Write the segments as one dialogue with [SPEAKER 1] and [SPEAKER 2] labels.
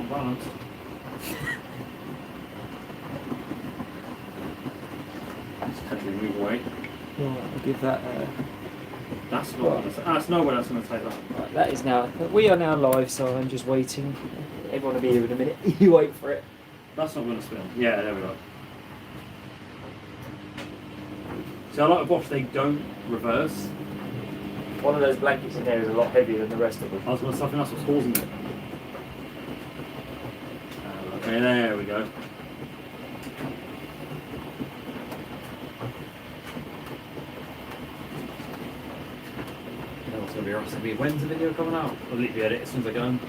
[SPEAKER 1] Unbalanced. Just casually move away.
[SPEAKER 2] Right, I'll give that.
[SPEAKER 1] That's not. That's no way that's going to take that.
[SPEAKER 2] Right, that is now. We are now live, so I'm just waiting. Everyone will be here in a minute. You wait for it.
[SPEAKER 1] That's not going to spin. Yeah, there we go. See, I like the Bosch. They don't reverse.
[SPEAKER 2] One of those blankets in there is a lot heavier than the rest of them.
[SPEAKER 1] I was going to say, I think that's what's causing it. Okay, there we go. What's going to be? When's the video coming out? I'll literally edit as soon as I get home.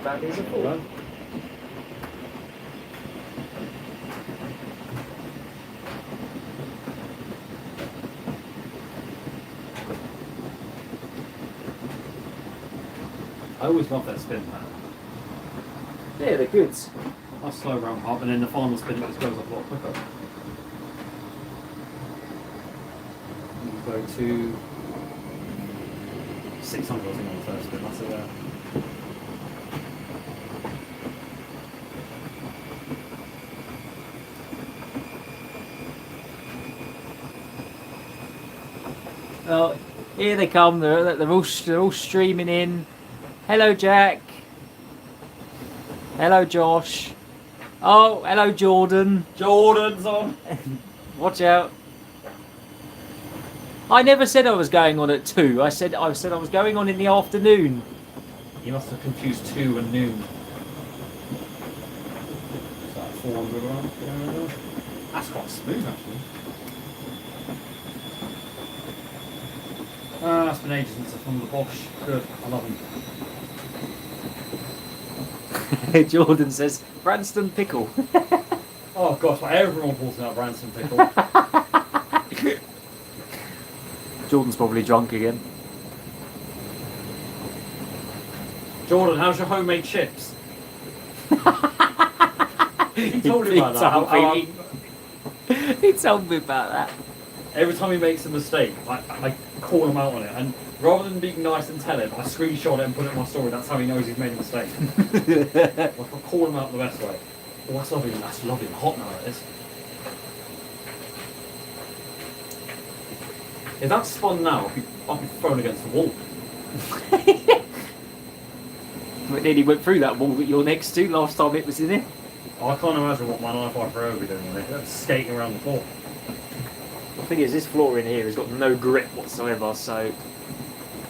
[SPEAKER 2] Bad as a fool.
[SPEAKER 1] I always love that spin pattern.
[SPEAKER 2] Yeah, they're good.
[SPEAKER 1] I slow ramp up and then the final spin just goes up a lot quicker. You go to 600 I think on the first spin, that's it there.
[SPEAKER 2] Well, here they come. They're all streaming in. Hello, Jack. Hello, Josh. Oh, hello, Jordan.
[SPEAKER 1] Jordan's on.
[SPEAKER 2] Watch out. I never said I was going on at 2. I said I was going on in the afternoon.
[SPEAKER 1] You must have confused 2 and noon. Is that 400 around? That's quite smooth actually. It's been ages since I've from the Bosch. Good, I love him.
[SPEAKER 2] Jordan says, Branston pickle.
[SPEAKER 1] Oh gosh, like everyone calls out Branston pickle.
[SPEAKER 2] Jordan's probably drunk again.
[SPEAKER 1] Jordan, how's your homemade chips? He told me about that.
[SPEAKER 2] He told me about that.
[SPEAKER 1] Every time he makes a mistake, I call him out on it, and rather than being nice and tell him, I screenshot it and put it in my story. That's how he knows he's made a mistake. Like, I call him out the best way. Oh, that's lovely. That's lovely. Hot now it is. If that's spun now, I'll be thrown against the wall.
[SPEAKER 2] But then he went through that wall that you're next to last time it was in it.
[SPEAKER 1] I can't imagine what my 9.5 Pro would be doing with it. Skating around the floor.
[SPEAKER 2] The thing is, this floor in here has got no grip whatsoever, so...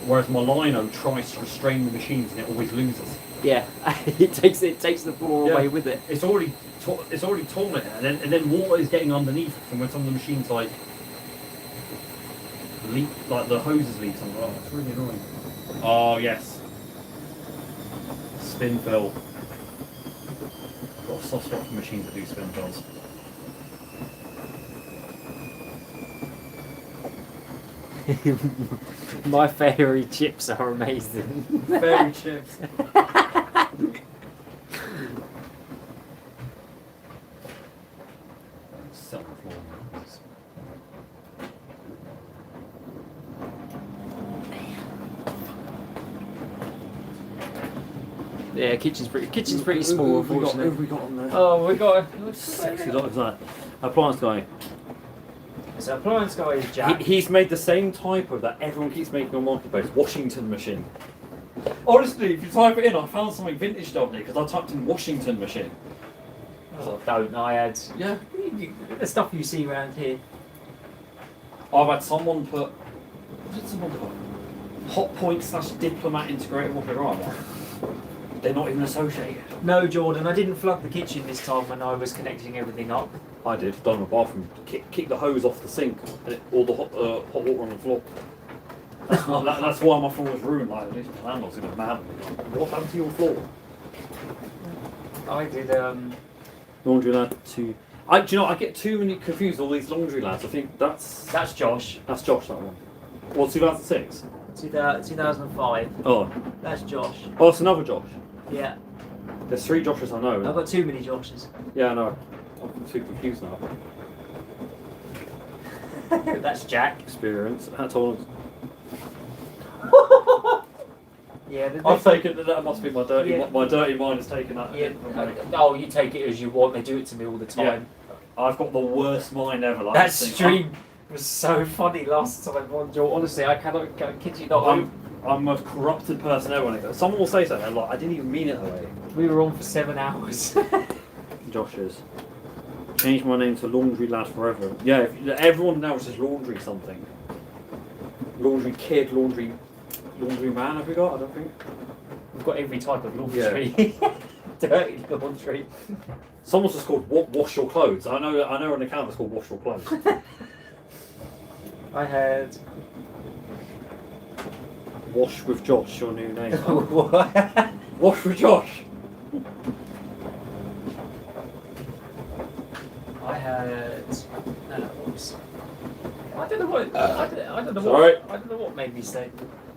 [SPEAKER 1] Whereas my Lino tries to restrain the machines and it always loses.
[SPEAKER 2] Yeah, it takes the floor away with it.
[SPEAKER 1] It's already torn it, and then water is getting underneath from when some of the machines like leak, like the hoses leak something. Oh, it's really annoying. Oh yes, spin fill. Got a soft spot for machines that do spin fills.
[SPEAKER 2] My fairy chips are amazing.
[SPEAKER 1] Fairy chips. Sit on the floor.
[SPEAKER 2] Yeah, kitchen's pretty small, unfortunately.
[SPEAKER 1] Who have we got on there?
[SPEAKER 2] Oh, we got a
[SPEAKER 1] Sexy lot of that. Appliance guy.
[SPEAKER 2] So appliance guy is Jack.
[SPEAKER 1] He's made the same typo that everyone keeps making on Marketplace. Washington machine. Honestly, if you type it in, I found something vintage of it because I typed in Washington machine.
[SPEAKER 2] Oh, don't I had?
[SPEAKER 1] Yeah.
[SPEAKER 2] The stuff you see around here.
[SPEAKER 1] I've had someone put. What did someone put? Hot point / diplomat integrated. What they're on. They're not even associated.
[SPEAKER 2] No, Jordan, I didn't plug the kitchen this time when I was connecting everything up.
[SPEAKER 1] I did. Done in the bathroom. Kick the hose off the sink and all the hot water on the floor. That's why my floor was ruined. Like, at least my landlord's gonna be mad at me. What happened to your floor?
[SPEAKER 2] I did
[SPEAKER 1] Laundry lad to. Do you know? I get too many confused. All these laundry lads. I think that's
[SPEAKER 2] Josh.
[SPEAKER 1] That's Josh. That one. Well, 2006.
[SPEAKER 2] 2005.
[SPEAKER 1] Oh.
[SPEAKER 2] That's Josh.
[SPEAKER 1] Oh, it's another Josh.
[SPEAKER 2] Yeah.
[SPEAKER 1] There's 3 Joshes I know.
[SPEAKER 2] I've got too many Joshes.
[SPEAKER 1] Yeah, I know. I'm too confused now.
[SPEAKER 2] That's Jack.
[SPEAKER 1] Experience. That's all.
[SPEAKER 2] Yeah,
[SPEAKER 1] I've taken that. Must be my dirty.
[SPEAKER 2] Yeah.
[SPEAKER 1] My dirty mind has taken that.
[SPEAKER 2] Yeah. Oh, you take it as you want. They do it to me all the time.
[SPEAKER 1] Yeah. I've got the worst mind ever. Like
[SPEAKER 2] That
[SPEAKER 1] this thing.
[SPEAKER 2] stream was so funny last time. Honestly, I cannot kid you not.
[SPEAKER 1] I'm the most corrupted person ever. When it goes. Someone will say something like, "I didn't even mean it that way."
[SPEAKER 2] We were on for 7 hours.
[SPEAKER 1] Josh's. Change my name to Laundry Lad Forever. Yeah, everyone now says laundry something. Laundry kid, laundry man. Have we got? I don't think.
[SPEAKER 2] We've got every type of laundry. Yeah. Dirty laundry.
[SPEAKER 1] Someone's just called wash your clothes. I know an account that's called wash your clothes.
[SPEAKER 2] I heard.
[SPEAKER 1] Wash with Josh, your new name.
[SPEAKER 2] What?
[SPEAKER 1] Wash with Josh.
[SPEAKER 2] I heard. Oops. I don't know what. I don't know
[SPEAKER 1] Sorry.
[SPEAKER 2] what. I don't know what made me say.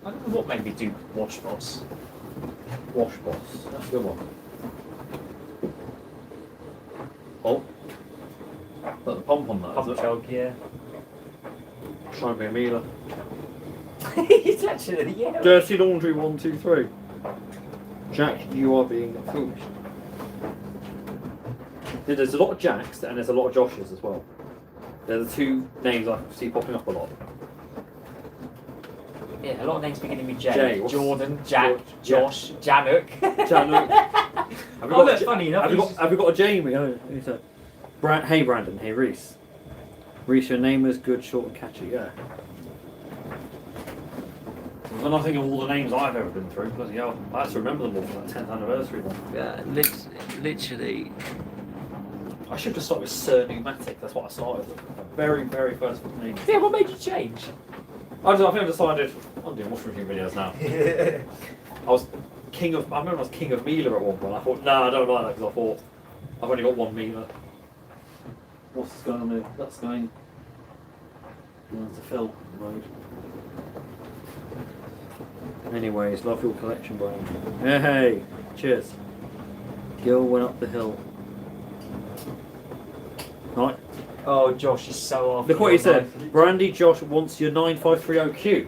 [SPEAKER 2] I don't know what made me do Wash Boss.
[SPEAKER 1] Wash boss. That's a good one. Oh. Put the pump on that.
[SPEAKER 2] Pump
[SPEAKER 1] is it?
[SPEAKER 2] jog, yeah.
[SPEAKER 1] Try and be a mealer.
[SPEAKER 2] It's actually, yeah.
[SPEAKER 1] Dirty laundry 1, 2, 3. Jack, you are being foolish. There's a lot of Jacks and there's a lot of Joshes as well. They're the 2 names I see popping up a lot.
[SPEAKER 2] Yeah, a lot of names beginning with J.
[SPEAKER 1] J.
[SPEAKER 2] Jordan, Jack,
[SPEAKER 1] George,
[SPEAKER 2] Josh, Januk.
[SPEAKER 1] Januk.
[SPEAKER 2] Oh, that's funny enough.
[SPEAKER 1] Have we got a Jamie? Oh, who's that? Hey Brandon, hey Reese. Reese, your name is good, short and catchy, yeah. When I think of all the names I've ever been through, bloody hell, I have to remember them all for that 10th anniversary one.
[SPEAKER 2] Yeah, literally.
[SPEAKER 1] I should just start with Sir Pneumatic, that's what I started with. The very, very first name.
[SPEAKER 2] Yeah, what made you change?
[SPEAKER 1] I think I've decided, I'm doing wash review videos now. I remember I was king of Mealer at one point. I thought, nah, I don't like that because I thought, I've only got 1 Mealer. What's this going on there? That's going to Phil Road. Anyways, love your collection, Brian. Hey, cheers. Gil went up the hill. Right.
[SPEAKER 2] Oh, Josh is so off.
[SPEAKER 1] Look what he said. Brandy Josh wants your 9530Q.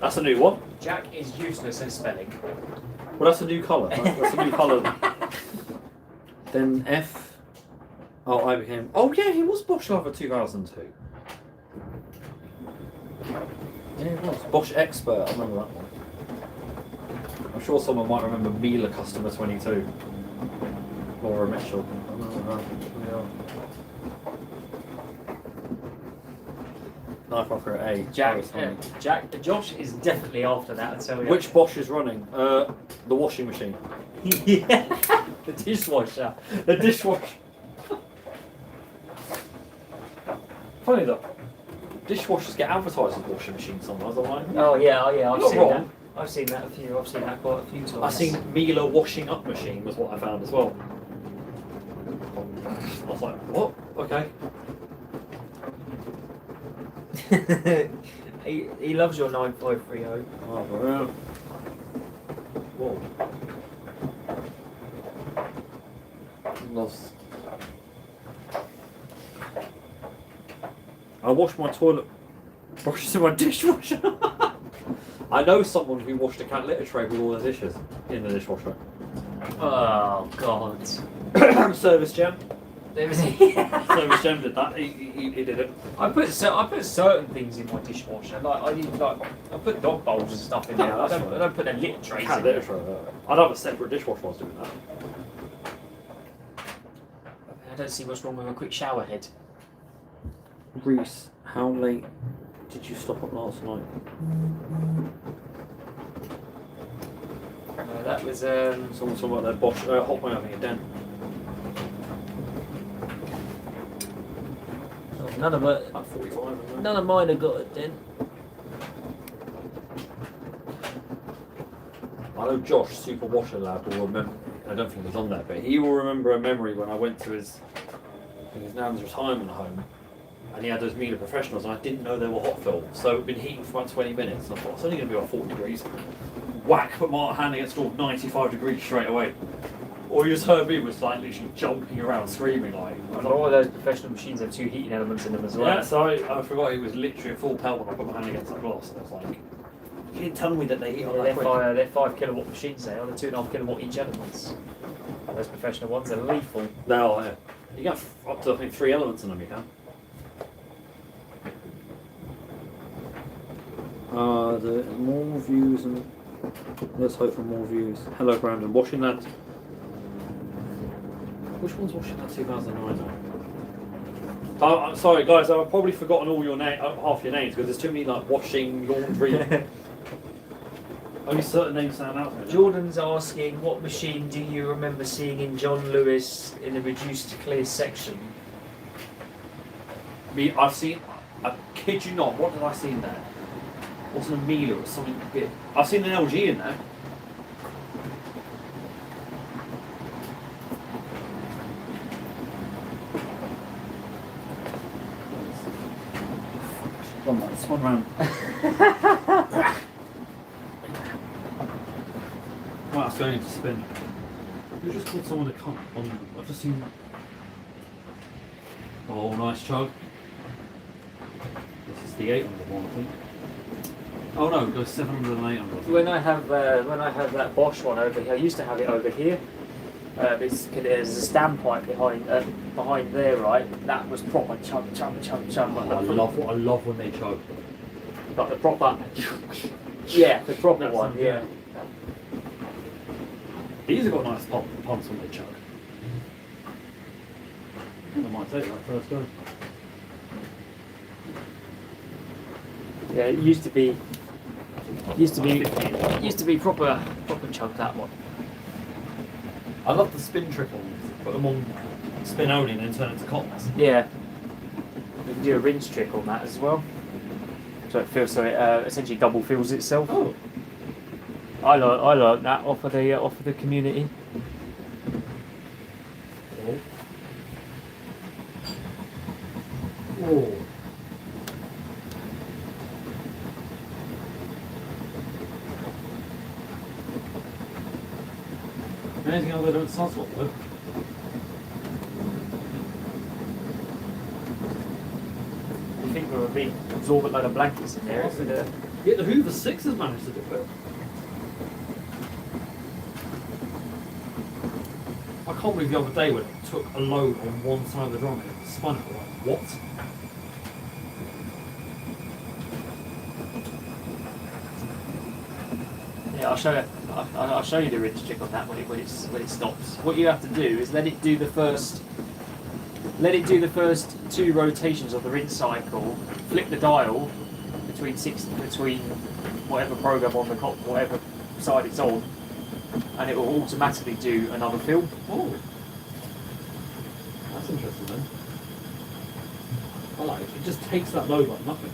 [SPEAKER 1] That's a new one.
[SPEAKER 2] Jack is useless at spelling.
[SPEAKER 1] Well, that's a new colour. That's a new colour. Then F. Oh, I became. Oh yeah, he was Bosch Lover 2002. Yeah, he was Bosch Expert. I remember that one. I'm sure someone might remember Miele Customer 22. Laura Mitchell. I remember that. Yeah. Knife off at A.
[SPEAKER 2] Josh is definitely after that. I tell you.
[SPEAKER 1] Which Bosch is running? The washing machine.
[SPEAKER 2] Yeah. The dishwasher.
[SPEAKER 1] The dishwasher. Funny though, dishwashers get advertised as washing machines sometimes. I'm like,
[SPEAKER 2] Oh yeah. I've
[SPEAKER 1] not
[SPEAKER 2] seen
[SPEAKER 1] wrong.
[SPEAKER 2] that. I've seen that quite a few times.
[SPEAKER 1] I've seen Miele washing up machine was what I found as well. I was like, what? Okay.
[SPEAKER 2] he loves your 9530.
[SPEAKER 1] Oh, yeah. Whoa. Lost. I wash my toilet brushes in my dishwasher. I know someone who washed a cat litter tray with all the dishes in the dishwasher.
[SPEAKER 2] Oh God.
[SPEAKER 1] Service Gem.
[SPEAKER 2] Yeah.
[SPEAKER 1] Service Gem did that. He did it.
[SPEAKER 2] I put certain things in my dishwasher. I put dog bowls and stuff in there.
[SPEAKER 1] Yeah,
[SPEAKER 2] I don't put a litter trays
[SPEAKER 1] Cat
[SPEAKER 2] in
[SPEAKER 1] litter
[SPEAKER 2] there.
[SPEAKER 1] tray. I'd have a separate dishwasher while I was doing that.
[SPEAKER 2] I don't see what's wrong with a quick shower head.
[SPEAKER 1] Reese, how late did you stop up last night?
[SPEAKER 2] That was
[SPEAKER 1] Someone talking about their Bosch hot wire having a dent.
[SPEAKER 2] none of it.
[SPEAKER 1] About 45. Isn't it?
[SPEAKER 2] None of mine have got a dent.
[SPEAKER 1] I know Josh, Super Washer Lab, will remember. I don't think he's on there, but he will remember a memory when I went to his nan's retirement home, and he had those Miele Professionals, and I didn't know they were hot filled, so it'd been heating for about 20 minutes. And I thought it's only going to be about 40 degrees. whack, put my hand against the door, 95 degrees straight away. All you just heard me was like literally jumping around, screaming like.
[SPEAKER 2] All of those professional machines have 2 heating elements in them as well.
[SPEAKER 1] Yeah, so I forgot it was literally a full pelt when I put my hand against that glass. And I was like, you didn't tell me that they heat on that quick.
[SPEAKER 2] They're 5 kilowatt machines. They are. They're 2.5 kilowatt each elements. Those professional ones are lethal.
[SPEAKER 1] They are. Yeah. You got up to I think 3 elements in them. You can. The more views and let's hope for more views. Hello, Brandon. Washing that. Which one's washing that 2009? Oh, I'm sorry, guys. I've probably forgotten all your half your names because there's too many like washing, laundry. Only certain names stand out.
[SPEAKER 2] Jordan's asking, what machine do you remember seeing in John Lewis in the reduced to clear section?
[SPEAKER 1] I've seen. I kid you not. What did I see in there? Wasn't a Miele or something big. I've seen an LG in there. One round. Right, it's going to spin. You just called someone to come on. I've just seen. Oh, nice chug. This is the 800 one, I think. Oh no, it goes 700 and 800.
[SPEAKER 2] When I have that Bosch one over here, I used to have it over here. There's a standpipe behind there, right? That was proper chug.
[SPEAKER 1] Oh, I love when they chug.
[SPEAKER 2] Like the proper. Yeah, the proper one. Yeah.
[SPEAKER 1] These have got nice pumps when they chug. I might take that first go.
[SPEAKER 2] Yeah, it used to be proper chug, that one.
[SPEAKER 1] I love the spin trickles. Put them on spin only and then turn it to cottons.
[SPEAKER 2] Yeah. We can do a rinse trick on that as well. So it essentially double fills itself.
[SPEAKER 1] Oh.
[SPEAKER 2] I learned that off of the community.
[SPEAKER 1] Oh. Anything other than sunspot though?
[SPEAKER 2] You think there would be absorbent load of blankets in there?
[SPEAKER 1] Yeah, the Hoover 6 has managed to do it. I can't believe the other day when it took a load on one side of the drum and it spun it. I'm like, what?
[SPEAKER 2] Yeah, I'll show you the rinse trick on that when it stops. What you have to do is let it do the first 2 rotations of the rinse cycle. Flip the dial between whatever program on the whatever side it's on, and it will automatically do another fill.
[SPEAKER 1] Oh, that's interesting then. I like it. It just takes that load like nothing.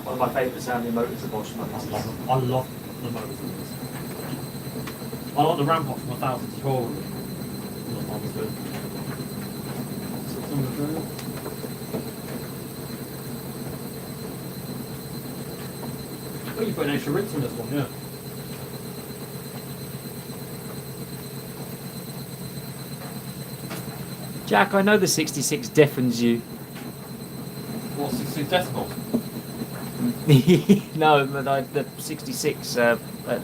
[SPEAKER 2] One of my favourite sounding motors are Bosch motors.
[SPEAKER 1] I love the motors in this. I like the ramp up from 1000 to 1200. That one's good. 600 there. Oh, you put an extra rinse on this one, yeah.
[SPEAKER 2] Jack, I know the 66 deafens you.
[SPEAKER 1] What, 66 decibels?
[SPEAKER 2] No, but the 66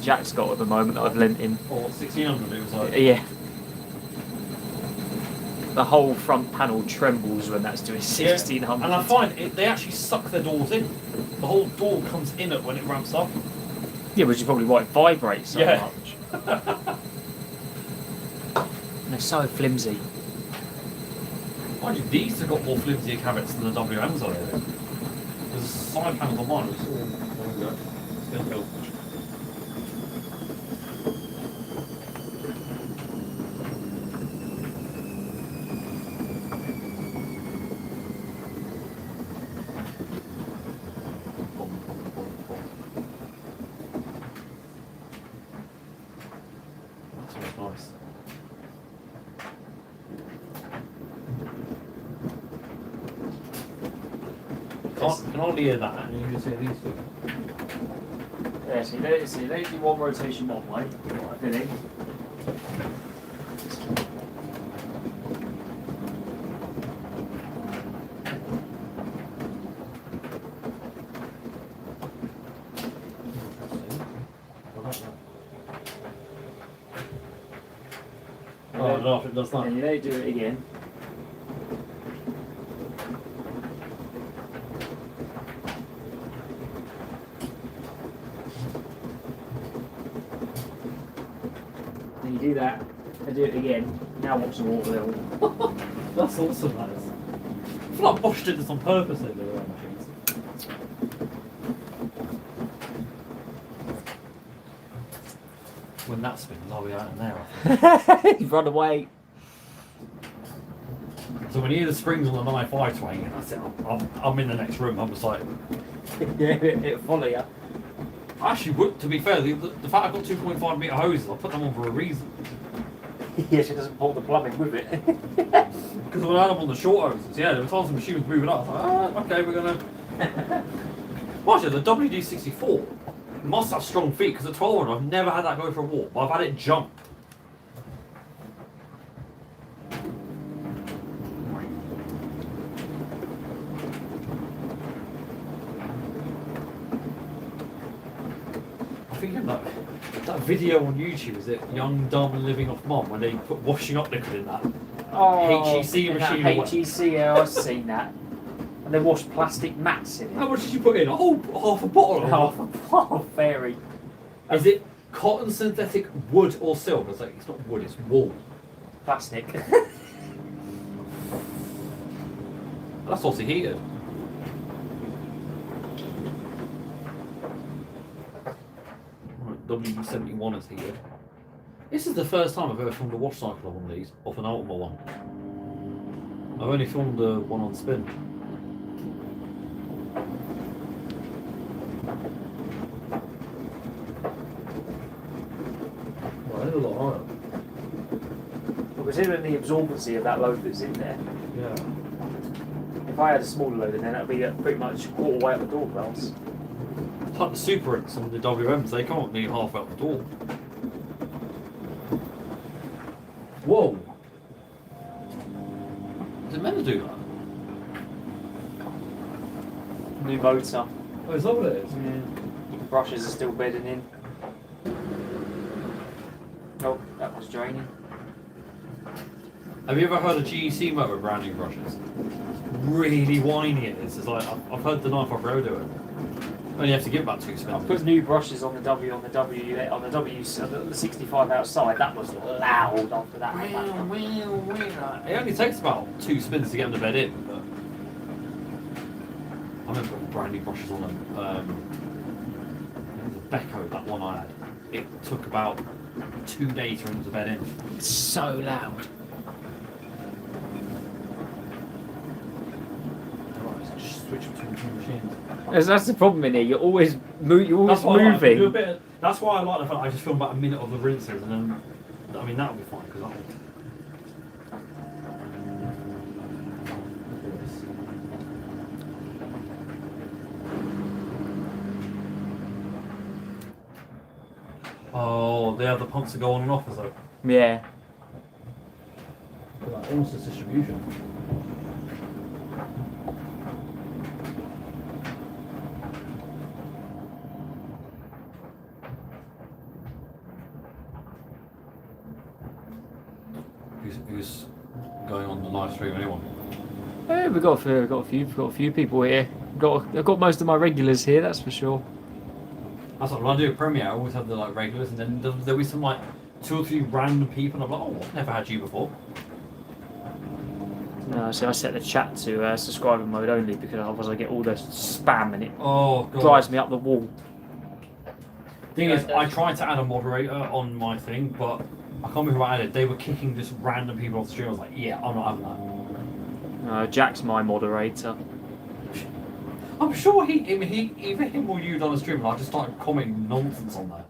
[SPEAKER 2] Jack's got at the moment that I've lent him.
[SPEAKER 1] Or 1600 it was like?
[SPEAKER 2] Yeah. The whole front panel trembles when that's doing 1600.
[SPEAKER 1] Yeah. And I find they actually suck their doors in. The whole door comes in it when it ramps up.
[SPEAKER 2] Yeah, which is probably why it vibrates so much. They're so flimsy.
[SPEAKER 1] Mind you, these have got more flimsier cabinets than the WMs are here. There's a side panel on mine, which is all still built. That smells nice. Can hardly hear that, and you can see these two.
[SPEAKER 2] Yeah, see, they do one rotation one way, what I did.
[SPEAKER 1] Oh, no, if it does that.
[SPEAKER 2] And you do it again. Then you do that, and do it again. Now watch the water level.
[SPEAKER 1] That's awesome, that is. I feel like Bosch did this on purpose over the machines. When that spins, I'll be out in there.
[SPEAKER 2] You've run away.
[SPEAKER 1] So when you hear the springs on the 9.5 swing, that's it. I'm in the next room. I'm just like,
[SPEAKER 2] Yeah, it'll follow you.
[SPEAKER 1] I actually would. To be fair, the fact I've got 2.5 metre hoses, I put them on for a reason.
[SPEAKER 2] Yes, it doesn't pull the plumbing with it.
[SPEAKER 1] Because when I had them on the short hoses, yeah, there were times the machine was moving up. I was like, okay, we're gonna. Well, actually, the WD-64 must have strong feet because at 12 I've never had that go for a walk, but I've had it jump. I'm thinking that video on YouTube, is it Young, Dumb, Living Off Mum, when they put washing up liquid in that? HEC machine.
[SPEAKER 2] HEC, yeah, I've seen that. And they wash plastic mats in it.
[SPEAKER 1] How much did you put in? A whole half a bottle?
[SPEAKER 2] Oh, fairy.
[SPEAKER 1] Is it cotton, synthetic, wood, or silk? It's like, it's not wood, it's wool.
[SPEAKER 2] Plastic.
[SPEAKER 1] That's obviously heated. Right, WD-71 is heated. This is the first time I've ever filmed a wash cycle on one of these, off an Ultima one. I've only filmed one on spin. Well, it's a lot higher.
[SPEAKER 2] Well, considering the absorbency of that load that's in there,
[SPEAKER 1] Yeah.
[SPEAKER 2] if I had a smaller load in there, that would be pretty much a quarter way up the door bells.
[SPEAKER 1] It's like the Super Inks and the WMs, they can't need half out the door. Whoa! Is it meant to do that?
[SPEAKER 2] New motor.
[SPEAKER 1] Oh, is that what it is?
[SPEAKER 2] Yeah. Brushes are still bedding in. Oh, that was draining.
[SPEAKER 1] Have you ever heard a GEC motor with branding brushes? Really whiny it is. It's like, I've heard the 9.5 Pro do it. Only have to give about 2
[SPEAKER 2] I
[SPEAKER 1] spins.
[SPEAKER 2] put new brushes on the the 65 outside. That was loud after that.
[SPEAKER 1] It only takes about 2 spins to get them to bed in. But I remember putting branding brushes on them. The Becco, that one I had. It took about 2 days for them to bed in.
[SPEAKER 2] It's so loud.
[SPEAKER 1] Just switch between 2 machines.
[SPEAKER 2] That's the problem in here. You're always moving.
[SPEAKER 1] That's why I like the fact I just film about a minute of the rinses, and then I mean that'll be fine because I'll. Oh, they have the pumps that go on and off as though.
[SPEAKER 2] Yeah.
[SPEAKER 1] Almost as distribution. Who's going on the live stream? Anyone?
[SPEAKER 2] Hey, we've got a few people here. I've got most of my regulars here. That's for sure.
[SPEAKER 1] That's like when I do a premiere, I always have the like regulars, and then there'll be some like 2 or 3 random people, and I'm like, oh, I've never had you before.
[SPEAKER 2] No, so I set the chat to subscriber mode only because otherwise I get all the spam and it drives me up the wall.
[SPEAKER 1] Thing is, I tried to add a moderator on my thing, but I can't remember who I added. They were kicking just random people off the stream. I was like, yeah, I'm not having that.
[SPEAKER 2] Jack's my moderator.
[SPEAKER 1] I'm sure either him or you done a stream, and I just started commenting nonsense on there.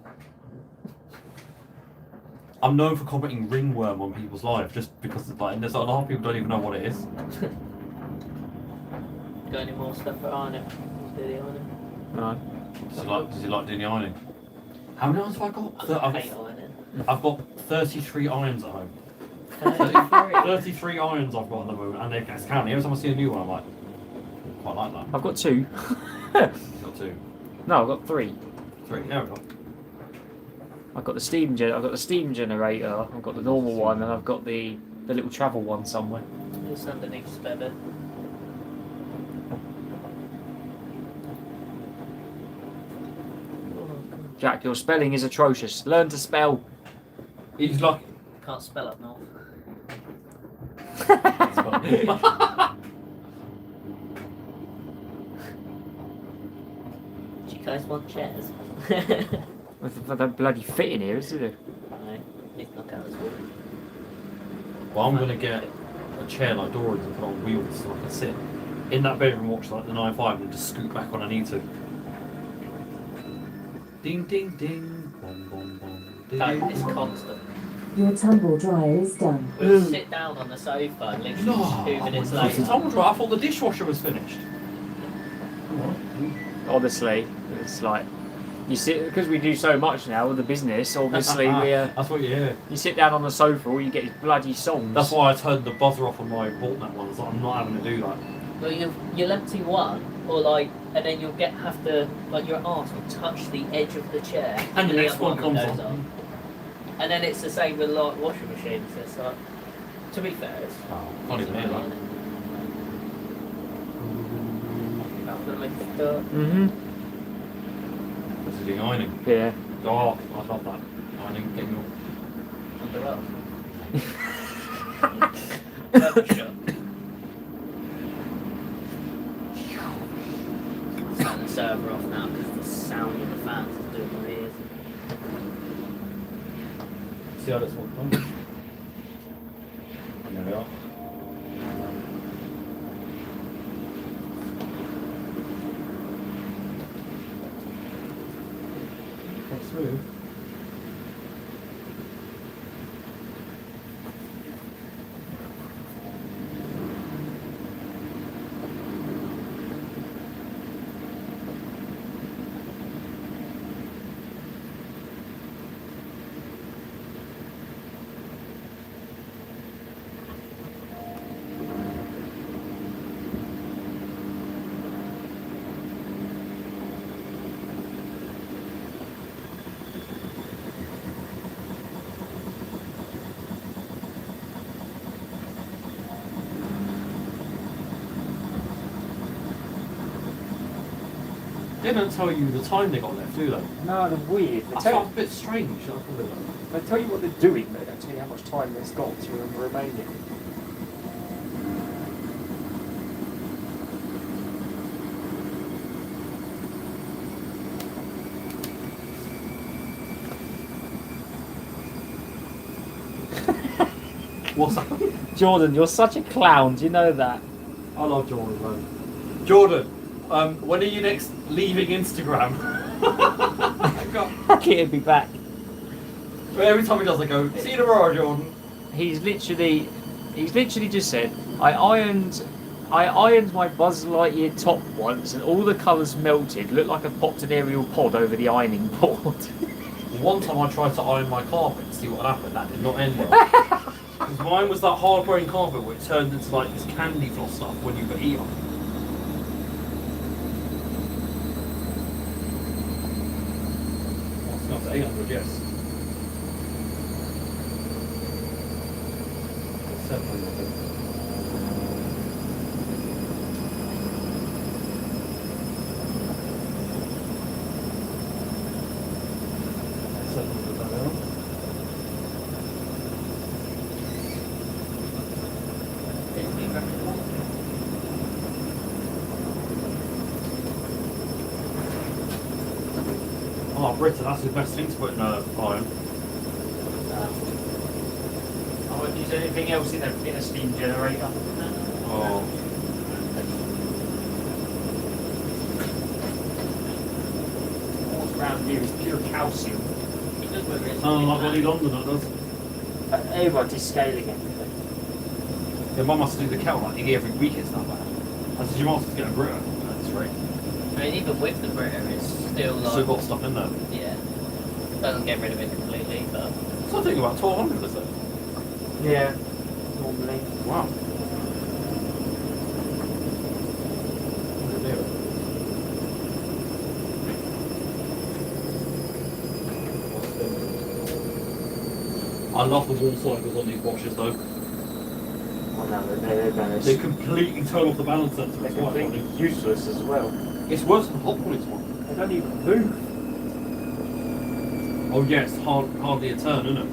[SPEAKER 1] I'm known for commenting ringworm on people's live just because like, there's a lot of people don't even know what it is.
[SPEAKER 3] Got any more stuff for ironing? Do the ironing?
[SPEAKER 2] No.
[SPEAKER 4] Does he like doing the ironing? How many irons have I got?
[SPEAKER 3] I hate ironing.
[SPEAKER 4] I've got 33 irons at home. 33 irons I've got at the moment, and they're counting. Every time I see a new one, I'm like, quite like that.
[SPEAKER 2] I've got 2.
[SPEAKER 4] You've got 2.
[SPEAKER 2] No, I've got 3.
[SPEAKER 4] 3. There we go.
[SPEAKER 2] I've got the steam generator. I've got the normal one, and I've got the little travel one somewhere.
[SPEAKER 3] It's underneath the spare bed.
[SPEAKER 2] Jack, your spelling is atrocious. Learn to spell.
[SPEAKER 4] He's like.
[SPEAKER 3] Can't spell up north. Do you guys want chairs?
[SPEAKER 2] They don't bloody fit in here, is it?
[SPEAKER 3] No, it's not out as well.
[SPEAKER 4] Well, I'm gonna get a chair like Doran's and put on wheels so I can sit in that bedroom, watch like the 9.5 and just scoot back when I need to. Ding ding ding, bom bom bom. Ding,
[SPEAKER 3] No,
[SPEAKER 4] ding,
[SPEAKER 3] it's
[SPEAKER 4] bom.
[SPEAKER 3] constant.
[SPEAKER 5] Your tumble dryer is done.
[SPEAKER 3] We'll sit down on the sofa and literally
[SPEAKER 4] No,
[SPEAKER 3] 2 minutes
[SPEAKER 4] it's
[SPEAKER 3] later.
[SPEAKER 4] tumble I thought the dishwasher was finished.
[SPEAKER 2] Honestly, it's like you sit because we do so much now with the business. Obviously,
[SPEAKER 4] That's what you hear.
[SPEAKER 2] you sit down on the sofa, all you get is bloody songs.
[SPEAKER 4] That's why I turned the buzzer off on my Boltnet ones. I'm not having to do that.
[SPEAKER 3] Well, you'll empty one, or like, and then you'll have to, like, your arse will touch the edge of the chair,
[SPEAKER 4] And the next
[SPEAKER 3] other
[SPEAKER 4] one comes
[SPEAKER 3] goes
[SPEAKER 4] on.
[SPEAKER 3] up. And then it's the same with like washing machines. It's like, to be fair, it's
[SPEAKER 4] Can't even hear that.
[SPEAKER 3] I'm gonna make it dark.
[SPEAKER 4] This is the ironing.
[SPEAKER 2] Yeah.
[SPEAKER 4] Oh, I love that. Ironing, getting your.
[SPEAKER 3] Under up. Perfect shot. Turn the server off now because the sound of the fans is doing my ears.
[SPEAKER 4] See how this one comes? There we are. That's smooth. They don't tell you the time they got left, do they?
[SPEAKER 2] No, they're weird.
[SPEAKER 4] I felt a bit strange.
[SPEAKER 2] They tell you what they're doing, but they don't tell you how much time they've got to remaining.
[SPEAKER 4] What's that?
[SPEAKER 2] Jordan, you're such a clown. Do you know that?
[SPEAKER 4] I love Jordan, man. Jordan, when are you next leaving Instagram?
[SPEAKER 2] He'll be back.
[SPEAKER 4] Every time he does, I go, see you tomorrow, Jordan.
[SPEAKER 2] He's literally just said, I ironed my Buzz Lightyear top once, and all the colours melted. Looked like I popped an aerial pod over the ironing board.
[SPEAKER 4] One time I tried to iron my carpet to see what happened. That did not end well. Because mine was that hard-wearing carpet where it turned into like this candy floss stuff when you put heat on. That's not 800, yes. 700, I think. Oh, Britta, that's the best thing to put in a iron.
[SPEAKER 2] I won't use anything else in a steam generator.
[SPEAKER 4] Oh.
[SPEAKER 2] What's around here is pure calcium.
[SPEAKER 4] Oh, like Ollie London does.
[SPEAKER 2] Everybody's scaling everything.
[SPEAKER 4] Yeah, Mum must do the kettle like every week, it's not bad. And so you might as well get a Brita at this rate.
[SPEAKER 3] I mean, even with the Brita, it's still like.
[SPEAKER 4] Still got stuff in there.
[SPEAKER 3] Yeah. Doesn't get rid of it completely, but.
[SPEAKER 4] So I think about 1200, is it?
[SPEAKER 2] Yeah, normally.
[SPEAKER 4] Wow. I love the wall cycles on these washes though.
[SPEAKER 2] Oh no,
[SPEAKER 4] They completely turn off the balance sensor.
[SPEAKER 2] they're
[SPEAKER 4] It's quite
[SPEAKER 2] completely
[SPEAKER 4] funny.
[SPEAKER 2] useless as well.
[SPEAKER 4] It's worse than the hot points one.
[SPEAKER 2] They don't even move.
[SPEAKER 4] Oh yeah, it's hardly a turn, isn't it?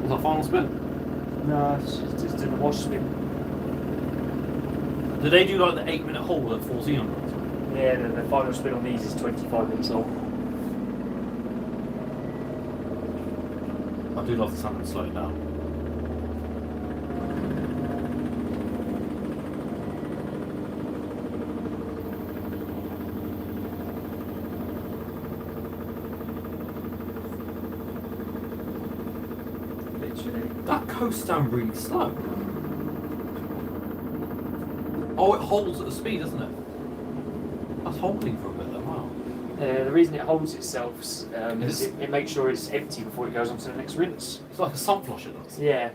[SPEAKER 4] Was that final spin?
[SPEAKER 2] No, it's just in the wash spin.
[SPEAKER 4] Did they do like the 8-minute hold at 1400?
[SPEAKER 2] Yeah, and the final spin on these is 25 minutes long.
[SPEAKER 4] I do love the sound of slowing down.
[SPEAKER 2] Literally.
[SPEAKER 4] That coast down really slow. Oh, it holds at the speed, doesn't it? That's holding for a bit though, wow.
[SPEAKER 2] The reason it holds itself is
[SPEAKER 4] Is-
[SPEAKER 2] it makes sure it's empty before it goes on to the next rinse.
[SPEAKER 4] It's like a sun flush it does.
[SPEAKER 2] Yeah.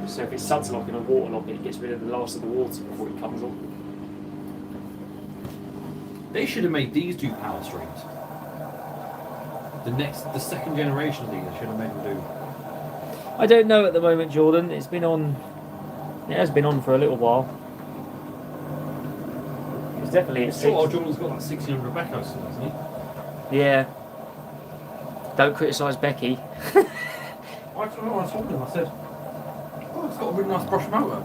[SPEAKER 2] So if it's suds locking or water locking, it gets rid of the last of the water before it comes on.
[SPEAKER 4] They should have made these do power streams. The second generation of these, they should have made them do.
[SPEAKER 2] I don't know at the moment, Jordan. It has been on for a little while. It's definitely at
[SPEAKER 4] Sure,
[SPEAKER 2] 6.
[SPEAKER 4] Jordan's got like 1600 Becco still, hasn't he?
[SPEAKER 2] Yeah. Don't criticise Becky.
[SPEAKER 4] I told him, I said, oh, it's got a really nice brush motor.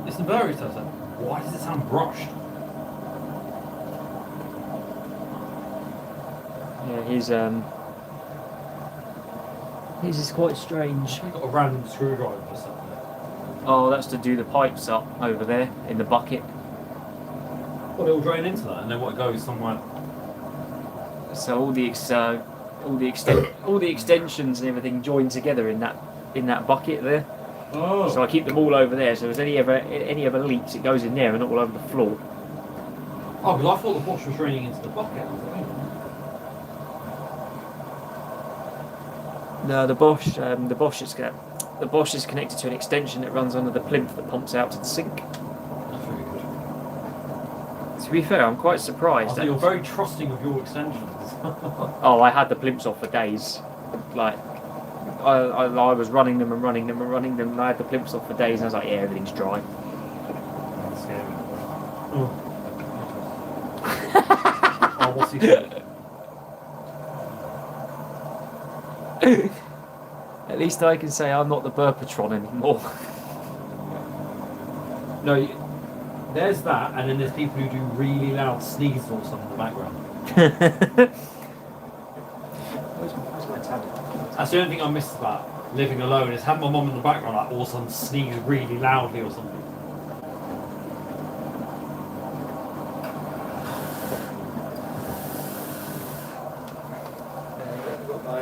[SPEAKER 4] Listen, very so I said, why does it sound brushed?
[SPEAKER 2] Yeah, his is quite strange.
[SPEAKER 4] You've got a random screwdriver for something.
[SPEAKER 2] Oh, that's to do the pipes up over there in the bucket.
[SPEAKER 4] Well, it'll drain into that, and then what goes somewhere.
[SPEAKER 2] So all the extensions and everything join together in that bucket there.
[SPEAKER 4] Oh.
[SPEAKER 2] So I keep them all over there. So if there's any other leaks, it goes in there and not all over the floor.
[SPEAKER 4] Oh, because I thought the wash was draining into the bucket.
[SPEAKER 2] No, the Bosch is connected to an extension that runs under the plinth that pumps out to the sink.
[SPEAKER 4] That's really good.
[SPEAKER 2] To be fair, I'm quite surprised.
[SPEAKER 4] So you're very trusting of your extensions.
[SPEAKER 2] Oh, I had the plimps off for days. Like, I was running them and running them and running them, and I had the plimps off for days, and I was like, yeah, everything's dry.
[SPEAKER 4] That's scary. Oh. Oh, what's he saying?
[SPEAKER 2] At least I can say I'm not the Burpatron anymore.
[SPEAKER 4] No, there's that, and then there's people who do really loud sneezes or something in the background.
[SPEAKER 2] Where's my tablet?
[SPEAKER 4] That's the only thing I miss about living alone is having my mum in the background like all of a sudden sneeze really loudly or something.
[SPEAKER 2] I've got my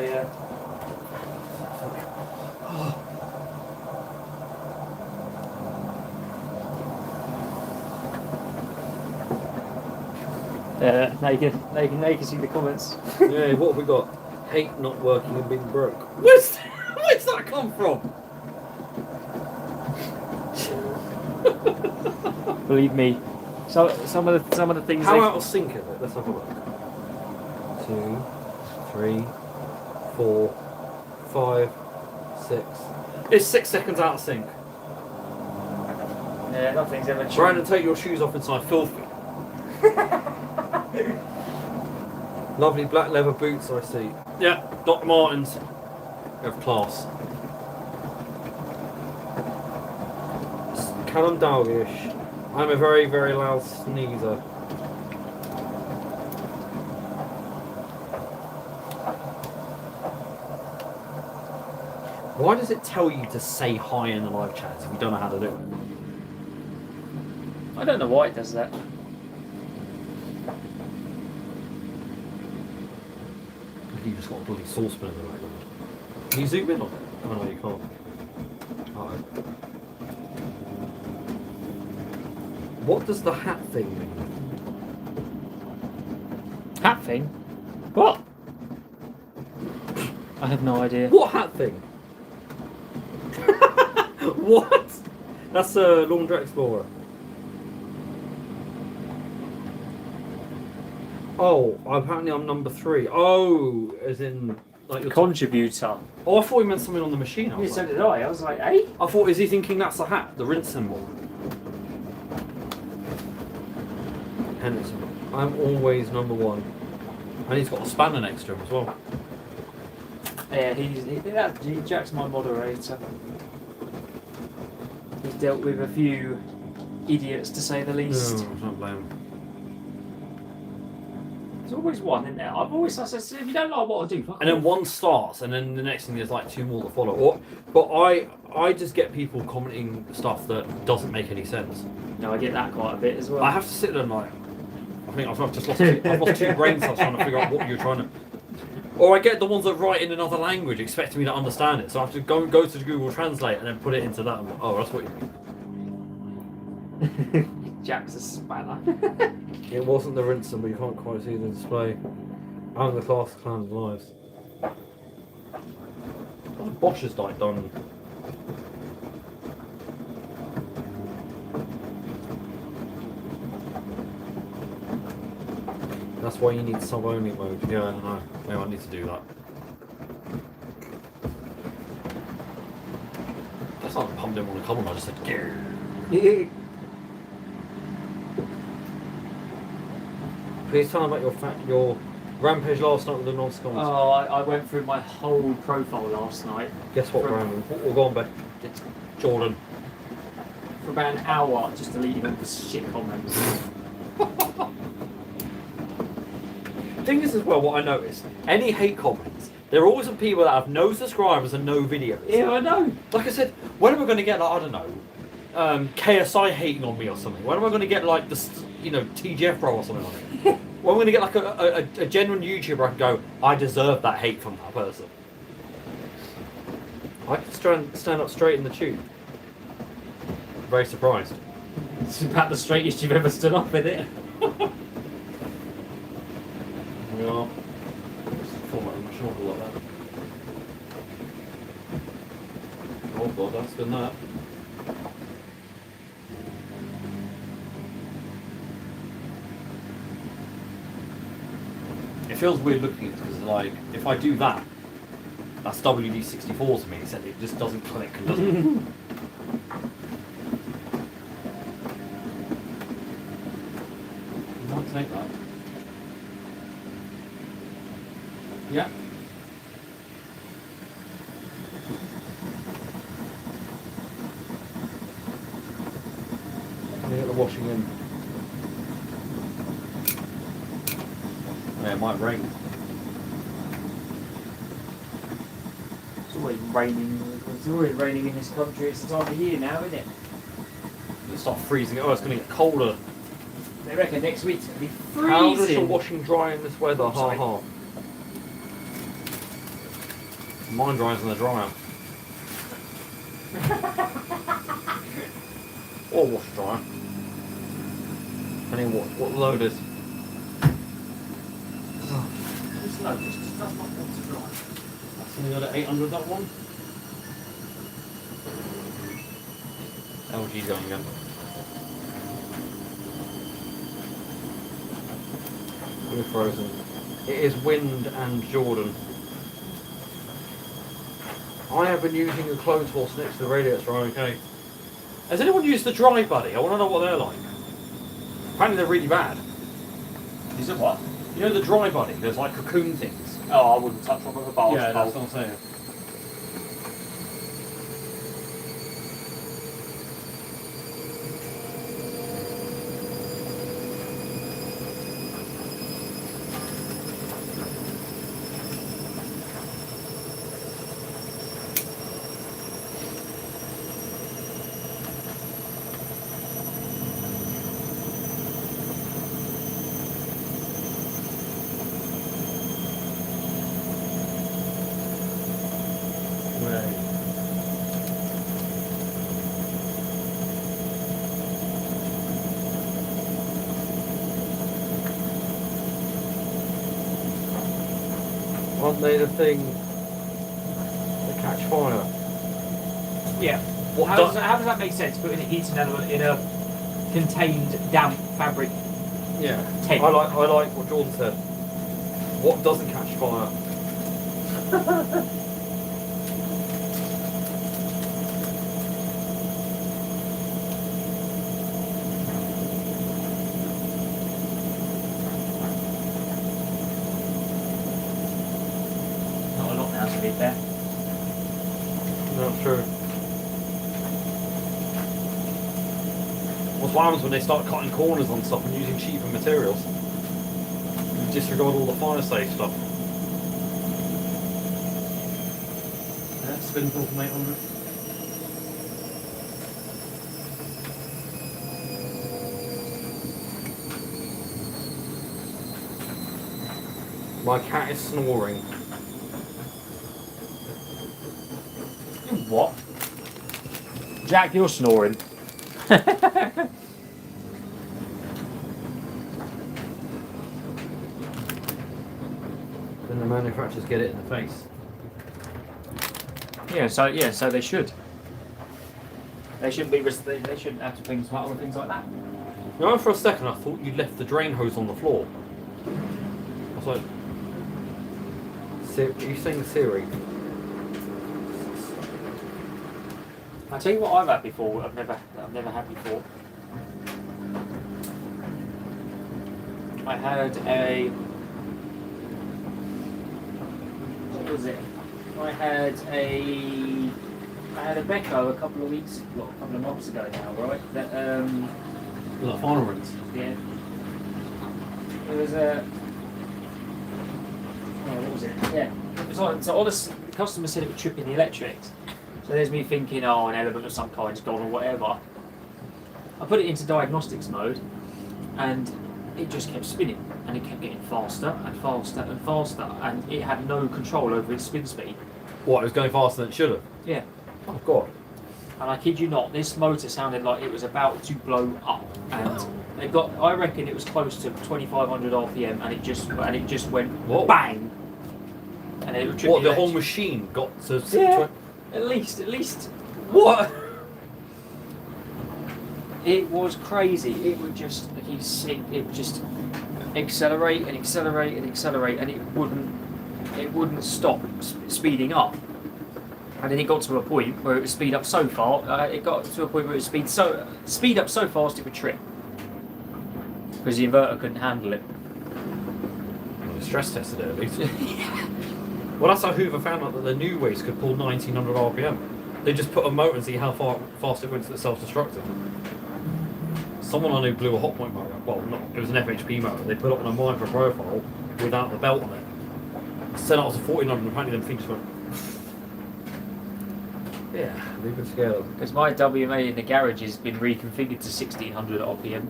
[SPEAKER 2] now you can see the comments.
[SPEAKER 4] Yeah, what have we got? Hate not working and being broke. Where's that come from?
[SPEAKER 2] Believe me, so some of the things.
[SPEAKER 4] How out of sync is it? Let's have a look. 2, 3, 4, 5, 6. It's 6 seconds out of sync.
[SPEAKER 2] Yeah, nothing's ever true.
[SPEAKER 4] Brandon, take your shoes off inside filthy. Lovely black leather boots I see. Yeah, Dr. Martens. Of class. Callum Dalglish. I'm a very, very loud sneezer. Why does it tell you to say hi in the live chat if you don't know how to do it?
[SPEAKER 2] I don't know why it does that.
[SPEAKER 4] You just got a bloody saucepan in the background. Can you zoom in on it? Oh no, you can't. Uh-oh. What does the hat thing mean?
[SPEAKER 2] Hat thing? What? I have no idea.
[SPEAKER 4] What hat thing? What? That's a Laundry Explorer. Oh, apparently I'm number 3. Oh, as in like your
[SPEAKER 2] Contributor.
[SPEAKER 4] Oh, I thought he meant something on the machine. I
[SPEAKER 2] Yeah,
[SPEAKER 4] was
[SPEAKER 2] so
[SPEAKER 4] like,
[SPEAKER 2] did I. I was like, eh?
[SPEAKER 4] I thought, is he thinking that's the hat, the rinse symbol? Henderson. I'm always number 1. And he's got a spanner next to him as well.
[SPEAKER 2] Yeah, Jack's my moderator. He's dealt with a few idiots, to say the least.
[SPEAKER 4] No, I don't blame him.
[SPEAKER 2] There's always one, isn't there? I said, if you don't like what I do, fuck
[SPEAKER 4] And then
[SPEAKER 2] off.
[SPEAKER 4] one starts, and then the next thing there's like 2 more to follow. But I just get people commenting stuff that doesn't make any sense.
[SPEAKER 2] No, I get that quite a bit as well.
[SPEAKER 4] I have to sit there and like, I think I've just lost I've lost 2 brain cells trying to figure out what you're trying to. Or I get the ones that write in another language expecting me to understand it, so I have to go to the Google Translate and then put it into that. And, oh, that's what you mean.
[SPEAKER 2] Jack's a spanner.
[SPEAKER 4] It wasn't the rinse, but you can't quite see the display. And the class clan's lives. Oh, Bosch has like done. That's why you need sub-only mode. Yeah, I don't know. Maybe I need to do that. That's not a pump didn't want to come on, I just said, "Grr." Please tell them about your rampage last night with the non-scons.
[SPEAKER 2] Oh, I went through my whole profile last night.
[SPEAKER 4] Guess what, Brandon? We'll go on, Ben. Jordan.
[SPEAKER 2] For about an hour, just deleting all the shit comments.
[SPEAKER 4] Thing is as well, what I noticed, any hate comments, there are always some people that have no subscribers and no videos.
[SPEAKER 2] Yeah, I know.
[SPEAKER 4] Like I said, when am I going to get, like, I don't know, KSI hating on me or something? When am I going to get, like, TGF Pro or something on it? When am I going to get, like, a genuine YouTuber I can go, I deserve that hate from that person? I can stand up straight in the tube. Very surprised.
[SPEAKER 2] It's about the straightest you've ever stood up in it.
[SPEAKER 4] Yeah. Formatting my shoulder like that. Oh god, that's been that. It feels weird looking at it because, like, if I do that, that's WD-64 to me, except it just doesn't click and doesn't. You might take that. Yeah. Can you get the washing in? Yeah, it might rain.
[SPEAKER 2] It's always raining. It's always raining in this country. It's the time of year now, isn't it?
[SPEAKER 4] It'll start freezing. Oh, it's going to get colder.
[SPEAKER 2] They reckon next week's going to be freezing.
[SPEAKER 4] How does your washing dry in this weather? Ha
[SPEAKER 2] Sorry.
[SPEAKER 4] ha. Mine dries in the dryer. Or wash dryer. Depending what the load is.
[SPEAKER 2] It's low, just does not want to dry.
[SPEAKER 4] That's only got an 800, that one. LG going again. We're frozen. It is Wind and Jordan. I have been using a clothes horse next to the radiator, right? Okay. Has anyone used the Dry Buddy? I want to know what they're like. Apparently they're really bad.
[SPEAKER 2] You said what?
[SPEAKER 4] You know the Dry Buddy? There's like cocoon things.
[SPEAKER 2] Oh, I wouldn't touch one with a bar.
[SPEAKER 4] Yeah, that's what I'm saying. Aren't they the thing that catch fire?
[SPEAKER 2] Yeah.
[SPEAKER 4] What
[SPEAKER 2] How
[SPEAKER 4] does-
[SPEAKER 2] does that make sense? Putting a heating element in a contained damp fabric
[SPEAKER 4] Yeah.
[SPEAKER 2] tent.
[SPEAKER 4] I like what Jordan said. What doesn't catch fire?
[SPEAKER 2] Not a lot now, to be fair.
[SPEAKER 4] No, true. What happens when they start cutting corners on stuff and using cheaper materials? You disregard all the fire safe stuff.
[SPEAKER 1] Spin for 800.
[SPEAKER 4] My cat is snoring.
[SPEAKER 2] What? Jack, you're snoring.
[SPEAKER 4] Then the manufacturers get it in the face.
[SPEAKER 2] Yeah, so they should. They shouldn't be. They shouldn't have to things about things like that.
[SPEAKER 4] You know, for a second I thought you'd left the drain hose on the floor. I was like, are you saying Siri?
[SPEAKER 2] I'll tell you what I've had before. I've never had before. I had a. What was it? I had a Beko a couple of months ago now, right? That
[SPEAKER 4] Like final rinse.
[SPEAKER 2] yeah. It was a. Oh, what was it? Yeah. It was on. So honestly, the customer said it was tripping the electrics. So there's me thinking, oh, an element of some kind's gone or whatever. I put it into diagnostics mode, and it just kept spinning, and it kept getting faster and faster and faster, and it had no control over its spin speed.
[SPEAKER 4] What, it was going faster than it should have?
[SPEAKER 2] Yeah.
[SPEAKER 4] Oh god.
[SPEAKER 2] And I kid you not, this motor sounded like it was about to blow up, and it got. I reckon it was close to 2,500 RPM, and it just went
[SPEAKER 4] Whoa.
[SPEAKER 2] bang. And it would trip
[SPEAKER 4] What,
[SPEAKER 2] the
[SPEAKER 4] the whole
[SPEAKER 2] electric-
[SPEAKER 4] machine got to...
[SPEAKER 2] Yeah. At least.
[SPEAKER 4] What?
[SPEAKER 2] It was crazy. It would just it would just accelerate and accelerate and accelerate, and it wouldn't stop speeding up. And then it got to a point where it would speed up so far. It got to a point where it would speed up so fast it would trip because the inverter couldn't handle it.
[SPEAKER 4] Well, they stress tested it at least. Well, that's how Hoover found out that the new ways could pull 1900 RPM. They just put a motor and see how fast it went to self-destructing. Someone I knew blew a hot point motor. Well, it was an FHP motor. They put it on a micro profile without the belt on it. Sent it up to 1400 and apparently them things went... Yeah, they've been scared of.
[SPEAKER 2] Because my WMA in the garage has been reconfigured to 1600 RPM.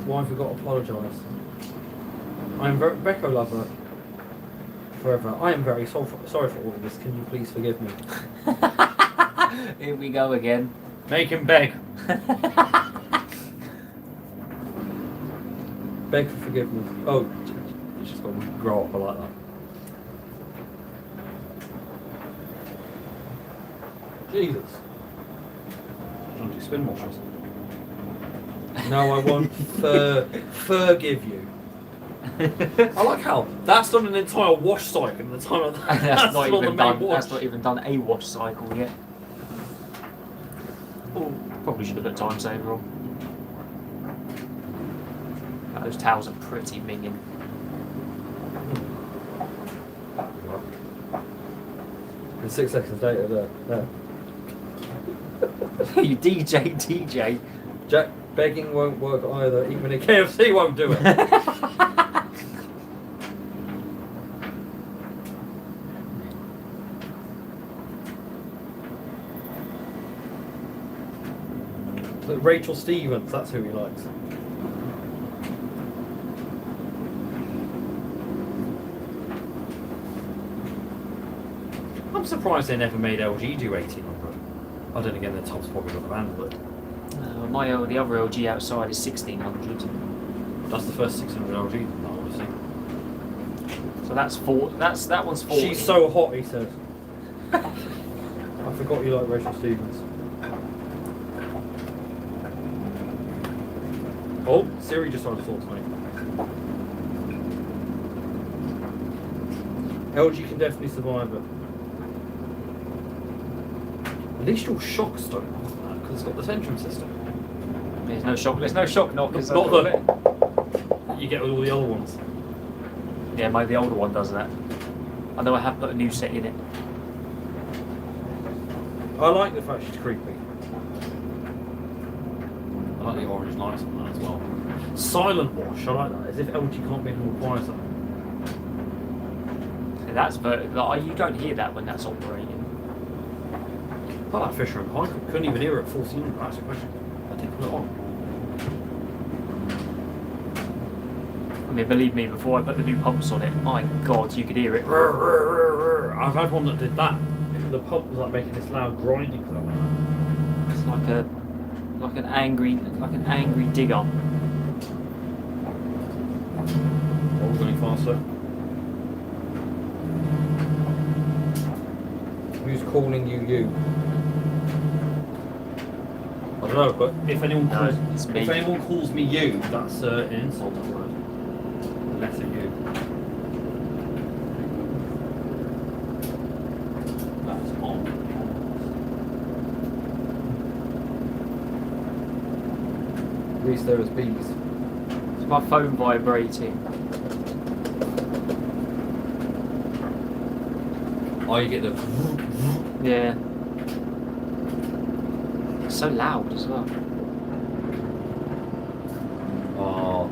[SPEAKER 4] Why have we got to apologise? I am very Beko lover forever. I am very sorry for all of this. Can you please forgive me?
[SPEAKER 2] Here we go again.
[SPEAKER 4] Make him beg. Beg for forgiveness. Oh, you just got to grow up. I like that. Jesus. Trying to do spin washers. No, I won't forgive you. I like how that's done an entire wash cycle in the time of that.
[SPEAKER 2] That's not
[SPEAKER 4] still
[SPEAKER 2] even
[SPEAKER 4] the main
[SPEAKER 2] done.
[SPEAKER 4] wash.
[SPEAKER 2] That's not even done a wash cycle yet. Oh, probably should have put time saver on. Those towels are pretty minging.
[SPEAKER 4] And 6 seconds later, there.
[SPEAKER 2] You DJ.
[SPEAKER 4] Jack, begging won't work either. Even a KFC won't do it. So Rachel Stevens, that's who he likes. I'm surprised they never made LG do 1800. I don't again, the top's probably got the handle it.
[SPEAKER 2] The other LG outside is 1600.
[SPEAKER 4] That's the first 600 LG that I would have seen.
[SPEAKER 2] So that's four. That one's 40.
[SPEAKER 4] She's so hot, he said. I forgot you like Rachel Stevens. Oh, Siri just started to talk to me. LG can definitely survive it. At least your shocks don't have that, because it's got the Centrum system.
[SPEAKER 2] There's no shock. There's no shock knockers.
[SPEAKER 4] Not that you get with all the other ones.
[SPEAKER 2] Yeah, maybe the older one does that. I know I have put a new set in it.
[SPEAKER 4] I like the fact she's creepy. I like the orange lights on that as well. Silent wash, I like that. As if LG can't be more quieter.
[SPEAKER 2] That's like, you don't hear that when that's operating.
[SPEAKER 4] I like Fisher and Paykel. Couldn't even hear it at 14. That's a question. I did put it on.
[SPEAKER 2] I mean, believe me, before I put the new pumps on it, my God, you could hear it.
[SPEAKER 4] I've had one that did that. The pump was like making this loud grinding sound.
[SPEAKER 2] It's like an angry digger.
[SPEAKER 4] Oh, going faster. Who's calling you? I don't know, but if anyone calls me you, that's an insult word. Letter you. That's on. At least there was bees.
[SPEAKER 2] It's my phone vibrating.
[SPEAKER 4] Oh, you get the.
[SPEAKER 2] Yeah. It's so loud as well.
[SPEAKER 4] Oh.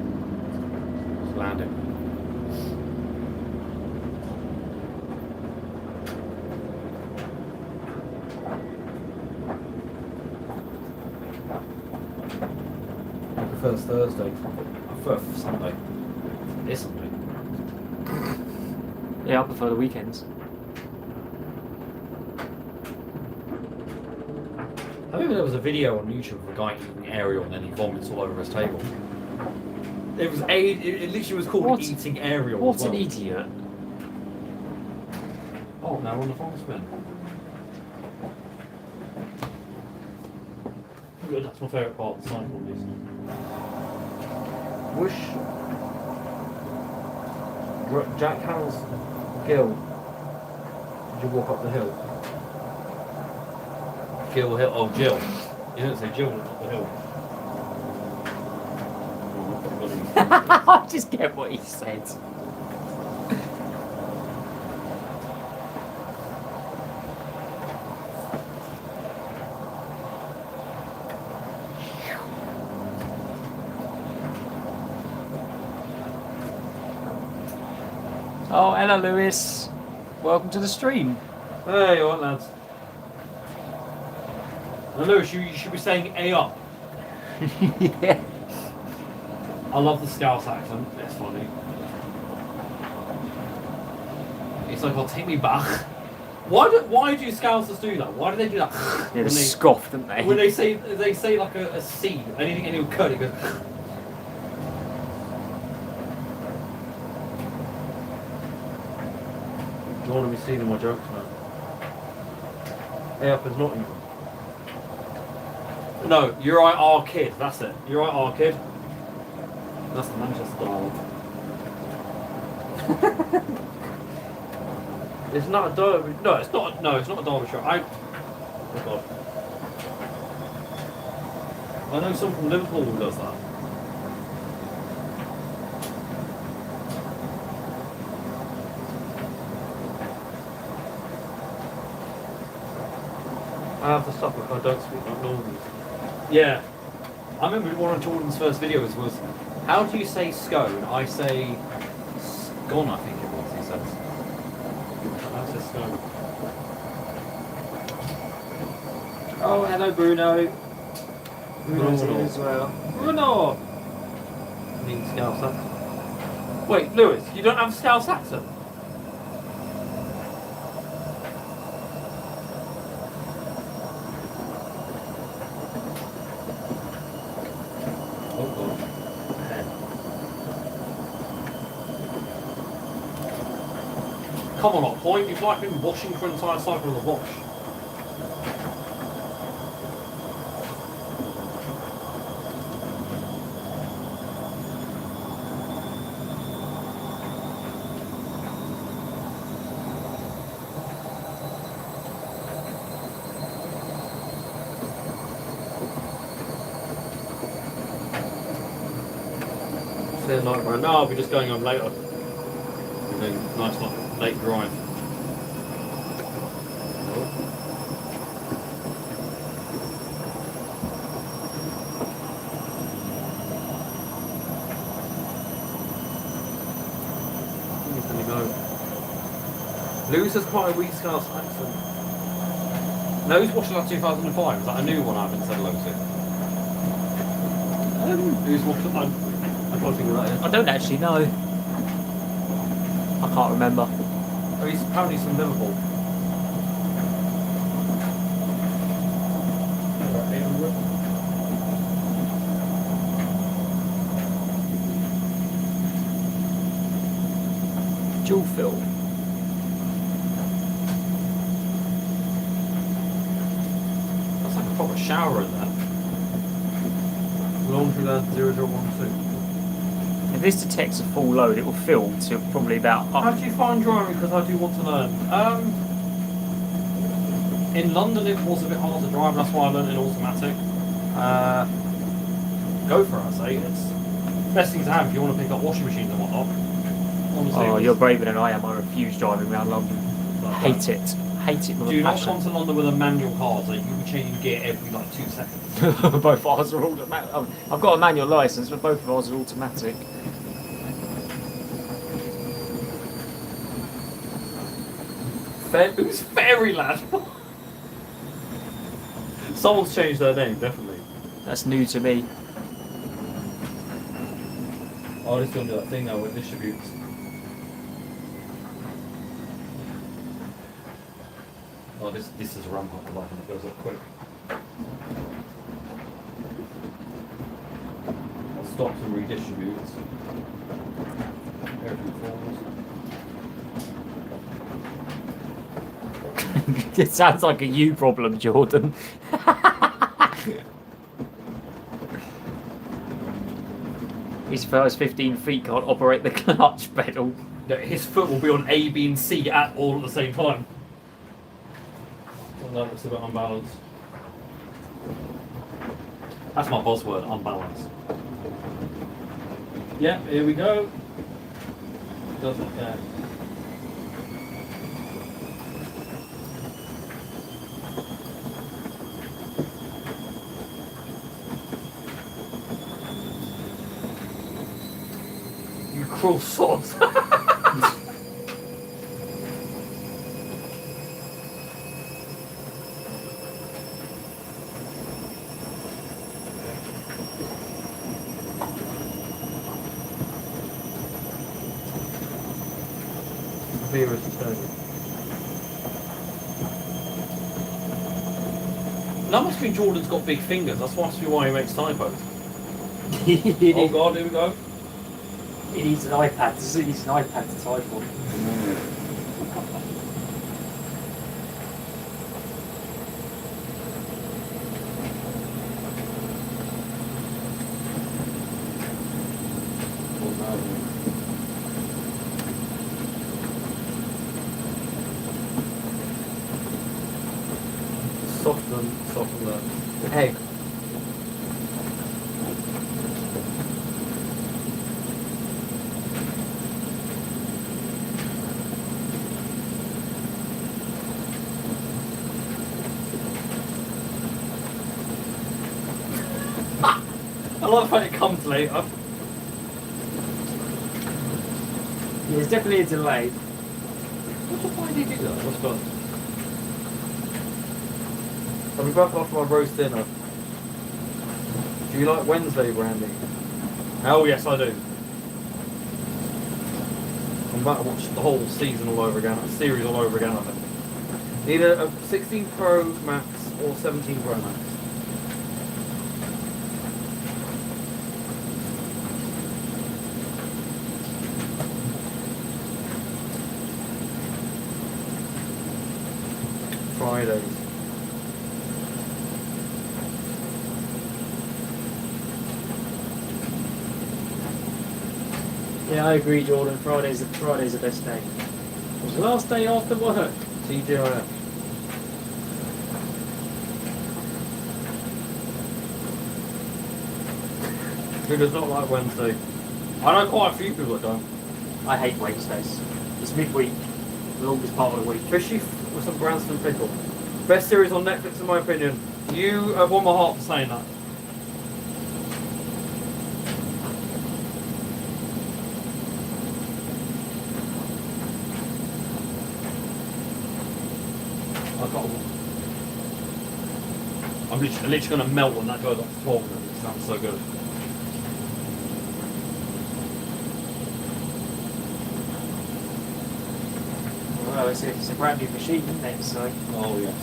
[SPEAKER 4] It's landing. I prefer Thursday. I prefer Sunday. It's Sunday.
[SPEAKER 2] Yeah, I prefer the weekends.
[SPEAKER 4] I remember there was a video on YouTube of a guy eating Ariel and then he vomits all over his table. It literally was called
[SPEAKER 2] What?
[SPEAKER 4] Eating Ariel.
[SPEAKER 2] What
[SPEAKER 4] as well.
[SPEAKER 2] an idiot.
[SPEAKER 4] Oh, now we're on the phone spin. Good, that's my favourite part of the cycle, at least. Wish Jack Howell's Gill. Did you walk up the hill? Gill Hill. Oh, Jill. You didn't say Jill walked up the hill.
[SPEAKER 2] I just get what he said. Oh, hello, Lewis. Welcome to the stream.
[SPEAKER 4] Hey, all right, lads. I know you should be saying A up.
[SPEAKER 2] Yeah.
[SPEAKER 4] I love the Scouse accent. It's funny. It's like, "Oh, take me back." Why do Scousers do that? Why do they do that?
[SPEAKER 2] Yeah, they scoff, don't they?
[SPEAKER 4] When they say like a C, anything will cut it goes. Do you want to be seeing my jokes now? A up is not evil. No, you're right, our kid. That's it. You're right, our kid. That's the Manchester dialogue. It's not a Derby. No, it's not. No, it's not a Derby shot. Oh God. I know someone from Liverpool who does that. I have to stop if I don't speak like normal. Yeah. I remember one of Jordan's first videos was, how do you say scone? I say scone, I think it was, he says. I say scone.
[SPEAKER 2] Oh, hello, Bruno. Bruno's
[SPEAKER 4] Bruno.
[SPEAKER 2] here as well.
[SPEAKER 4] Bruno! Need Scouse accent. Wait, Lewis, you don't have Scouse accent? Oh God. Come on, point. You've like been washing for an entire cycle of the wash. Night run. No, I'll be just going home later. Doing a nice late drive. Who's gonna go? Lewis has quite a weak Scouse accent. No, he's watching like 2005. Is that a new one I haven't said hello to? Who's watching that? I can't think of that.
[SPEAKER 2] I don't actually know. I can't remember.
[SPEAKER 4] Oh, he's apparently from Liverpool.
[SPEAKER 2] Dual fill.
[SPEAKER 4] That's like a proper shower in there. Laundry land 0012.
[SPEAKER 2] If this detects a full load, it will fill to probably about
[SPEAKER 4] How do you find driving? Because I do want to learn. In London it was a bit hard to drive, that's why I learned in automatic. Go for it, I say. It's the best thing to have if you want to pick up washing machines and whatnot. Honestly,
[SPEAKER 2] Oh, you're braver than I am. I refuse driving around London. Hate it. Hate it with
[SPEAKER 4] do
[SPEAKER 2] a
[SPEAKER 4] not
[SPEAKER 2] passion.
[SPEAKER 4] come to London with a manual car, so you'll be changing gear every like 2 seconds.
[SPEAKER 2] Both ours are automatic. I've got a manual licence, but both of ours are automatic.
[SPEAKER 4] Who's Fairy Lad? Someone's changed their name, definitely.
[SPEAKER 2] That's new to me.
[SPEAKER 4] Oh, this is going to do that thing now where it distributes. Oh, this is a ramp up the button, it goes up quick. I'll stop and redistribute. Everything falls.
[SPEAKER 2] It sounds like a you problem, Jordan. His first 15 feet can't operate the clutch pedal.
[SPEAKER 4] Yeah, his foot will be on A, B, and C at all at the same time. Well, that looks a bit unbalanced. That's my buzzword, unbalanced. Yeah, here we go. Doesn't care. You cruel sods. Vera's detergent. That must be Jordan's got big fingers. That's must be why he makes typos. Oh God, here we go.
[SPEAKER 2] He needs an iPad. He needs an iPad to type on.
[SPEAKER 4] Soften the egg. I love how it comes later.
[SPEAKER 2] Yeah, there's definitely a delay.
[SPEAKER 4] Why did he do that? What's fun? I'll be back after my roast dinner. Do you like Wednesday brandy? Oh yes, I do. I'm about to watch the whole season all over again, series all over again, I think. Either a 16 Pro Max or 17 Pro Max.
[SPEAKER 1] Fridays.
[SPEAKER 2] Yeah, I agree, Jordan. Friday's the best day. It was the last day after work.
[SPEAKER 1] TGIF. Who does not like Wednesday? I know quite a few people that don't.
[SPEAKER 2] I hate Wednesdays. It's midweek, the longest part of the week.
[SPEAKER 1] Fishy with some Branston pickle. Best series on Netflix in my opinion. You have won my heart for saying that. I'm literally going to melt when that goes off the floor. It sounds so good.
[SPEAKER 2] Well, it's a brand new machine, isn't it? So.
[SPEAKER 1] Oh yes.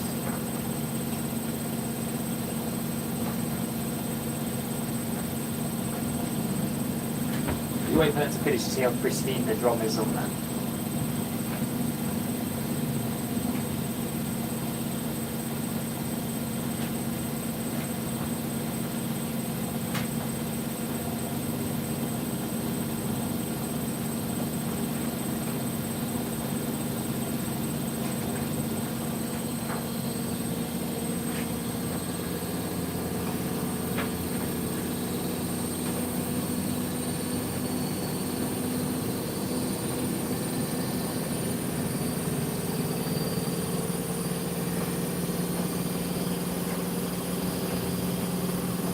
[SPEAKER 2] You wait for that to finish to see how pristine the drum is on that.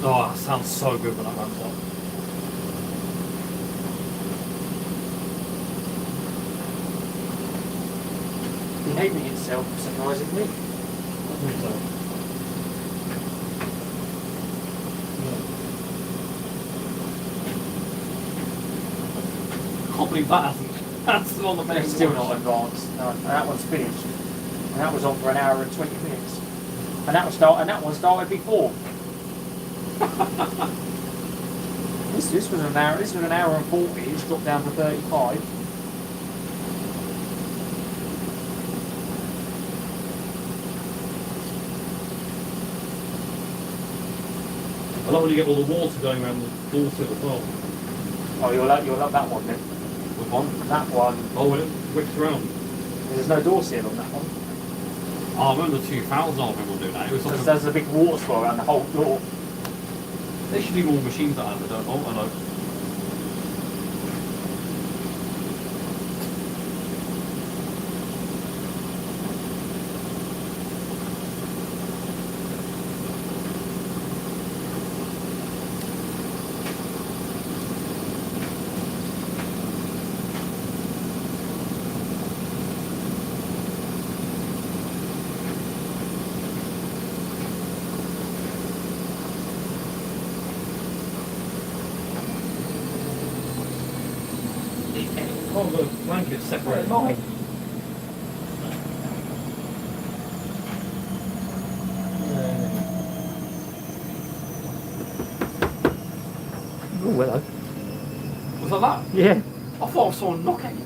[SPEAKER 1] Oh, it sounds so good when that ramps up.
[SPEAKER 2] Behaving itself, surprisingly.
[SPEAKER 1] I think so. I can't believe that hasn't. That's still on the
[SPEAKER 2] But it's still not advanced. No, and that one's finished. And that was on for an hour and 20 minutes. And that one started before. This was an hour. This was an hour and 40. It's dropped down to 35.
[SPEAKER 1] I love when you get all the water going around the door sill as well.
[SPEAKER 2] Oh, you'll love that one then.
[SPEAKER 1] With one.
[SPEAKER 2] That one.
[SPEAKER 1] Oh, when it whips around.
[SPEAKER 2] There's no door seal on that one.
[SPEAKER 1] Oh, I remember the 2000 I remember doing that. It was like
[SPEAKER 2] There's a big water flow around the whole door.
[SPEAKER 1] there should be more machines that have it, don't I know. Oh, the blanket's separated.
[SPEAKER 2] Mine. Oh, hello.
[SPEAKER 1] Was that that?
[SPEAKER 2] Yeah.
[SPEAKER 1] I thought I saw someone knocking.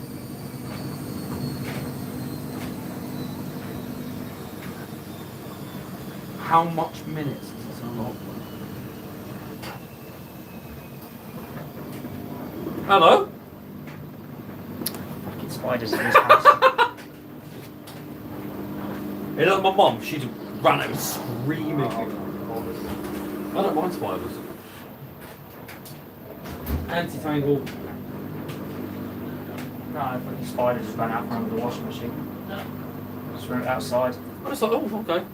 [SPEAKER 1] How much minutes does this unlock? Hello?
[SPEAKER 2] Fucking spiders in this house.
[SPEAKER 1] Hey, look, my mum, she just ran out screaming. I don't mind spiders. Anti-tangle.
[SPEAKER 2] No, fucking spider just ran out from under the washing machine.
[SPEAKER 3] No.
[SPEAKER 2] Just ran outside.
[SPEAKER 1] I was like, oh, okay.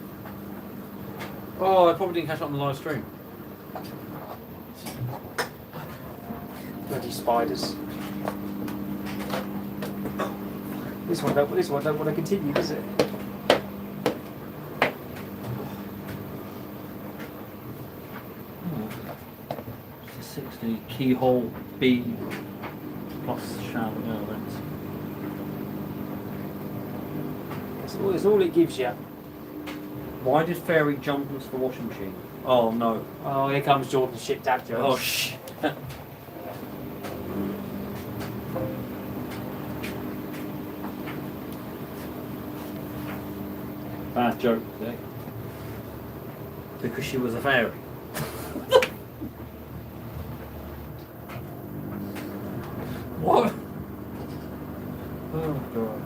[SPEAKER 1] Oh, I probably didn't catch it on the live stream.
[SPEAKER 2] Bloody spiders. This one don't want to continue, does it?
[SPEAKER 1] It's a 60 keyhole B plus shower elements.
[SPEAKER 2] It's all it gives you.
[SPEAKER 1] Why did Fairy jump into the washing machine? Oh no.
[SPEAKER 2] Oh, here comes Jordan's shit dad jokes.
[SPEAKER 1] Oh shit.
[SPEAKER 4] Bad joke today.
[SPEAKER 3] Because she was a fairy.
[SPEAKER 1] What? Oh god.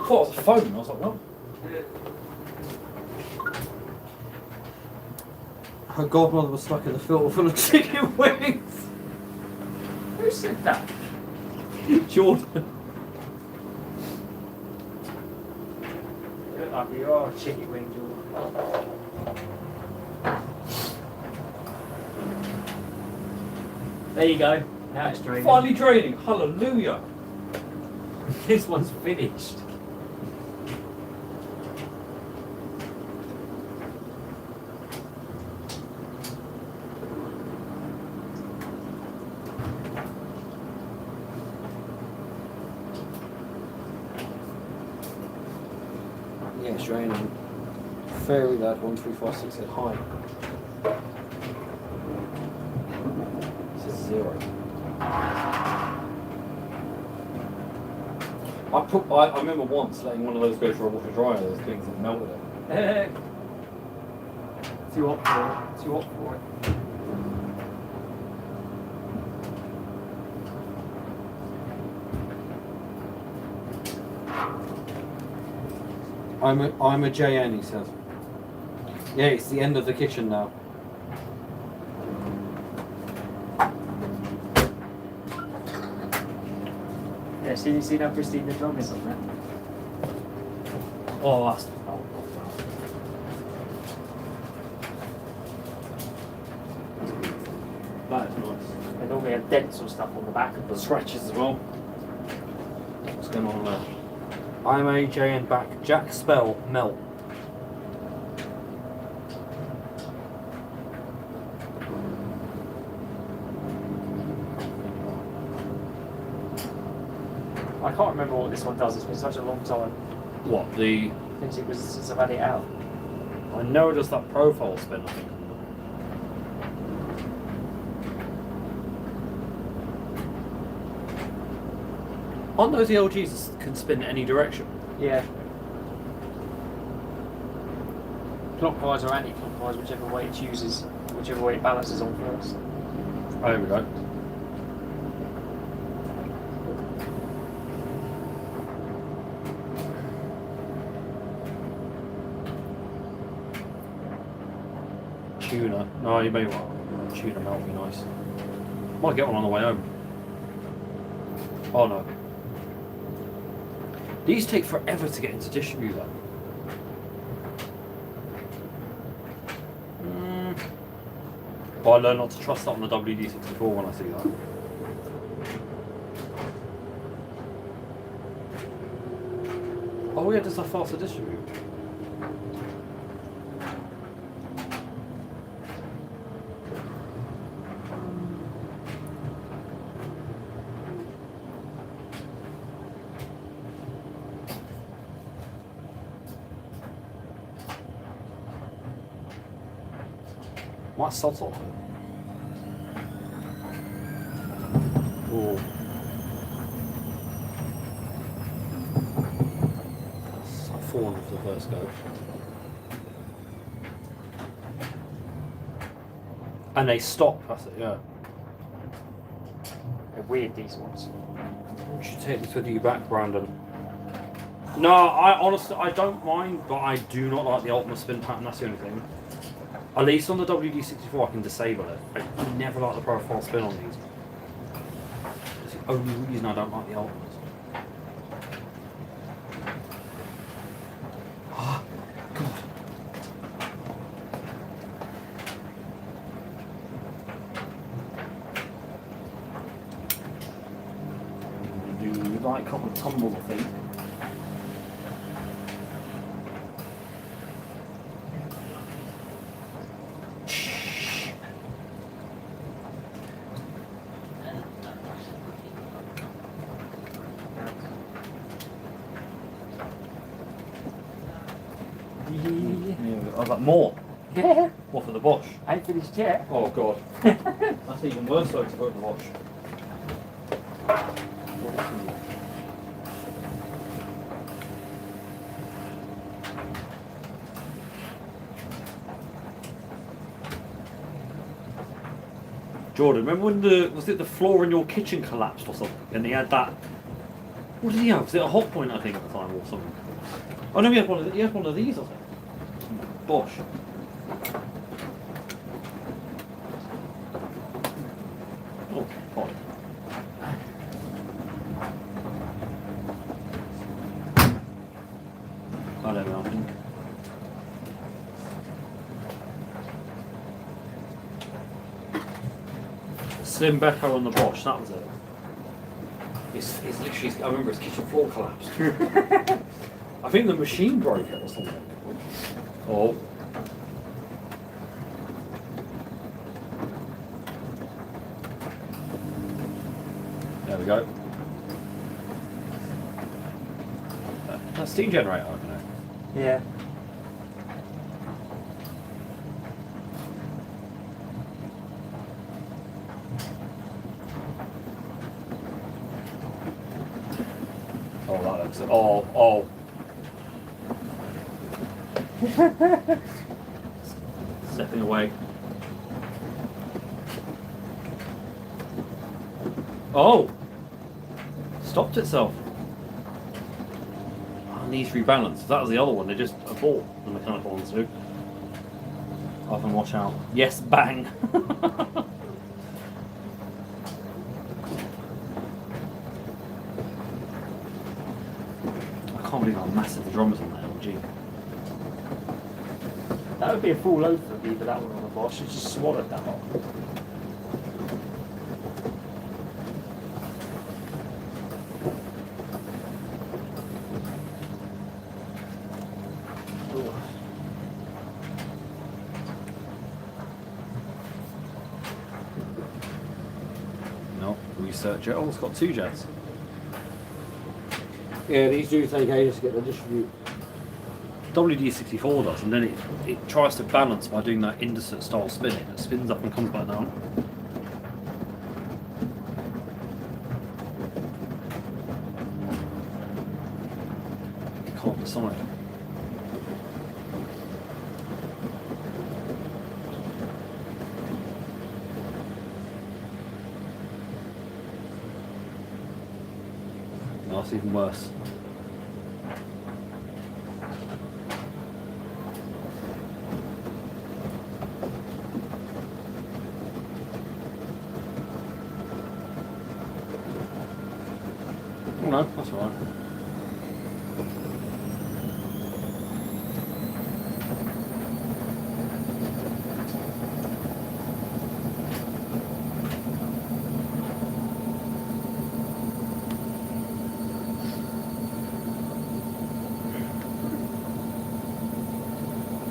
[SPEAKER 4] I thought it was a phone. I was like, what? Her godmother was stuck in the filter full of chicken wings.
[SPEAKER 2] Who said that?
[SPEAKER 4] Jordan.
[SPEAKER 2] You look like you are a chicken wing, Jordan.
[SPEAKER 3] There you go. Now it's draining.
[SPEAKER 4] Finally draining. Hallelujah.
[SPEAKER 2] This one's finished.
[SPEAKER 4] Yeah, it's draining. Fairy lad 1356 said hi. This is 0. I remember once letting one of those go for a water dryer, those things that melted it.
[SPEAKER 2] Too hot for it. Too hot for it.
[SPEAKER 4] I'm a JN, he says. Yeah, it's the end of the kitchen now.
[SPEAKER 2] Yeah, see how pristine the drum is on that?
[SPEAKER 3] Oh, that's.
[SPEAKER 4] That is nice.
[SPEAKER 2] They normally have dents or stuff on the back of them.
[SPEAKER 4] Scratches as well. What's going on there? I'm a JN back. Jack Spell Melt.
[SPEAKER 2] I can't remember what this one does. It's been such a long time
[SPEAKER 4] What, the...
[SPEAKER 2] since I've had it out.
[SPEAKER 4] I know it does that profile spin, I think. Aren't those LGs that can spin any direction?
[SPEAKER 2] Yeah. Clockwise or anti-clockwise, whichever way it chooses, whichever way it balances on first.
[SPEAKER 4] Oh, there we go. Tuna. No, you may want tuna melt would be nice. Might get one on the way home. Oh no. These take forever to get into distributor. But I learned not to trust that on the WD-64 when I see that. Oh yeah, does that faster distribute? Might salt off it. Oh. 400 for the first go. And they stop, that's it, yeah.
[SPEAKER 2] They're weird, these ones.
[SPEAKER 4] You should take this with you back, Brandon. No, I honestly, I don't mind, but I do not like the ultimate spin pattern, that's the only thing. At least on the WD-64 I can disable it. I never like the profile spin on these. It's the only reason I don't like the ultimates. Ah, God.
[SPEAKER 1] You like copper tumble, I think.
[SPEAKER 4] I was like, more.
[SPEAKER 2] Yeah.
[SPEAKER 4] What for the Bosch?
[SPEAKER 2] Ain't finished yet.
[SPEAKER 4] Oh god. That's even worse though to put in the Bosch. Jordan, remember when was it the floor in your kitchen collapsed or something? And he had that. What did he have? Was it a hot point I think at the time or something? Oh no, he had one of these I think. Bosch. Oh, fine. I don't know. Slim Becco on the Bosch, that was it. It's literally, I remember his kitchen floor collapsed. I think the machine broke it or something. Oh. There we go. That steam generator, I don't know.
[SPEAKER 2] Yeah.
[SPEAKER 4] Oh, that looks. Oh. Stepping away. Oh! Stopped itself. Oh, needs rebalance. That was the other one. They just bought the mechanical ones too. Off and watch out. Yes, bang! I can't believe how massive the drum is on that LG.
[SPEAKER 2] That would be a full load for me, but that one on the Bosch, it just swallowed that up.
[SPEAKER 4] No, research it. Oh, it's got 2 jets.
[SPEAKER 6] Yeah, these do take ages to get the distribute.
[SPEAKER 4] WD-64 does, and then it tries to balance by doing that indicate style spinning. It spins up and comes back down. Can't decide. No, it's even worse. Oh no, that's alright.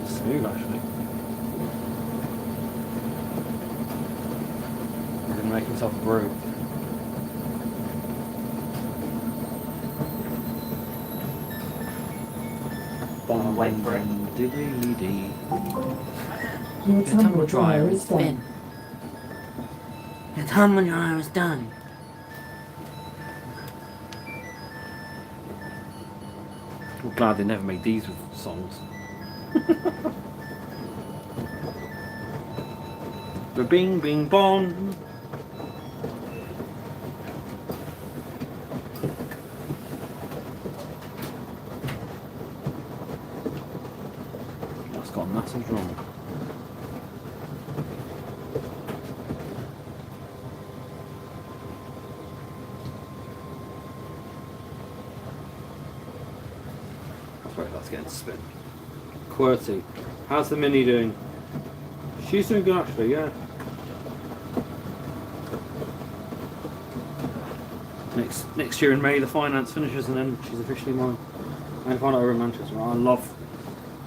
[SPEAKER 4] Smooth actually. He's gonna make himself a brew.
[SPEAKER 2] Wait for it.
[SPEAKER 5] Your tumble dryer is done.
[SPEAKER 3] The tumble dryer is done.
[SPEAKER 4] I'm glad they never made these with songs. The bing bing bong. That's got a massive drum. Sorry, that's getting spin. QWERTY. How's the Mini doing? She's doing good actually, yeah. Next year in May the finance finishes and then she's officially mine. And find out over in Manchester. I love.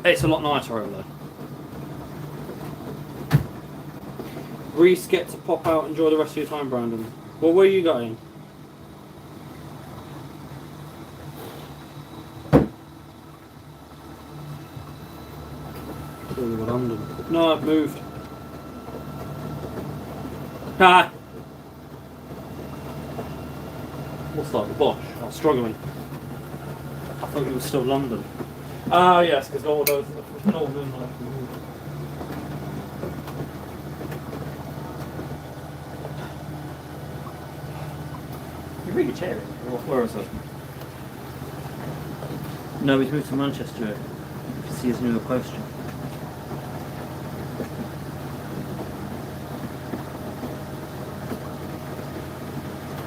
[SPEAKER 4] It's a lot nicer over there. Reese, get to pop out, enjoy the rest of your time, Brandon. Well, where are you going?
[SPEAKER 6] were London.
[SPEAKER 4] No, I've moved. Ah! What's that? The Bosch? I was struggling. I thought it was still London. Ah, yes, because all those.
[SPEAKER 2] You bring your chair in.
[SPEAKER 4] Where is it?
[SPEAKER 6] No, he's moved to Manchester. You can see his new question.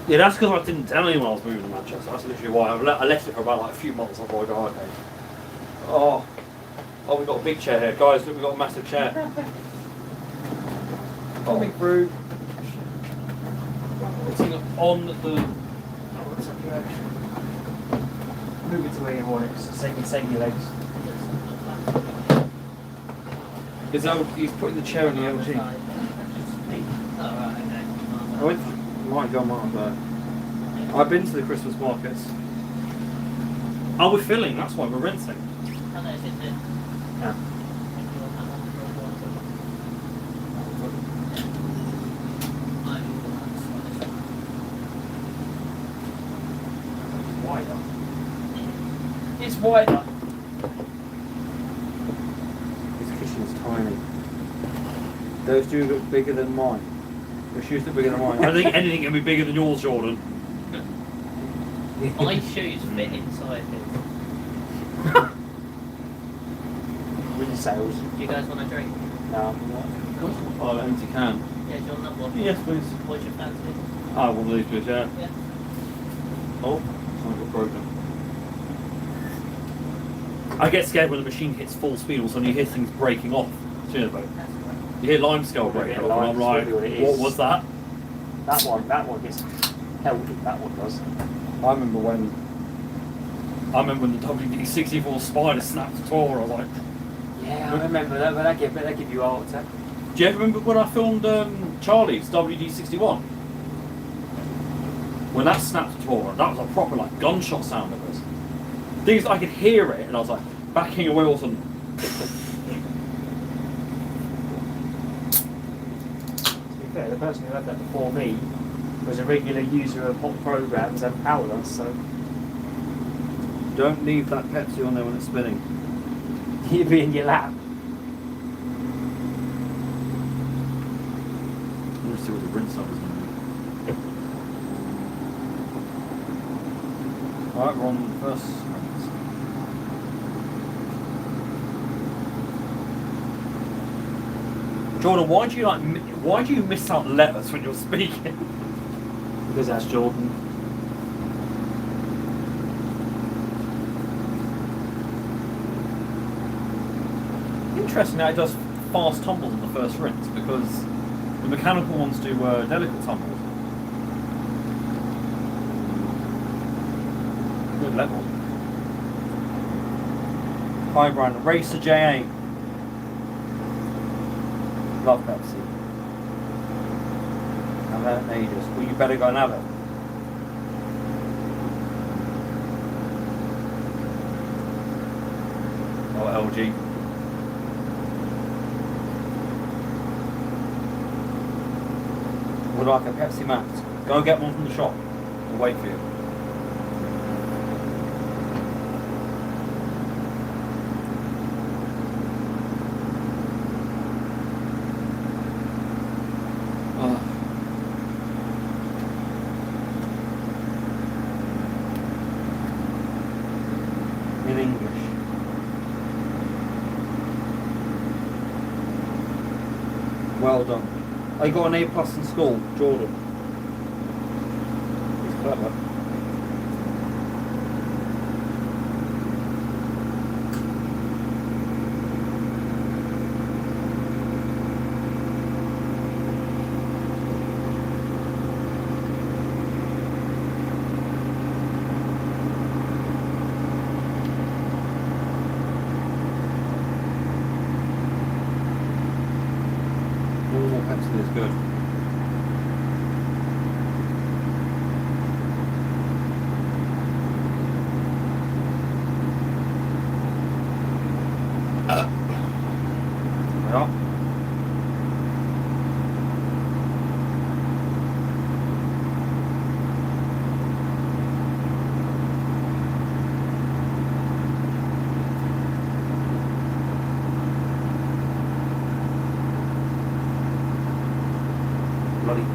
[SPEAKER 4] Yeah, that's because I didn't tell anyone I was moving to Manchester. That's literally why I left it for about like a few months before I go, okay. Oh, we've got a big chair here, guys. Look, we've got a massive chair.
[SPEAKER 2] Coming through.
[SPEAKER 4] Putting it on the.
[SPEAKER 2] Move it to where you want it. Save your legs.
[SPEAKER 4] He's putting the chair in the LG. I went. Might go on there. I've been to the Christmas markets. Oh, we're filling. That's why we're renting.
[SPEAKER 2] Yeah. Wider. It's wider.
[SPEAKER 6] His kitchen's tiny. Those two look bigger than mine. The shoes look bigger than
[SPEAKER 4] I
[SPEAKER 6] mine.
[SPEAKER 4] don't think anything can be bigger than yours, Jordan.
[SPEAKER 3] My shoes fit inside it.
[SPEAKER 2] Wind sails.
[SPEAKER 3] Do you guys want a drink?
[SPEAKER 2] No.
[SPEAKER 4] Oh, empty can.
[SPEAKER 3] Yeah, do you want another one?
[SPEAKER 4] Yes, please.
[SPEAKER 3] What's your fancy?
[SPEAKER 4] Ah, one of these, please, yeah.
[SPEAKER 3] Yeah.
[SPEAKER 4] Oh, something got broken. I get scared when the machine hits full speed, or suddenly you hear things breaking off. See you, mate. You hear lime scale breaking off, and I'm like, what was that?
[SPEAKER 2] That one gets held. That one does.
[SPEAKER 6] I remember when
[SPEAKER 4] when the WD-64 Spider snapped the tour, I was like...
[SPEAKER 2] Yeah, I remember that, but that give you a heart attack.
[SPEAKER 4] Do you ever remember when I filmed Charlie's WD-61? When that snapped the tour, that was a proper like gunshot sound of us. Things I could hear it, and I was like backing away all of a sudden.
[SPEAKER 2] To be fair, the person who had that before me was a regular user of hot programs and powerless, so
[SPEAKER 6] don't leave that Pepsi on there when it's spinning.
[SPEAKER 2] he'd be in your lap.
[SPEAKER 4] Let's see what the rinse up is going to be. Alright, we're on the first rinse. Jordan, why do you miss out letters when you're speaking?
[SPEAKER 2] Because that's Jordan.
[SPEAKER 4] Interesting how it does fast tumbles on the first rinse, because the mechanical ones do delicate tumbles. Good level. Hi Brian, Racer J8. Love Pepsi. I've had it in ages. Well, you better go and have it. Oh, LG. Would like a Pepsi Max. Go get one from the shop. I'll wait for you. In English. Well done. I got an A+ in school, Jordan. He's clever. Pepsi is good.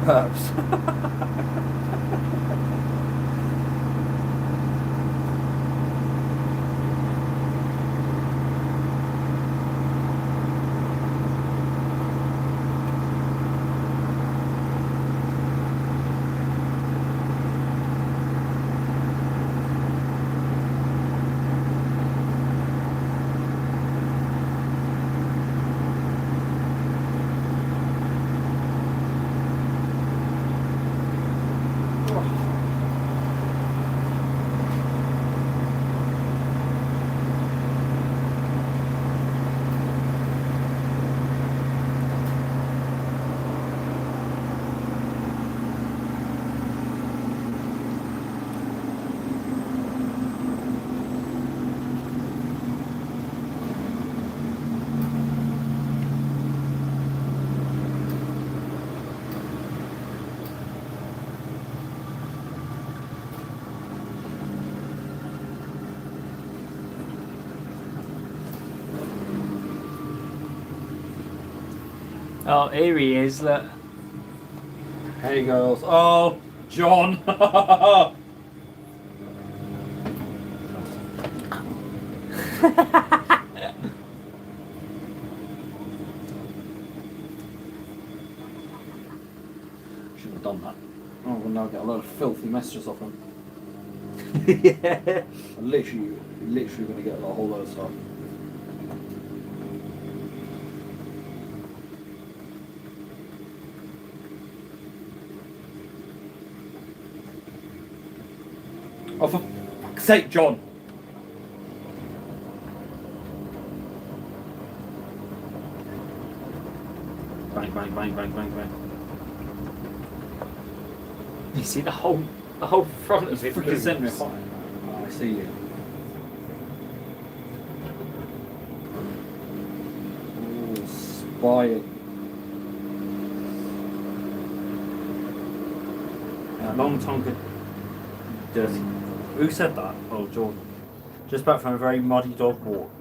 [SPEAKER 6] Perhaps.
[SPEAKER 2] Oh, here he is. Look.
[SPEAKER 6] Hey girls. Oh, John. Shouldn't have done that. Oh, we'll now get a lot of filthy messages off him.
[SPEAKER 4] Yeah.
[SPEAKER 6] I'm literally going to get a whole lot of stuff. Oh, for fuck's sake, John! Bang, bang, bang, bang, bang, bang.
[SPEAKER 2] You see the whole front of it.
[SPEAKER 6] Freaking sent me a fire. Oh, I see you. Oh, spying.
[SPEAKER 4] Long tongue dirty. Who said that? Oh, Jordan. Just back from a very muddy dog walk.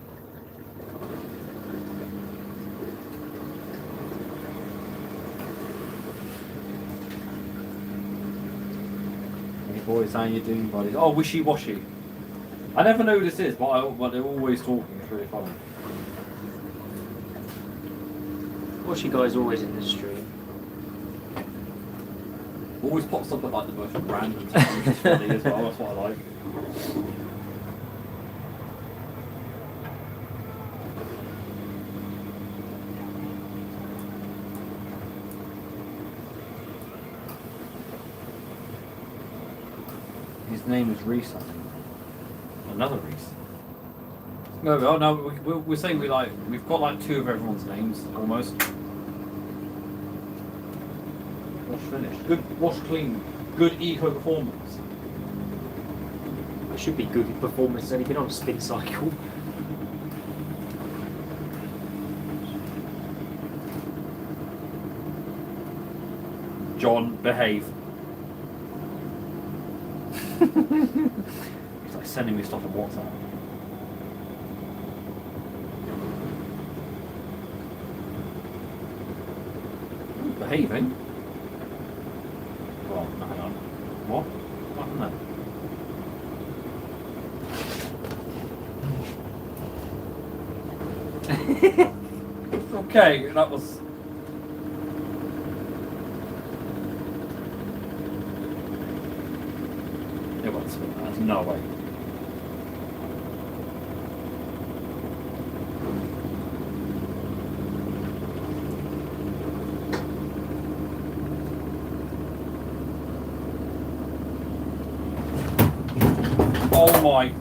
[SPEAKER 4] Hey boys, how you doing, buddies? Oh, wishy-washy. I never know who this is, but they're always talking. It's really funny.
[SPEAKER 2] What's you guys always in the stream?
[SPEAKER 6] Always pops up at like the most random time, which is funny as well. That's what I like. His name is Reese, I think.
[SPEAKER 4] Another Reese.
[SPEAKER 6] No, we're saying we've got like two of everyone's names almost. Wash finish. Good wash clean. Good eco performance.
[SPEAKER 2] It should be good performance. It's only been on a spin cycle.
[SPEAKER 6] John, behave.
[SPEAKER 4] He's like sending me stuff on WhatsApp.
[SPEAKER 6] Behaving?
[SPEAKER 4] Well, no, hang on. What? What happened there?
[SPEAKER 6] Okay, that was. It was. There's no way. Oh my.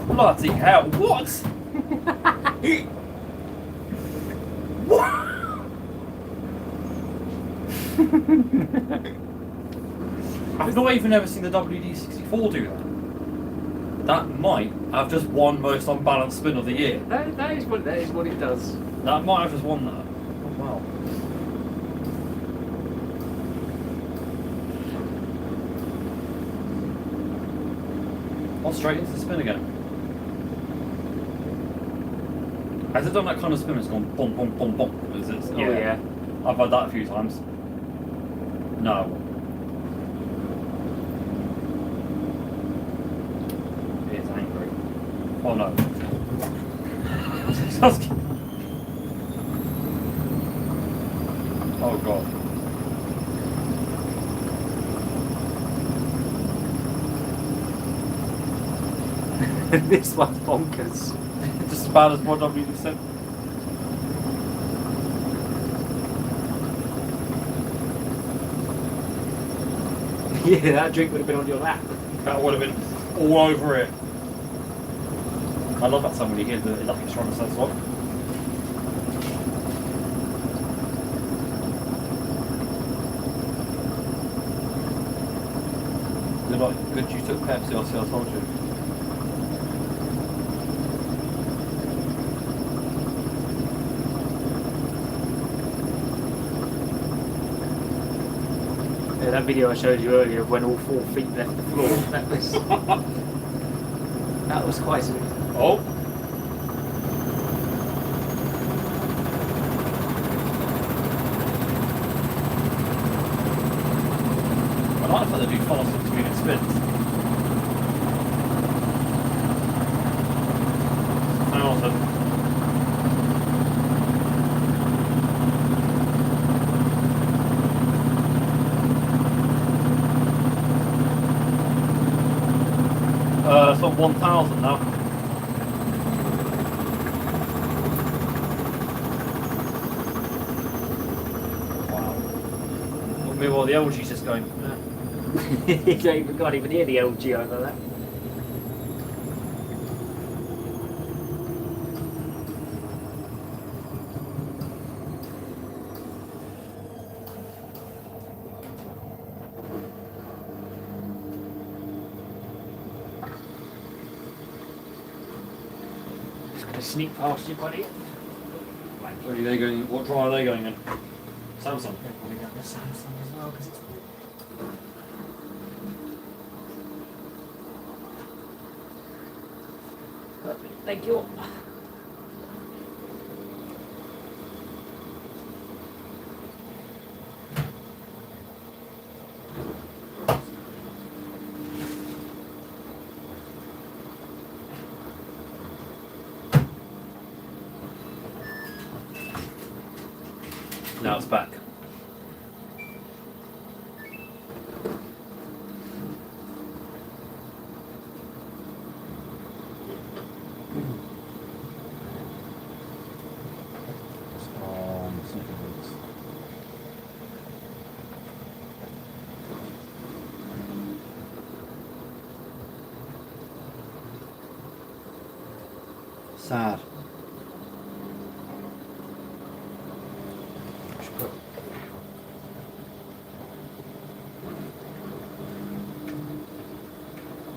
[SPEAKER 6] Bloody hell, what? What? I've not even ever seen the WD-64 do that. That might have just won most unbalanced spin of the year.
[SPEAKER 2] That is what it does.
[SPEAKER 6] That might have just won that. Oh, wow. Oh, straight into the spin again. Has it done that kind of spin? It's gone boom, boom, boom, boom. Is it?
[SPEAKER 2] Oh yeah.
[SPEAKER 6] I've had that a few times. No. It's angry. Oh no. Oh god.
[SPEAKER 2] This one's bonkers.
[SPEAKER 6] Just as bad as what WD said.
[SPEAKER 2] Yeah, that drink would have been on your lap.
[SPEAKER 6] That would have been all over it. I love that sound when you hear the electric trying to sense what. They're like, good you took Pepsi, I see, I told you.
[SPEAKER 2] Yeah, that video I showed you earlier of when all 4 feet left the floor. That was quite smooth.
[SPEAKER 6] Oh! I like that they do fast 6-minute spins. 1,000. It's on 1,000 now. Wow. Well, meanwhile, the LG's just going.
[SPEAKER 2] You can't even hear the LG over that. Just gonna sneak past you, buddy.
[SPEAKER 6] Where are they going? What drawer are they going in? Samsung.
[SPEAKER 2] They're probably got the Samsung as well because it's. Perfect. Thank you.
[SPEAKER 6] Now it's back.
[SPEAKER 4] Sad.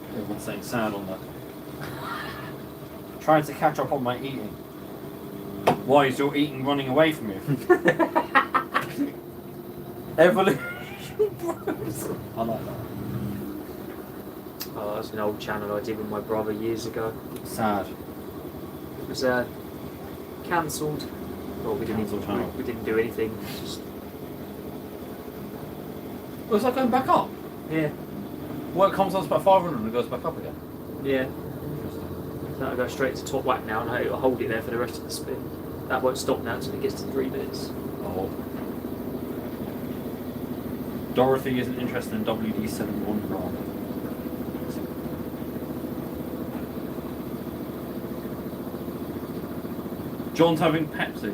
[SPEAKER 6] Everyone's saying sad on that. Trying to catch up on my eating. Why is your eating running away from you? Evolution Bros. I like that.
[SPEAKER 2] Oh, that's an old channel I did with my brother years ago.
[SPEAKER 4] Sad.
[SPEAKER 2] It was cancelled. Well, we didn't
[SPEAKER 6] Cancelled channel.
[SPEAKER 2] we didn't do anything. Just
[SPEAKER 6] Oh, is that going back up?
[SPEAKER 2] yeah,
[SPEAKER 6] Well, it comes on about 500 and it goes back up again.
[SPEAKER 2] yeah. So that'll go straight to top whack now, and I'll hold it there for the rest of the spin. That won't stop now until it gets to 3 minutes.
[SPEAKER 6] Oh. Dorothy isn't interested in WD-71 rather. John's having Pepsi.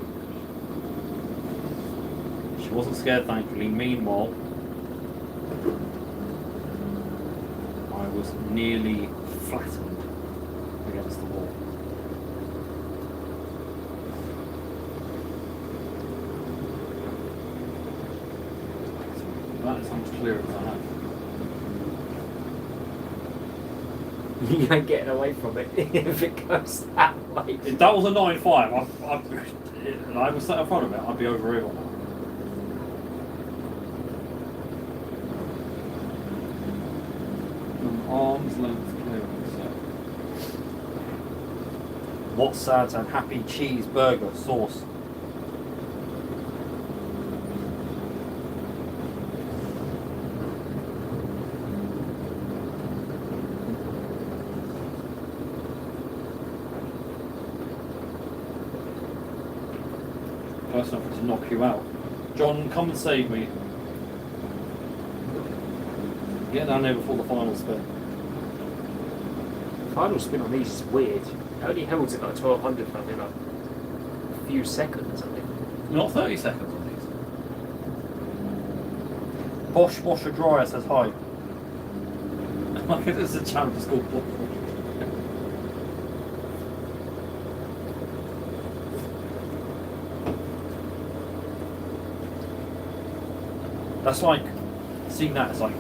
[SPEAKER 6] She wasn't scared, thankfully. Meanwhile, I was nearly flattened against the wall. That is how much clearance I have.
[SPEAKER 2] You ain't getting away from it if it goes that way.
[SPEAKER 6] If that was a 9.5, and I was sat in front of it, I'd be over here on that. An arm's length clearance. So.
[SPEAKER 4] What's sad and happy cheeseburger sauce? Close enough to knock you out. John, come and save me. Get down there before the final spin.
[SPEAKER 2] Final spin on these is weird. It only holds at like 1200 for I think like a few seconds, I think.
[SPEAKER 4] Not 30 seconds on these. Bosch Washer Dryer says hi. Like it's a channel just called Bosch Washer. That's like, seeing that as like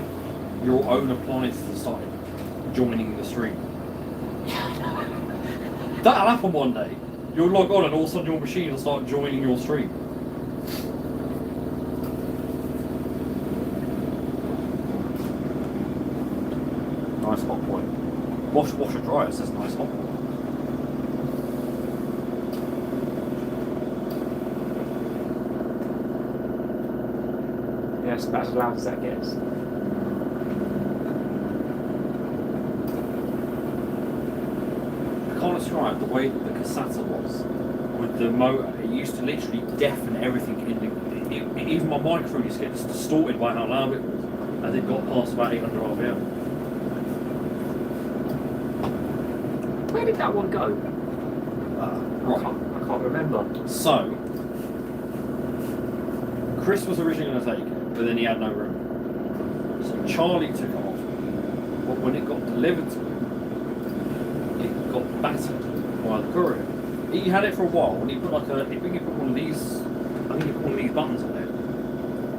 [SPEAKER 4] your own appliances started joining the stream. That'll happen one day. You'll log on and all of a sudden your machine will start joining your stream. Nice hot point. Bosch Washer Dryer says nice hot point.
[SPEAKER 2] Yeah, it's about as loud as that gets.
[SPEAKER 4] I can't describe the way that the cassette was with the motor. It used to literally deafen everything in the. Even my microphone used to get distorted by how loud it was as it got past about 800 RPM.
[SPEAKER 2] Where did that one go?
[SPEAKER 4] Right.
[SPEAKER 2] I can't remember.
[SPEAKER 4] So, Chris was originally going to take it, but then he had no room. So Charlie took it off, but when it got delivered to him, it got battered by the courier. He had it for a while, and he put like a, he put one of these, I think he put one of these buttons on it,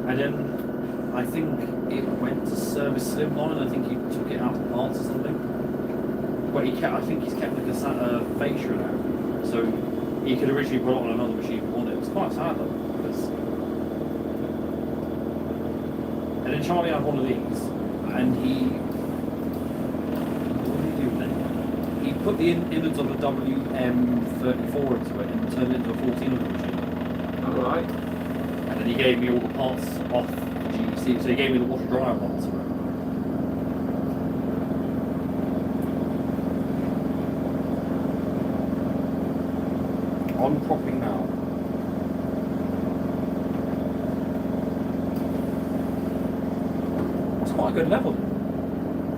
[SPEAKER 4] and then I think it went to service Slimline. I think he took it out of parts or something. But he kept, I think he's kept like a fascia now, so he could originally put it on another machine if he wanted. It was quite sad though, because. And then Charlie had one of these, and he. What did he do then? He put the innards of a WM34 into it and turned it into a 1400 machine.
[SPEAKER 2] Alright.
[SPEAKER 4] And then he gave me all the parts off the GEC, so he gave me the washer dryer parts for it. Unpropping now. It's quite a good level.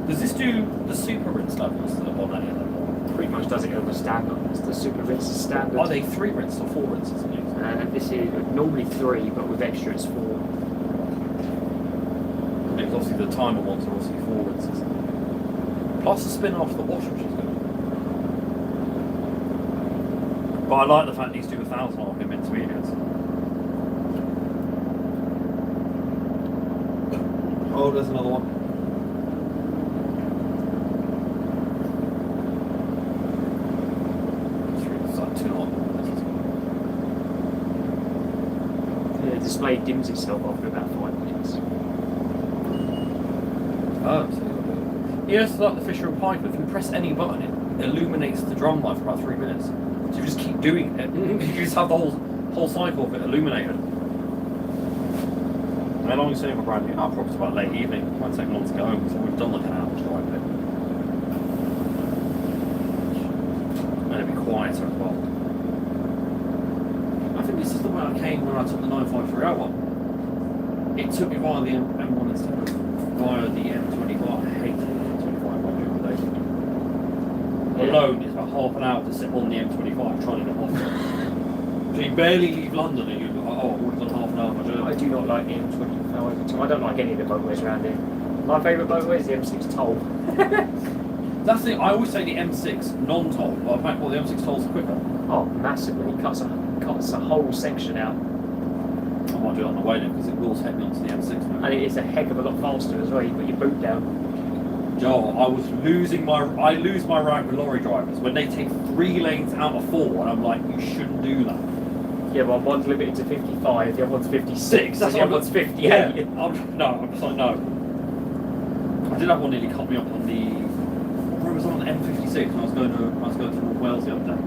[SPEAKER 4] Does this do the super rinse levels that are on any of them?
[SPEAKER 2] Pretty much does it on the standard. It's the super rinse is standard.
[SPEAKER 4] Are they 3 rinses or 4 rinses in these?
[SPEAKER 2] This is normally 3, but with extra it's 4.
[SPEAKER 4] Because obviously the timer ones are obviously 4 rinses. Plus the spin off the wash, which is good. But I like the fact these do 1,000 RPM intermediates. Oh, there's another one. It's like 2 on.
[SPEAKER 2] The display dims itself after about 5 minutes.
[SPEAKER 4] Oh, so yeah, it's like the Fisher and Paykel. If you press any button, it illuminates the drum line for about 3 minutes. So you just keep doing it. You just have the whole cycle of it illuminated. How long are you staying for brand new? Oh, probably about late evening. It won't take long to go home, so we've done like an hour's drive there. And it'll be quieter as well. I think this is the way I came when I took the 9530 one. It took me via the M1 instead of via the M25. I hate the M25 one during the day. Alone, it's about half an hour to sit on the M25 trying to get off. So you barely leave London and you go, oh, I would have done half an hour of my journey.
[SPEAKER 2] I do not like the M25 at all. I don't like any of the motorways around here. My favourite motorway is the M6 toll.
[SPEAKER 4] That's the thing, I always say the M6 non-toll, but I find the M6 toll's quicker.
[SPEAKER 2] Oh, massively. It cuts a whole section out.
[SPEAKER 4] I might do it on the way then because it will take me onto the M6 now.
[SPEAKER 2] And it is a heck of a lot faster as well. You put your boot down.
[SPEAKER 4] Joe, I lose my right with lorry drivers when they take 3 lanes out of 4 and I'm like, you shouldn't do that.
[SPEAKER 2] Yeah, well, one's limited to 55, the other one's 56,
[SPEAKER 4] That's
[SPEAKER 2] and the other one's 58.
[SPEAKER 4] Yeah, I'm just like, no. I did have one nearly cut me up on the, what road was I on the M56 and I was going to North Wales the other day.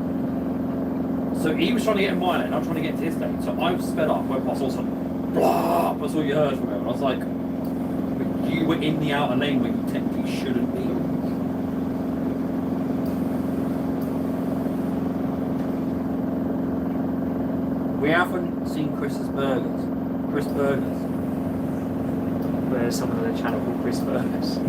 [SPEAKER 6] So he was trying to get in my lane, I'm trying to get into his lane. So I sped up, went past, all of a sudden, blah, that's all you heard from him. And I was like, you were in the outer lane where you technically shouldn't be. We haven't seen Chris's Burgers. Chris Burgers.
[SPEAKER 2] Where's someone on the channel called Chris Burgers?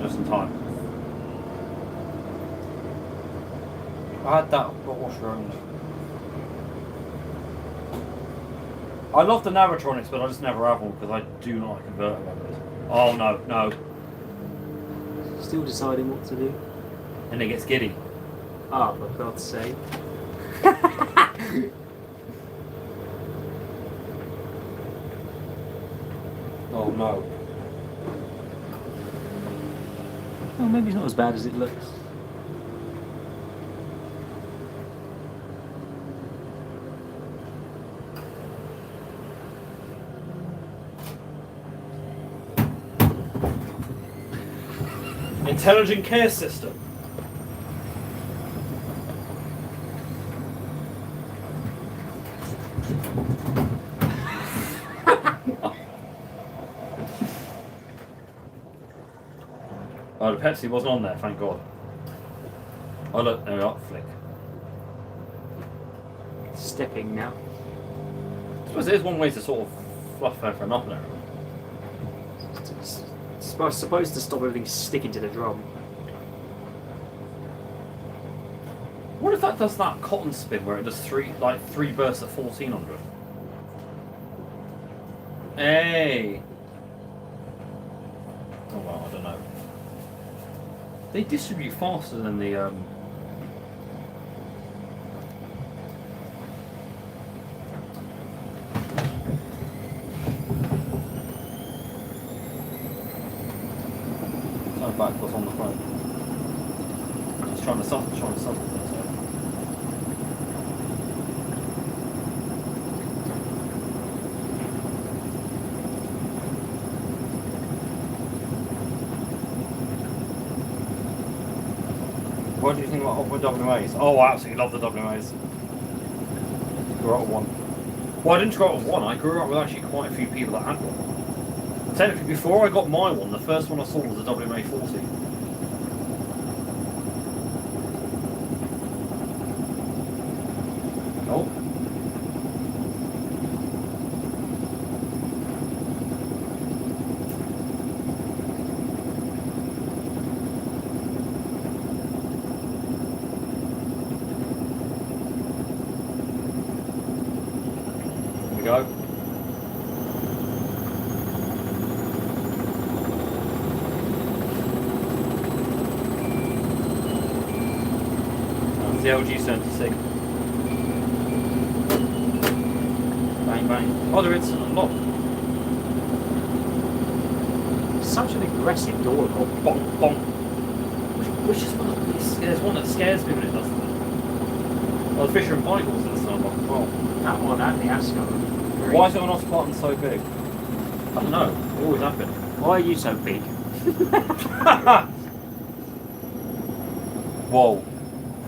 [SPEAKER 6] Just in time. I had that washer owned. I love the Navatronics, but I just never have one because I do not like converter motors. Oh no, no.
[SPEAKER 2] Still deciding what to do.
[SPEAKER 6] And it gets giddy.
[SPEAKER 2] Ah, for God's sake.
[SPEAKER 6] Oh no.
[SPEAKER 2] Well, maybe it's not as bad as it looks.
[SPEAKER 6] Intelligent care system. Oh, the Pepsi wasn't on there, thank God. Oh look, there we are, flick.
[SPEAKER 2] Stepping now.
[SPEAKER 6] I suppose there's one way to sort of fluff everything up there.
[SPEAKER 2] Supposed to stop everything sticking to the drum.
[SPEAKER 6] What if that does that cotton spin where it does three bursts at 1400? Hey! Oh well, I don't know. They distribute faster than the Turn back what's on the front. Just trying to suffer things. What do you think about Opera WAs? Oh, I absolutely love the WAs. Grew up with one. Well, I didn't grow up with one. I grew up with actually quite a few people that had one. Technically, before I got my one, the first one I saw was a WA-40. Oh. Here we go. The LG 76. Bang bang. Oh, there is a lock.
[SPEAKER 2] Such an aggressive door lock.
[SPEAKER 6] Bonk bonk. Which is one of there's one that scares me when it does that. Oh, the Fisher and Paykel's in the Starbuck as well.
[SPEAKER 2] That one and the Ascot.
[SPEAKER 6] Why is it on Ospartan so big? I don't know. It always happened.
[SPEAKER 2] Why are you so big?
[SPEAKER 6] Whoa.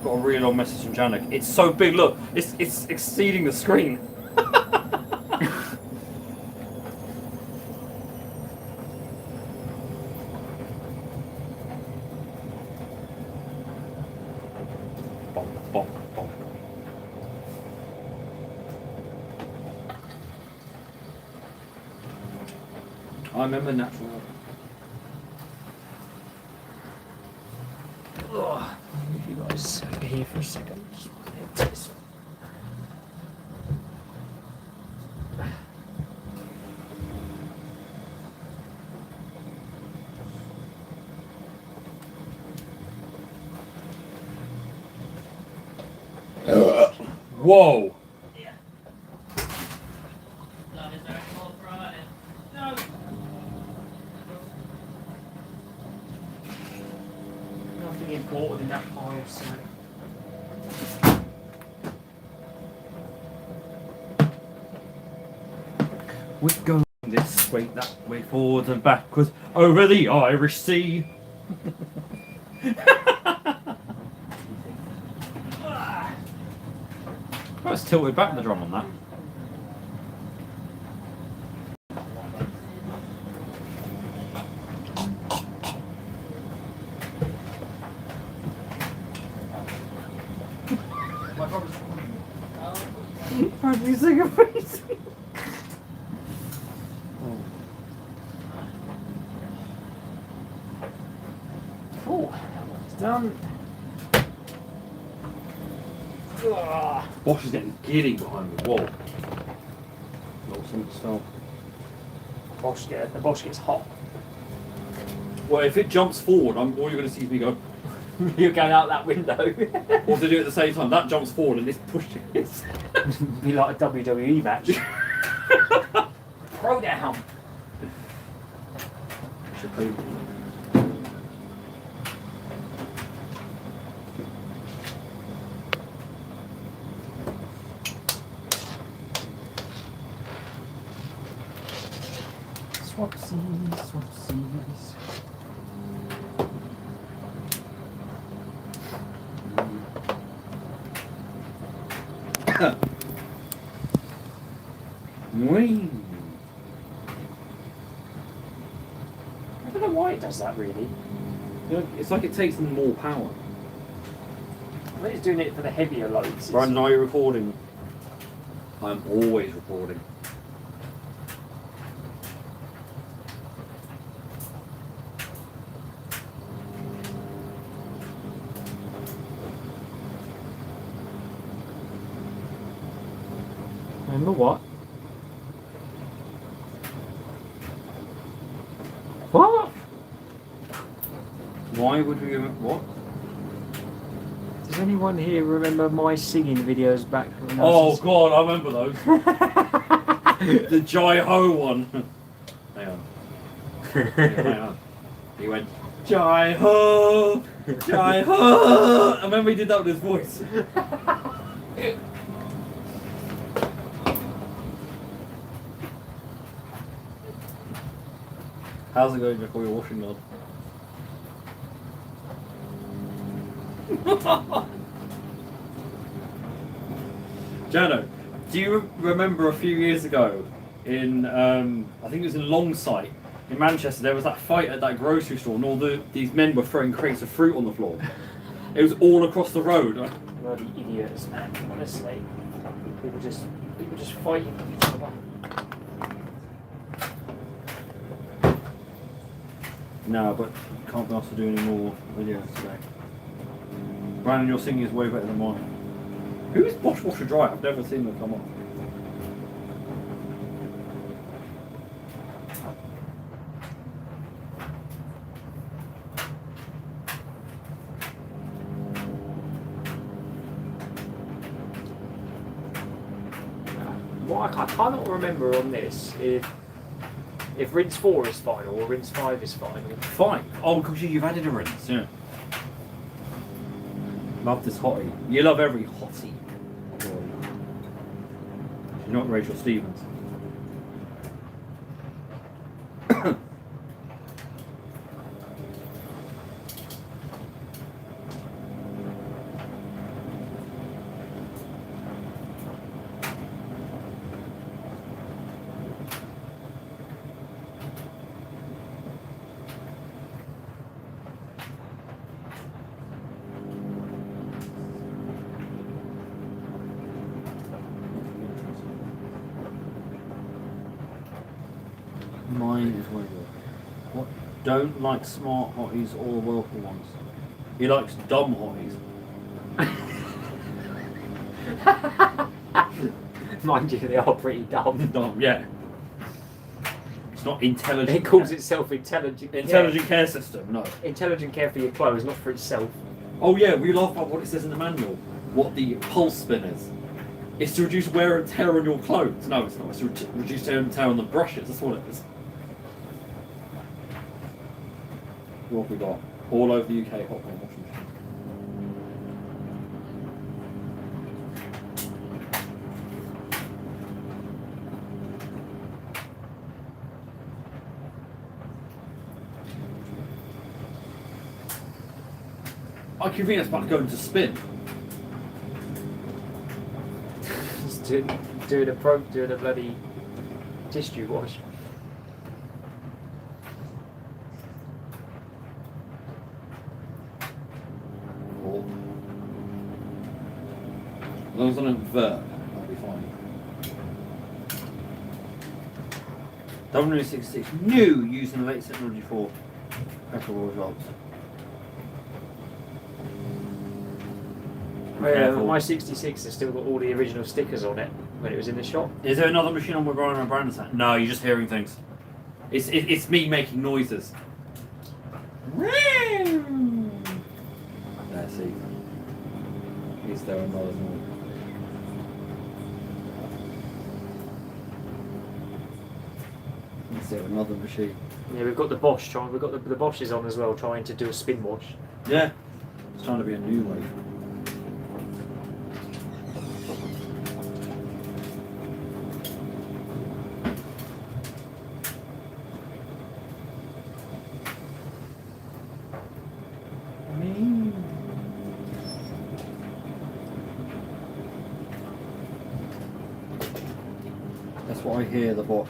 [SPEAKER 6] Got a really long message from Janek. It's so big. Look, it's exceeding the screen. Bom, bom, bom. I remember natural.
[SPEAKER 2] Ugh. If you guys over here for a second. Just take this.
[SPEAKER 6] Whoa!
[SPEAKER 3] Yeah. No, is there any more Friday? No.
[SPEAKER 2] Nothing important in that pile, so.
[SPEAKER 6] We're going this way, that way, forward and backwards, over the Irish Sea. Oh, it's tilted back the drum on that. How do you sing a face?
[SPEAKER 2] Oh, that one's done. Ugh.
[SPEAKER 6] Bosch is getting giddy behind the wall. Not some stuff.
[SPEAKER 2] The Bosch gets hot.
[SPEAKER 6] Well, if it jumps forward, all you're going to see is me go.
[SPEAKER 2] You're going out that window.
[SPEAKER 6] Or to do it at the same time, that jumps forward and this pushes.
[SPEAKER 2] Be like a WWE match. Throw down.
[SPEAKER 6] Should play.
[SPEAKER 2] Swapsies.
[SPEAKER 6] Whee!
[SPEAKER 2] I don't know why it does that really.
[SPEAKER 6] You know, it's like it takes them more power.
[SPEAKER 2] I think it's doing it for the heavier loads.
[SPEAKER 6] Right now you're recording. I'm always recording.
[SPEAKER 2] Remember what? What?
[SPEAKER 6] Why would we what?
[SPEAKER 2] Does anyone here remember my singing videos back when I
[SPEAKER 6] Oh
[SPEAKER 2] was...
[SPEAKER 6] god, I remember those. The Jai Ho one. Hang on. Hang on. He went Jai Ho, Jai Ho. I remember he did that with his voice. How's it going before you're washing on? Jano, do you remember a few years ago in, I think it was in Longsight in Manchester, there was that fight at that grocery store and all these men were throwing crates of fruit on the floor. It was all across the road.
[SPEAKER 2] Bloody idiots, man, honestly. People just fighting with each other.
[SPEAKER 6] No, but can't be asked to do any more videos today. Brandon, your singing is way better than mine. Who is Bosch Washer Dry? I've never seen them come on.
[SPEAKER 2] Well, I cannot remember on this if rinse 4 is final or rinse 5 is final.
[SPEAKER 6] Fine. Oh, because you've added a rinse, yeah. Love this hottie. You love every hottie. You're not Rachel Stevens. Mine is way good. What? Don't like smart hotties or Whirlpool ones. He likes dumb hotties.
[SPEAKER 2] Mind you, they are pretty dumb.
[SPEAKER 6] Dumb, yeah. It's not intelligent.
[SPEAKER 2] It calls itself intelligent.
[SPEAKER 6] Intelligent care system, no.
[SPEAKER 2] Intelligent care for your clothes, not for itself.
[SPEAKER 6] Oh yeah, we laugh about what it says in the manual. What the pulse spin is. It's to reduce wear and tear on your clothes. No, it's not. It's to reduce wear and tear on the brushes. That's what it is. What have we got? All over the UK hot one washing machine. I can think that's about going to spin.
[SPEAKER 2] Just doing a bloody tissue wash.
[SPEAKER 6] Or, as long as I don't invert, I'll be fine. W66 new using the latest technology for petrol results. Careful.
[SPEAKER 2] My 66 has still got all the original stickers on it when it was in the shop.
[SPEAKER 6] Is there another machine on where Brian and Brandon's at? No, you're just hearing things. It's me making noises. Let's see. Is there another one? Is there another machine?
[SPEAKER 2] Yeah, we've got the Bosch trying. We've got the Bosch's on as well, trying to do a spin wash.
[SPEAKER 6] Yeah. It's trying to be a new wave. That's what I hear, the Bosch.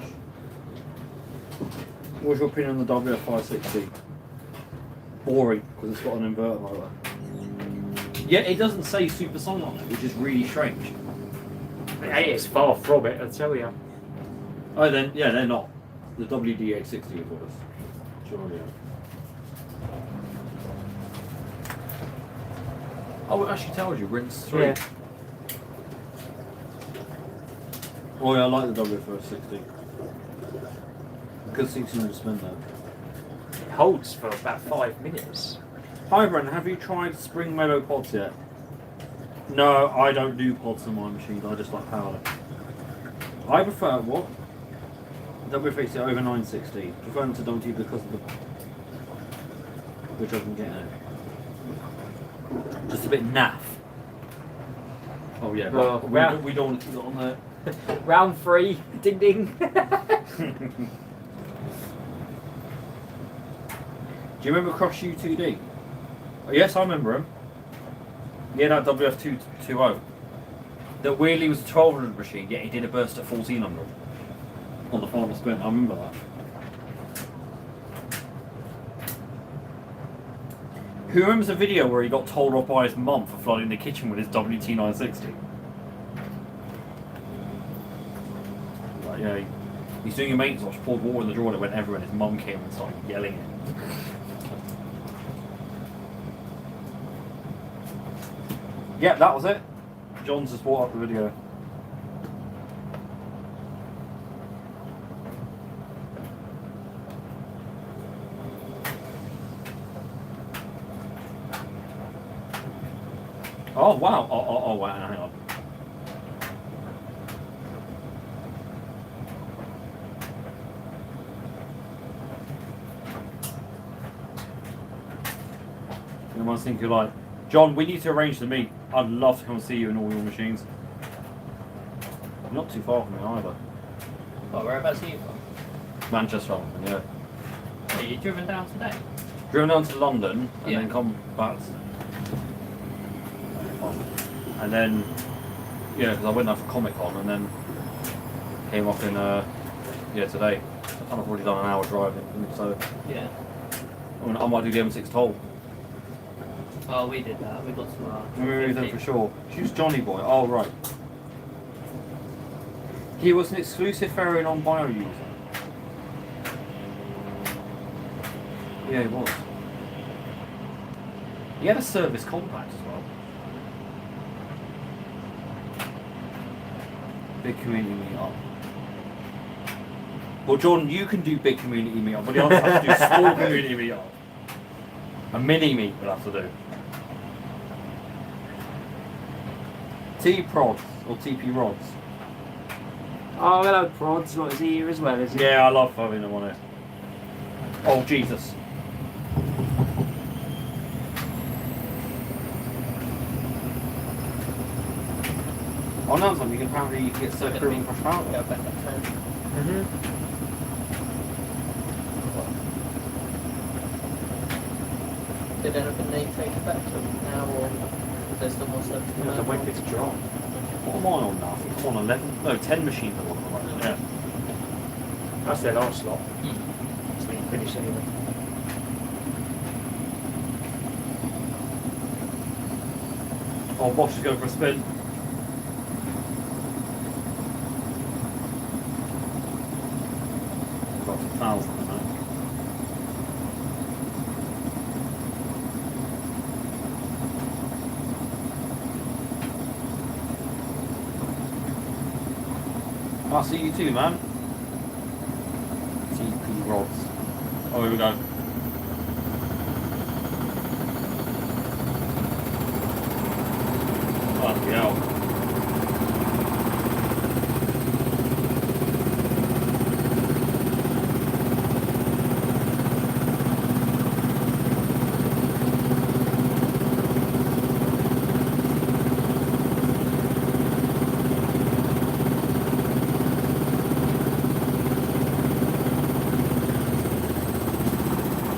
[SPEAKER 6] What's your opinion on the WF560? Boring, because it's got an inverter motor. Yeah, it doesn't say supersonic on it, which is really strange.
[SPEAKER 2] Hey, it's far from it, I tell you.
[SPEAKER 6] Oh, then, yeah, they're not. The WD860 is what it's. Sure, yeah. Oh, it actually tells you, rinse through.
[SPEAKER 2] Yeah.
[SPEAKER 6] Oh yeah, I like the WF560. Good 1600 spin though.
[SPEAKER 2] It holds for about 5 minutes.
[SPEAKER 6] Hi Brandon, have you tried spring mellow pods yet? No, I don't do pods on my machines, I just like powder. I prefer what? WF60 over 960. Prefer them to WT because of the... which I can get in it. Just a bit naff. Oh yeah,
[SPEAKER 2] Well,
[SPEAKER 6] we don't want to keep it on there.
[SPEAKER 2] Round 3, ding ding.
[SPEAKER 6] Do you remember Cross U2D? Oh, yes, I remember him. Yeah, that WF220. That weirdly was a 1200 machine, yet he did a burst at 1400 on the final spin. I remember that. Who remembers a video where he got told off by his mum for flooding the kitchen with his WT960? Like, yeah, he's doing a maintenance wash, poured water in the drawer and it went everywhere, and his mum came and started yelling at him. Yeah, that was it. John's just brought up the video. Oh wow! Oh wow! Hang on. Everyone's thinking like, John, we need to arrange to meet. I'd love to come and see you in all your machines. You're not too far from me either.
[SPEAKER 3] Oh, whereabouts are you from?
[SPEAKER 6] Manchester, yeah.
[SPEAKER 3] Are you driven down today?
[SPEAKER 6] Driven down to London and
[SPEAKER 3] Yeah.
[SPEAKER 6] then come back. And then, yeah, because I went there for Comic Con and then came up in, yeah, today. I've kind of already done an hour driving, so
[SPEAKER 3] Yeah.
[SPEAKER 6] I might do the M6 toll.
[SPEAKER 3] Oh, we did that. We got to
[SPEAKER 6] Maybe then for sure. Who's Johnny Boy? Oh, right. He was an exclusive ferrying on bio user. Yeah, he was. He had a service compact as well. Big community meetup. Well, John, you can do big community meetup, but the others have to do small community meetup. A mini meet we'll have to do. T-prods or TP rods.
[SPEAKER 2] Oh, hello, Prods. Not his ear as well, is he?
[SPEAKER 6] Yeah, I love having them on it. Oh, Jesus. Oh, no, something you can apparently get circulating fresh powder.
[SPEAKER 3] Go back that time.
[SPEAKER 2] Mm-hmm.
[SPEAKER 3] Did anything they take it back to now, or is there still more stuff to come
[SPEAKER 2] There's a
[SPEAKER 3] out?
[SPEAKER 2] wait for it to dry.
[SPEAKER 6] What am I on now? I think I'm on 11. No, 10 machines I'm on at the moment. Yeah.
[SPEAKER 2] That's their last lot.
[SPEAKER 3] Mm.
[SPEAKER 2] It's been finished anyway.
[SPEAKER 6] Oh, Bosch is going for a spin. Got 1,000 now. I'll see you too, man. TP rods. Oh, here we go. Bloody hell.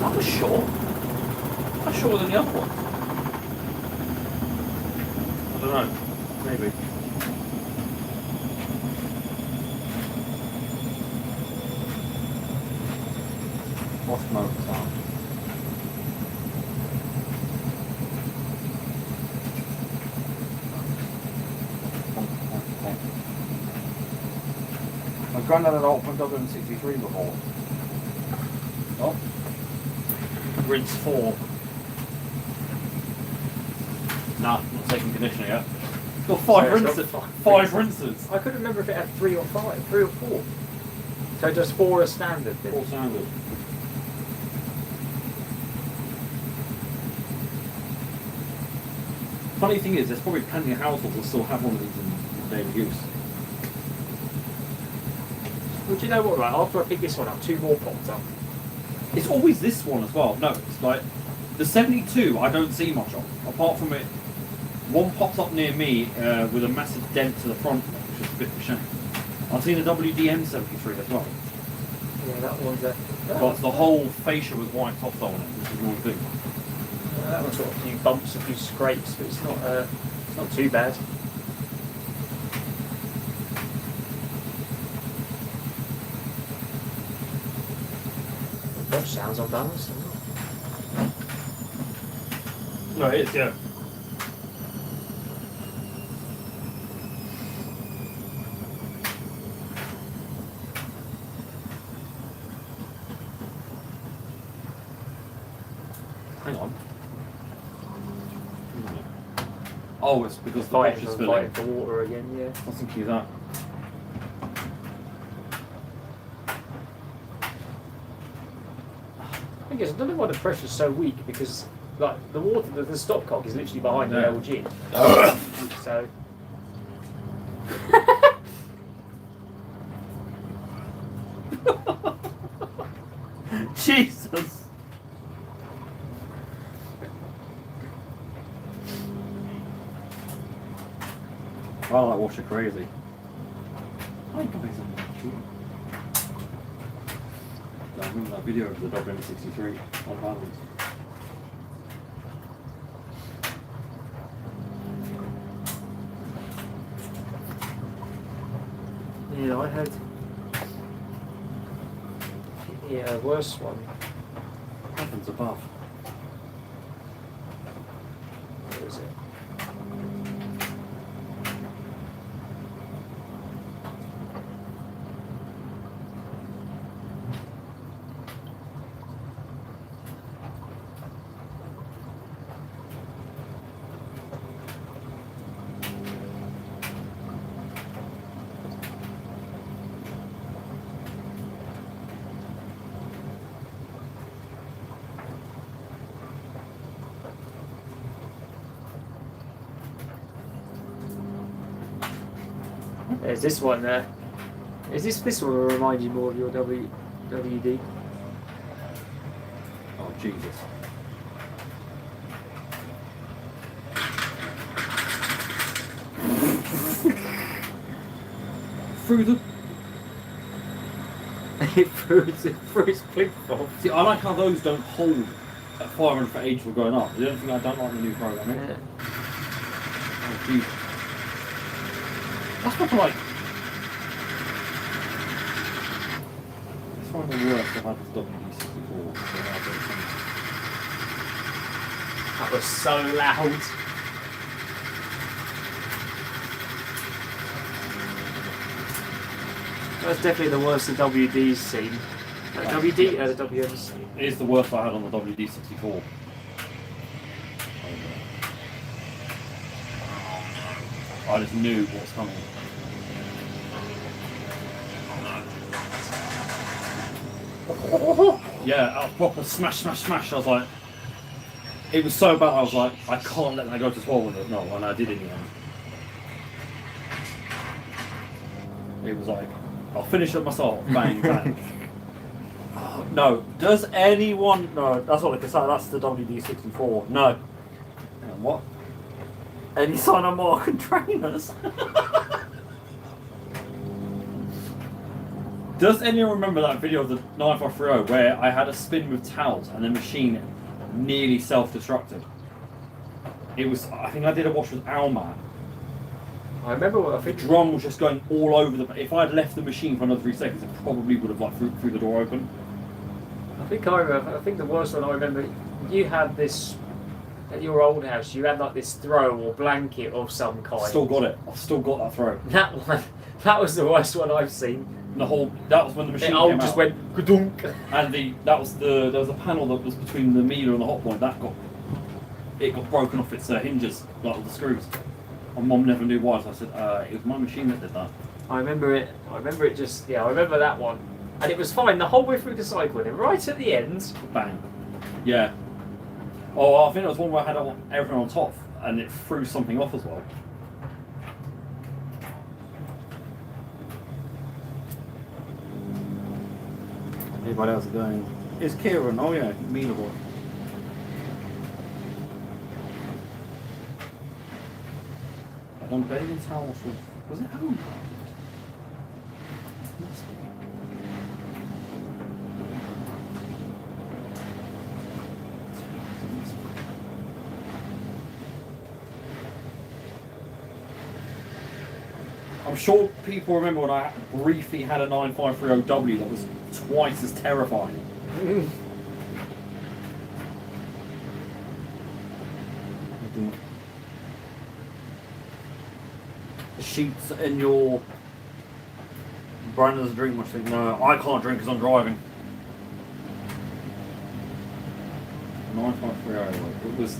[SPEAKER 6] That was short. That's shorter than the other one. I don't know. Maybe. What's motor sound? My granddad had opened W63 before. Oh. Rinse 4. Nah, not taking conditioner yet. Got 5
[SPEAKER 2] So it's
[SPEAKER 6] rinses.
[SPEAKER 2] got
[SPEAKER 6] 5 rinses.
[SPEAKER 2] I couldn't remember if it had 3 or 5. 3 or 4. So just 4 as standard then?
[SPEAKER 6] All standard. Funny thing is, there's probably plenty of households that still have one of these in daily use.
[SPEAKER 2] Well, do you know what, right? After I pick this one up, 2 more popped up.
[SPEAKER 6] It's always this one as well. No, it's like the 72 I don't see much of. Apart from it, one pops up near me with a massive dent to the front, which is a bit of a shame. I've seen a WDM 73 as well.
[SPEAKER 2] Yeah, that one's there.
[SPEAKER 6] But the whole fascia with white top on it, which is one thing.
[SPEAKER 2] That one's got a few bumps, a few scrapes, but it's not too bad. That sounds unbalanced.
[SPEAKER 6] No, it is, yeah. Hang on. Oh, it's because the wash is
[SPEAKER 2] Fighting
[SPEAKER 6] filling.
[SPEAKER 2] for water again, yeah.
[SPEAKER 6] I was thinking of that.
[SPEAKER 2] I guess I don't know why the pressure's so weak because, like, the water, the stopcock is literally behind the
[SPEAKER 6] Yeah.
[SPEAKER 2] LG. So.
[SPEAKER 6] Jesus! Wow, that washer crazy. Hi guys, I remember that video of the WM63 on balance.
[SPEAKER 2] Yeah, I had a worse one.
[SPEAKER 6] Heavens above.
[SPEAKER 2] Where is it? There's this one there. Is this one will remind you more of your WD?
[SPEAKER 6] Oh Jesus. Through the.
[SPEAKER 2] It threw its flip flop.
[SPEAKER 6] See, I like how those don't hold at 500 for age for going up. The only thing I don't like in the new programming.
[SPEAKER 2] Yeah.
[SPEAKER 6] Oh Jesus. That's not like. It's one of the worst I've had with WD-64.
[SPEAKER 2] That was so loud. That's definitely the worst the WD's seen. WD or the WM's?
[SPEAKER 6] It is the worst I had on the WD-64. I just knew what was coming. Yeah, I was proper smash, smash, smash. I was like, it was so bad. I was like, I can't let that go to 12 with it. No, and I did in the end. It was like, I'll finish it myself. Bang, bang. Oh, no, does anyone? No, that's what I can say. That's the WD-64. No. And what? Any sign of Mark and trainers? Does anyone remember that video of the 9530 where I had a spin with towels and the machine nearly self-destructed? It was, I think I did a wash with Alma.
[SPEAKER 2] I remember what I
[SPEAKER 6] The
[SPEAKER 2] think.
[SPEAKER 6] drum was just going all over the. If I had left the machine for another 3 seconds, it probably would have like threw the door open.
[SPEAKER 2] I think the worst one I remember. You had this at your old house. You had like this throw or blanket of some kind.
[SPEAKER 6] Still got it. I've still got that throw.
[SPEAKER 2] That one. That was the worst one I've seen.
[SPEAKER 6] The whole. That was when the machine
[SPEAKER 2] It all
[SPEAKER 6] came
[SPEAKER 2] just
[SPEAKER 6] out.
[SPEAKER 2] went gadunk.
[SPEAKER 6] And there was a panel that was between the meter and the hot point that got broken off its hinges, like with the screws. My mum never knew why, so I said it was my machine that did that.
[SPEAKER 2] I remember it. I remember it just. Yeah, I remember that one. And it was fine the whole way through the cycle. And right at the end.
[SPEAKER 6] Bang. Yeah. Oh, I think it was one where I had everything on top, and it threw something off as well. Anybody else going? It's Kieran. Oh yeah, Mina boy. I done bathing towels with. Was it home? I'm sure people remember when I briefly had a 9530W that was twice as terrifying. The sheets in your Brandon doesn't drink much. No, I can't drink because I'm driving. 9530. It was.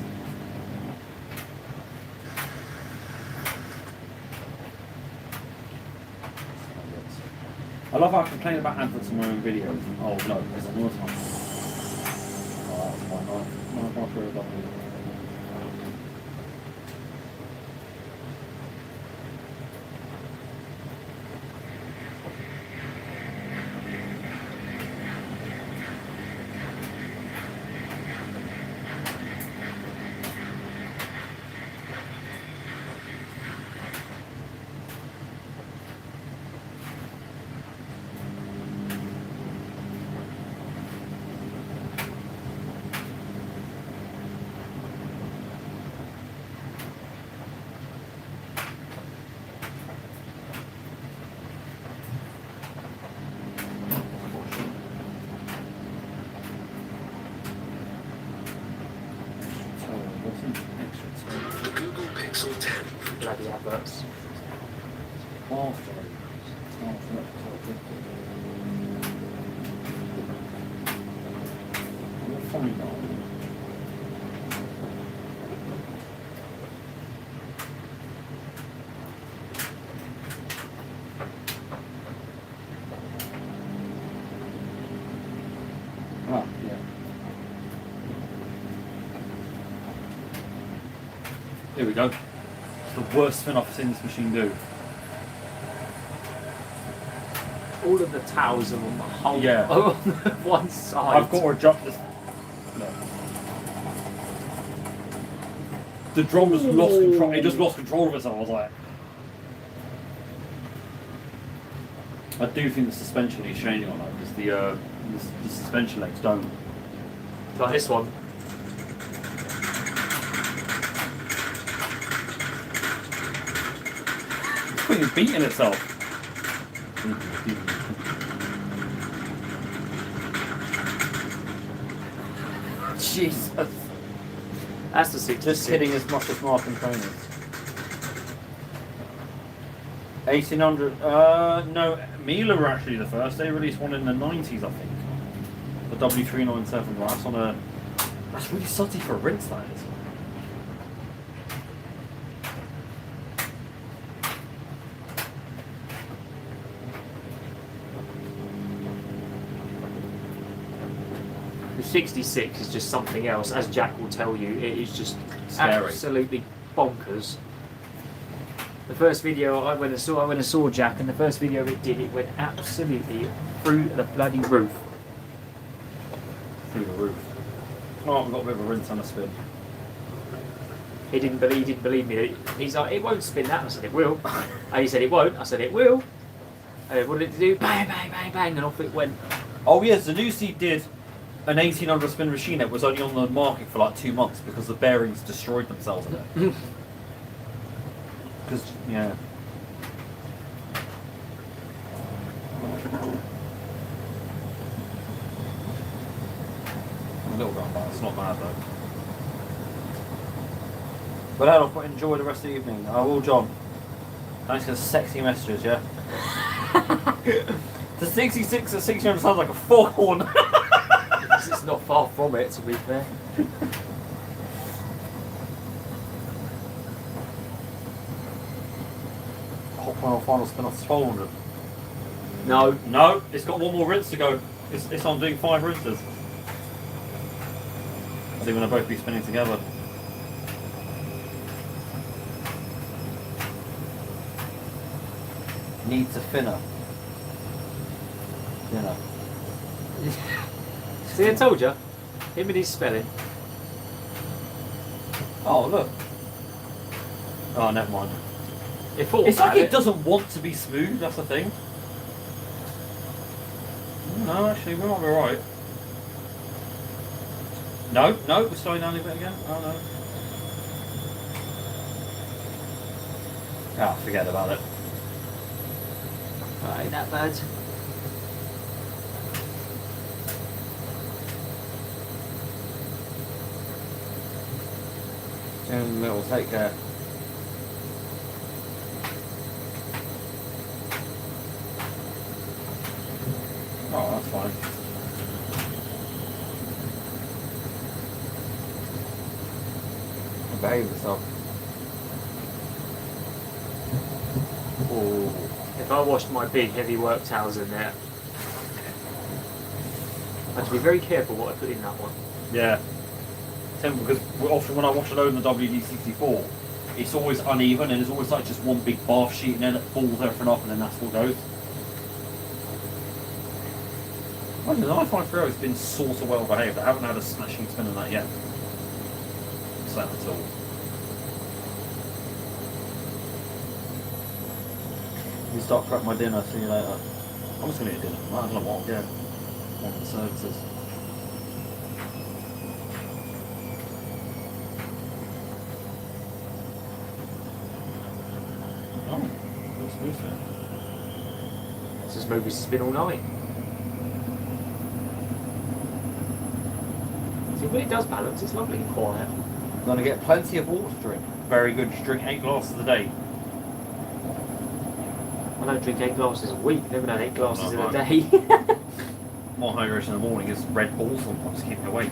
[SPEAKER 6] I love how I complain about adverts in my own videos. Oh no, there's another time. Oh, that's my 9530W.
[SPEAKER 2] Bloody adverts.
[SPEAKER 6] Ah, yeah. Here we go. It's the worst thing I've seen this machine do.
[SPEAKER 2] all of the towels are on the whole
[SPEAKER 6] Yeah.
[SPEAKER 2] on one side.
[SPEAKER 6] I've got to adjust this. No. The drum just lost control. It just lost control of itself. I was like, I do think the suspension needs changing on that because the suspension legs don't.
[SPEAKER 2] Like this one.
[SPEAKER 6] It's fucking beating itself.
[SPEAKER 2] Jesus. That's the 66.
[SPEAKER 6] Just hitting as much as Markham trainers. 1800. No, Miele were actually the first. They released one in the 90s, I think. The W397. That's on a. That's really sooty for a rinse, that is.
[SPEAKER 2] The 66 is just something else, as Jack will tell you. It is just
[SPEAKER 6] Scary.
[SPEAKER 2] absolutely bonkers. The first video when I saw Jack, and the first video it did, it went absolutely through the bloody roof.
[SPEAKER 6] Through the roof. Oh, I've got a bit of a rinse and a spin.
[SPEAKER 2] He didn't believe me. He's like, it won't spin that. I said, it will. And he said, it won't. I said, it will. And then what did it do? Bang, bang, bang, bang, and off it went.
[SPEAKER 6] Oh yes, Zanussi did an 1800 spin machine that was only on the market for like 2 months because the bearings destroyed themselves in it. Because, yeah. A little bit, but it's not bad though. But I'll enjoy the rest of the evening. I will, John. Thanks for the sexy messages, yeah? The 66 and 1600 sounds like a foghorn.
[SPEAKER 2] It's not far from it, to be fair.
[SPEAKER 6] Hot final final spin off 1200.
[SPEAKER 2] No.
[SPEAKER 6] No, it's got one more rinse to go. It's on doing 5 rinses. I think we're going to both be spinning together. Needs a finner. Finner.
[SPEAKER 2] See, I told you. Him and his spelling.
[SPEAKER 6] Oh, look. Oh, never mind.
[SPEAKER 2] It's
[SPEAKER 6] like it doesn't want to be smooth, that's the thing. No, actually, we might be right. No, we're slowing down a bit again. Oh, no. Ah, forget about it.
[SPEAKER 2] Right, that bad.
[SPEAKER 6] And we'll take care. Oh, that's fine. Behave yourself. Oh.
[SPEAKER 2] If I washed my big heavy work towels in there, I have to be very careful what I put in that one.
[SPEAKER 6] Yeah. Simple, because often when I wash a load in the WD-64, it's always uneven and it's always like just one big bath sheet and then it pulls everything up and then that's what goes. I don't know, I find Ferrero has been sort of well behaved. I haven't had a smashing spin on that yet. Sad at all. You start prepping my dinner, see you later. I'm just going to eat dinner. I don't know what I'll get. One of the services. Oh, looks smooth there.
[SPEAKER 2] This movie has been all night. See, when it does balance, it's lovely and quiet.
[SPEAKER 6] I'm going to get plenty of water to drink. Very good. You drink 8 glasses a day.
[SPEAKER 2] I don't drink 8 glasses a week, never done 8 glasses in a
[SPEAKER 6] right.
[SPEAKER 2] day.
[SPEAKER 6] My hydration in the morning is Red Bull, so I'm just keeping awake.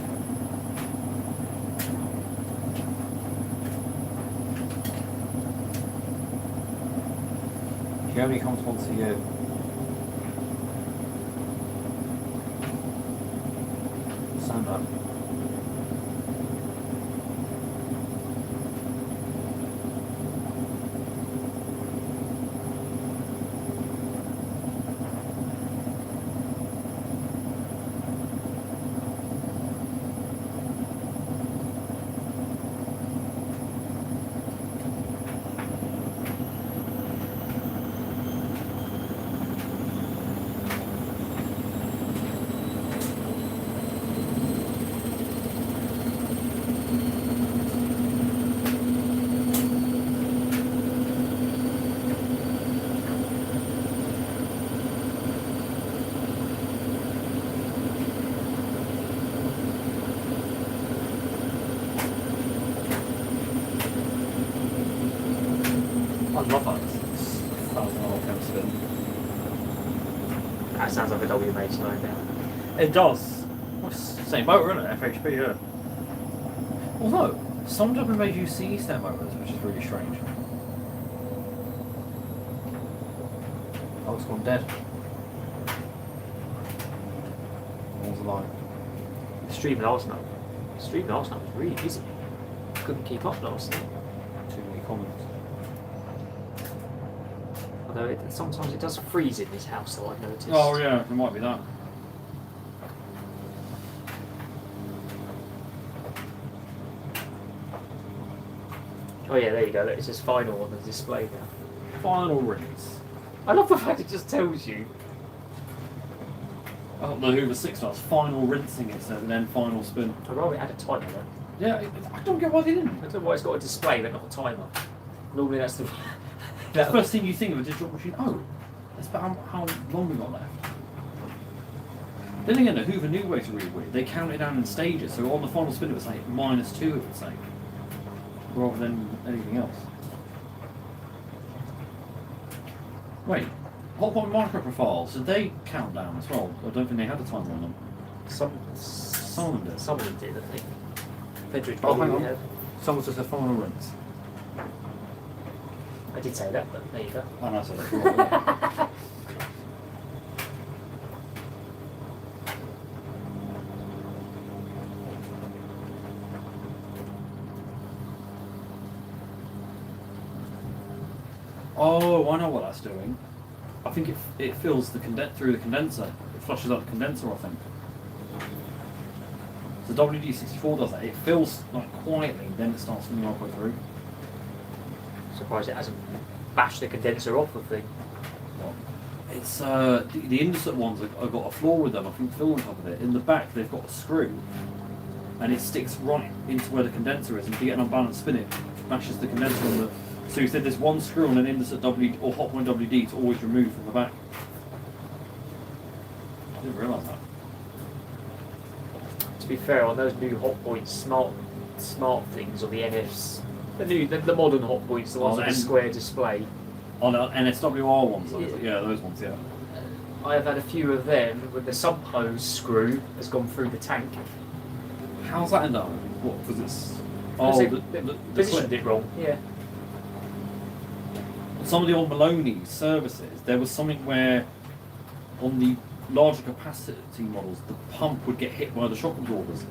[SPEAKER 6] She only comes once a year. Stand up.
[SPEAKER 2] That sounds like a WMA slowing down.
[SPEAKER 6] It does. Well, it's the same motor, isn't it? FHP, yeah. Although, some WMAs use CE step motors, which is really strange. Oh, it's gone dead. What was the line?
[SPEAKER 2] Stream last night was really busy. Couldn't keep up last night.
[SPEAKER 6] Too many comments.
[SPEAKER 2] Although sometimes it does freeze in this house, though I've noticed.
[SPEAKER 6] Oh yeah, it might be that.
[SPEAKER 2] Oh yeah, there you go. Look, it says final on the display now.
[SPEAKER 6] Final rinse.
[SPEAKER 2] I love the fact it just tells you.
[SPEAKER 6] Oh, the Hoover 6 does final rinsing instead and then final spin.
[SPEAKER 2] I'd rather it had a timer though.
[SPEAKER 6] Yeah, I don't get why they didn't.
[SPEAKER 2] I don't know why it's got a display but not a timer. Normally that's the...
[SPEAKER 6] The first thing you think of a digital machine, oh, that's about how long we got left. Then again, the Hoover New Ways are really weird. They count it down in stages, so on the final spin it was like -2, it would say, rather than anything else. Wait, Hot Point Micro Profiles, did they count down as well? I don't think they had a timer on them.
[SPEAKER 2] Some
[SPEAKER 6] of them did.
[SPEAKER 2] Some of them did, I think. Fedric
[SPEAKER 6] Oh, hang
[SPEAKER 2] probably
[SPEAKER 6] on.
[SPEAKER 2] had.
[SPEAKER 6] Someone says a final rinse.
[SPEAKER 2] I did say that, but there you go.
[SPEAKER 6] Oh, no, sorry, that's Oh, I know what that's doing. I think it fills the through the condenser. It flushes out the condenser, I think. The WD-64 does that. It fills like quietly, then it starts filling halfway through.
[SPEAKER 2] Surprised it hasn't bashed the condenser off the thing.
[SPEAKER 6] It's the Indusat ones have got a floor with them. I think fill on top of it. In the back, they've got a screw, and it sticks right into where the condenser is. And if you get an unbalanced spin, it bashes the condenser on the. So you said there's one screw on an Indusat WD or Hot Point WD to always remove from the back. I didn't realise that.
[SPEAKER 2] To be fair, on those new Hotpoint smart things, or the NFs, the modern Hotpoints, the ones with the square display.
[SPEAKER 6] On the NSWR ones,
[SPEAKER 2] Yeah.
[SPEAKER 6] yeah, those ones, yeah.
[SPEAKER 2] I have had a few of them with the sump hose screw has gone through the tank.
[SPEAKER 6] How's that end up? What? Because it's
[SPEAKER 2] Because they
[SPEAKER 6] the
[SPEAKER 2] positioned
[SPEAKER 6] clip.
[SPEAKER 2] it wrong. Yeah.
[SPEAKER 6] Some of the old Maloney services, there was something where on the larger capacity models, the pump would get hit by the shock absorbers.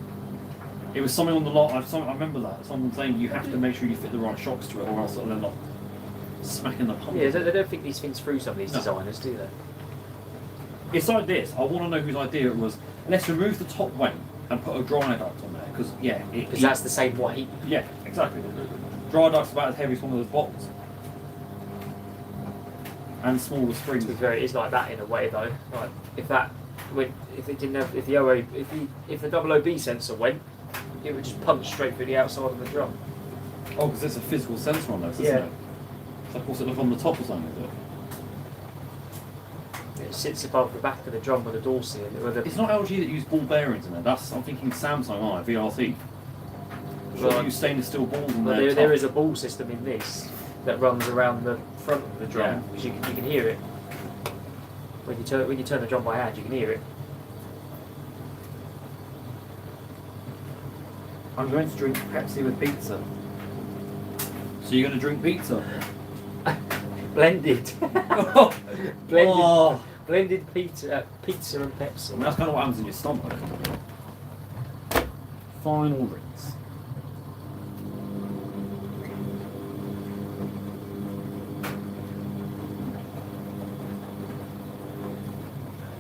[SPEAKER 6] It was something on the lot. I remember that. Someone saying you have to make sure you fit the right shocks to it, or else it'll end up smacking the pump.
[SPEAKER 2] Yeah, they don't think these things through, some of these
[SPEAKER 6] No.
[SPEAKER 2] designers, do they?
[SPEAKER 6] It's like this. I want to know whose idea it was. Let's remove the top wing and put a dry duct on there, because
[SPEAKER 2] Because that's the same weight.
[SPEAKER 6] yeah, exactly. The dry duct's about as heavy as one of those bottles, and smaller springs.
[SPEAKER 2] To be fair, it is like that in a way, though. Like if it didn't have, if the OOB sensor went, it would just punch straight through the outside of the drum.
[SPEAKER 6] Oh, because there's a physical sensor on those, isn't
[SPEAKER 2] Yeah.
[SPEAKER 6] it? So of course it look on the top or something, is it?
[SPEAKER 2] It sits above the back of the drum with the door seal.
[SPEAKER 6] It's not LG that use ball bearings in there. I'm thinking Samsung VRT. Sure,
[SPEAKER 2] Well,
[SPEAKER 6] use stainless steel balls in
[SPEAKER 2] Well,
[SPEAKER 6] there.
[SPEAKER 2] there is a ball system in this that runs around the front of the drum,
[SPEAKER 6] Yeah.
[SPEAKER 2] because you can hear it. When you turn the drum by hand, you can hear it.
[SPEAKER 6] I'm going to drink Pepsi with pizza. So you're going to drink pizza?
[SPEAKER 2] Blended. Blended.
[SPEAKER 6] Oh.
[SPEAKER 2] Blended pizza and
[SPEAKER 6] I mean,
[SPEAKER 2] Pepsi.
[SPEAKER 6] that's kind of what happens in your stomach. Final rinse.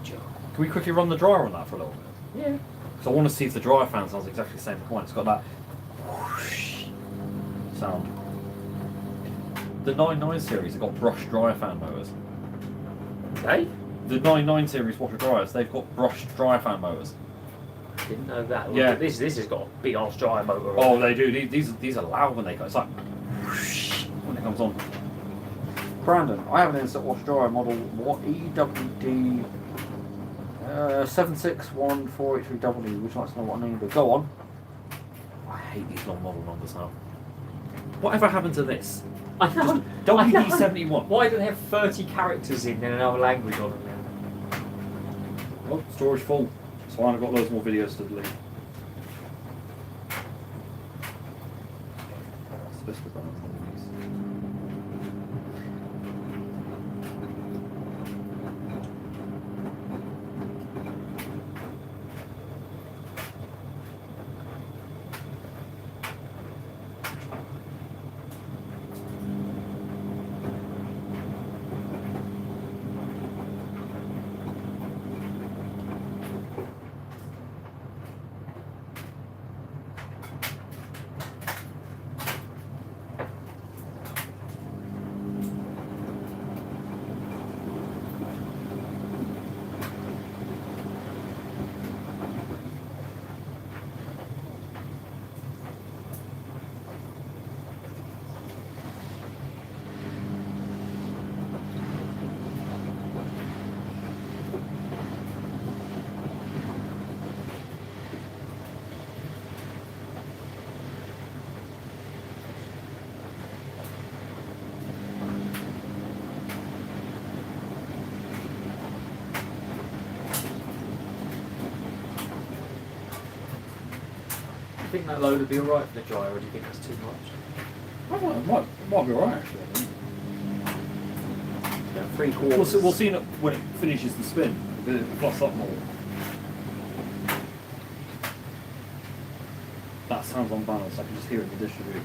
[SPEAKER 6] Can we quickly run the dryer on that for a little bit?
[SPEAKER 2] Yeah.
[SPEAKER 6] Because I want to see if the dryer fan sounds exactly the same as mine. It's got that whoosh sound. The 99 series have got brushed dryer fan motors.
[SPEAKER 2] Hey?
[SPEAKER 6] The 99 series washer dryers, they've got brushed dryer fan motors.
[SPEAKER 2] Didn't know that.
[SPEAKER 6] Yeah.
[SPEAKER 2] This has got a big ass dryer motor.
[SPEAKER 6] Oh,
[SPEAKER 2] on it.
[SPEAKER 6] they do. These are loud when they go. It's like whoosh when it comes on. Brandon, I have an instant wash dryer model EWD 76148W. Would you like to know what I mean? But go on. I hate these long model numbers now. Whatever happened to this?
[SPEAKER 2] I know.
[SPEAKER 6] WD71.
[SPEAKER 2] Why do they have 30 characters in another language on them now?
[SPEAKER 6] Oh, storage full. So I've got loads more videos to delete. What's this about?
[SPEAKER 2] Do you think that load would be alright for the dryer, or do you think that's too much?
[SPEAKER 6] Might be alright actually. I think.
[SPEAKER 2] Yeah, 3/4.
[SPEAKER 6] We'll see when it finishes the spin. It fluffs up more. That sounds unbalanced. I can just hear it in the distributor.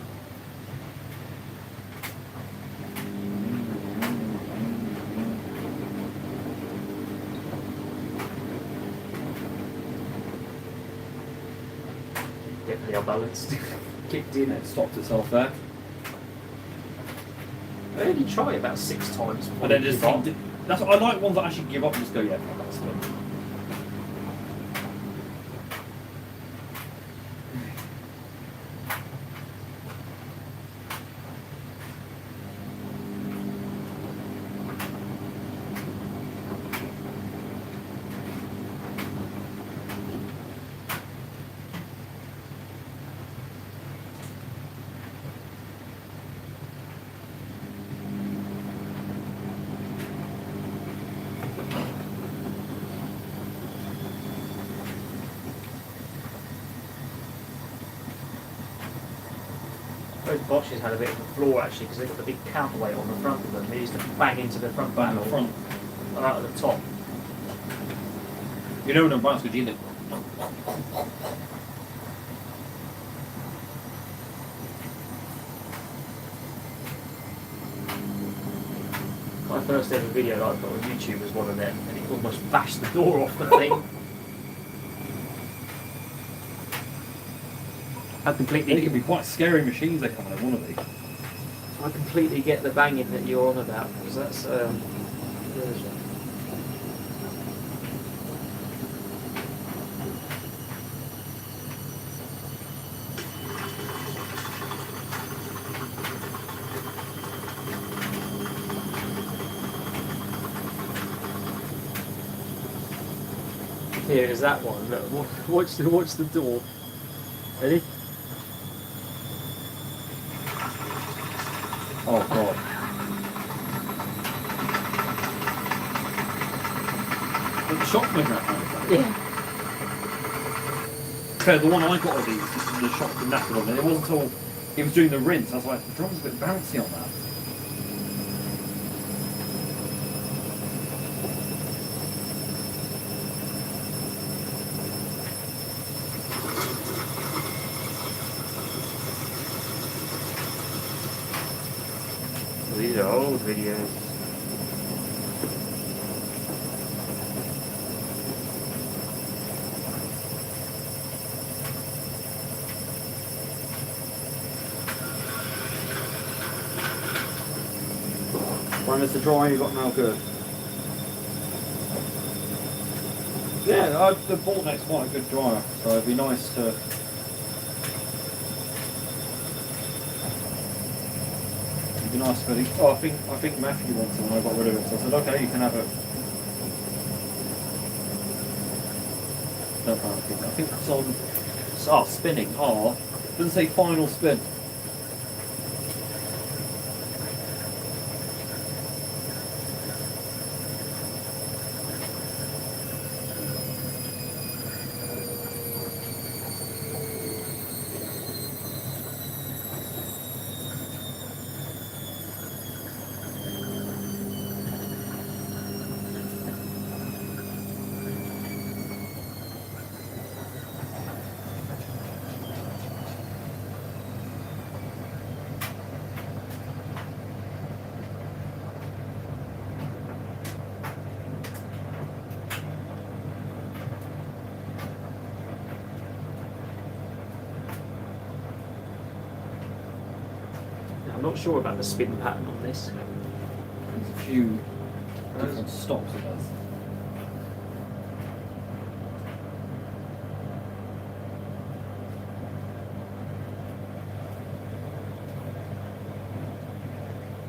[SPEAKER 2] Definitely unbalanced. Kicked in.
[SPEAKER 6] It stopped itself there.
[SPEAKER 2] I only try about 6 times.
[SPEAKER 6] And then just that's what I like, ones that actually give up and just go, yeah, that's it.
[SPEAKER 2] Those Bosch's had a bit of a flaw actually because they've got the big counterweight on the front of them. They used to bang into the front
[SPEAKER 6] Back in
[SPEAKER 2] panel
[SPEAKER 6] the front.
[SPEAKER 2] and out of the top.
[SPEAKER 6] You know when I'm bouncing, because you did.
[SPEAKER 2] My first ever video that I put on YouTube was one of them, and it almost bashed the door off the thing. I
[SPEAKER 6] They
[SPEAKER 2] completely,
[SPEAKER 6] can be quite scary machines, they come in one of these.
[SPEAKER 2] I completely get the banging that you're on about because that's. Here is that one. Look, watch the door. Ready?
[SPEAKER 6] Oh god. But the shock's making that kind of sound.
[SPEAKER 2] Yeah.
[SPEAKER 6] Okay, the one I got of these, the shock was knackered on it. It wasn't until it was doing the rinse, I was like, the drum's a bit bouncy on that.
[SPEAKER 2] These are old videos.
[SPEAKER 6] When it's the dry you got now good. Yeah, the Boltneck's quite a good dryer, so it'd be nice to. It'd be nice for the. Oh, I think Matthew wants one. I got rid of it, so I said, okay, you can have it. I think that's on. Oh, spinning. Oh, doesn't say final spin.
[SPEAKER 2] I'm not sure about the spin pattern on this.
[SPEAKER 6] There's a few different stops it does.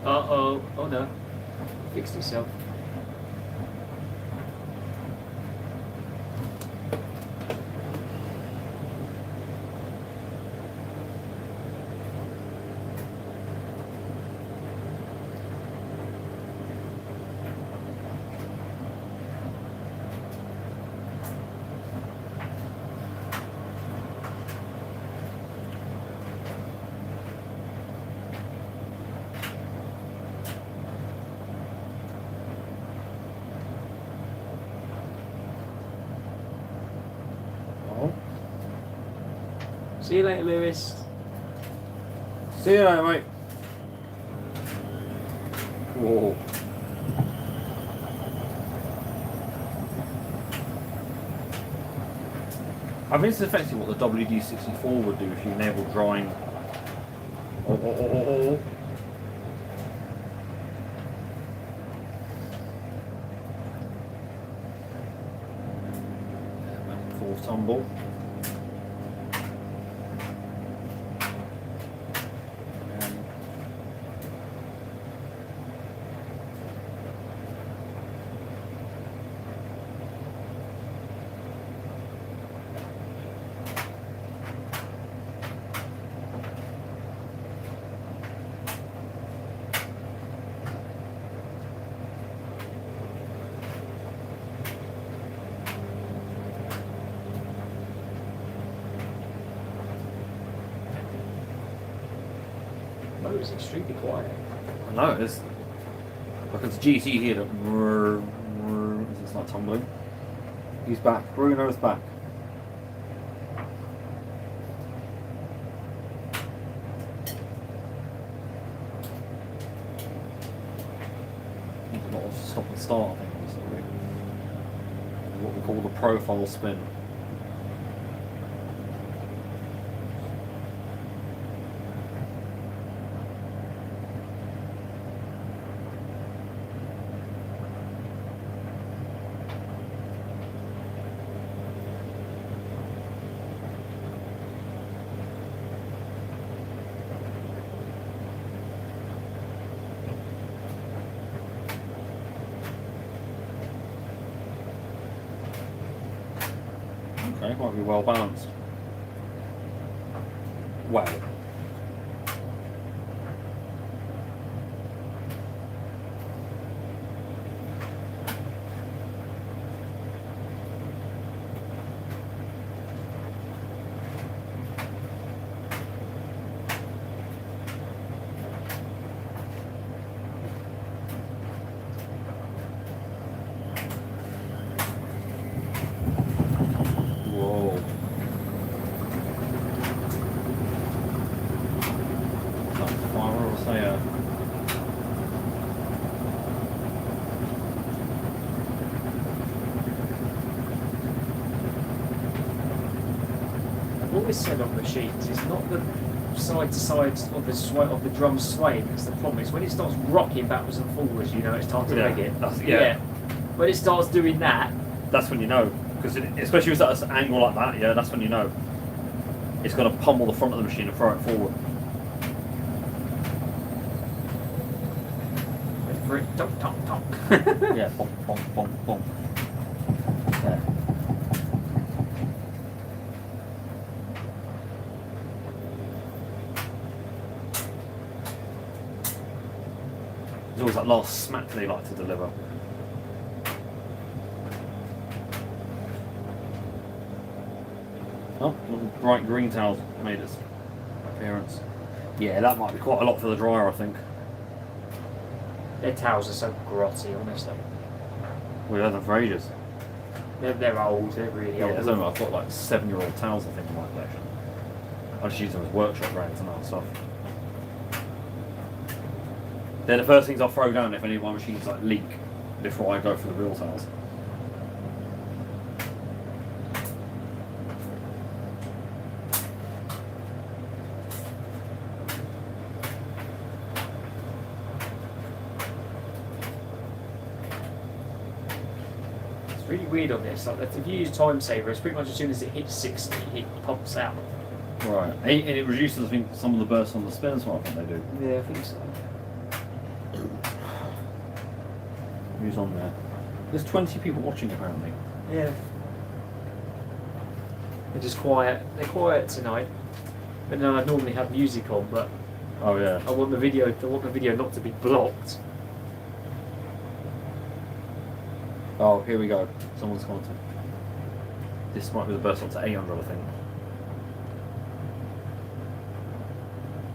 [SPEAKER 2] Uh-oh. Oh no. Fixed itself. See you later, Lewis.
[SPEAKER 6] See you later, mate. Whoa. I think it's effectively what the WD-64 would do if you enabled drying. Oh. Full tumble.
[SPEAKER 2] Oh, it's extremely quiet.
[SPEAKER 6] I know it is. Look, it's GT here that it's not tumbling. He's back. Bruno's back. There's a lot of stop and start, I think, recently. What we call the profile spin. Okay, might be well balanced. Well. Whoa. Fire or say
[SPEAKER 2] I've always said on machines, it's not the side to side of the drum swaying that's the problem. It's when it starts rocking backwards and forwards, you know it's time to leg it.
[SPEAKER 6] Yeah.
[SPEAKER 2] When it starts doing that,
[SPEAKER 6] That's when you know, because especially if it's at an angle like that, yeah, that's when you know. It's going to pummel the front of the machine and throw it forward.
[SPEAKER 2] wait for it, tonk, tonk, tonk.
[SPEAKER 6] Yeah, bonk, bonk, bonk, bonk. There. There's always that last smack they like to deliver. Oh, little bright green towels made its appearance. Yeah, that might be quite a lot for the dryer, I think.
[SPEAKER 2] Their towels are so grotty, honestly.
[SPEAKER 6] We've had them for ages.
[SPEAKER 2] They're old, they're really
[SPEAKER 6] Yeah,
[SPEAKER 2] old.
[SPEAKER 6] there's only, I've got like 7-year-old towels, I think, in my collection. I just use them as workshop rags and that stuff. They're the first things I'll throw down if any of my machines like leak before I go for the real towels.
[SPEAKER 2] weird on this. Like, if you use time saver, it's pretty much as soon as it hits 60, it pops out.
[SPEAKER 6] Right. And it reduces, I think, some of the bursts on the spin as well, I think they do.
[SPEAKER 2] Yeah, I think so.
[SPEAKER 6] Who's on there? There's 20 people watching apparently.
[SPEAKER 2] Yeah. They're just quiet. They're quiet tonight. But no, I normally have music on, but
[SPEAKER 6] Oh yeah.
[SPEAKER 2] I want the video not to be blocked.
[SPEAKER 6] Oh, here we go. Someone's commenting. This might be the burst up to 800, I think.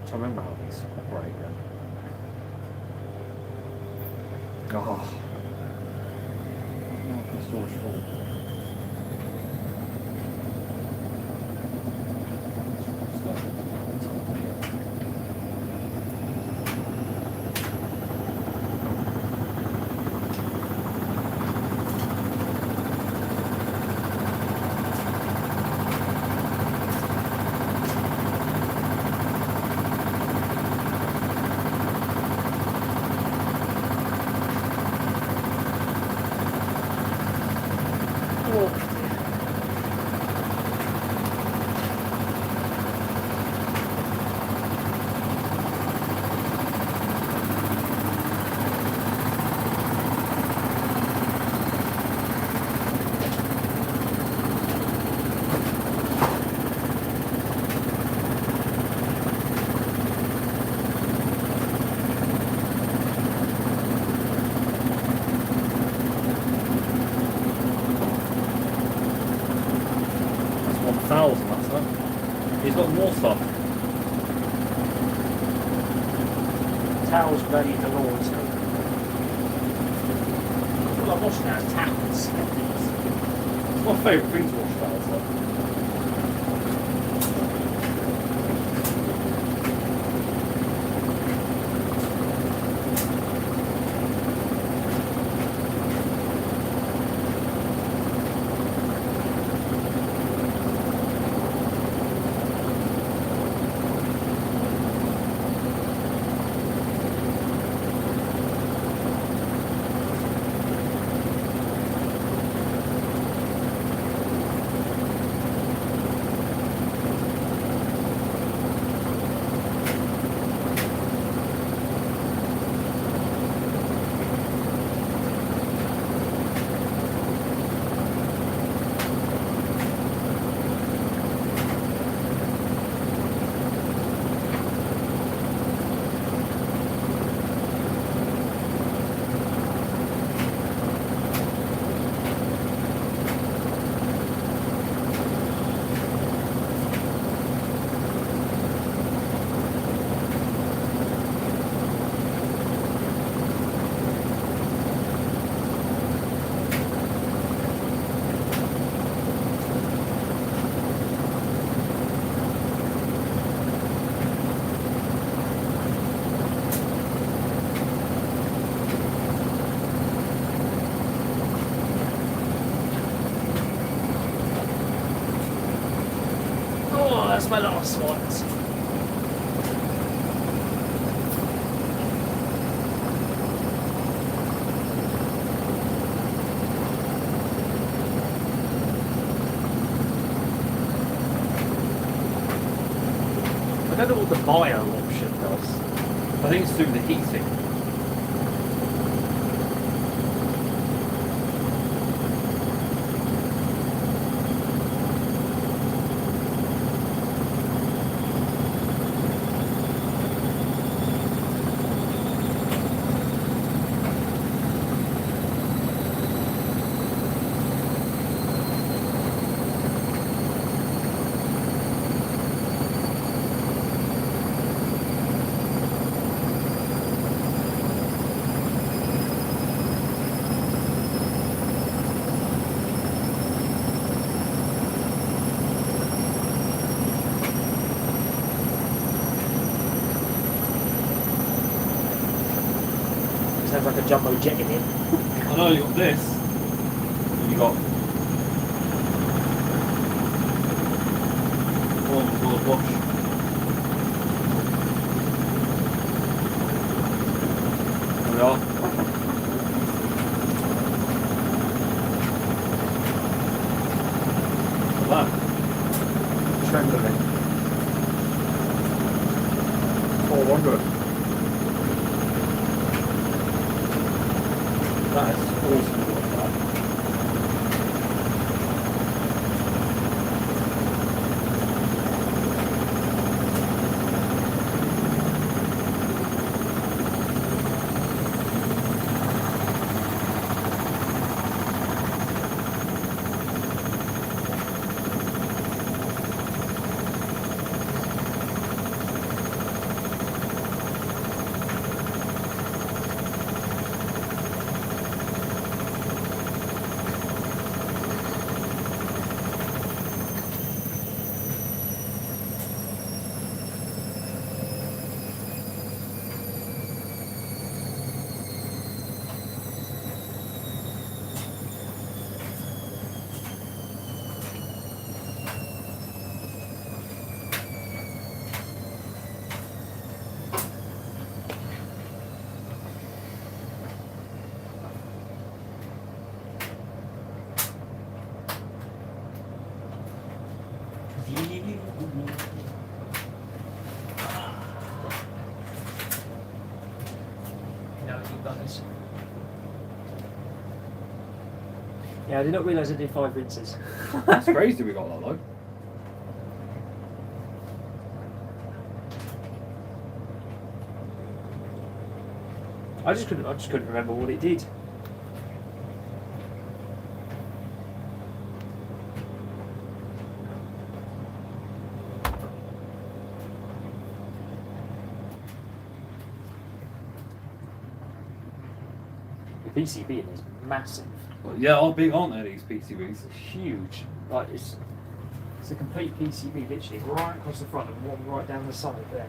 [SPEAKER 6] I remember how these operate again. Oh. The storage full. He's got more stuff.
[SPEAKER 2] Towels ready the Lord's All I'm washing now is towels.
[SPEAKER 6] It's my favourite thing to watch towels though.
[SPEAKER 2] Oh, that's my last one. I don't know what the bio option does.
[SPEAKER 6] I think it's through the heating.
[SPEAKER 2] Sounds like a jumbo jet in it.
[SPEAKER 6] I know you got this. You got. Watch. There we are. that?
[SPEAKER 2] Trembling.
[SPEAKER 6] 400. That is awesome.
[SPEAKER 2] No, you buggers. Yeah, I did not realise I did 5 rinses.
[SPEAKER 6] That's crazy we got that low.
[SPEAKER 2] I just couldn't remember what it did. The PCB in is massive.
[SPEAKER 6] But yeah, how big aren't they, these PCBs?
[SPEAKER 2] It's huge. Like it's a complete PCB, literally right across the front and one right down the side there.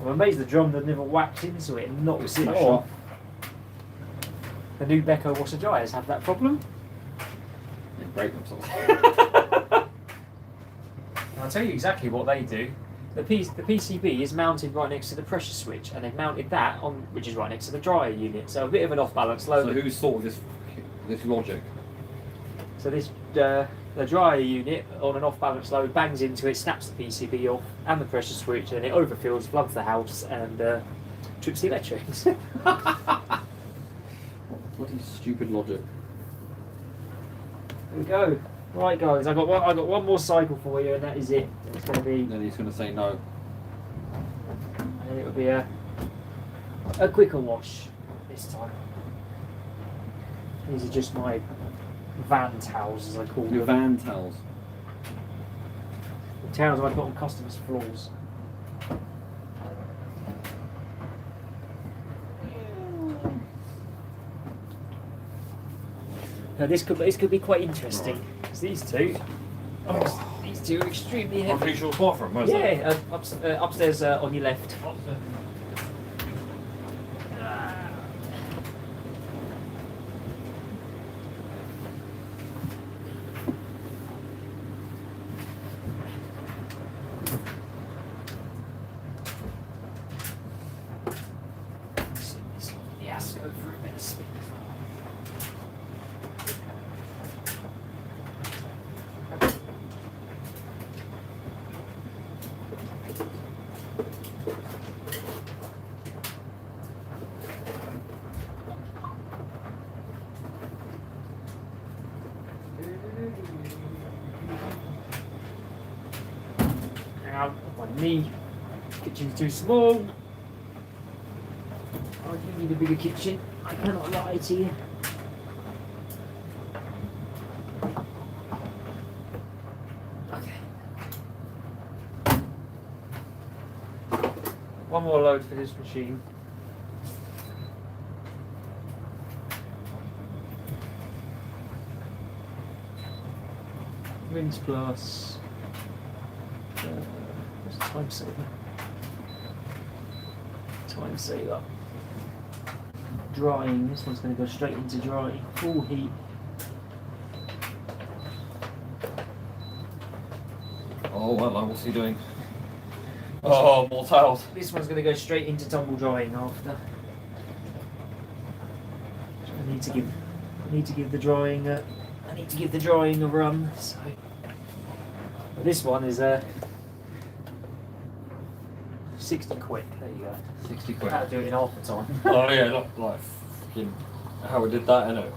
[SPEAKER 2] I'm amazed the drum that never whacked into it and knocks it off. The new Beko washer dryers have that problem.
[SPEAKER 6] They break themselves.
[SPEAKER 2] I'll tell you exactly what they do. The PCB is mounted right next to the pressure switch, and they've mounted that on, which is right next to the dryer unit. So a bit of an off-balance load.
[SPEAKER 6] So who's thought of this logic?
[SPEAKER 2] So this the dryer unit on an off-balance load bangs into it, snaps the PCB off and the pressure switch, and it overfills, floods the house, and trips the electrics.
[SPEAKER 6] What is stupid logic?
[SPEAKER 2] There we go. Right, guys, I got one more cycle for you, and that is it. It's going to be,
[SPEAKER 6] Then he's going to say no.
[SPEAKER 2] and it'll be a quicker wash this time. These are just my van towels, as I call
[SPEAKER 6] Your
[SPEAKER 2] them.
[SPEAKER 6] van towels.
[SPEAKER 2] The towels I put on customers' floors. Now this could be quite interesting. Because these two are extremely
[SPEAKER 6] I'm
[SPEAKER 2] heavy.
[SPEAKER 6] pretty sure bathroom, where's that?
[SPEAKER 2] Yeah, upstairs on your left. Yes, go for a bit of speed. Now, my knee. Kitchen's too small. I do need a bigger kitchen. I cannot lie to you. Okay. One more load for this machine. Rinse plus. What's the time saver? Time saver. Drying. This one's going to go straight into drying. Full heat.
[SPEAKER 6] Oh, hello, what's he doing? Oh, more towels.
[SPEAKER 2] This one's going to go straight into tumble drying after. I need to give the drying. I need to give the drying a run. So This one is 60 quid. There you go.
[SPEAKER 6] 60
[SPEAKER 2] How
[SPEAKER 6] quid.
[SPEAKER 2] to do it in half the time.
[SPEAKER 6] Oh yeah, not like fucking how we did that, innit?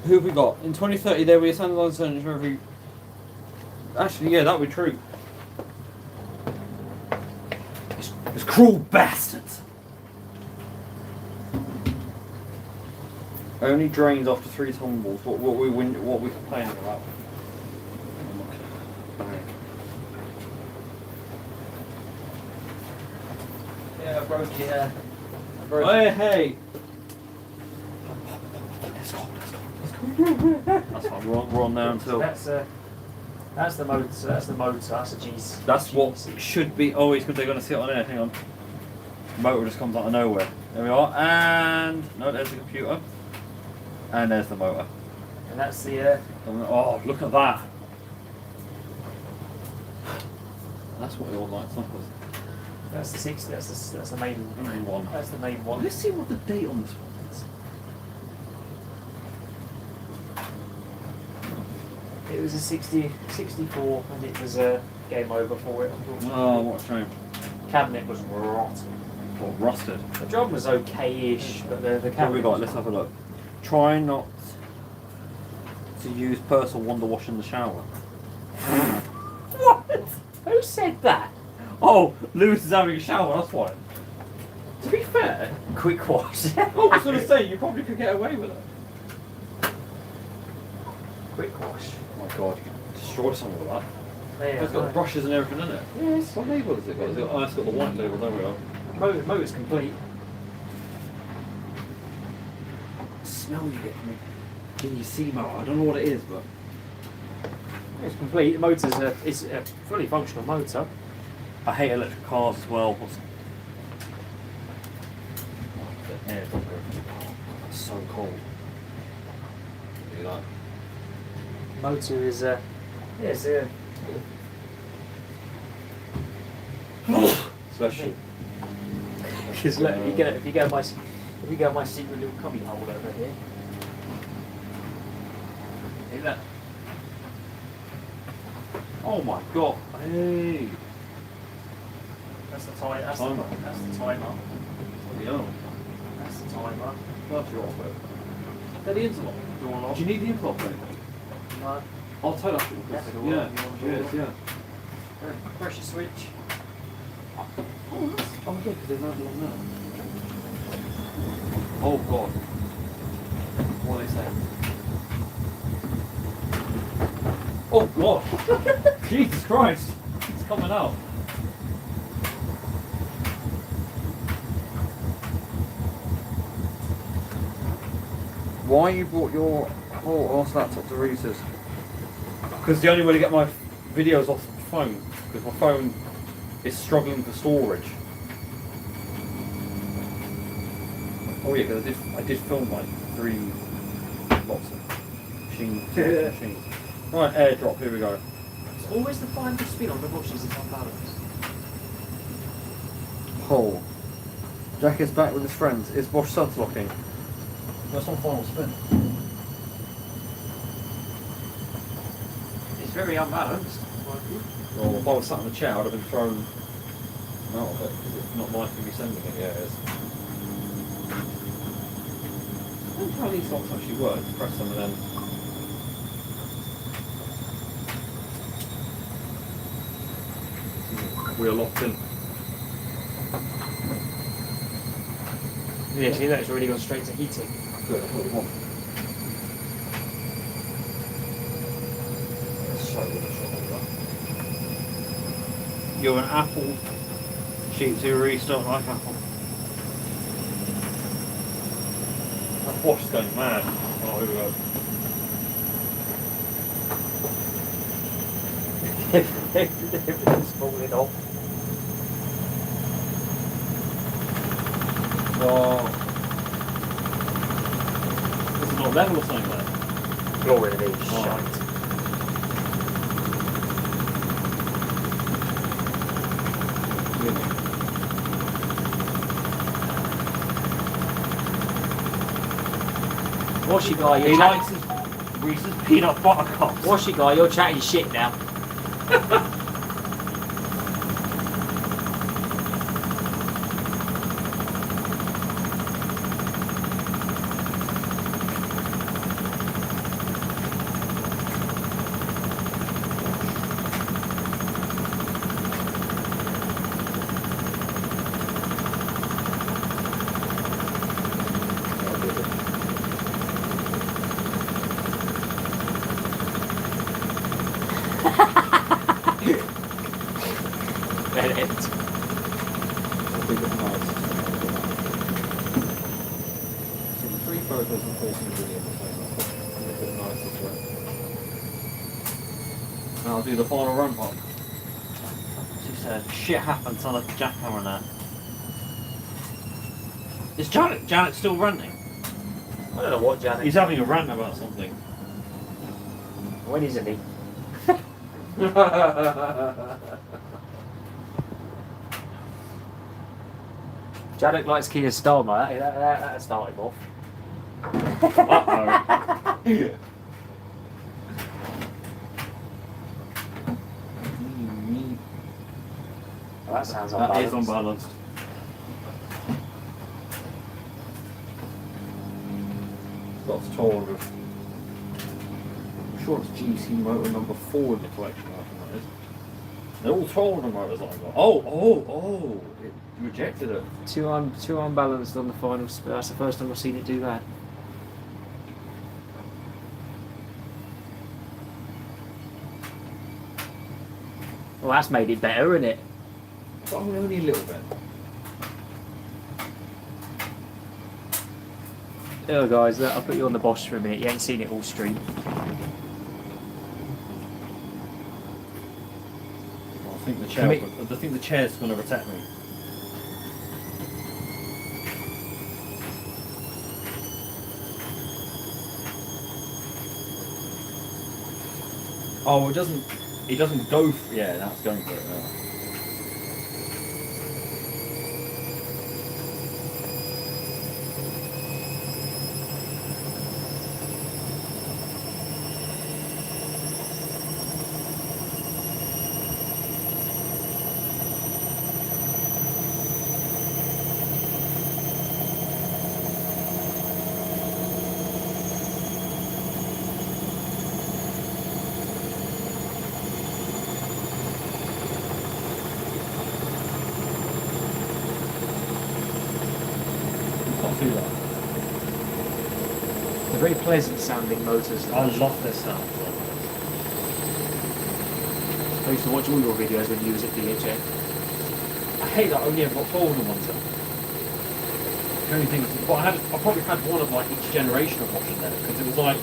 [SPEAKER 6] Who have we got? In 2030 there will be a standalone sentence for every... Actually, yeah, that would be true. It's cruel bastards! Only drains after 3 tumbles. What we complaining about?
[SPEAKER 2] Yeah, I broke it.
[SPEAKER 6] Hey, hey! That's fine. We're on now until.
[SPEAKER 2] That's the motor. That's the motor. That's a G's.
[SPEAKER 6] That's what should be. Oh, they're going to see it on there. Hang on. Motor just comes out of nowhere. There we are. And no, there's the computer. And there's the motor.
[SPEAKER 2] And that's the.
[SPEAKER 6] Oh, look at that. That's what we all like.
[SPEAKER 2] That's the 60. That's the main
[SPEAKER 6] one.
[SPEAKER 2] That's the main one.
[SPEAKER 6] Let's see what the date on this one is.
[SPEAKER 2] It was a 64, and it was a game over for it.
[SPEAKER 6] Oh, what a shame.
[SPEAKER 2] Cabinet was rotten.
[SPEAKER 6] Or rusted.
[SPEAKER 2] The job was okay-ish, but the
[SPEAKER 6] What
[SPEAKER 2] cabinet.
[SPEAKER 6] have we got? Let's have a look. Try not to use personal wonder wash in the shower.
[SPEAKER 2] What? Who said that?
[SPEAKER 6] Oh, Lewis is having a shower, that's why.
[SPEAKER 2] To be fair, quick wash.
[SPEAKER 6] I was going to say, you probably could get away with it.
[SPEAKER 2] Quick wash.
[SPEAKER 6] Oh my god, you could destroy some of that.
[SPEAKER 2] There,
[SPEAKER 6] It's got brushes and everything in it.
[SPEAKER 2] Yes.
[SPEAKER 6] What label has it got? Oh, it's got the white label, there we are.
[SPEAKER 2] Motor's complete.
[SPEAKER 6] The smell you get from it. Can you see motor? I don't know what it is, but...
[SPEAKER 2] It's complete. The motor's it's a fully functional motor.
[SPEAKER 6] I hate electric cars as well. The air don't go. It's so cold. Do that.
[SPEAKER 2] Motor is yes,
[SPEAKER 6] Special.
[SPEAKER 2] Because look, if you go my secret little cubby hole over here.
[SPEAKER 6] See that? Oh my god. Hey.
[SPEAKER 2] That's the timer. That's
[SPEAKER 6] Timer.
[SPEAKER 2] that's the timer.
[SPEAKER 6] Yeah.
[SPEAKER 2] That's the timer.
[SPEAKER 6] That's your off it. They're the interlock.
[SPEAKER 2] Door lock.
[SPEAKER 6] Do you need the interlock or anything?
[SPEAKER 2] No.
[SPEAKER 6] I'll tell that.
[SPEAKER 2] That's the
[SPEAKER 6] Yeah.
[SPEAKER 2] door.
[SPEAKER 6] Cheers, yeah.
[SPEAKER 2] Pressure switch.
[SPEAKER 6] Oh, that's. Oh, yeah, because there's no one there.
[SPEAKER 1] Oh god. What are they saying? Oh god! Jesus Christ! It's coming out. Why you brought your arse laptop to Reese's? Because the only way to get my videos off the phone, because my phone is struggling for storage. Oh yeah, because I did film like 3 lots of machines. Right, airdrop, here we go.
[SPEAKER 2] It's always the final spin on the bushes is unbalanced.
[SPEAKER 1] Hole. Jack is back with his friends. Is Bosch suds locking? That's on final spin.
[SPEAKER 2] It's very unbalanced.
[SPEAKER 1] Well, if I was sat in the chair, I'd have been thrown out of it because it's not nice to be sending it. Yeah, it is. I don't know how these locks actually work. Press them and then. We're locked in.
[SPEAKER 2] Yeah, see that it's already gone straight to heating.
[SPEAKER 1] Good, that's what we want. So good, you're an Apple sheet to restart like Apple. That Bosch is going mad. Oh, here we go.
[SPEAKER 2] Everything's falling off.
[SPEAKER 1] Oh. This is not level or something there.
[SPEAKER 2] Glory to these
[SPEAKER 1] Oh.
[SPEAKER 2] shite. What's your guy?
[SPEAKER 1] He
[SPEAKER 2] You're
[SPEAKER 1] likes
[SPEAKER 2] chatting.
[SPEAKER 1] his Reese's peanut butter cups.
[SPEAKER 2] What's your guy? You're chatting shit now. Dead end.
[SPEAKER 1] So the 3 photos and 14 videos. A bit nice as well. Now I'll do the final run pop. She said, shit happens on a jackhammer and that. Is Janet still ranting?
[SPEAKER 2] I don't know what, Janet.
[SPEAKER 1] He's having a rant about something.
[SPEAKER 2] When isn't he? Janet likes Kia Starmer. That started him off.
[SPEAKER 1] Uh-oh.
[SPEAKER 2] Well, that sounds
[SPEAKER 1] That
[SPEAKER 2] unbalanced.
[SPEAKER 1] is unbalanced. Lots of told of. I'm sure it's GC motor number 4 in the collection. I think that is. They're all told motors that I got. Oh! It rejected it.
[SPEAKER 2] Too unbalanced on the final spin. That's the first time I've seen it do that. Well, that's made it better, isn't it?
[SPEAKER 1] But only a little bit.
[SPEAKER 2] Oh, guys, I'll put you on the Bosch for a minute. You ain't seen it all stream.
[SPEAKER 1] I think the chair. I think the chair's going to protect me. Oh, it doesn't. It doesn't go. Yeah, that's going for it now. do that.
[SPEAKER 2] They're very pleasant sounding motors.
[SPEAKER 1] I love this sound.
[SPEAKER 2] I used to watch all your videos when you was at DHA.
[SPEAKER 1] I hate that I only ever got 12 of them ones. The only thing is, but I probably had one of like each generation of washing there because it was like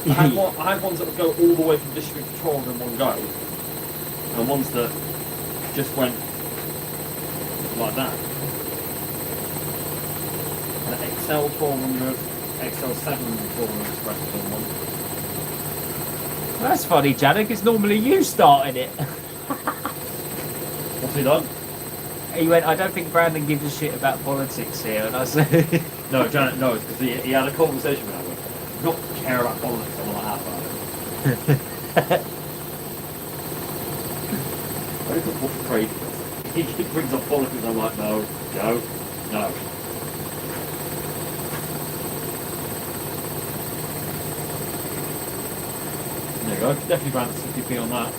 [SPEAKER 1] I had ones that would go all the way from district to 12 in one go, and ones that just went like that. The XL 1200, XL 700 1200 express on one.
[SPEAKER 2] That's funny, Janik. It's normally you starting it.
[SPEAKER 1] What's he done?
[SPEAKER 2] He went, I don't think Brandon gives a shit about politics here. And I said,
[SPEAKER 1] No, Janet knows because he had a conversation with him. Not care about politics, I'm not half about it. I think it's what's crazy. He brings up politics, I'm like, no. There you go, definitely balance 50p on that.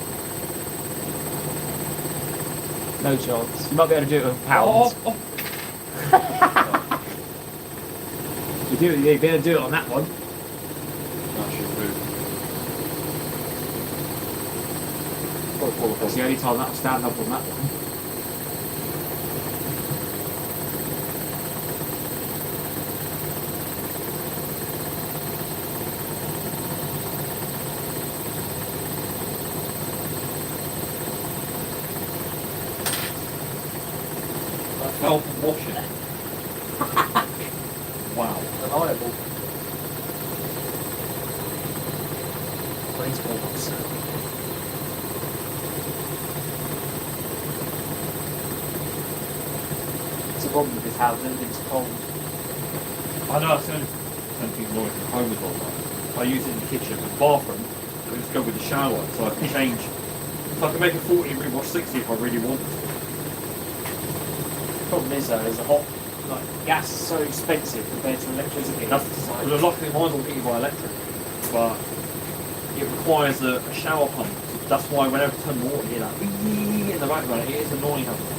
[SPEAKER 2] no chance. You might be able to do it with pounds.
[SPEAKER 1] Oh.
[SPEAKER 2] You'd be able to do it on that one.
[SPEAKER 1] That should do.
[SPEAKER 2] That's the only time that'll stand up on that one.
[SPEAKER 1] That fell from washing. Wow.
[SPEAKER 2] Reliable. Baseball box. It's a problem with this house, it's cold.
[SPEAKER 1] I know it's the only thing annoying from home as well. I use it in the kitchen, but the bathroom, I just go with the shower so I can change. So I can make a 40 and rewash 60 if I really want to.
[SPEAKER 2] The problem is though, is the hot, like, gas is so expensive compared to electricity.
[SPEAKER 1] That's well, luckily mine's all heated by electric, but it requires a shower pump. That's why whenever I turn the water, you hear that in the background. It is annoying having that.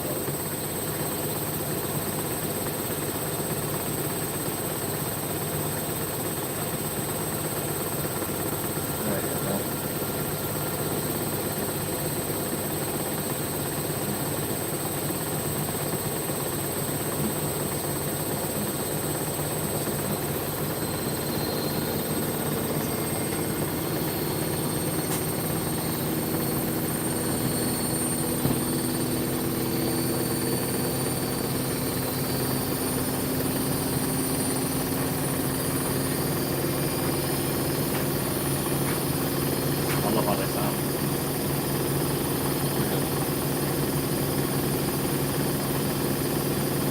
[SPEAKER 1] I love how they sound.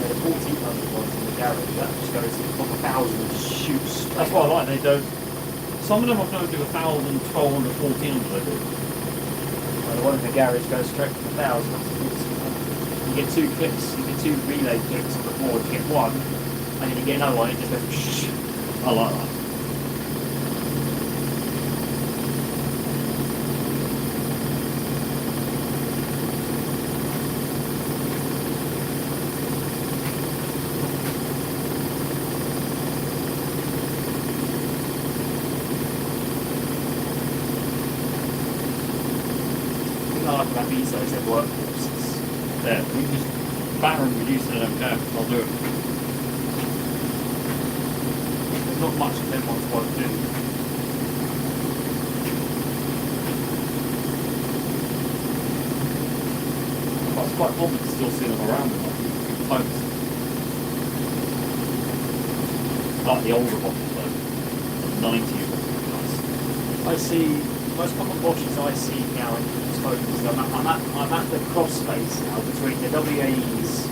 [SPEAKER 2] The 1400 ones in the garage, that just goes from 1,000 and shoots.
[SPEAKER 1] That's what I like. They don't. Some of them I've known do 1,000, 1,200, 1,400. They do.
[SPEAKER 2] Well, the one in the garage goes straight from 1,000. You get two clips, you get two relay clips on the board. You get one, and then you get another one. It just goes.
[SPEAKER 1] I like that.
[SPEAKER 2] I like about these though is their workhorses.
[SPEAKER 1] Yeah, we can just batter and reduce it, I don't care. I'll do it.
[SPEAKER 2] There's not much of them ones worth doing.
[SPEAKER 1] But it's quite common to still see them around in like folks. Like the older bottles though. The 90s or something.
[SPEAKER 2] I see most common washes I see now in smokers. I'm at the cross space now between the WAEs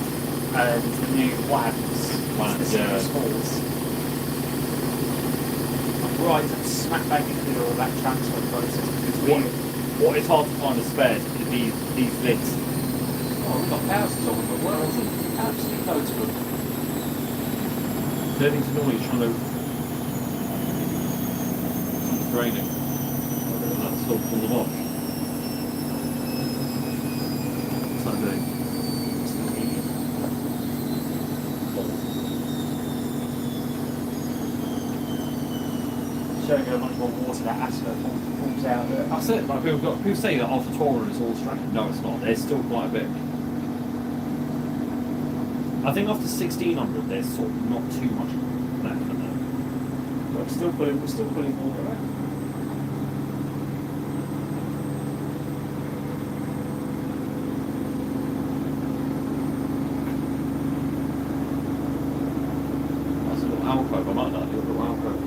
[SPEAKER 2] and the new WABs, the
[SPEAKER 1] Yeah.
[SPEAKER 2] smalls. I'm right smack bang in the middle of that transfer process because
[SPEAKER 1] What is hard to find as spares is these lids.
[SPEAKER 2] oh, we've got thousands of them, but we're absolutely loads of them.
[SPEAKER 1] The only thing's annoying is trying to draining. That's still from the wash. What's that doing?
[SPEAKER 2] Still heating. showing you how much more water that asphalt pulls out there.
[SPEAKER 6] That's it. Like people say that after touring it's all strength. No, it's not. There's still quite a bit. I think after 1600 there's sort of not too much left in there.
[SPEAKER 2] But we're still pulling water out.
[SPEAKER 6] That's a little alcove. I like that little alcove.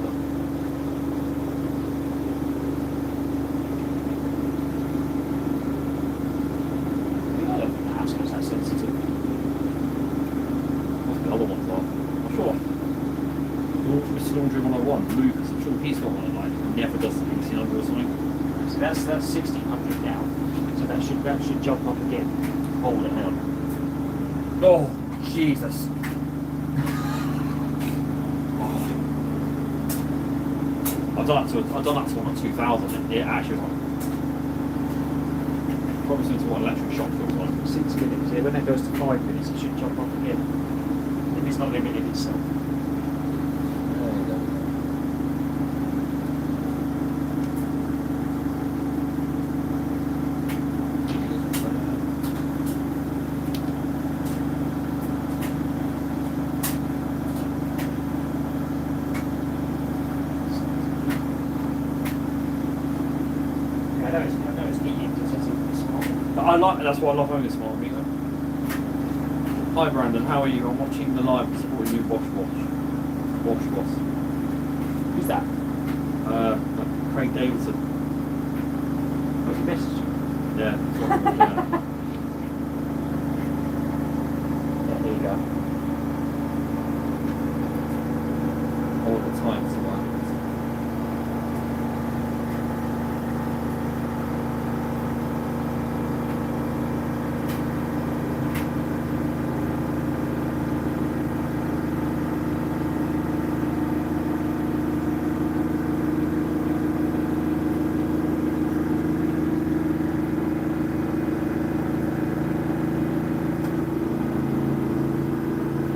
[SPEAKER 2] I don't think the house was that sensitive.
[SPEAKER 6] What's the other ones are? I'm sure. Mr. Laundry 101, Lucas, I'm sure he's got one that like never does the 1800 or something.
[SPEAKER 2] So that's 1600 now. So that should jump up again.
[SPEAKER 6] Holy hell. Oh, Jesus. I've done that to one at 2000. It actually was like, probably similar to what electric shock feels like.
[SPEAKER 2] 6 minutes. Yeah, when it goes to 5 minutes, it should jump up again. If it's not limited itself.
[SPEAKER 1] There you go.
[SPEAKER 2] Yeah, I know it's heating because it's small.
[SPEAKER 6] But that's why I love owning a smart meter. Hi Brandon, how are you? I'm watching the live supporting you Bosch.
[SPEAKER 2] Who's that?
[SPEAKER 6] Craig Davidson.
[SPEAKER 2] What's your message?
[SPEAKER 6] Yeah.
[SPEAKER 2] Yeah, there you go.
[SPEAKER 6] All the time, so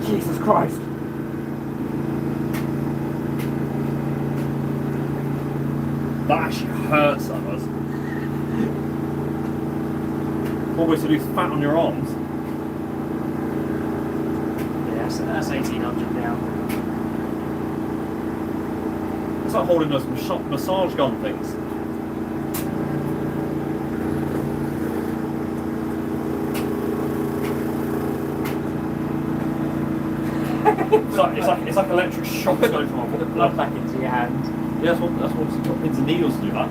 [SPEAKER 2] Jesus Christ.
[SPEAKER 6] that actually hurts, that does. Almost to lose fat on your arms.
[SPEAKER 2] Yeah, that's 1800 now.
[SPEAKER 6] It's like holding those massage gun things. It's like electric shock going from
[SPEAKER 2] Put the blood back into your hand.
[SPEAKER 6] Yeah, that's what pins and needles to do that.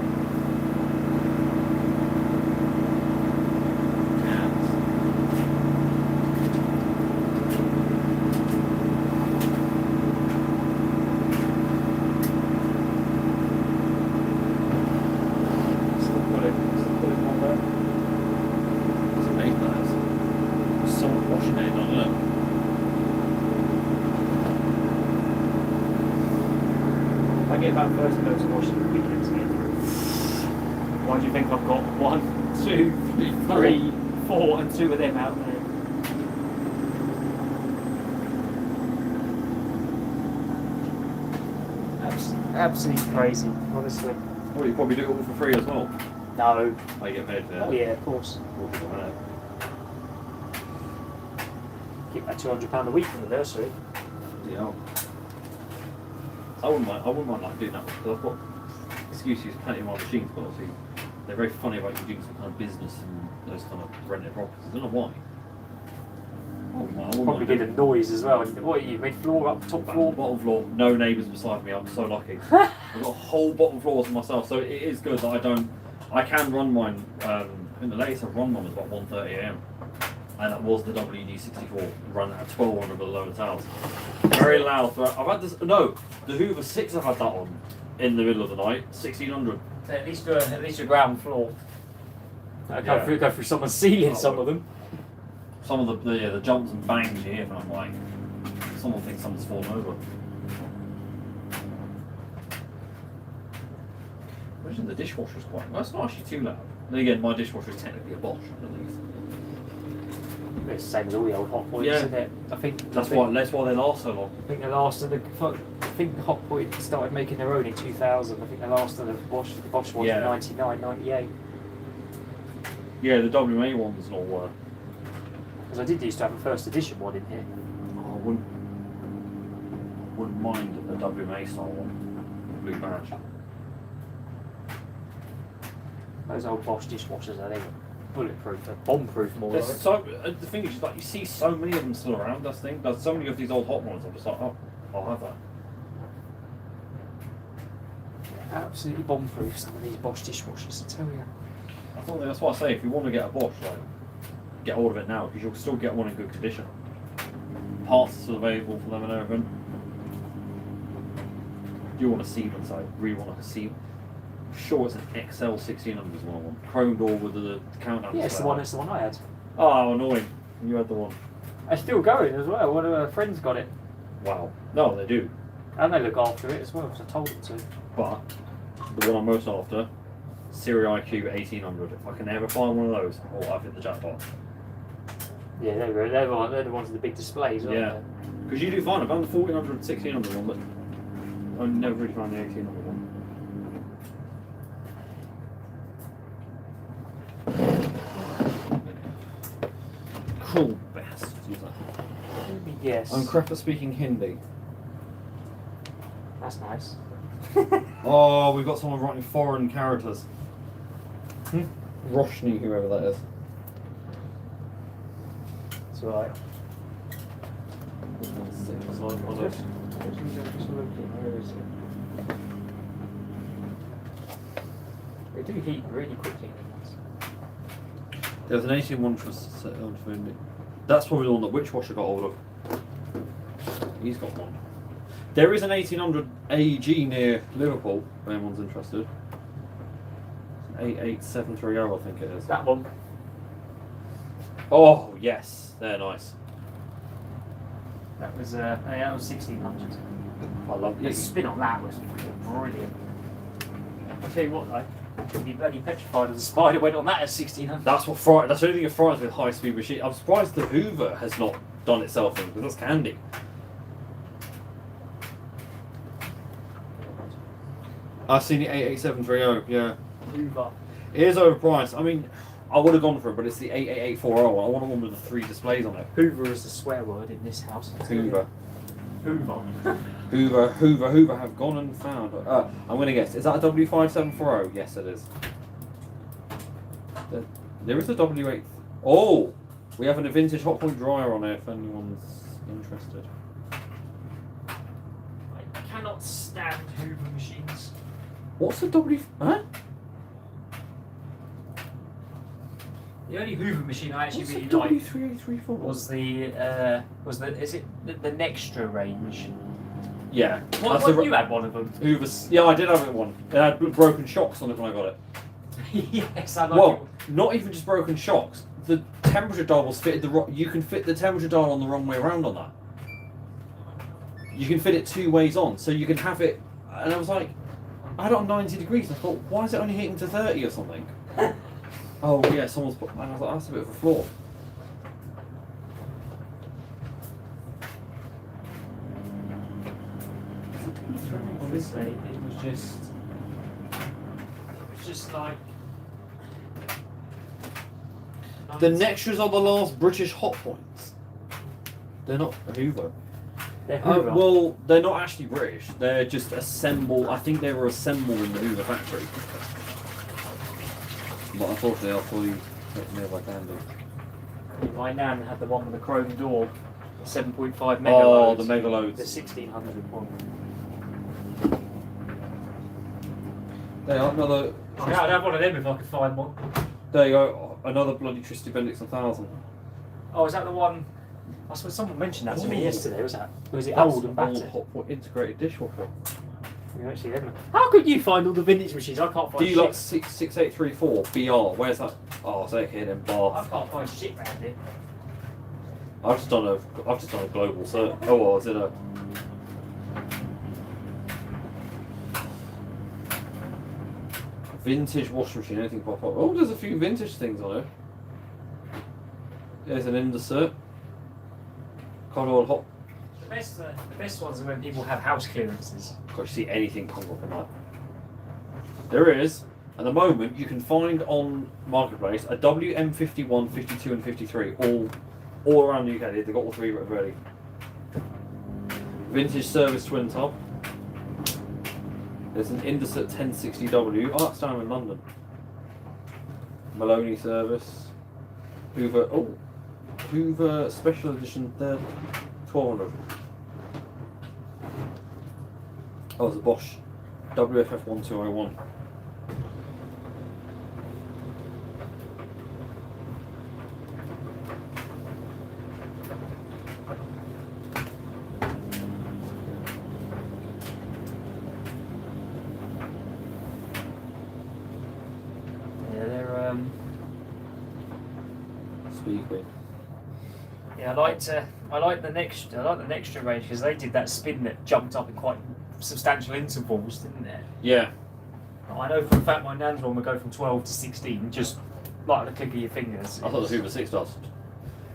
[SPEAKER 2] Still pulling on there.
[SPEAKER 6] It's amazing that is. There's so much washing there, don't know.
[SPEAKER 2] I get about 30 loads of washing a weekend to get through. Why do you think I've got 1, 2, 3, 4 and 2 of them out there? Absolutely crazy, honestly.
[SPEAKER 6] Well, you probably do it all for free as well.
[SPEAKER 2] No.
[SPEAKER 6] I get paid for that.
[SPEAKER 2] Oh yeah, of course. Get that £200 a week from the nursery.
[SPEAKER 6] Yeah. I wouldn't mind like doing that because I've got excuses plenty of my machines, but obviously they're very funny about you doing some kind of business and those kind of rented properties. I don't know why. I wouldn't
[SPEAKER 2] Probably
[SPEAKER 6] mind
[SPEAKER 2] get a
[SPEAKER 6] doing
[SPEAKER 2] noise as well. What are you, mid floor up, top floor?
[SPEAKER 6] bottom floor, no neighbours beside me. I'm so lucky. I've got a whole bottom floor to myself, so it is good that I can run mine. I think the latest I've run mine was about 1:30 AM, and that was the WD-64 run at 1200 below the towers. Very loud. But I've had this. No, the Hoover 6 I've had that on in the middle of the night. 1600.
[SPEAKER 2] At least your ground floor.
[SPEAKER 6] Yeah.
[SPEAKER 2] Go through someone's ceiling,
[SPEAKER 6] Oh,
[SPEAKER 2] some of them.
[SPEAKER 6] Some of the jumps and bangs you hear, and I'm like, someone thinks someone's fallen over. Imagine the dishwasher's quite. Well, it's not actually too loud. Then again, my dishwasher is technically a Bosch, at least.
[SPEAKER 2] It's the same as all the old hot boys,
[SPEAKER 6] Yeah.
[SPEAKER 2] isn't it? I think
[SPEAKER 6] That's why they last so long.
[SPEAKER 2] I think they lasted think Hotpoint started making their own in 2000. I think the last of the Bosch was in 99, 98.
[SPEAKER 6] Yeah, the WMA ones and all were.
[SPEAKER 2] Because I did used to have a first edition one in here.
[SPEAKER 6] Oh, I wouldn't mind a WMA style one. Blue badge.
[SPEAKER 2] Those old Bosch dishwashers, I think, are bulletproof, they're bomb-proof more.
[SPEAKER 6] There's the thing is, like, you see so many of them still around. That's the thing. There's so many of these old hot ones. I'm just like, oh, I'll have that.
[SPEAKER 2] Absolutely bomb-proof, some of these Bosch dishwashers, I tell you.
[SPEAKER 6] I thought that's why I say if you want to get a Bosch, like, get hold of it now because you'll still get one in good condition. Parts are still available for them and everything. Do you want a Siemens? I really want like a Siemens. Sure, it's an XL 1600 is one I want. Chrome door with the countdown.
[SPEAKER 2] Yeah, it's the one I had.
[SPEAKER 6] Oh, annoying. You had the one.
[SPEAKER 2] It's still going as well. One of our friends got it.
[SPEAKER 6] Wow. No, they do.
[SPEAKER 2] And they look after it as well, because I told them to.
[SPEAKER 6] But the one I'm most after, Siri IQ 1800. If I can ever find one of those, I've hit the jackpot.
[SPEAKER 2] Yeah, they're the ones with the big displays, aren't
[SPEAKER 6] Yeah. Because you do find I found the 1400 1600 one, but I never really found the 1800 one. Cruel bastards, you know.
[SPEAKER 2] they? Yes.
[SPEAKER 6] I'm crap at speaking Hindi.
[SPEAKER 2] That's nice.
[SPEAKER 6] Oh, we've got someone writing foreign characters. Roshni, whoever that is.
[SPEAKER 2] It's alright. They do heat really quickly.
[SPEAKER 6] There's an 18 for Hindi. That's probably the one that Witchwasher got hold of. He's got one. There is an 1800 AG near Liverpool, if anyone's interested. 88730, I think it is.
[SPEAKER 2] That one.
[SPEAKER 6] Oh, yes. They're nice.
[SPEAKER 2] That was 1600.
[SPEAKER 6] I love
[SPEAKER 2] The
[SPEAKER 6] these.
[SPEAKER 2] spin on that was brilliant. I'll tell you what though, I'd be bloody petrified as a spider went on that at 1600.
[SPEAKER 6] That's what fright. That's the only thing that frightens me with high-speed machines. I'm surprised the Hoover has not done itself in, because that's candy. I've seen the 88730, yeah.
[SPEAKER 2] Hoover.
[SPEAKER 6] It is overpriced. I mean, I would have gone for it, but it's the 88840. I want one with the 3 displays on it.
[SPEAKER 2] Hoover is the swear word in this house.
[SPEAKER 6] Hoover.
[SPEAKER 2] Hoover.
[SPEAKER 6] Hoover have gone and found. I'm going to guess. Is that a W5740? Yes, it is. There is a W8. Oh! We have a vintage Hotpoint dryer on it if anyone's interested.
[SPEAKER 2] I cannot stand Hoover machines.
[SPEAKER 6] What's the W... Huh?
[SPEAKER 2] The only Hoover machine I actually
[SPEAKER 6] What's
[SPEAKER 2] really
[SPEAKER 6] the
[SPEAKER 2] liked
[SPEAKER 6] W3834?
[SPEAKER 2] was the Nextra range.
[SPEAKER 6] Yeah.
[SPEAKER 2] What you had one of them?
[SPEAKER 6] Hoover's... Yeah, I did have it one. It had broken shocks on it when I got it.
[SPEAKER 2] Yes, I like
[SPEAKER 6] Well, not even just broken shocks. The temperature dial was fitted you can fit the temperature dial on the wrong way around on that. You can fit it 2 ways on, so you can have it. And I was like, I had it on 90 degrees. I thought, why is it only heating to 30 or something? Oh yeah, someone's put. And I was like, that's a bit of a flaw.
[SPEAKER 2] Honestly, it was just like.
[SPEAKER 6] The Nextras are the last British hot points. They're not a Hoover.
[SPEAKER 2] They're Hoover.
[SPEAKER 6] Well, they're not actually British. They're just assembled. I think they were assembled in the Hoover factory. But unfortunately, I'll fully taken there by Candy.
[SPEAKER 2] My nan had the one with the chrome door, 7.5 megaloads.
[SPEAKER 6] Oh, the megaloads.
[SPEAKER 2] The 1600 one.
[SPEAKER 6] There, another.
[SPEAKER 2] Yeah, I'd have one of them if I could find one.
[SPEAKER 6] There you go. Another bloody Tristy Bendix 1000.
[SPEAKER 2] Oh, is that the one? I suppose someone mentioned that to me yesterday. Was it
[SPEAKER 6] That's
[SPEAKER 2] old and
[SPEAKER 6] an
[SPEAKER 2] battered?
[SPEAKER 6] hot pot integrated dishwasher.
[SPEAKER 2] You actually haven't. How could you find all the vintage machines? I can't find
[SPEAKER 6] Do you
[SPEAKER 2] shit.
[SPEAKER 6] like 6834 BR? Where's that? Oh, it's out here in
[SPEAKER 2] I
[SPEAKER 6] Bath.
[SPEAKER 2] can't find shit around here.
[SPEAKER 6] I've just done a global search. Oh, well, is it a? Vintage washing machine, anything pop up. Oh, there's a few vintage things on it. There's an insert. Quite old hot.
[SPEAKER 2] the best ones are when people have house clearances.
[SPEAKER 6] Can't you see anything come up in that? There is, at the moment, you can find on Marketplace a WM51, 52 and 53, all around the UK. They've got all three ready. Vintage service twin top. There's an Indesit 1060W. Oh, that's down in London. Maloney service. Hoover special edition 1200. Oh, it's a Bosch WFF 1201.
[SPEAKER 2] Yeah, they're
[SPEAKER 6] Speaking.
[SPEAKER 2] yeah. I like the next range because they did that spin that jumped up in quite substantial intervals, didn't it?
[SPEAKER 6] Yeah.
[SPEAKER 2] I know for a fact my nan's one would go from 12 to 16, just like the click of your fingers.
[SPEAKER 6] I thought the Hoover 6 does.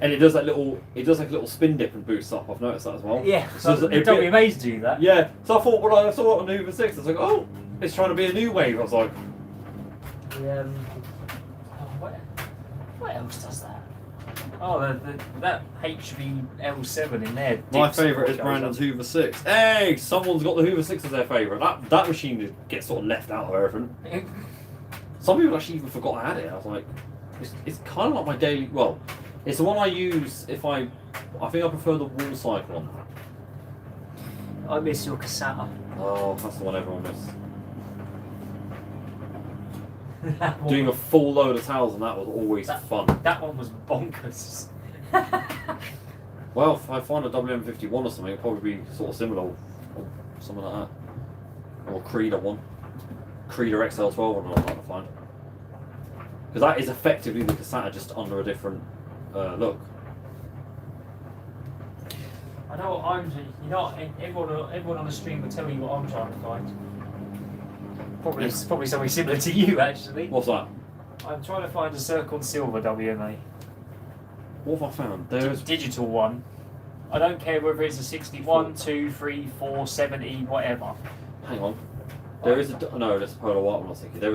[SPEAKER 6] And it does like a little spin dip and boosts up. I've noticed that as well.
[SPEAKER 2] Yeah,
[SPEAKER 6] So
[SPEAKER 2] so
[SPEAKER 6] it's
[SPEAKER 2] the WMAs do that.
[SPEAKER 6] Yeah. So I thought when I saw it on the Hoover 6, I was like, oh, it's trying to be a new wave. I was like,
[SPEAKER 2] What else does that? Oh, that HVL7 in there.
[SPEAKER 6] my
[SPEAKER 2] dips
[SPEAKER 6] favourite is
[SPEAKER 2] before it
[SPEAKER 6] Brandon's
[SPEAKER 2] goes
[SPEAKER 6] Hoover 6. Hey, someone's got the Hoover 6 as their favourite. That machine gets sort of left out of everything.
[SPEAKER 2] up.
[SPEAKER 6] Some people actually even forgot I had it. I was like, it's kind of like my daily. Well, it's the one I use if I think I prefer the wall cycle on that.
[SPEAKER 2] I miss your Casata.
[SPEAKER 6] Oh, that's the one everyone misses.
[SPEAKER 2] That one-
[SPEAKER 6] Doing a full load of towels and that was always fun.
[SPEAKER 2] That one was bonkers.
[SPEAKER 6] Well, if I find a WM51 or something, it'll probably be sort of similar or something like that. Or Creeder one. Creeder XL12 I'd like to find. Because that is effectively the Casata just under a different look.
[SPEAKER 2] I know what I'm doing. You know, everyone on the stream will tell you what I'm trying to find. Probably something similar to you, actually.
[SPEAKER 6] What's that?
[SPEAKER 2] I'm trying to find a Zircon Silver WMA.
[SPEAKER 6] What have I found? There's
[SPEAKER 2] Digital one. I don't care whether it's a 61, 2, 3, 4, 70, whatever.
[SPEAKER 6] hang on. There is a no, that's a polar white one. I was thinking there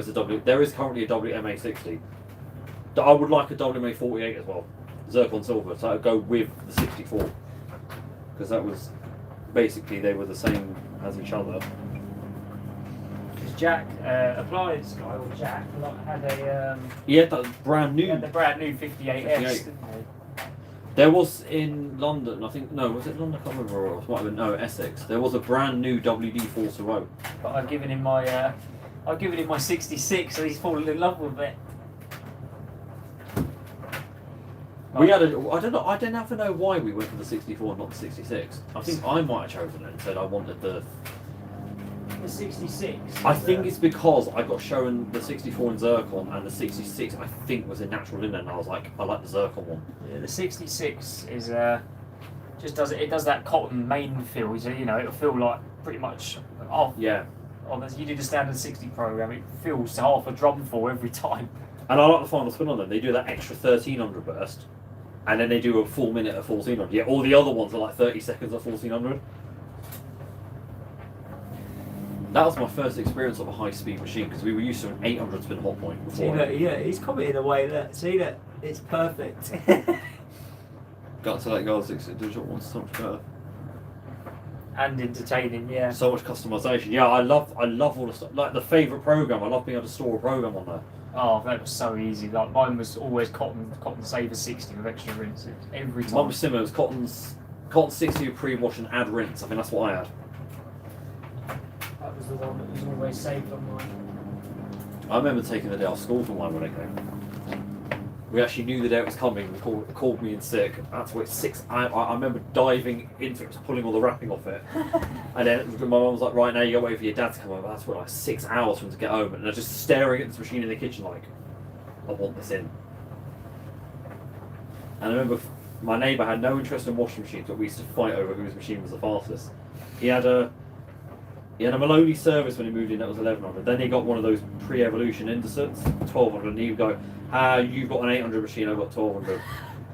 [SPEAKER 6] is currently a WMA 60. I would like a WMA 48 as well, Zircon Silver. So I'd go with the 64 because that was basically they were the same as each other.
[SPEAKER 2] Because Jack, appliance guy, or Jack, had a
[SPEAKER 6] He had that brand new.
[SPEAKER 2] had the brand new 58S.
[SPEAKER 6] 58.
[SPEAKER 2] Didn't he?
[SPEAKER 6] There was in London, I think. No, was it London? I can't remember. Or it might have been Essex. There was a brand new WD Forza Row.
[SPEAKER 2] But I've given him my 66, so he's fallen in love with it.
[SPEAKER 6] We had a. I don't know. I don't have to know why we went for the 64 and not the 66. I think I might have chosen it and said I wanted the.
[SPEAKER 2] The 66.
[SPEAKER 6] I think it's because I got shown the 64 in Zircon and the 66 I think was in natural linen and I was like, I like the Zircon one.
[SPEAKER 2] Yeah, the 66 is just does it. It does that cotton main feel. So, you know, it'll feel like pretty much. Oh,
[SPEAKER 6] Yeah.
[SPEAKER 2] you do the standard 60 program. It feels half a drum full every time.
[SPEAKER 6] And I like the final spin on them. They do that extra 1300 burst and then they do a full minute of 1400. Yeah, all the other ones are like 30 seconds of 1400. That was my first experience of a high-speed machine because we were used to an 800 spin hot point before.
[SPEAKER 2] yeah, he's commenting away that. See that? It's perfect.
[SPEAKER 6] Got to let go of the 60 digital one so much better.
[SPEAKER 2] And entertaining, yeah.
[SPEAKER 6] So much customization. Yeah, I love all the stuff. Like the favourite program, I love being able to store a program on there.
[SPEAKER 2] Oh, that was so easy. Like mine was always cotton saver 60 with extra rinses every time.
[SPEAKER 6] Mine was similar. It was cotton 60 with pre-wash and add rinse. I think that's what I had.
[SPEAKER 2] That was the one that was always saved on mine.
[SPEAKER 6] I remember taking the day off school for mine when it came. We actually knew the day it was coming. They called me in sick. That's what 6. I remember diving into it, pulling all the wrapping off it, and then my mum was like, "Right now, you got to wait for your dad to come over." That's what like 6 hours for him to get home, and I was just staring at this machine in the kitchen like, "I want this in." And I remember my neighbour had no interest in washing machines, but we used to fight over whose machine was the fastest. He had a Maloney service when he moved in, that was 1100. Then he got one of those pre-evolution Indesits, 1200, and he would go, you've got an 800 machine, I've got 1200.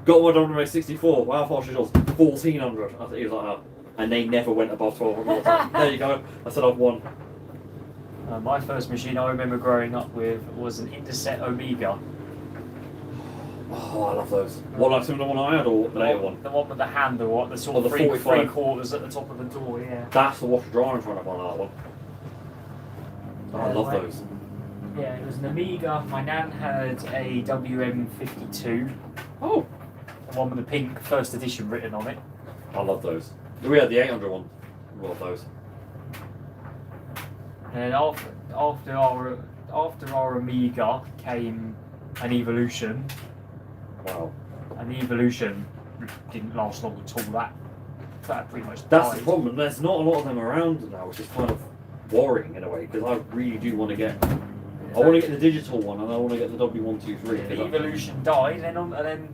[SPEAKER 6] Got one on my 64, how fast is yours? 1400. He was like,
[SPEAKER 1] and they never went above 1200 watts. There you go. I said I've won.
[SPEAKER 2] My first machine I remember growing up with was an Interset Omega.
[SPEAKER 1] Oh, I love those. What, like similar one I had, or the later one?
[SPEAKER 2] The one with the handle, the sort
[SPEAKER 1] Oh,
[SPEAKER 2] of
[SPEAKER 1] the
[SPEAKER 2] three
[SPEAKER 1] 45.
[SPEAKER 2] quarters at the top of the door, yeah.
[SPEAKER 1] That's the washer dryer in front of that one. Oh, I love those.
[SPEAKER 2] Yeah, it was an Amiga. My nan had a WM52.
[SPEAKER 1] Oh,
[SPEAKER 2] The one with the pink first edition written on it.
[SPEAKER 1] I love those. We had the 800 one. I love those.
[SPEAKER 2] And after our Amiga came an Evolution,
[SPEAKER 1] Wow.
[SPEAKER 2] and the Evolution didn't last long at all. That pretty much
[SPEAKER 1] That's
[SPEAKER 2] died.
[SPEAKER 1] the problem. There's not a lot of them around now, which is kind of worrying in a way, because I really do want to get. I want to get the digital one, and I want to get the W123.
[SPEAKER 2] The Evolution died, and then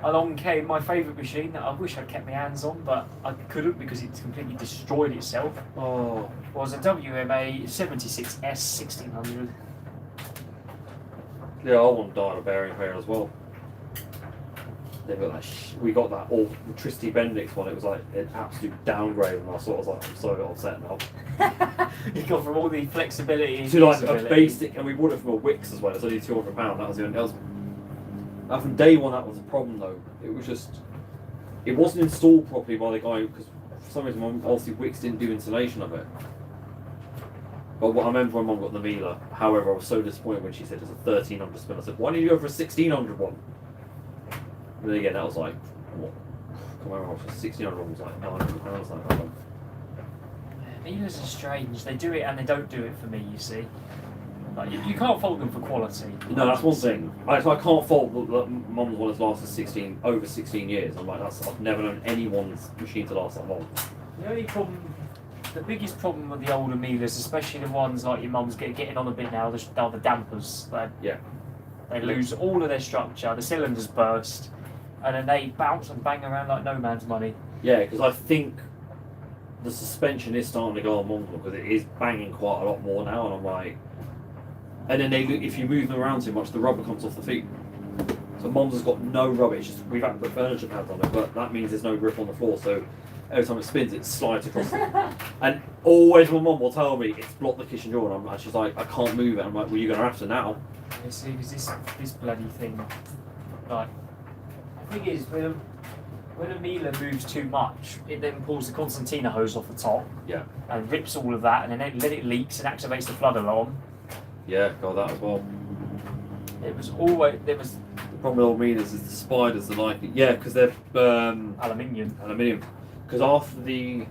[SPEAKER 2] along came my favourite machine that I wish I'd kept my hands on, but I couldn't because it's completely destroyed itself.
[SPEAKER 1] Oh,
[SPEAKER 2] Was a WMA 76S 1600.
[SPEAKER 1] yeah, I want to die on a bearing pair as well. They've got that we got that old Tristy Bendix one. It was like an absolute downgrade, and I was like, I'm so upset now.
[SPEAKER 2] You got from all the flexibility and
[SPEAKER 1] To like a
[SPEAKER 2] usability.
[SPEAKER 1] basic, and we bought it from a Wix as well. It's only £200. That was the only. From day one, that was a problem though. It was just, it wasn't installed properly by the guy because for some reason, obviously Wix didn't do installation of it. But what I remember when Mum got the Miele. However, I was so disappointed when she said it's a 1300 spin. I said, why didn't you go for a 1600 one? And then again, that was like, what? I can't remember, 1600 one was like £900. Like, oh.
[SPEAKER 2] Miele's are strange. They do it and they don't do it for me. You see, like you can't fault them for quality.
[SPEAKER 1] No, that's one thing. I can't fault that Mum's one has lasted over 16 years. I'm like, I've never known anyone's machine to last that long.
[SPEAKER 2] The only problem, the biggest problem with the older Miele's, especially the ones like your mum's getting on a bit now, are the dampers.
[SPEAKER 1] Yeah.
[SPEAKER 2] They lose all of their structure. The cylinders burst, and then they bounce and bang around like no man's money.
[SPEAKER 1] Yeah, because I think the suspension is starting to go on Mum's because it is banging quite a lot more now, and I'm like, and then if you move them around too much, the rubber comes off the feet. So Mum's has got no rubber. It's just we've had to put furniture pads on it, but that means there's no grip on the floor. So every time it spins, it slides across. And always my mum will tell me it's blocked the kitchen door, and she's like, I can't move it. I'm like, well, you're gonna have to now.
[SPEAKER 2] You see, because this bloody thing, like, the thing is, when a Miele moves too much, it then pulls the concertina hose off the top.
[SPEAKER 1] Yeah.
[SPEAKER 2] And rips all of that, and then it leaks and activates the flood alarm.
[SPEAKER 1] Yeah, got that as well.
[SPEAKER 2] It was always
[SPEAKER 1] The problem with old Miele's is the spiders are like, yeah, because they're
[SPEAKER 2] aluminium.
[SPEAKER 1] aluminium. Because after the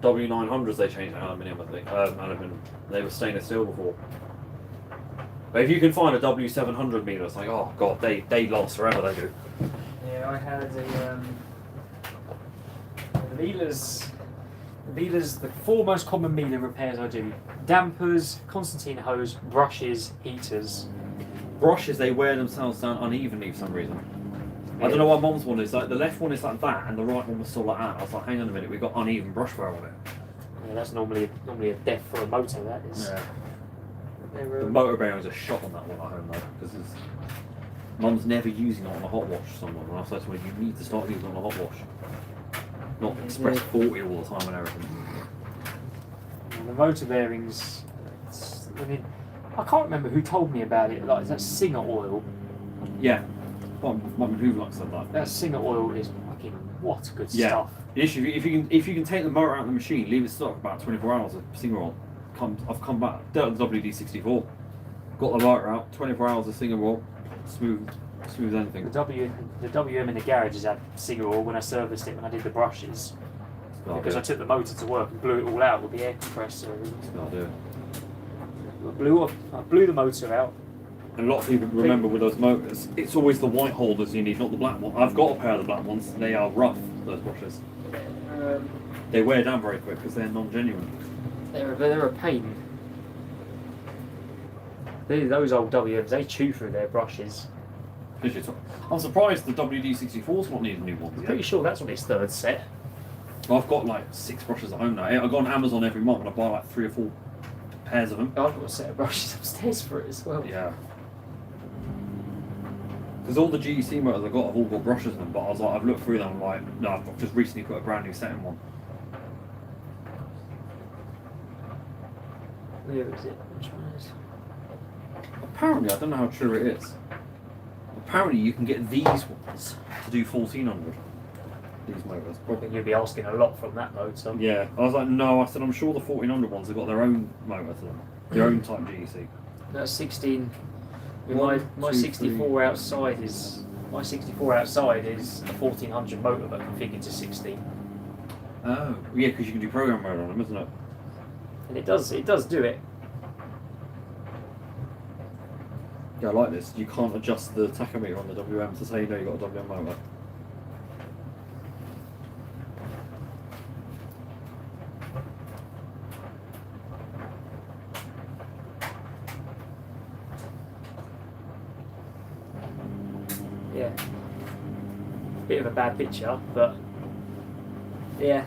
[SPEAKER 1] W900s, they changed to aluminium. I think aluminium. They were stainless steel before. But if you can find a W700 Miele, it's like, oh god, they last forever. They do.
[SPEAKER 2] Yeah, I had the Miele's. The four most common Miele repairs I do: dampers, concertina hose, brushes, heaters.
[SPEAKER 1] Brushes, they wear themselves down unevenly for some reason. I don't know why Mum's one is like the left one is like that and the right one was still like that. I was like, hang on a minute, we've got uneven brush wear on it.
[SPEAKER 2] Yeah, that's normally a death for a motor. That is.
[SPEAKER 1] Yeah.
[SPEAKER 2] They're,
[SPEAKER 1] The motor bearings are shot on that one at home though, because Mum's never using it on a hot wash. Someone, and I said to her, you need to start using it on a hot wash. Not express 40 all the time and everything.
[SPEAKER 2] the motor bearings. I can't remember who told me about it. Like that Singer oil.
[SPEAKER 1] Yeah. Mum who likes that.
[SPEAKER 2] That Singer oil is fucking what good
[SPEAKER 1] Yeah.
[SPEAKER 2] stuff.
[SPEAKER 1] The issue, if you can take the motor out of the machine, leave it stuck for about 24 hours. A Singer oil. I've come back, dealt with the WD-64, got the motor out, 24 hours of Singer oil, smooth anything.
[SPEAKER 2] The WM in the garage has had Singer oil when I serviced it when I did the brushes. Because I took the motor to work and blew it all out with the air compressor. I blew the motor out.
[SPEAKER 1] And a lot of people remember with those motors, it's always the white holders you need, not the black one. I've got a pair of the black ones. They are rough, those brushes. They wear down very quick because they're non-genuine.
[SPEAKER 2] They're a pain. Those old WMs, they chew through their brushes.
[SPEAKER 1] I'm surprised the WD-64's not needing new ones.
[SPEAKER 2] I'm pretty sure that's on its third set.
[SPEAKER 1] I've got like 6 brushes at home now. I go on Amazon every month and I buy like 3 or 4 pairs of them.
[SPEAKER 2] I've got a set of brushes upstairs for it as well.
[SPEAKER 1] Yeah.
[SPEAKER 6] Because all the GEC motors I've got have all got brushes in them, but I was like, I've looked through them, I'm like, no, I've just recently put a brand new set in one.
[SPEAKER 2] Where is it? Which one is?
[SPEAKER 6] Apparently, I don't know how true it is. Apparently, you can get these ones to do 1400. These motors.
[SPEAKER 2] I think you'd be asking a lot from that motor.
[SPEAKER 6] Yeah, I was like, no, I said, I'm sure the 1400 ones have got their own motor to them, their own type GEC.
[SPEAKER 2] That's 16.
[SPEAKER 6] One,
[SPEAKER 2] My
[SPEAKER 6] two,
[SPEAKER 2] 64
[SPEAKER 6] three.
[SPEAKER 2] outside is my 64 outside is a 1400 motor, but configured to 16,
[SPEAKER 6] Oh, yeah, because you can do program mode on them, isn't it?
[SPEAKER 2] and it does do it.
[SPEAKER 6] Yeah, I like this. You can't adjust the tachometer on the WM to say, no, you've got a WM motor.
[SPEAKER 2] Yeah, bit of a bad picture, but yeah.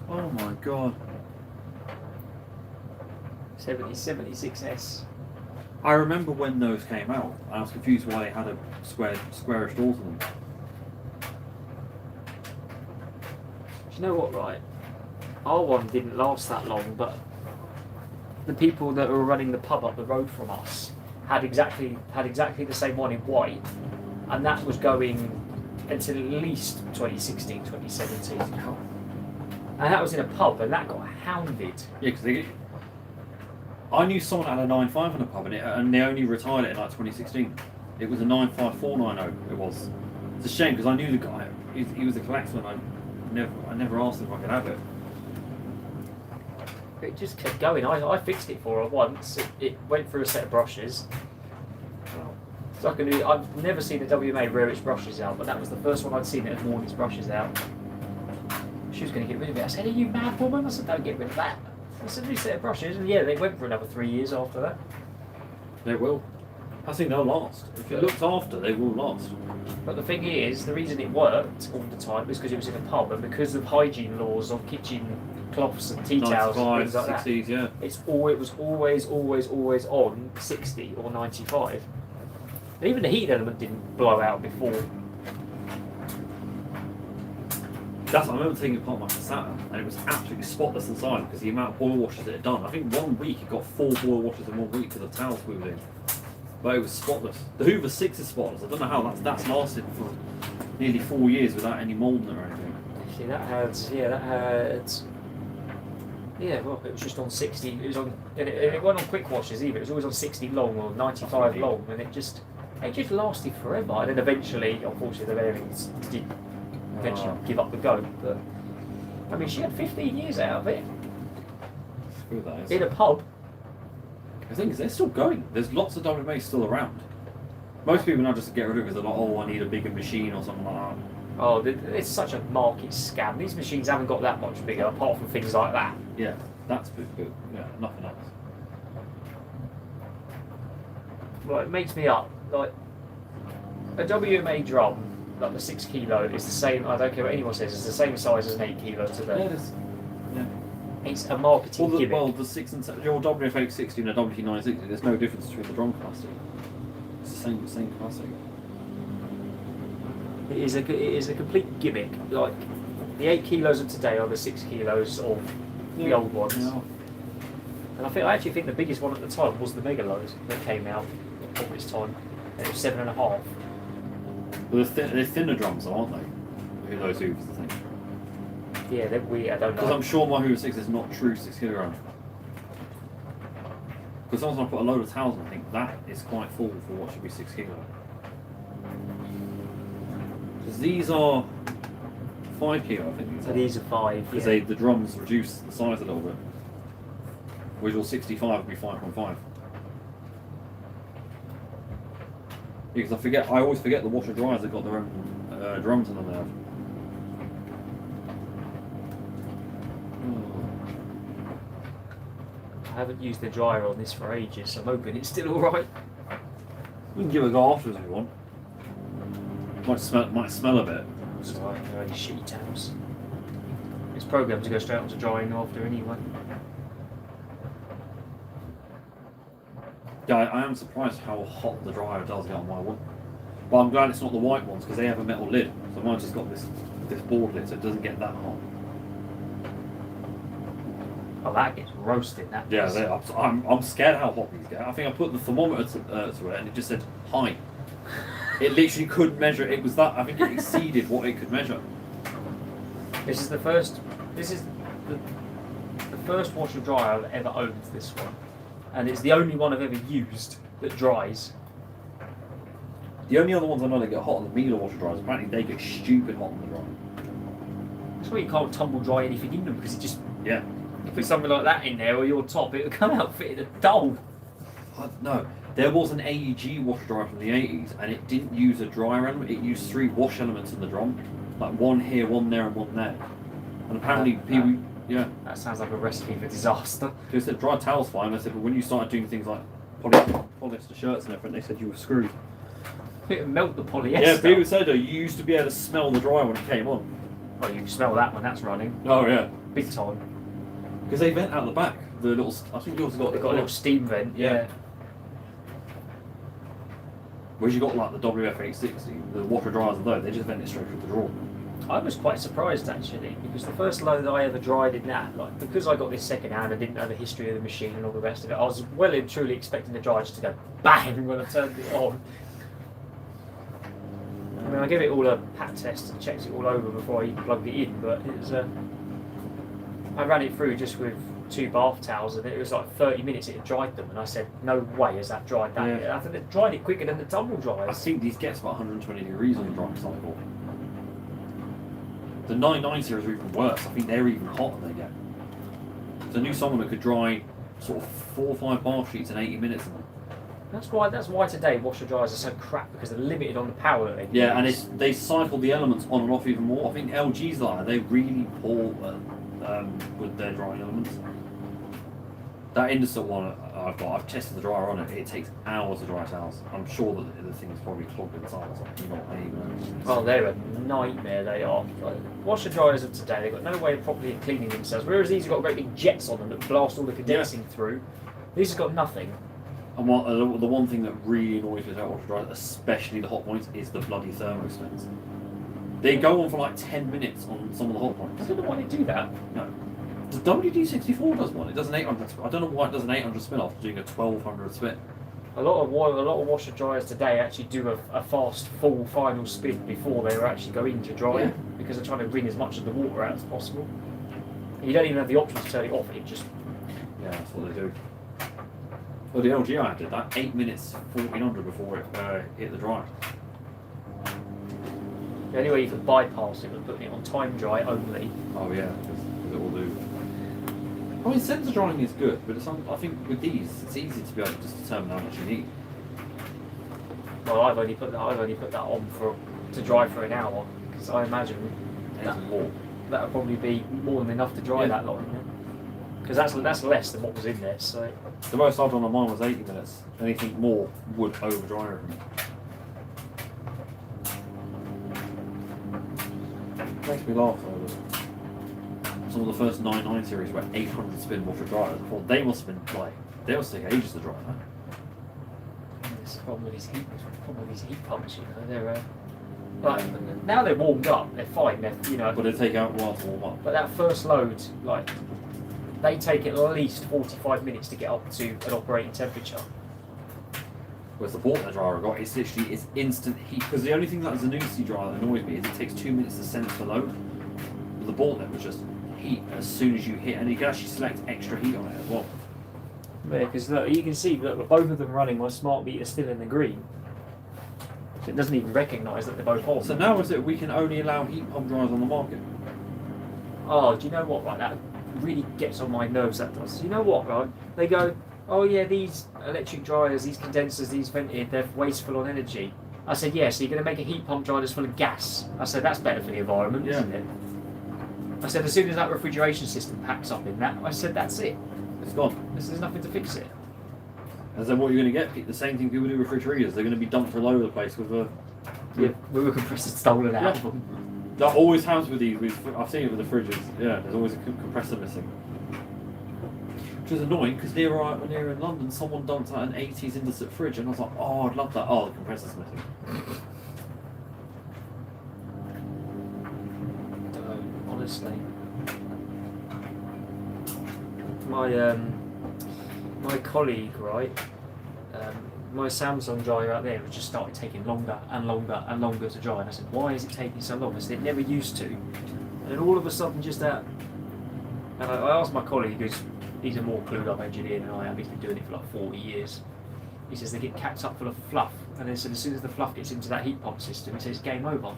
[SPEAKER 6] Oh my god.
[SPEAKER 2] 76S.
[SPEAKER 6] I remember when those came out. I was confused why they had a squarish door to them.
[SPEAKER 2] Do you know what, right? Our one didn't last that long, but the people that were running the pub up the road from us had exactly the same one in white, and that was going until at least 2016, 2017. And that was in a pub, and that got hounded.
[SPEAKER 6] Yeah, because I knew someone that had a 9.5 in a pub, and they only retired it in like 2016. It was a 9.5490. It was. It's a shame because I knew the guy. He was a collector, and I never asked him if I could have it.
[SPEAKER 2] It just kept going. I fixed it for her once. It went through a set of brushes. So I've never seen a WMA rear its brushes out, but that was the first one I'd seen that had worn its brushes out. She was going to get rid of it. I said, "Are you mad, woman?" I said, "Don't get rid of that." It's a new set of brushes, and yeah, they went for another 3 years after that.
[SPEAKER 6] They will. I think they'll last. If you looked after, they will last.
[SPEAKER 2] But the thing is, the reason it worked all the time was because it was in a pub, and because of hygiene laws on kitchen cloths and tea towels and things like
[SPEAKER 6] 60s, yeah.
[SPEAKER 2] it was always on 60 or 95. And even the heat element didn't blow out before.
[SPEAKER 6] I remember taking it apart my Saturn, and it was absolutely spotless inside because the amount of boil washes it had done. I think 1 week it got 4 boil washes in 1 week because the towels moved in. But it was spotless. The Hoover 6 is spotless. I don't know how that's lasted for nearly 4 years without any mould in it or anything.
[SPEAKER 2] See, well, it was just on 60. It was on, and it wasn't on quick washes either. It was always on 60 long or 95 long, and it just lasted forever. And then eventually, unfortunately, the bearings did eventually give up the ghost. But I mean, she had 15 years out of it
[SPEAKER 6] Screw that.
[SPEAKER 2] in a pub.
[SPEAKER 6] The thing is, they're still going. There's lots of WMAs still around. Most people now just get rid of it because they're like, oh, I need a bigger machine or something like that.
[SPEAKER 2] Oh, it's such a market scam. These machines haven't got that much bigger, apart from things like that.
[SPEAKER 6] Yeah, that's good. Yeah, nothing else.
[SPEAKER 2] Well, it makes me up. Like a WMA drum, like the 6 kilo, is the same. I don't care what anyone says. It's the same size as an 8 kilo today.
[SPEAKER 6] Yeah, it is. Yeah.
[SPEAKER 2] It's a marketing gimmick.
[SPEAKER 6] The 6 and 7, your WF860 and a WT960, there's no difference between the drum capacity. It's the same capacity.
[SPEAKER 2] It is a complete gimmick. Like the 8 kilos of today are the 6 kilos of the old ones.
[SPEAKER 6] Yeah.
[SPEAKER 2] And I actually think the biggest one at the time was the Megalos that came out at its time. And it was 7.5.
[SPEAKER 6] Well, they're thinner drums, aren't they? Those Hoovers, I think.
[SPEAKER 2] Yeah, they're weird. I don't
[SPEAKER 6] Because
[SPEAKER 2] know.
[SPEAKER 6] I'm sure my Hoover 6 is not true 6 kilogram. Because sometimes I put a load of towels and I think that is quite full for what should be 6 kilo. Because these are 5 kilo, I think.
[SPEAKER 2] So these are 5.
[SPEAKER 6] Because
[SPEAKER 2] Yeah.
[SPEAKER 6] the drums reduce the size a little bit. Whereas your 65 would be 5.5. Because I always forget the washer dryers have got their own drums in them now.
[SPEAKER 2] I haven't used the dryer on this for ages, so I'm hoping it's still alright.
[SPEAKER 6] We can give it a go afterwards if you want. Might smell a bit.
[SPEAKER 2] It's alright, they're only shitty towels. It's programmed to go straight onto drying after anyway.
[SPEAKER 6] Yeah, I am surprised how hot the dryer does get on my one. But I'm glad it's not the white ones because they have a metal lid. So mine's just got this board lid, so it doesn't get that hot.
[SPEAKER 2] Oh, that gets roasted. That
[SPEAKER 6] Yeah,
[SPEAKER 2] does.
[SPEAKER 6] I'm scared how hot these get. I think I put the thermometer to it and it just said high. It literally couldn't measure. It was that. I think it exceeded what it could measure.
[SPEAKER 2] This is the first. This is the first washer dryer I've ever owned. This one, and it's the only one I've ever used that dries.
[SPEAKER 6] The only other ones I know that get hot are the Miele washer dryers. Apparently they get stupid hot on the dryer.
[SPEAKER 2] That's why you can't tumble dry anything in them because it just.
[SPEAKER 6] Yeah.
[SPEAKER 2] You put something like that in there or your top, it'll come out fitted a dull.
[SPEAKER 6] No, there was an AEG washer dryer from the 80s, and it didn't use a dryer element. It used 3 wash elements in the drum, like one here, one there, and one there. And apparently, people, yeah,
[SPEAKER 2] That sounds like a recipe for disaster.
[SPEAKER 6] they said dry towel's fine. I said, but when you started doing things like polyester shirts and everything, they said you were screwed.
[SPEAKER 2] It'll melt the polyester.
[SPEAKER 6] Yeah, people said you used to be able to smell the dryer when it came on.
[SPEAKER 2] Oh, you can smell that when that's running.
[SPEAKER 6] Oh yeah,
[SPEAKER 2] Big time.
[SPEAKER 6] because they vent out the back. The little, I think yours got
[SPEAKER 2] They've got a little steam vent.
[SPEAKER 6] Yeah. Whereas you got like the WF860, the washer dryers and those, they just vent it straight through the drawer.
[SPEAKER 2] I was quite surprised actually because the first load that I ever dried in that, like because I got this second hand, I didn't know the history of the machine and all the rest of it. I was well and truly expecting the dryer just to go bang when I turned it on. I mean, I gave it all a pat test and checked it all over before I even plugged it in, but it was. I ran it through just with 2 bath towels and it was like 30 minutes it had dried them, and I said, no way has that dried that.
[SPEAKER 6] Yeah.
[SPEAKER 2] I think it dried it quicker than the tumble
[SPEAKER 6] I
[SPEAKER 2] dryers.
[SPEAKER 6] think these gets about 120 degrees on the drying cycle. The 99 series are even worse. I think they're even hotter they get. The new Solomon could dry sort of 4 or 5 bath sheets in 80 minutes.
[SPEAKER 2] That's why today washer dryers are so crap because they're limited on the power that they can
[SPEAKER 6] Yeah, and
[SPEAKER 2] use.
[SPEAKER 6] they cycle the elements on and off even more. I think LG's like that. They're really poor with their drying elements. That Indusat one I've tested the dryer on it. It takes hours to dry towels. I'm sure that the thing is probably clogged inside or something. You're not even.
[SPEAKER 2] Oh, they're a nightmare, they are. Like, washer dryers of today, they've got no way of properly cleaning themselves, whereas these have got great big jets on them that blast all the condensing through. These have got nothing.
[SPEAKER 6] And the one thing that really annoys me about washer dryers, especially the hot points, is the bloody thermostats. They go on for like 10 minutes on some of the hot
[SPEAKER 2] I
[SPEAKER 6] points.
[SPEAKER 2] don't know why they do that.
[SPEAKER 6] No. The WD-64 does one. It does an 800. I don't know why it does an 800 spin after doing a 1200 spin.
[SPEAKER 2] A lot of washer dryers today actually do a fast full final spin before they actually go into drying because they're trying to wring as much of the water out as possible. And you don't even have the option to turn it off. It just
[SPEAKER 6] Yeah, that's what they do. Well, the LG I did that 8 minutes 1400 before it hit the dryer.
[SPEAKER 2] the only way you can bypass it was putting it on time dry only.
[SPEAKER 6] Oh yeah, because it will do. I mean, sensor drying is good, but I think with these, it's easy to be able to just determine how much you need.
[SPEAKER 2] Well, I've only put that on to dry for an hour because I imagine
[SPEAKER 6] That's more.
[SPEAKER 2] that'll probably be more than enough to dry
[SPEAKER 6] Yeah.
[SPEAKER 2] that long. Because that's less than what was in there. So
[SPEAKER 6] The most I've done on mine was 80 minutes. Anything more would over dry everything. Makes me laugh though. Some of the first 99 series were 800 spin washer dryers. I thought they must have been like, they must take ages to dry. Huh?
[SPEAKER 2] it's the problem with these heat pumps. You know, they're now they're warmed up. They're fine.
[SPEAKER 6] But they take out a while to warm up.
[SPEAKER 2] But that first load, like, they take at least 45 minutes to get up to an operating temperature.
[SPEAKER 6] Whereas the Portland dryer I got, it's instant heat. Because the only thing that is a Zanussi dryer that annoys me is it takes 2 minutes to sense the load. But the Portland was just heat as soon as you hit, and you can actually select extra heat on it as well.
[SPEAKER 2] Yeah, because look, you can see that both of them running, my smart meter's still in the green. So it doesn't even recognise that they're both on.
[SPEAKER 6] So now is it we can only allow heat pump dryers on the market?
[SPEAKER 2] Oh, do you know what, right? That really gets on my nerves, that does. You know what, right? They go, oh yeah, these electric dryers, these condensers, these vented, they're wasteful on energy. I said, yeah, so you're going to make a heat pump dryer that's full of gas. I said, that's better for the environment,
[SPEAKER 6] Yeah.
[SPEAKER 2] isn't it? I said, as soon as that refrigeration system packs up in that, I said, that's it.
[SPEAKER 6] It's gone.
[SPEAKER 2] There's nothing to fix it.
[SPEAKER 6] And then what you're going to get, the same thing people do with refrigerators, they're going to be dumped all over the place with a...
[SPEAKER 2] Yeah, we were compressors stolen out of
[SPEAKER 6] Yeah.
[SPEAKER 2] them.
[SPEAKER 6] That always happens with these, I've seen it with the fridges, yeah, there's always a compressor missing. Which was annoying because near in London, someone dumped out an 80s indusite fridge, and I was like, oh, I'd love that. Oh, the compressor's missing.
[SPEAKER 2] Honestly, my my colleague, right, my Samsung dryer out there was just started taking longer and longer and longer to dry, and I said, why is it taking so long? I said, it never used to, and then all of a sudden, just that. And I asked my colleague, he's a more clued up engineer than I am. He's been doing it for like 40 years. He says they get capped up full of fluff, and then said as soon as the fluff gets into that heat pump system, he says it's game over.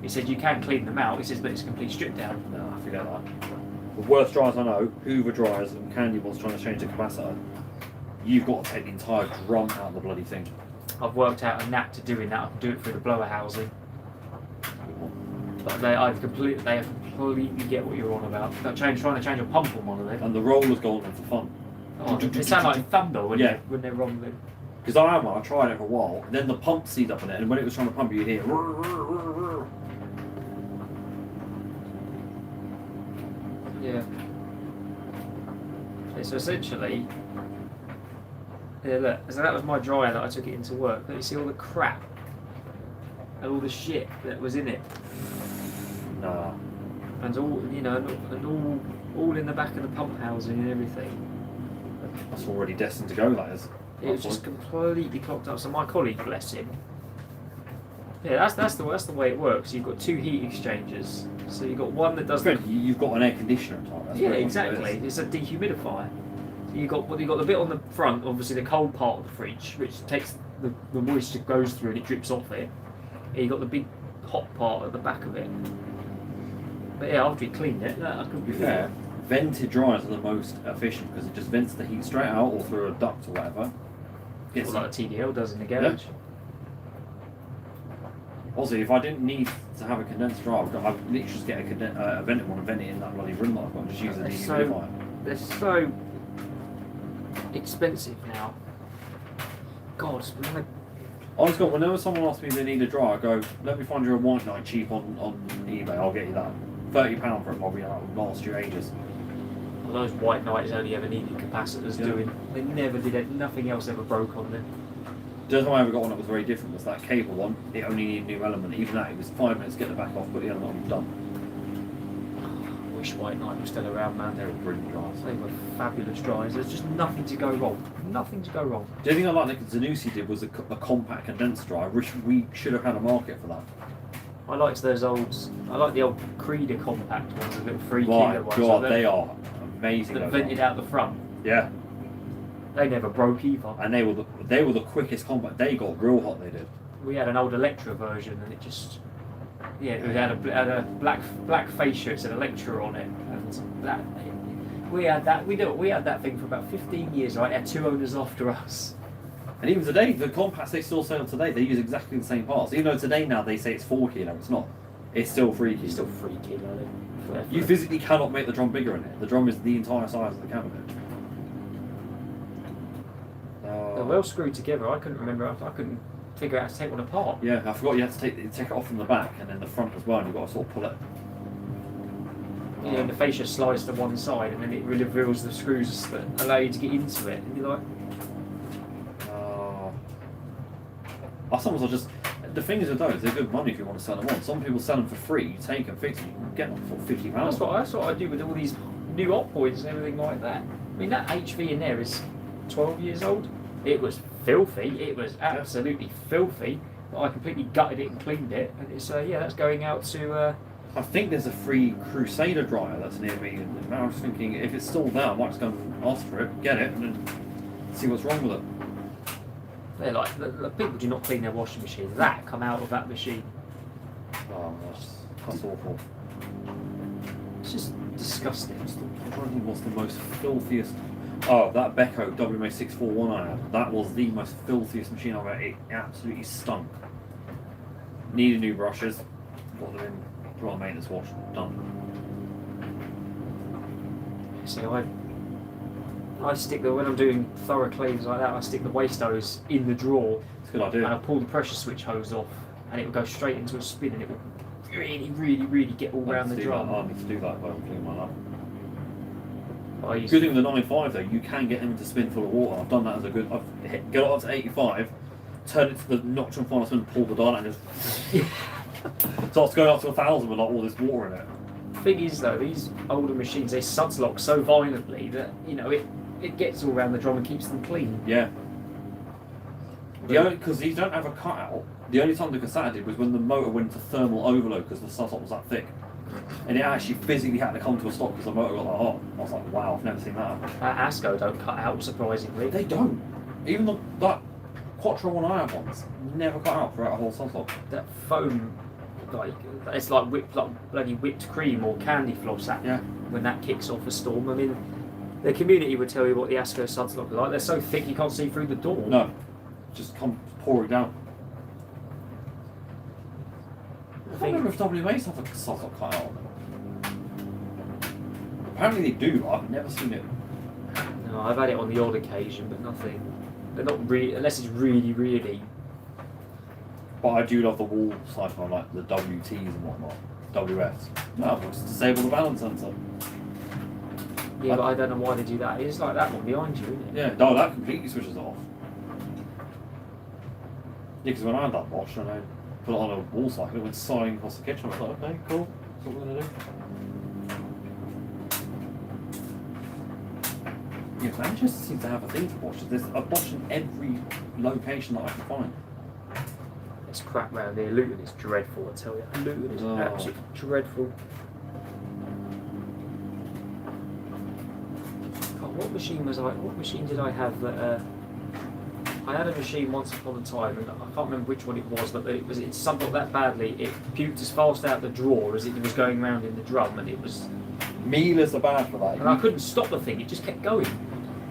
[SPEAKER 2] He said you can clean them out. He says, but it's a complete strip down.
[SPEAKER 6] No, I forget that. The worst dryers I know, Hoover dryers and Candy Balls trying to change the capacitor. You've got to take the entire drum out of the bloody thing.
[SPEAKER 2] I've worked out a knack to doing that. I can do it through the blower housing. But they completely get what you're on about. They're trying to change a pump on one of them.
[SPEAKER 6] And the rollers go on them for fun.
[SPEAKER 2] Oh, it sounds like thunder when they're rumbling.
[SPEAKER 6] Because I had one, I tried it for a while, and then the pump seized up in it, and when it was trying to pump, you'd hear.
[SPEAKER 2] Yeah. Okay, so essentially, yeah, look, so that was my dryer that I took it into work. But you see all the crap and all the shit that was in it,
[SPEAKER 6] Nah.
[SPEAKER 2] and all all in the back of the pump housing and everything.
[SPEAKER 6] That's already destined to go, that is.
[SPEAKER 2] It was just completely clogged up. So my colleague, bless him. Yeah, that's the way it works. You've got two heat exchangers. So you've got one that does.
[SPEAKER 6] You've got an air conditioner on top. That's
[SPEAKER 2] Yeah,
[SPEAKER 6] pretty much
[SPEAKER 2] exactly.
[SPEAKER 6] what it is.
[SPEAKER 2] It's a dehumidifier. So you've got the bit on the front, obviously the cold part of the fridge, which takes the moisture goes through and it drips off it. And you've got the big hot part at the back of it. But yeah, after you cleaned it, that could
[SPEAKER 6] To be fair, vented dryers are the most efficient because it just vents the heat straight out or through a duct or whatever.
[SPEAKER 2] It's like a TDL does in the garage.
[SPEAKER 6] Also, if I didn't need to have a condensed dryer, I'd literally just get a vented one and vent it in that bloody room that I've got and just use a dehumidifier.
[SPEAKER 2] They're so expensive now. God,
[SPEAKER 6] Honestly, whenever someone asks me if they need a dryer, I go, let me find you a white knight cheap on eBay, I'll get you that. £30 for it probably, that will last you ages.
[SPEAKER 2] those white knights only ever needed capacitors doing. They never did it, nothing else ever broke on them.
[SPEAKER 6] The only time I ever got one that was very different was that cable one. It only needed a new element. Even that, it was 5 minutes to get the back off, but the other one was done.
[SPEAKER 2] I wish White Knight was still around, man.
[SPEAKER 6] They were brilliant dryers.
[SPEAKER 2] They were fabulous dryers. There's just nothing to go wrong. Nothing to go wrong.
[SPEAKER 6] The only thing I like that Zanussi did was a compact condenser dryer. Which we should have had a market for that.
[SPEAKER 2] I liked those old. I like the old Creeder compact ones, the little 3
[SPEAKER 6] My
[SPEAKER 2] kilo ones.
[SPEAKER 6] God,
[SPEAKER 2] like
[SPEAKER 6] they are amazing.
[SPEAKER 2] that
[SPEAKER 6] those
[SPEAKER 2] vented
[SPEAKER 6] ones.
[SPEAKER 2] out the front.
[SPEAKER 6] Yeah,
[SPEAKER 2] They never broke either.
[SPEAKER 6] and they were the quickest compact. They got real hot. They did.
[SPEAKER 2] We had an old Electra version, and it just. Yeah, it had a black fascia. It said Electra on it, and that we had that. We had that thing for about 15 years. Right, it had 2 owners after us.
[SPEAKER 6] And even today, the compacts they still sell today, they use exactly the same parts. Even though today now they say it's 4 kilo, it's not. It's still 3 kilo.
[SPEAKER 2] It's still 3 kilo.
[SPEAKER 6] You physically cannot make the drum bigger in it. The drum is the entire size of the cabinet.
[SPEAKER 2] They're well screwed together. I couldn't remember. I couldn't figure out how to take one apart.
[SPEAKER 6] Yeah, I forgot you had to take it off from the back and then the front as well, and you've got to sort of pull it.
[SPEAKER 2] You know, the fascia slides to one side, and then it reveals the screws that allow you to get into it. And you're like,
[SPEAKER 6] Sometimes I just. The thing is with those, they're good money if you want to sell them on. Some people sell them for free. You take them, fix them, you can get them for £50.
[SPEAKER 2] that's what I do with all these new op points and everything like that. I mean, that HV in there is 12 years old. It was filthy. It was absolutely filthy. But I completely gutted it and cleaned it, and it's that's going out to.
[SPEAKER 6] I think there's a free Crusader dryer that's near me, and I was thinking if it's still there, I might just go and ask for it, get it, and then see what's wrong with it.
[SPEAKER 2] They're like the people do not clean their washing machine. That come out of that machine.
[SPEAKER 6] Oh, that's awful.
[SPEAKER 2] It's just disgusting.
[SPEAKER 6] I'm trying to think what's the most filthiest. Oh, that Beko WMA641 I had. That was the most filthiest machine I've ever. It absolutely stunk. Needed new brushes. Got them in. Put on maintenance wash. Done.
[SPEAKER 2] See, I stick when I'm doing thorough cleans like that. I stick the waste hose in the drawer.
[SPEAKER 6] It's a good
[SPEAKER 2] And
[SPEAKER 6] idea.
[SPEAKER 2] I pull the pressure switch hose off, and it will go straight into a spin, and it will really, really, really get all around the drum.
[SPEAKER 6] I need to do that when I'm cleaning mine up.
[SPEAKER 2] I used
[SPEAKER 6] Good thing with the 9.5 though, you can get them to spin full of water. I've done that as a good. I've got it up to 85, turn it to the nocturne final spin, pull the dial, and just starts going up to 1,000 with like all this water in it.
[SPEAKER 2] thing is though, these older machines, they suds lock so violently that, you know, it gets all around the drum and keeps them clean.
[SPEAKER 6] Yeah. The only because these don't have a cutout. The only time the cassette did was when the motor went to thermal overload because the suds was that thick, and it actually physically had to come to a stop because the motor got that hot. I was like, wow, I've never seen that.
[SPEAKER 2] Asco don't cut out, surprisingly.
[SPEAKER 6] They don't. Even that Quattro one I have ones never cut out throughout a whole sud lock.
[SPEAKER 2] That foam, like, it's like bloody whipped cream or candy floss. That,
[SPEAKER 6] Yeah.
[SPEAKER 2] when that kicks off a storm, I mean, the community would tell you what the Asco suds look like. They're so thick you can't see through the door.
[SPEAKER 6] No, just come pouring down. I can't remember if WMAs have a sud lock cut out on them. Apparently they do. I've never seen it.
[SPEAKER 2] No, I've had it on the odd occasion, but nothing. They're not really, unless it's really, really.
[SPEAKER 6] But I do love the wall cycle on like the WTs and whatnot. WFs. No, just disable the balance sensor.
[SPEAKER 2] Yeah, but I don't know why they do that. It's like that one behind you, isn't it?
[SPEAKER 6] Yeah, no, that completely switches off. Yeah, because when I had that Bosch and I put it on a wall cycle, it went soaring across the kitchen. I was like, okay, cool. That's what we're going to do. Yeah, Manchester seems to have a thing for Bosch. There's a Bosch in every location that I can find.
[SPEAKER 2] It's crap round here. Luton is dreadful, I tell you. Luton is
[SPEAKER 6] Oh.
[SPEAKER 2] absolutely dreadful. God, what machine was I? What machine did I have that? I had a machine once upon a time, and I can't remember which one it was, but it sunk up that badly. It puked as fast out the drawer as it was going round in the drum, and it was.
[SPEAKER 6] Miele's are bad for that.
[SPEAKER 2] And I couldn't stop the thing. It just kept going.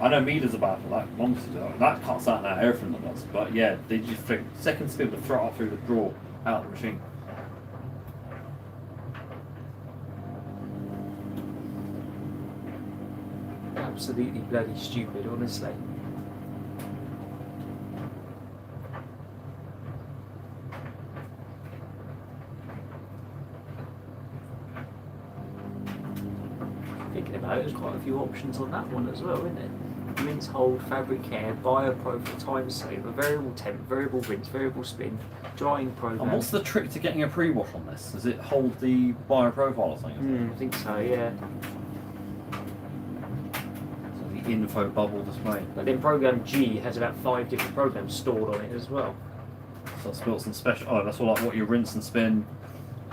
[SPEAKER 6] I know Miele's are bad for that. Monsters are. That cuts out now everything that does. But yeah, they just flick second spin to throw it up through the drawer out of the machine.
[SPEAKER 2] Absolutely bloody stupid, honestly. Thinking about it, there's quite a few options on that one as well, isn't it? Rinse, hold, fabric care, bioprofile, time saver, variable temp, variable rinse, variable spin, drying program.
[SPEAKER 6] And what's the trick to getting a pre-wash on this? Does it hold the bioprofile or something?
[SPEAKER 2] I think so, yeah.
[SPEAKER 6] So the info bubble display.
[SPEAKER 2] But then program G has about 5 different programs stored on it as well.
[SPEAKER 6] So it's built some special. Oh, that's all like what you rinse and spin.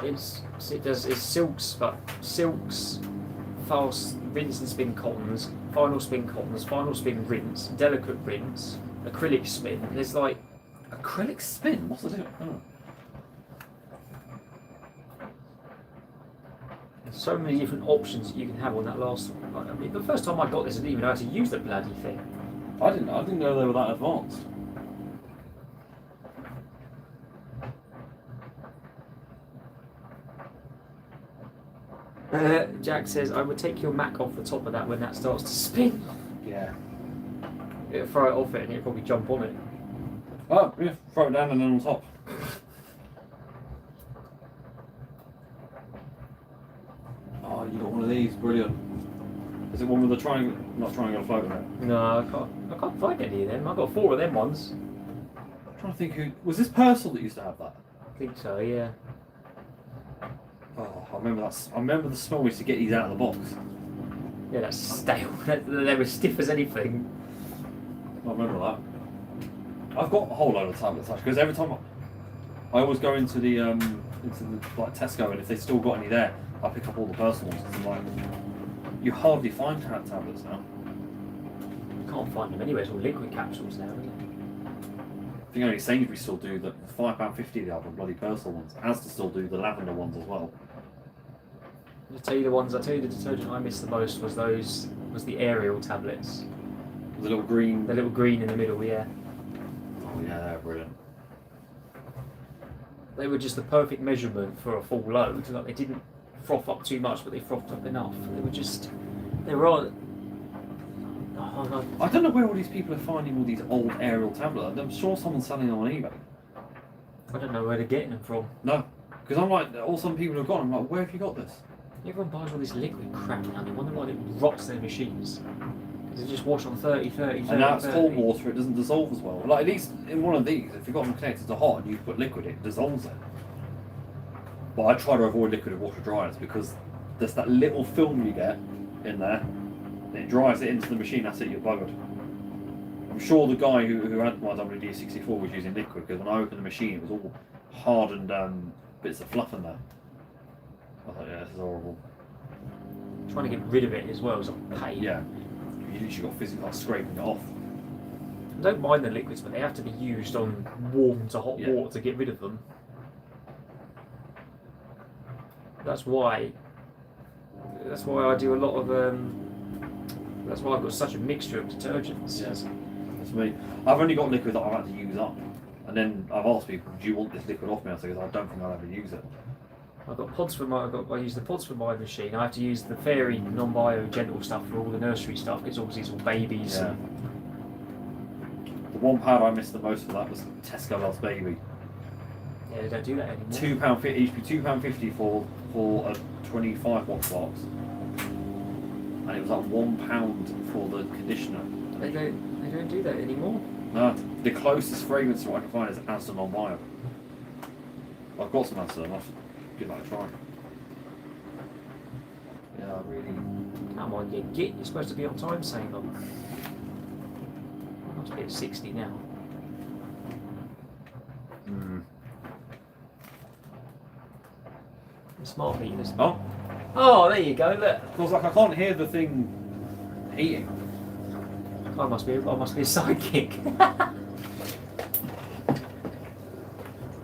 [SPEAKER 2] It's silks, but silks, fast rinse and spin cottons, final spin rinse, delicate rinse, acrylic spin. There's like
[SPEAKER 6] Acrylic spin? What's the difference? Oh.
[SPEAKER 2] there's so many different options that you can have on that last one. Like, I mean, the first time I got this, I didn't even know how to use the bloody thing.
[SPEAKER 6] I didn't know they were that advanced.
[SPEAKER 2] Jack says, I would take your Mac off the top of that when that starts to spin.
[SPEAKER 6] Yeah.
[SPEAKER 2] It'll throw it off it and it'll probably jump on it.
[SPEAKER 6] Oh, yeah, throw it down and then on top. Oh, you got one of these, brilliant. Is it one with the triangle, not triangle float in it?
[SPEAKER 2] No, I can't find any of them. I've got 4 of them ones.
[SPEAKER 6] I'm trying to think who, was this Purcell that used to have that?
[SPEAKER 2] I think so, yeah.
[SPEAKER 6] Oh, I remember the smell we used to get these out of the box.
[SPEAKER 2] Yeah, that's stale. They were stiff as anything.
[SPEAKER 6] I remember that. I've got a whole load of tablets actually, because every time I always go into the like Tesco, and if they still got any there, I pick up all the personal ones. 'Cause I'm like, you hardly find tablets now.
[SPEAKER 2] You can't find them anywhere. It's all liquid capsules now, isn't it?
[SPEAKER 6] I think only Sainsbury's still do the £5.50 they have the bloody personal ones. Asda still do the lavender ones as well.
[SPEAKER 2] I'll tell you the detergent I missed the most was the Ariel tablets.
[SPEAKER 6] The little green.
[SPEAKER 2] The little green in the middle, yeah.
[SPEAKER 6] Oh yeah, they're brilliant.
[SPEAKER 2] They were just the perfect measurement for a full load. Like, they didn't froth up too much, but they frothed up enough. They were all. Oh, no.
[SPEAKER 6] I don't know where all these people are finding all these old Ariel tablets. I'm sure someone's selling them on eBay.
[SPEAKER 2] I don't know where they're getting them from.
[SPEAKER 6] No, because I'm like, all some people have got them. I'm like, where have you got this?
[SPEAKER 2] Everyone buys all this liquid crap now. They wonder why it rots their machines. Because they just wash on 30, 30, 30.
[SPEAKER 6] And now it's
[SPEAKER 2] 30.
[SPEAKER 6] cold water, it doesn't dissolve as well. Like at least in one of these, if you've got them connected to hot and you put liquid, it dissolves it. But I try to avoid liquid in water dryers because there's that little film you get in there, and it dries it into the machine, that's it, you're buggered. I'm sure the guy who had my WD-64 was using liquid because when I opened the machine it was all hardened bits of fluff in there. I thought, yeah, this is horrible.
[SPEAKER 2] Trying to get rid of it as well is a pain.
[SPEAKER 6] Yeah, you literally got physically like scraping it off.
[SPEAKER 2] I don't mind the liquids, but they have to be used on warm to hot water to get rid of them. That's why I do a lot of. That's why I've got such a mixture of detergents.
[SPEAKER 6] Yes. That's me. I've only got liquid that I've had to use up, and then I've asked people, "Do you want this liquid off me?" I said, "I don't think I'll ever use it."
[SPEAKER 2] I've got pods for my. I use the pods for my machine. I have to use the fairy non-bio gentle stuff for all the nursery stuff. It's obviously it's all babies.
[SPEAKER 6] Yeah. The one pad I missed the most for that was Tesco Loves Baby.
[SPEAKER 2] Yeah, they don't do that anymore.
[SPEAKER 6] £2 each be £2.50 for a 25 watt box, and it was like £1 for the conditioner.
[SPEAKER 2] They don't do that anymore.
[SPEAKER 6] No, the closest fragrance to what I can find is Asda non-bio. I've got some Asda, and I'll give that a try. Yeah, I really.
[SPEAKER 2] Come on, you git. You're supposed to be on time saver. I must be at 60 now. The smart meters.
[SPEAKER 6] Oh,
[SPEAKER 2] Oh, there you go. Look.
[SPEAKER 6] feels like I can't hear the thing heating.
[SPEAKER 2] I must be a sidekick.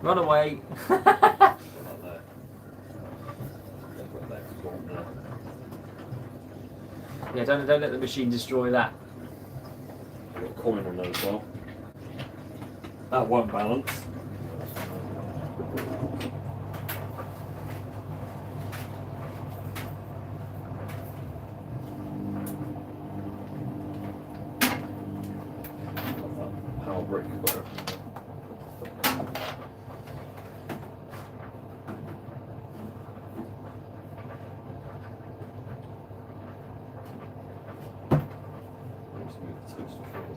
[SPEAKER 2] Run away.
[SPEAKER 6] Put that there. Put that there.
[SPEAKER 2] Yeah, don't let the machine destroy that.
[SPEAKER 6] I've got a comment on there as well. That won't balance. Power brick got it. Let's move the toaster forward.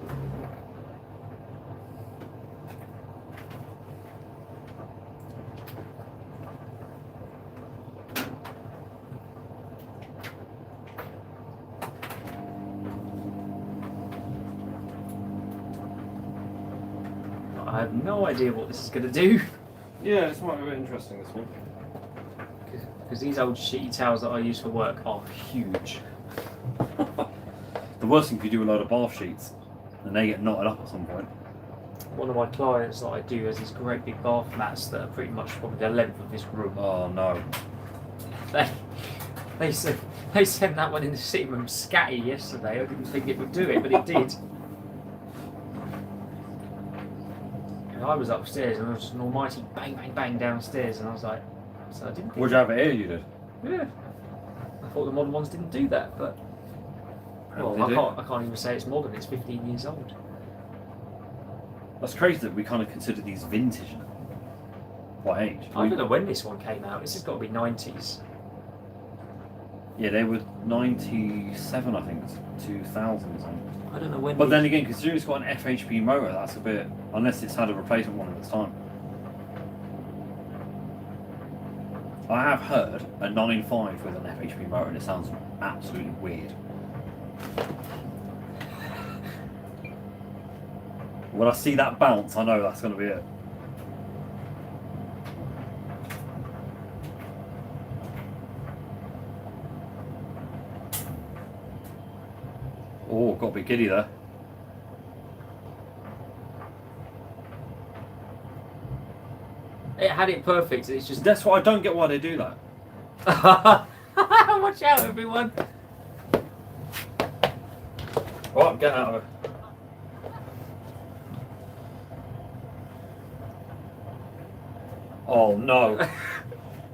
[SPEAKER 2] I have no idea what this is going to do.
[SPEAKER 6] Yeah, this might be a bit interesting, this one.
[SPEAKER 2] Because these old shitty towels that I use for work are huge.
[SPEAKER 6] The worst thing if you do a load of bath sheets and they get knotted up at some point.
[SPEAKER 2] One of my clients that I do has these great big bath mats that are pretty much probably the length of this room.
[SPEAKER 6] Oh no.
[SPEAKER 2] They sent that one in the sitting room scatty yesterday. I didn't think it would do it, but it did. And I was upstairs and there was just an almighty bang, bang, bang downstairs, and I was like, so I didn't think.
[SPEAKER 6] Would you have it here? You did.
[SPEAKER 2] Yeah. I thought the modern ones didn't do that, but well,
[SPEAKER 6] They do.
[SPEAKER 2] I can't even say it's modern. It's 15 years old.
[SPEAKER 6] That's crazy that we kind of consider these vintage now. What age?
[SPEAKER 2] I don't know when this one came out. This has got to be 90s.
[SPEAKER 6] Yeah, they were 97, I think, 2000 something.
[SPEAKER 2] I don't know when.
[SPEAKER 6] But then again, considering it's got an FHP motor, that's a bit. Unless it's had a replacement one at the time. I have heard a 995 with an FHP motor, and it sounds absolutely weird. When I see that bounce, I know that's going to be it. Oh, got to be giddy there.
[SPEAKER 2] It had it perfect. It's just.
[SPEAKER 6] That's why I don't get why they do that.
[SPEAKER 2] Watch out, everyone!
[SPEAKER 6] Right, get out of it. Oh no.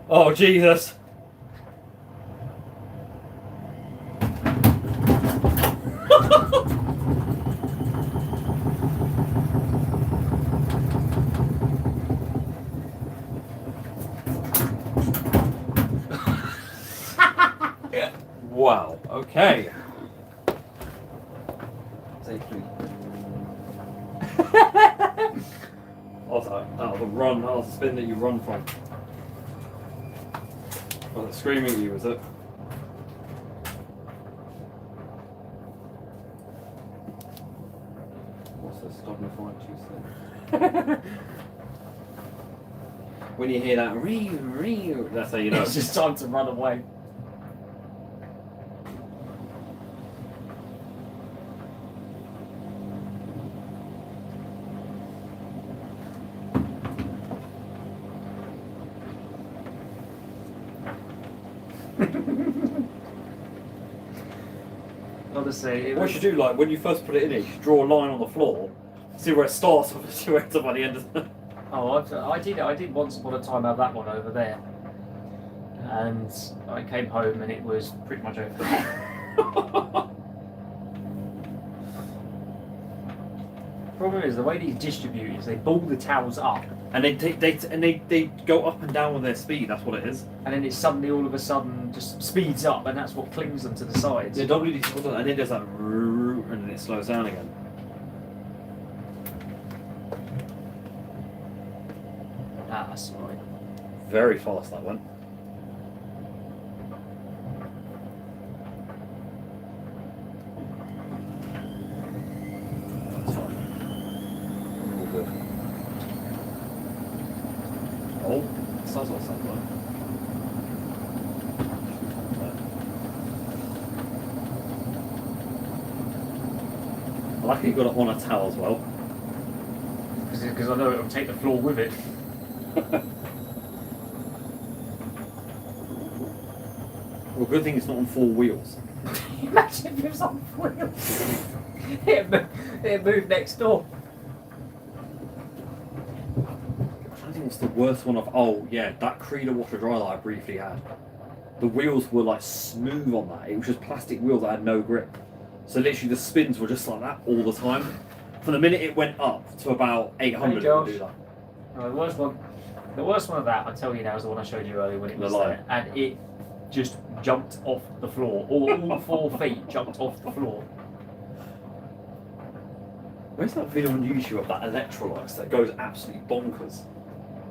[SPEAKER 6] Oh Jesus. Wow. Okay.
[SPEAKER 1] Say three.
[SPEAKER 6] That was a run. That was a spin that you run from. Was it screaming at you? Was it?
[SPEAKER 1] What's this? Stop me flying Tuesday. When you hear that,
[SPEAKER 6] That's how you know.
[SPEAKER 2] It's just time to run away. Honestly,
[SPEAKER 6] What you should do, like when you first put it in, you should draw a line on the floor, see where it starts, and see where it's up by the end of the.
[SPEAKER 2] Oh, I did once upon a time have that one over there, and I came home and it was pretty much over there. Problem is the way these distribute is they ball the towels up,
[SPEAKER 6] And they go up and down with their speed. That's what it is.
[SPEAKER 2] and then it suddenly all of a sudden just speeds up, and that's what clings them to the sides.
[SPEAKER 6] Yeah, WD-40 does, and it does that, and then it slows down again.
[SPEAKER 2] Ah, that's right.
[SPEAKER 6] Very fast that went. That's fine. All good. Oh, sounds like something. I like how you got it on a towel as well.
[SPEAKER 2] Because I know it'll take the floor with it.
[SPEAKER 6] Well, good thing it's not on four wheels.
[SPEAKER 2] Imagine if it was on wheels. it moved next door.
[SPEAKER 6] I think it's the worst one of. Oh yeah, that Creeder washer dryer that I briefly had. The wheels were like smooth on that. It was just plastic wheels that had no grip. So literally the spins were just like that all the time. From the minute it went up to about 800,
[SPEAKER 2] Hey,
[SPEAKER 6] it would
[SPEAKER 2] Josh.
[SPEAKER 6] do that.
[SPEAKER 2] No, the worst one of that, I'll tell you now, is the one I showed you earlier when it was
[SPEAKER 6] The light.
[SPEAKER 2] there, and it just jumped off the floor. All 4 feet jumped off the floor.
[SPEAKER 6] Where's that video on YouTube of that Electrolytes that goes absolutely bonkers?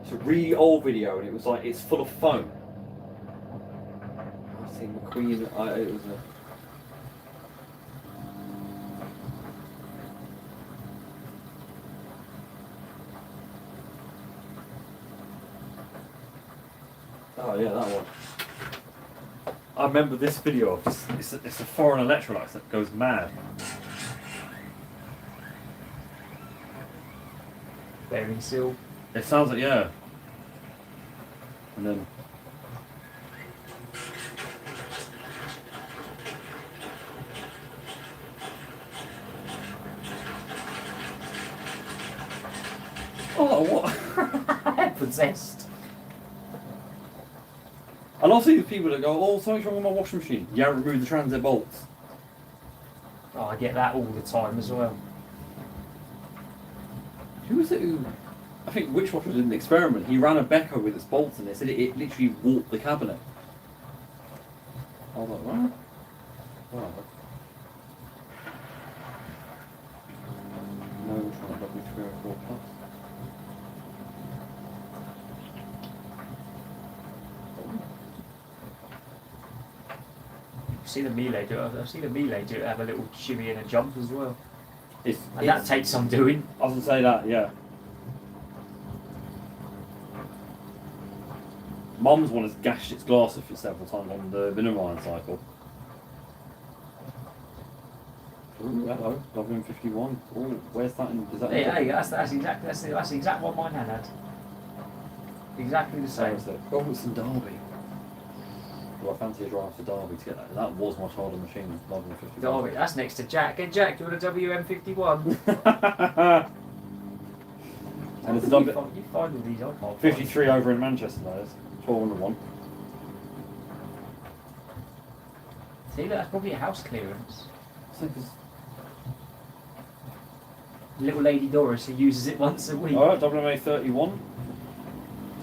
[SPEAKER 6] It's a really old video and it was like, it's full of foam. I think McQueen, it was a... Oh yeah, that one. I remember this video of just, it's a foreign Electrolytes that goes mad.
[SPEAKER 2] Bearing seal.
[SPEAKER 6] It sounds like, yeah. And then... Oh, what?
[SPEAKER 2] Possessed.
[SPEAKER 6] And I'll see the people that go, oh, something's wrong with my washing machine. Yeah, remove the transit bolts.
[SPEAKER 2] Oh, I get that all the time as well.
[SPEAKER 6] Who was it who... I think Witchwasher did an experiment. He ran a Beko with its bolts and they said it literally warped the cabinet. I was like, what? Wow. No, we're trying to W304 plus.
[SPEAKER 2] I've seen the Melee do it. I've seen the Melee do it, have a little shimmy and a jump as well.
[SPEAKER 6] It's,
[SPEAKER 2] And that takes some doing.
[SPEAKER 6] I was going to say that, yeah. Mum's one has gashed its glass a several times on the Vinamine cycle. Ooh, hello, WM51. Oh, where's that in? Is that in
[SPEAKER 2] Hey, that's the exact one mine had. Exactly the same.
[SPEAKER 6] Oh, it's in Derby. Well, I fancy a drive to Derby to get that. That was my childhood machine, WM51.
[SPEAKER 2] Derby, that's next to Jack. Hey Jack, do you want a WM51?
[SPEAKER 6] And it's a
[SPEAKER 2] You find all these on
[SPEAKER 6] 53 over in Manchester, that is. 1201.
[SPEAKER 2] See, look, that's probably a house clearance. Little Lady Doris who uses it once a week.
[SPEAKER 6] Alright, WMA31.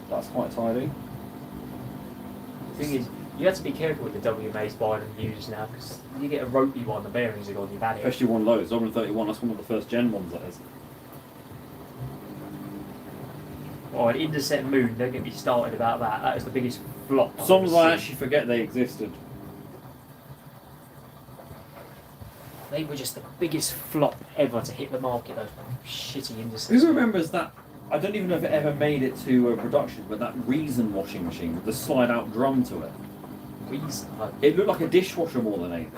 [SPEAKER 6] That's quite tidy.
[SPEAKER 2] The thing is, You have to be careful with the WMAs buying and used now because you get a ropey one, the bearings are gone, you've had it.
[SPEAKER 6] Especially one of those, W31, that's one of the first gen ones that is.
[SPEAKER 2] Oh, an Intercept Moon, don't get me started about that. That is the biggest flop. I've
[SPEAKER 6] Sometimes
[SPEAKER 2] ever
[SPEAKER 6] I
[SPEAKER 2] seen.
[SPEAKER 6] actually forget they existed.
[SPEAKER 2] They were just the biggest flop ever to hit the market, those shitty Intercepts.
[SPEAKER 6] Who remembers that? I don't even know if it ever made it to production, but that Reason washing machine with the slide out drum to it.
[SPEAKER 2] Reason?
[SPEAKER 6] It looked like a dishwasher more than anything.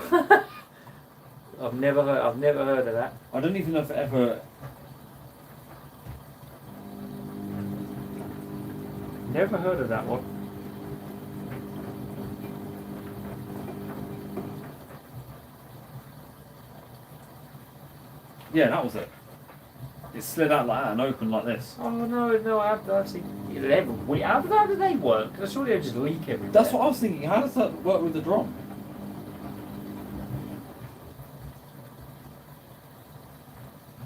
[SPEAKER 2] I've never heard of that.
[SPEAKER 6] I don't even know if it ever.
[SPEAKER 2] Never heard of that one.
[SPEAKER 6] Yeah, that was it. It slid out like that and opened like this.
[SPEAKER 2] Oh no, I've seen. How do they work? Because surely they just leak everywhere.
[SPEAKER 6] That's what I was thinking. How does that work with the drum?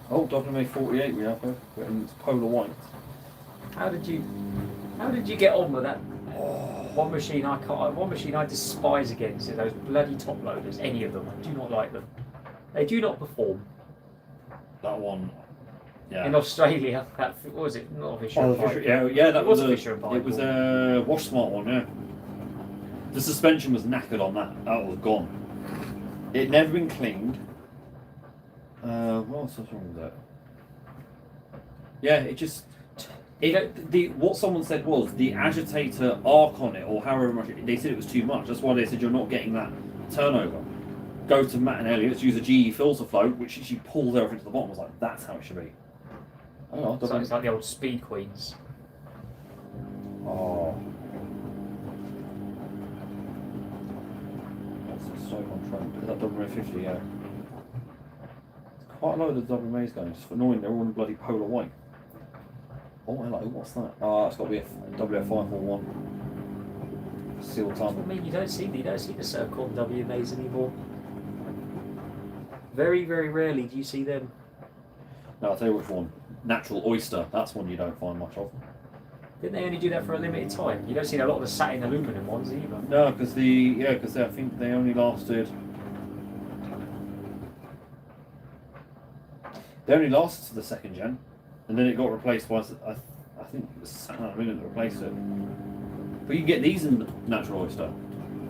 [SPEAKER 6] Oh, WMA48 we have here, and it's polar white.
[SPEAKER 2] How did you get on with that? One machine I despise against it. Those bloody top loaders. Any of them. I do not like them. They do not perform.
[SPEAKER 6] That one, yeah.
[SPEAKER 2] In Australia, that what was it? Not a Fisher.
[SPEAKER 6] Oh,
[SPEAKER 2] and
[SPEAKER 6] the Fisher,
[SPEAKER 2] Paykel.
[SPEAKER 6] yeah, that
[SPEAKER 2] It
[SPEAKER 6] was
[SPEAKER 2] was
[SPEAKER 6] a
[SPEAKER 2] Fisher and Paykel.
[SPEAKER 6] It was a Wash Smart one, yeah. The suspension was knackered on that. That was gone. It never been cleaned. What else was wrong with that? Yeah, it just. What someone said was the agitator arc on it, or however much they said it was too much. That's why they said you're not getting that turnover. Go to Matt and Elliott's, use a GE filter float, which she pulls everything to the bottom. I was like, that's how it should be. Oh,
[SPEAKER 2] It's like the old Speed Queens.
[SPEAKER 6] Oh. That's a so on trend. Is that WMA50? Yeah. There's quite a load of WMAs going. It's annoying. They're all in bloody polar white. Oh, hello. What's that? Oh, it's got to be a WF541. Seal
[SPEAKER 2] I
[SPEAKER 6] tunnel.
[SPEAKER 2] mean, you don't see the Circon WMAs anymore. Very, very rarely do you see them.
[SPEAKER 6] No, I'll tell you which one. Natural Oyster. That's one you don't find much of.
[SPEAKER 2] Didn't they only do that for a limited time? You don't see a lot of the satin aluminum ones either.
[SPEAKER 6] No, because I think they only lasted. They only lasted to the second gen, and then it got replaced by I think it was satin aluminum that replaced it. But you can get these in the Natural Oyster.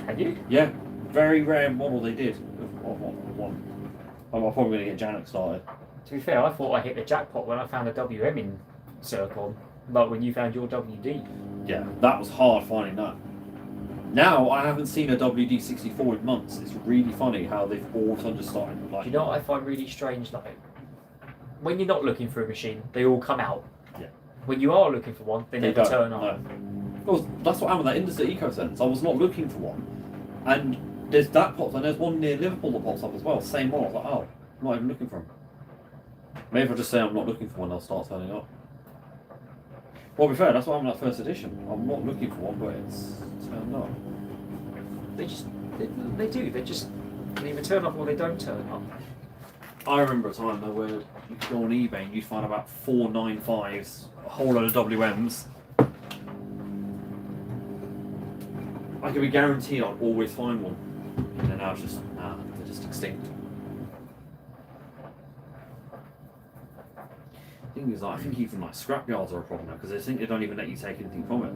[SPEAKER 2] Can you?
[SPEAKER 6] Yeah, very rare model they did. Of one. I'm probably going to get Janet started.
[SPEAKER 2] To be fair, I thought I hit the jackpot when I found a WM in Circon, but when you found your WD.
[SPEAKER 6] Yeah, that was hard finding that. Now I haven't seen a WD64 in months. It's really funny how they've all of a sudden just started.
[SPEAKER 2] Do
[SPEAKER 6] Like,
[SPEAKER 2] you know what I find really strange? Like, when you're not looking for a machine, they all come out.
[SPEAKER 6] Yeah.
[SPEAKER 2] When you are looking for one, they never
[SPEAKER 6] don't,
[SPEAKER 2] turn up.
[SPEAKER 6] no. Well, that's what happened with that Industry EcoSense. I was not looking for one, and there's that pops, and there's one near Liverpool that pops up as well. Same model. I was like, oh, I'm not even looking for them. Maybe if I just say I'm not looking for one, they'll start turning up. Well, to be fair, that's what happened with that first edition. I'm not looking for one, but it's turned up.
[SPEAKER 2] They do. They either turn up or they don't turn up.
[SPEAKER 6] I remember a time though where you could go on eBay and you'd find about 495s, a whole load of WMs. I could be guaranteed I'd always find one. And then now it's just, they're just extinct. The thing is, I think even like scrapyards are a problem now because they think they don't even let you take anything from it.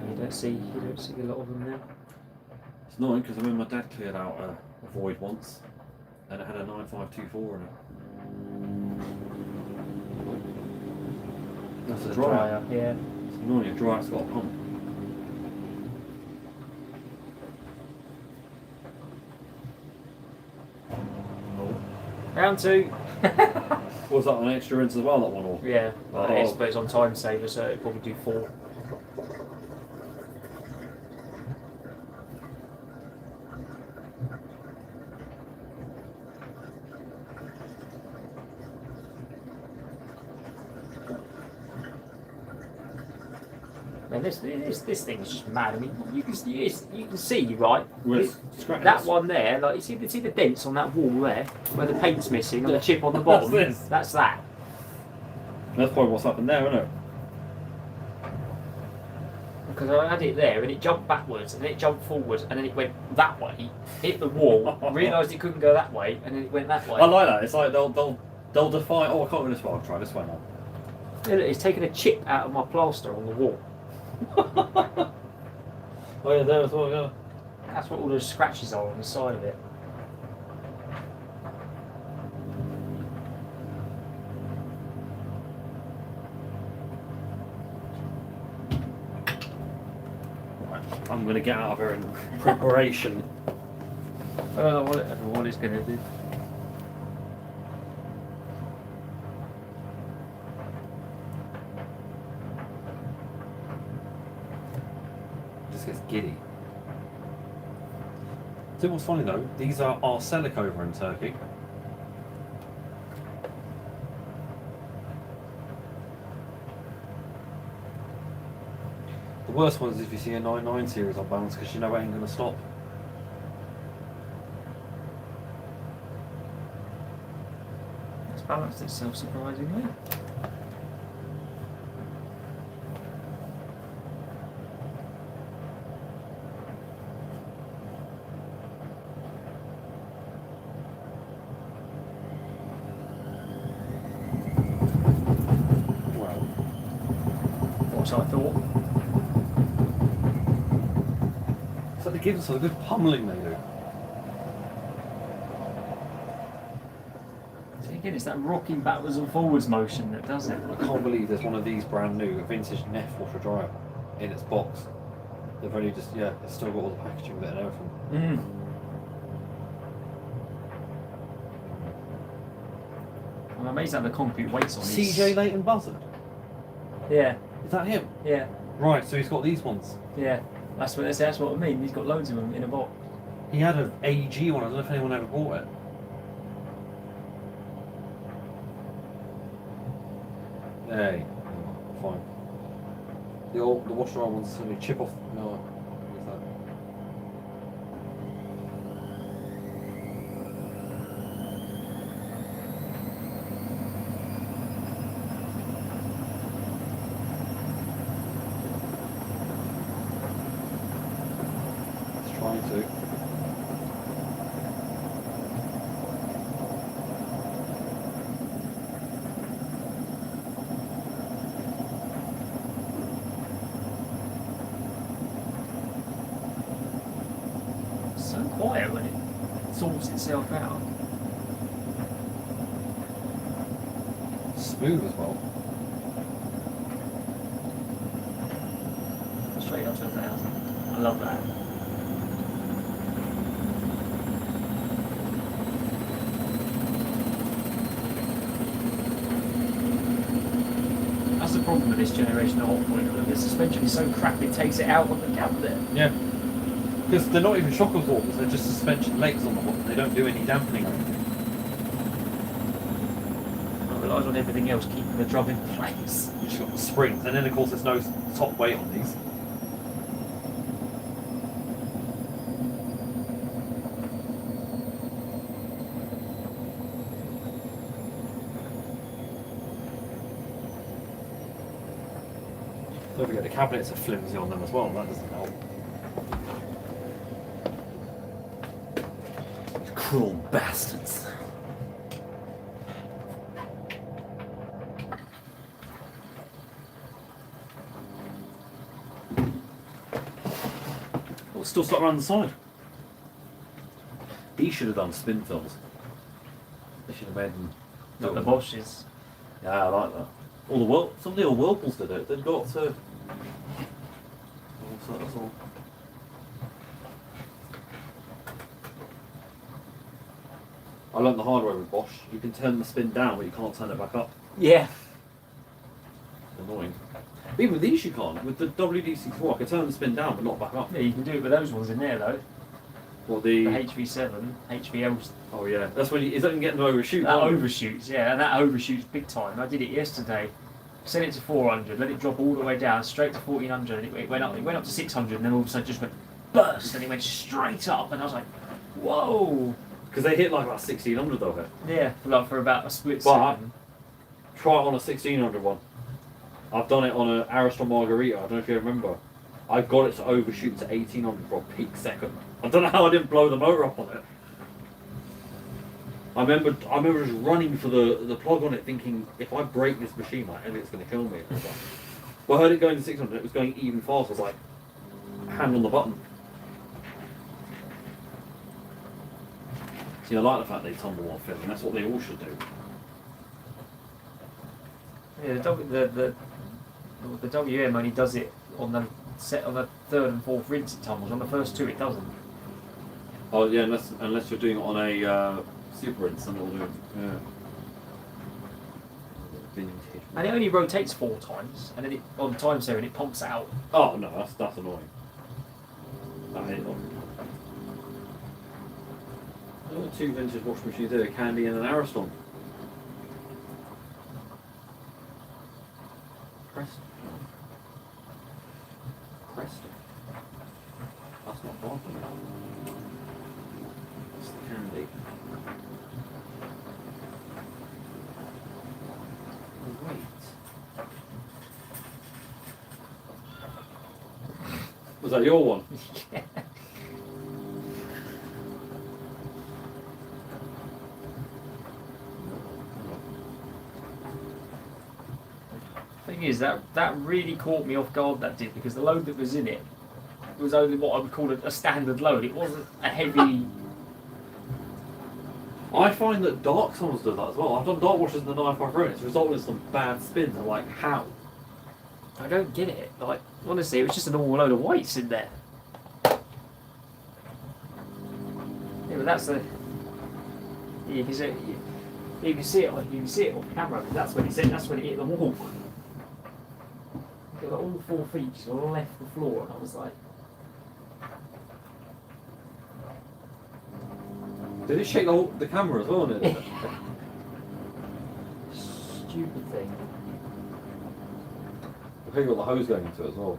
[SPEAKER 2] You don't see a lot of them now.
[SPEAKER 6] It's annoying because I remember my dad cleared out a void once and it had a 9524 in it. That's a dryer.
[SPEAKER 2] Yeah.
[SPEAKER 6] It's annoying, a dryer's got a pump.
[SPEAKER 2] Round two.
[SPEAKER 6] Was that an extra rinse as well, that one? Or?
[SPEAKER 2] Yeah, well,
[SPEAKER 6] Oh.
[SPEAKER 2] it is, but it's on time saver, so it'd probably do 4. And this thing is just mad. I mean, you can see, right?
[SPEAKER 6] With scratches.
[SPEAKER 2] That one there, like you see the dents on that wall there, where the paint's missing, and the chip on the bottom.
[SPEAKER 6] What's this?
[SPEAKER 2] That's that.
[SPEAKER 6] That's probably what's happened there, isn't it?
[SPEAKER 2] Because I had it there and it jumped backwards and then it jumped forward and then it went that way, hit the wall, realised it couldn't go that way and then it went that way.
[SPEAKER 6] I like that. It's like they'll defy. Oh, I can't do this one. I'll try this one now.
[SPEAKER 2] Yeah, look, it's taken a chip out of my plaster on the wall.
[SPEAKER 6] Oh yeah, there as well. Yeah.
[SPEAKER 2] That's what all those scratches are on the side of it.
[SPEAKER 6] I'm going to get out of here in preparation.
[SPEAKER 2] I don't know what it's going to do.
[SPEAKER 6] Just gets giddy. So what's funny though, these are arsenic over in Turkey. The worst one is if you see a 99 series on balance because you know it ain't going to stop.
[SPEAKER 2] It's balanced itself surprisingly.
[SPEAKER 6] Well,
[SPEAKER 2] What I thought.
[SPEAKER 6] so they give us a good pummeling they do.
[SPEAKER 2] So again, it's that rocking backwards and forwards motion that does it.
[SPEAKER 6] I can't believe there's one of these brand new, a vintage Neff washer dryer in its box. They've only just, yeah, it's still got all the packaging with it and everything.
[SPEAKER 2] Mm. I'm amazed at the concrete weights on these.
[SPEAKER 6] CJ Leighton Buzzard.
[SPEAKER 2] Yeah,
[SPEAKER 6] Is that him?
[SPEAKER 2] yeah,
[SPEAKER 6] Right, so he's got these ones.
[SPEAKER 2] yeah. That's what I mean. He's got loads of them in a box.
[SPEAKER 6] He had an AG one, I don't know if anyone ever bought it. Hey, fine. The washer dryer ones only chip off. No, what's that? It's trying to.
[SPEAKER 2] It's so quiet when it sorts itself out.
[SPEAKER 6] Smooth as well.
[SPEAKER 2] Straight up to 1,000. I love that. That's the problem with this generation of hot point. The suspension is so crap it takes it out of the cabinet.
[SPEAKER 6] Yeah. Because they're not even shock absorbers, they're just suspension legs on the bottom. They don't do any dampening or anything.
[SPEAKER 2] I relies on everything else keeping the drum in place.
[SPEAKER 6] You just got the springs, and then of course there's no top weight on these. Don't forget the cabinets are flimsy on them as well, that doesn't help. Cruel bastards. Oh, still stuck around the side. He should have done spin films. They should have made them.
[SPEAKER 2] Not the Bosches.
[SPEAKER 6] Yeah, I like that. All the some of the old Whirlpools did it. They've got to. Oh, that's all. I learned the hard way with Bosch. You can turn the spin down, but you can't turn it back up.
[SPEAKER 2] Yeah.
[SPEAKER 6] Annoying. Even with these, you can't. With the WD-64, I can turn the spin down, but not back up.
[SPEAKER 2] Yeah, you can do it with those ones in there though.
[SPEAKER 6] Well,
[SPEAKER 2] The
[SPEAKER 6] the
[SPEAKER 2] HV7, HVL.
[SPEAKER 6] oh yeah, that's when is that when you get them overshoot?
[SPEAKER 2] That
[SPEAKER 6] can't you?
[SPEAKER 2] overshoots, yeah, and that overshoots big time. I did it yesterday. Set it to 400, let it drop all the way down, straight to 1400, and it went up. It went up to 600, and then all of a sudden just went burst, and it went straight up, and I was like, whoa!
[SPEAKER 6] Because they hit like about 1600 of it.
[SPEAKER 2] Yeah, for about a split
[SPEAKER 6] But-
[SPEAKER 2] second.
[SPEAKER 6] Try it on a 1600 one. I've done it on an Ariston Margarita. I don't know if you remember. I got it to overshoot to 1800 for a peak second. I don't know how I didn't blow the motor up on it. I remember just running for the plug on it, thinking if I break this machine, like Elliot's going to kill me. I was like, well, I heard it going to 600. It was going even faster. I was like, hand on the button. See, I like the fact they tumble while filling. That's what they all should do.
[SPEAKER 2] Yeah, the WM only does it on the set on the third and fourth rinse. It tumbles on the first two. It doesn't.
[SPEAKER 6] Oh yeah, unless you're doing it on a super rinse, then it'll do it. Yeah. Vintage.
[SPEAKER 2] And it only rotates 4 times, and then on time saving it pumps out.
[SPEAKER 6] Oh no, that's annoying. I hate it. There are 2 vintage washing machines there, a Candy and an Ariston. Preston. That's not bad. It's the Candy. Oh, wait. Was that your one?
[SPEAKER 2] Yeah. Thing is, that really caught me off guard, that did, because the load that was in it was only what I would call a standard load. It wasn't a heavy...
[SPEAKER 6] I find that dark tunnels do that as well. I've done dark washes in the 953 and it's resulted in some bad spins. I'm like, how?
[SPEAKER 2] I don't get it. Like, honestly, it was just a normal load of whites in there. Yeah, but that's the... Yeah, you can see it. You can see it on camera. Because that's when it hit the wall. Got all 4 feet just left the floor, and I was like,
[SPEAKER 6] Did it shake the camera as well, didn't it?
[SPEAKER 2] stupid thing.
[SPEAKER 6] I think you got the hose going into it as well.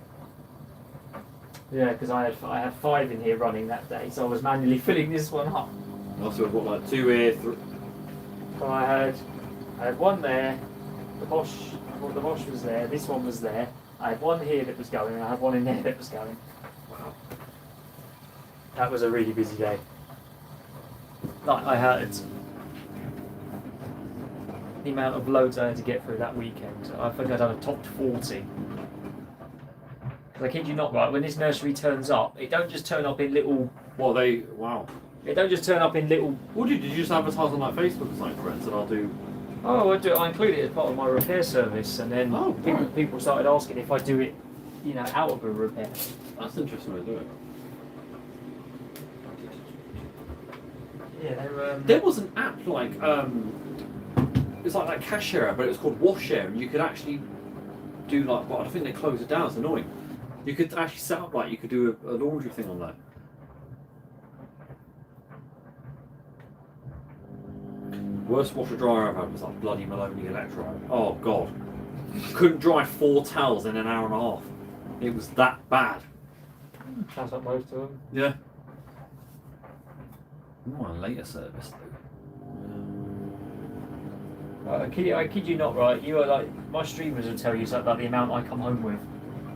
[SPEAKER 2] Yeah, because I had 5 in here running that day, so I was manually filling this one up.
[SPEAKER 6] Also, I've got like 2 here, 3.
[SPEAKER 2] So I had 1 there. The Bosch was there. This one was there. I had 1 here that was going, and I had 1 in there that was going.
[SPEAKER 6] Wow.
[SPEAKER 2] That was a really busy day. Like, I had the amount of loads I had to get through that weekend. I think I'd done a top 40. I kid you not, right, when this nursery turns up, it don't just turn up in little...
[SPEAKER 6] Wow.
[SPEAKER 2] It don't just turn up in little...
[SPEAKER 6] What did you just advertise on like Facebook or something, for instance, and I'll do...
[SPEAKER 2] Oh, I include it as part of my repair service, and then people started asking if I do it, out of a repair.
[SPEAKER 6] That's an interesting way to do it.
[SPEAKER 2] Yeah,
[SPEAKER 6] There was an app like, it's like that Cashier, but it was called Washshare, and you could actually do like, well, I think they closed it down, it's annoying. You could actually set up like, you could do a laundry thing on that. Worst washer dryer I've had was like bloody Maloney Electro. Oh god. Couldn't dry 4 towels in an hour and a half. It was that bad.
[SPEAKER 2] Sounds like most of them.
[SPEAKER 6] Yeah. My later service though.
[SPEAKER 2] I kid you not, right? You are like, my streamers will tell you something about the amount I come home with,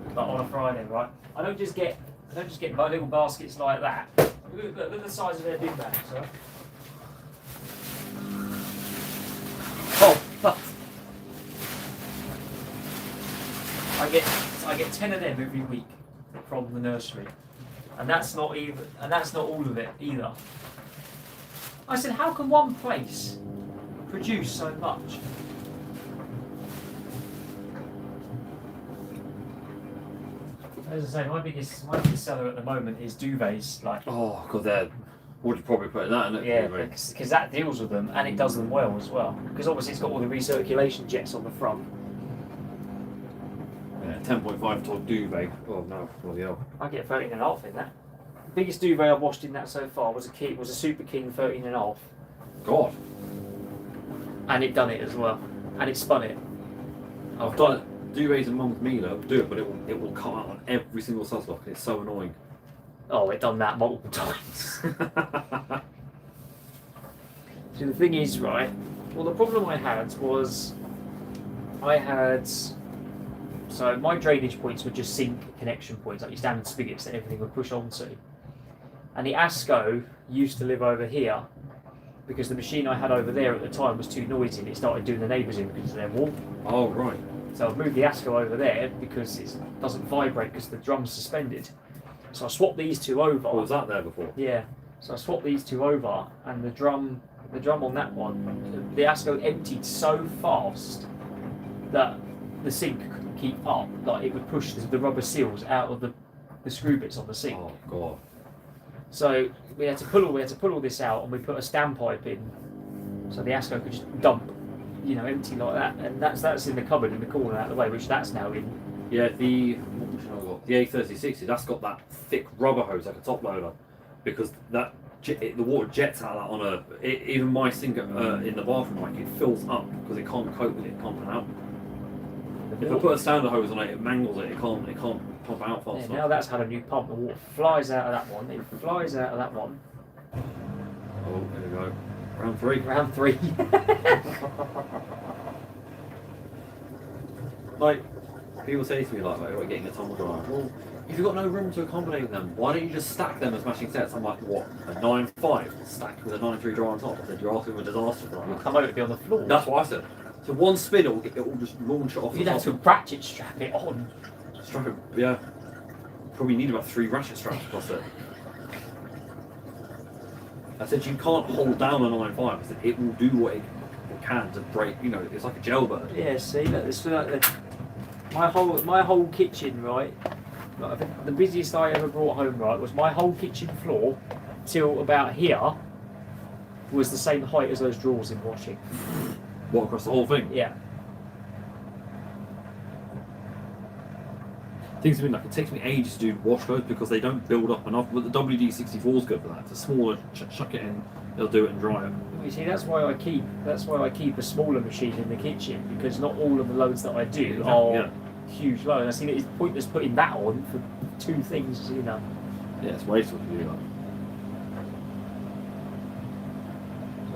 [SPEAKER 2] like on a Friday, right? I don't just get my little baskets like that. Look at the size of their bin bags, right? Oh, I get 10 of them every week from the nursery, and that's not all of it either. I said, how can one place produce so much? As I say, my biggest seller at the moment is duvets. Like,
[SPEAKER 6] oh god, they're... Would you probably put that in it?
[SPEAKER 2] yeah, because that deals with them and it does them well as well. Because obviously it's got all the recirculation jets on the front.
[SPEAKER 6] Yeah, 10.5 ton duvet. Oh no, bloody hell.
[SPEAKER 2] I get 13.5 in that. The biggest duvet I've washed in that so far was a Super King 13.5.
[SPEAKER 6] God.
[SPEAKER 2] And it done it as well. And it spun it.
[SPEAKER 6] I've done it. Duvets and Mum's Mealer do it, but it will cut out on every single suslock. It's so annoying.
[SPEAKER 2] Oh, it done that multiple times. So the thing is, right, well the problem I had was I had. So my drainage points were just sink connection points, like your standard spigots that everything would push onto. And the ASCO used to live over here because the machine I had over there at the time was too noisy and it started doing the neighbours in because of their wall.
[SPEAKER 6] Oh, right.
[SPEAKER 2] So I've moved the ASCO over there because it doesn't vibrate because the drum's suspended. So I swapped these two over.
[SPEAKER 6] Oh, was that there before?
[SPEAKER 2] Yeah. So I swapped these two over, and the drum on that one, the ASCO emptied so fast that the sink couldn't keep up. Like it would push the rubber seals out of the screw bits on the sink.
[SPEAKER 6] Oh, God.
[SPEAKER 2] So we had to pull all this out, and we put a standpipe in, so the ASCO could just dump, empty like that. And that's in the cupboard in the corner out of the way, which that's now in.
[SPEAKER 6] Yeah, what machine have I got? The A3060, that's got that thick rubber hose like a top loader, because the water jets out of that on even my sink in the bathroom, like it fills up because it can't cope with it pumping out. If I put a standard hose on it, it mangles it. It can't pump out fast enough.
[SPEAKER 2] Now that's had a new pump. The water flies out of that one. It flies out of that one.
[SPEAKER 6] Oh, there we go. Round 3.
[SPEAKER 2] Round 3.
[SPEAKER 6] Like, people say to me like, "We're getting a tumble dryer." Well, if you've got no room to accommodate them, why don't you just stack them as matching sets? I'm like, what? A 9.5 stacked with a 9.3 dryer on top? I said, you're asking for a disaster.
[SPEAKER 2] You'll
[SPEAKER 6] Right?
[SPEAKER 2] come over to be on the floor.
[SPEAKER 6] That's what I said. So one spin, it'll just launch it off the
[SPEAKER 2] You'd have
[SPEAKER 6] top.
[SPEAKER 2] to ratchet strap it on.
[SPEAKER 6] Yeah. Probably need about 3 ratchet straps across it. I said you can't hold down a 9.5. I said it will do what it can to break. It's like a jailbird.
[SPEAKER 2] Yeah, see, look, this my whole kitchen, right? Like, the busiest I ever brought home, right, was my whole kitchen floor till about here was the same height as those drawers in washing.
[SPEAKER 6] What, across the whole thing?
[SPEAKER 2] Yeah.
[SPEAKER 6] Things like it takes me ages to do wash loads because they don't build up enough. But the WD-64 is good for that. It's a smaller, chuck it in, it'll do it and dry it.
[SPEAKER 2] You see, that's why I keep a smaller machine in the kitchen, because not all of the loads that I do are huge loads. I see that it's pointless putting that on for 2 things,
[SPEAKER 6] Yeah, it's wasteful to do that.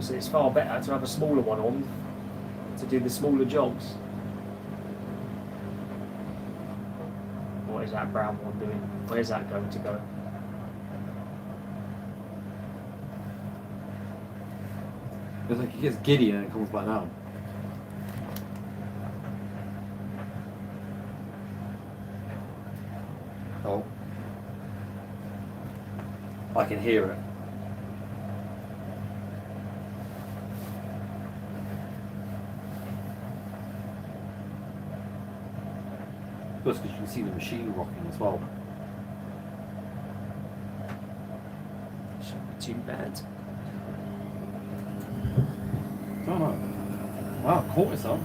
[SPEAKER 2] So it's far better to have a smaller one on to do the smaller jobs. What is that brown one doing? Where's that going to go?
[SPEAKER 6] It's like it gets giddy and it comes back down. Oh. I can hear it. Plus, because you can see the machine rocking as well.
[SPEAKER 2] Shouldn't be too bad.
[SPEAKER 6] Oh no. Wow, caught myself.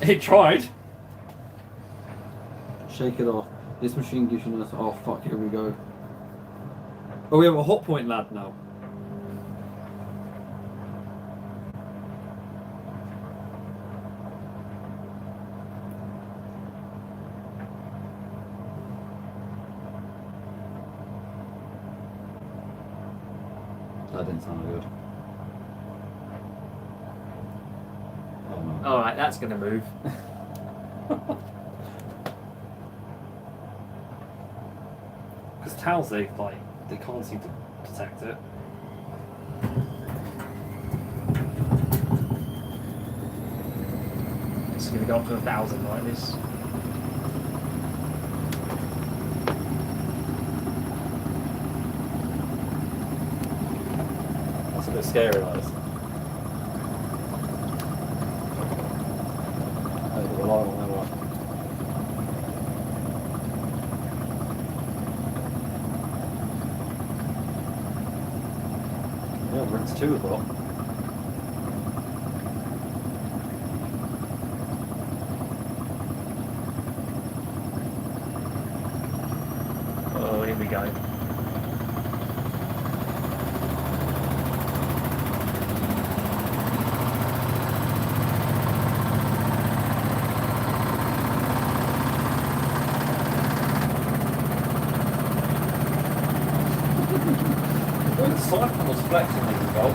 [SPEAKER 6] It tried. Shake it off. This machine gives you this. Oh fuck, here we go. Oh, we have a hot point lad now. That didn't sound good. Oh no.
[SPEAKER 2] Alright, that's going to move.
[SPEAKER 6] Because towels, they can't seem to detect it.
[SPEAKER 2] It's going to go up to 1,000 like this.
[SPEAKER 6] That's a bit scary, that is. Yeah, rinse 2 as well.
[SPEAKER 2] Oh, here we go.
[SPEAKER 6] The side panel's flexing as well.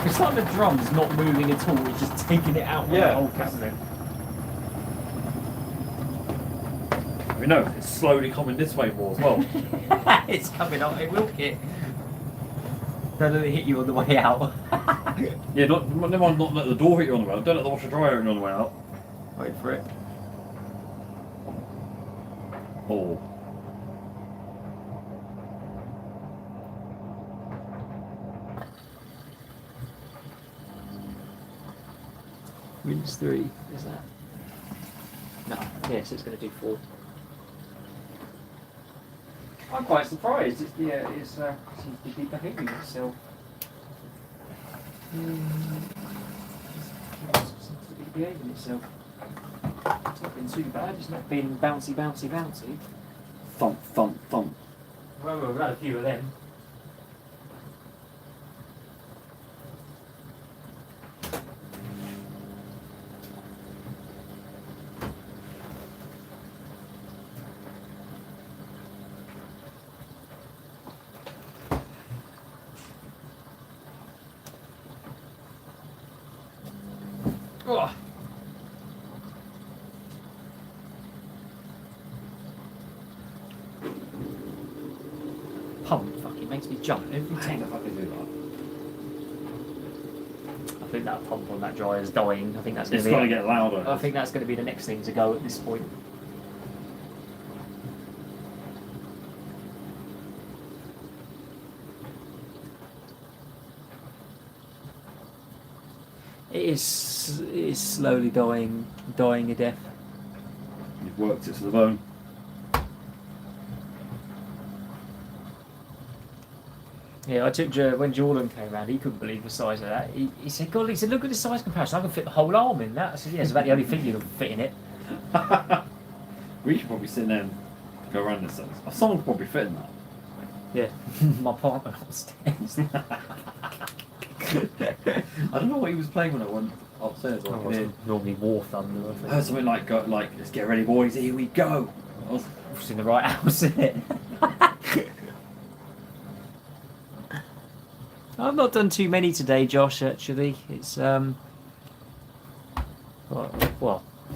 [SPEAKER 2] It's like the drum's not moving at all, it's just taking it out with
[SPEAKER 6] Yeah.
[SPEAKER 2] the whole cabinet.
[SPEAKER 6] We know it's slowly coming this way more as well.
[SPEAKER 2] It's coming up, it will hit. Don't let it hit you on the way out.
[SPEAKER 6] Yeah, never mind, not let the door hit you on the way out. Don't let the washer dryer hit you on the way out.
[SPEAKER 2] Wait for it.
[SPEAKER 6] Oh.
[SPEAKER 2] Rinse 3, is that? No, yes, it's going to do 4. I'm quite surprised. It seems to be behaving itself. It seems to be behaving itself. It's not been too bad. It's not been bouncy, bouncy, bouncy.
[SPEAKER 6] Thump, thump, thump.
[SPEAKER 2] Well, we've had a few of them. Oh. Pump fucking makes me jump every time.
[SPEAKER 6] If I can do that.
[SPEAKER 2] I think that pump on that dryer is dying. I think that's going
[SPEAKER 6] It's
[SPEAKER 2] to be.
[SPEAKER 6] going to get louder.
[SPEAKER 2] I think that's going to be the next thing to go at this point. It is slowly dying a death.
[SPEAKER 6] You've worked it to the bone.
[SPEAKER 2] Yeah, I took when Jordan came around. He couldn't believe the size of that. He said, "God," he said, "look at the size comparison. I can fit the whole arm in that." I said, "Yeah, it's about the only thing you can fit in it."
[SPEAKER 6] We should probably sit there and go around this. Someone could probably fit in that.
[SPEAKER 2] Yeah, my partner upstairs.
[SPEAKER 6] I don't know what he was playing when I went upstairs.
[SPEAKER 2] Oh, it's normally War Thunder. I
[SPEAKER 6] I heard something like, let's get ready, boys, here we go.
[SPEAKER 2] It's in the right house, isn't it? I've not done too many today, Josh. Actually, it's well,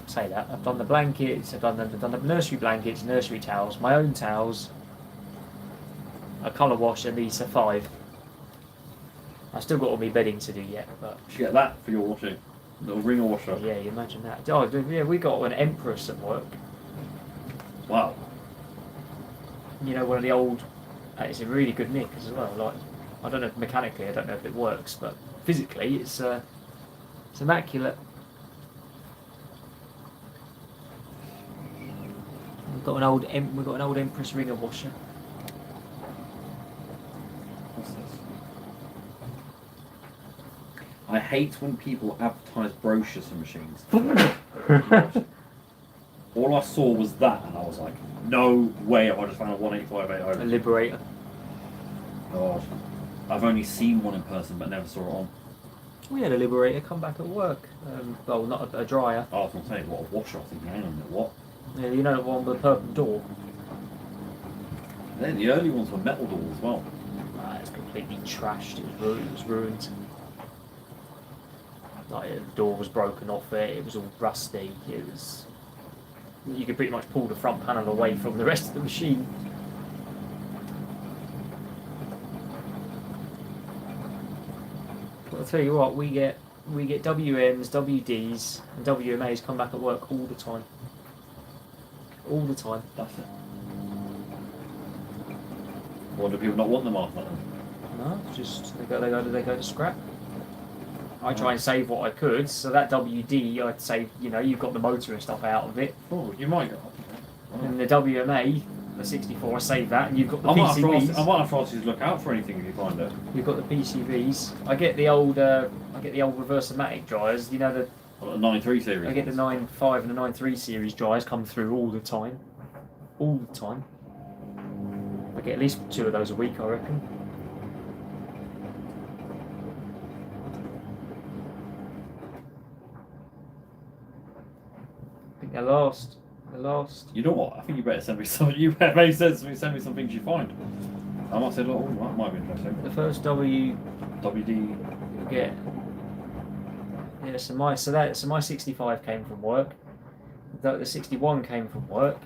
[SPEAKER 2] say that. I've done the blankets. I've done the nursery blankets, nursery towels, my own towels, a colour wash, and these are 5. I've still got all my bedding to do yet, but
[SPEAKER 6] You should get that for your washing. Little ringer washer.
[SPEAKER 2] yeah, you imagine that. Oh, yeah, we got an Empress at work.
[SPEAKER 6] Wow.
[SPEAKER 2] You know, one of the old. It's a really good nick as well. Like, I don't know if mechanically, I don't know if it works, but physically, it's immaculate. We've got an old Empress ringer washer.
[SPEAKER 6] What's this? I hate when people advertise brochures for machines. All I saw was that, and I was like, no way have I just found a 185
[SPEAKER 2] A Liberator.
[SPEAKER 6] God. I've only seen one in person, but never saw it on.
[SPEAKER 2] We had a Liberator come back at work. Well, not a dryer.
[SPEAKER 6] I was going to say, what a washer. I was thinking, hang on a minute, what?
[SPEAKER 2] Yeah, you know the one with the purple door.
[SPEAKER 6] And then the early ones were metal doors as well.
[SPEAKER 2] It's completely trashed. It was ruined. Like, the door was broken off it. It was all rusty. It was. You could pretty much pull the front panel away from the rest of the machine. But I'll tell you what, we get WMs, WDs, and WMAs come back at work all the time. All the time.
[SPEAKER 6] That's it. Or do people not want them after that?
[SPEAKER 2] No, just they go to scrap. I try and save what I could, so that WD I'd save. You know, you've got the motor and stuff out of it,
[SPEAKER 6] Oh, you might go.
[SPEAKER 2] and the WMA, the 64, I save that, and you've got the
[SPEAKER 6] I might have to
[SPEAKER 2] PCBs.
[SPEAKER 6] ask you to look out for anything if you find it.
[SPEAKER 2] You've got the PCBs. I get the old reverse-o-matic dryers. You know the
[SPEAKER 6] Or the 9.3 series.
[SPEAKER 2] I get the 9.5 and the 9.3 series dryers come through all the time. All the time. I get at least 2 of those a week, I reckon. I think the
[SPEAKER 3] The last.
[SPEAKER 6] You know what? I think you better send me some. You better maybe send me some things you find. I might say, oh, that might be interesting.
[SPEAKER 3] The first
[SPEAKER 6] WD.
[SPEAKER 3] you get. Yeah, so my 65 came from work. The 61 came from work.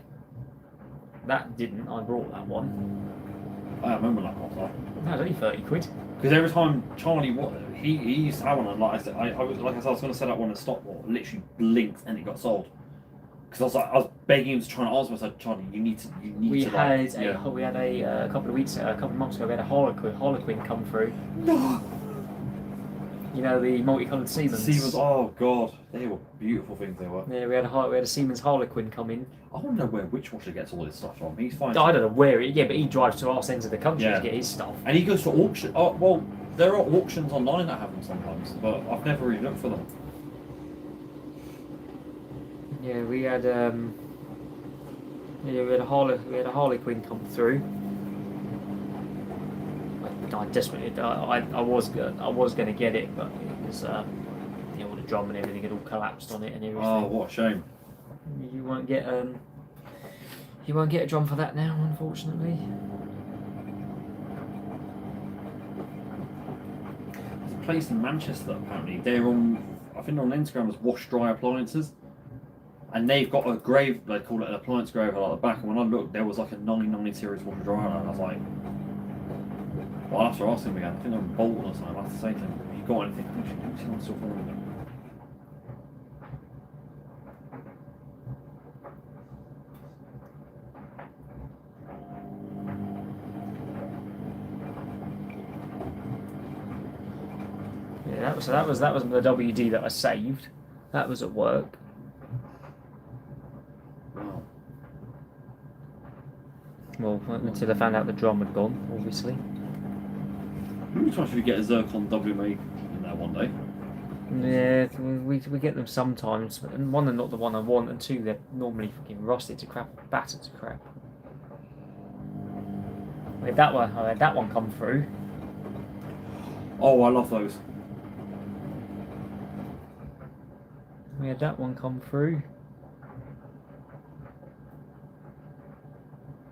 [SPEAKER 3] That didn't. I brought that one.
[SPEAKER 6] I remember that one.
[SPEAKER 3] That was only 30 quid.
[SPEAKER 6] Because every time Charlie, he used to have one, and like I said, I was going to set up one at stop, literally blinked and it got sold. Because I was begging him to try and answer. I said, Charlie, you need to.
[SPEAKER 3] We had a couple of months ago. We had a Harlequin come through.
[SPEAKER 6] No.
[SPEAKER 3] You know, the multicoloured Siemens.
[SPEAKER 6] Siemens. Oh god, they were beautiful things. They were.
[SPEAKER 3] Yeah, we had a Siemens Harlequin come in.
[SPEAKER 6] I want to know where Witchwasher gets all this stuff from. He's fine.
[SPEAKER 3] I don't know where it. Yeah, but he drives to our ends of the country to get his stuff.
[SPEAKER 6] And he goes to auction. Oh well, there are auctions online that happen sometimes, but I've never really looked for them.
[SPEAKER 3] Yeah, we had a Harlequin come through. I desperately, I was going to get it, but it was all the drum and everything had all collapsed on it and everything.
[SPEAKER 6] Oh, what a shame!
[SPEAKER 3] You won't get a drum for that now, unfortunately.
[SPEAKER 6] There's a place in Manchester apparently. They're on, I think they're on Instagram as Wash Dry Appliances. And they've got a grave, they call it an appliance grave at the back, and when I looked, there was like a 99 series washer dryer, and I was like, well, I'll have to ask him again. I think they're in Bolton or something. I'll have to say to him, have you got anything? Actually, I'm still following them.
[SPEAKER 3] Yeah, that was the WD that I saved. That was at work.
[SPEAKER 6] Wow.
[SPEAKER 3] Well, until I found out the drum had gone, obviously.
[SPEAKER 6] How many times should we get a Zircon WMA in there one day?
[SPEAKER 3] Yeah, we get them sometimes, but one, they're not the one I want, and two, they're normally fucking rusted to crap, battered to crap. I had that one come through.
[SPEAKER 6] Oh, I love those.
[SPEAKER 3] We had that one come through.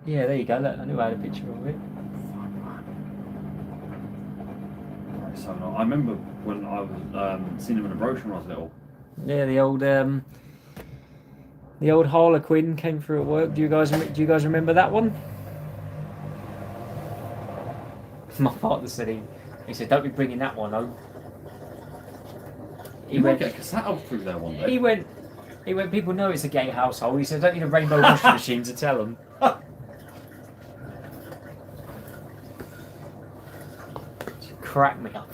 [SPEAKER 3] Yeah, there you go. Look, I knew I had a picture of it.
[SPEAKER 6] Right, so I remember when I was seeing them in a brochure when I was little.
[SPEAKER 3] Yeah, the old Harlequin came through at work. Do you guys remember that one? My partner said he said, "Don't be bringing that one home."
[SPEAKER 6] You might get a cassette up through there one day.
[SPEAKER 3] He went. People know it's a gay household. He said, "Don't need a rainbow washing machine to tell them." Crack me up.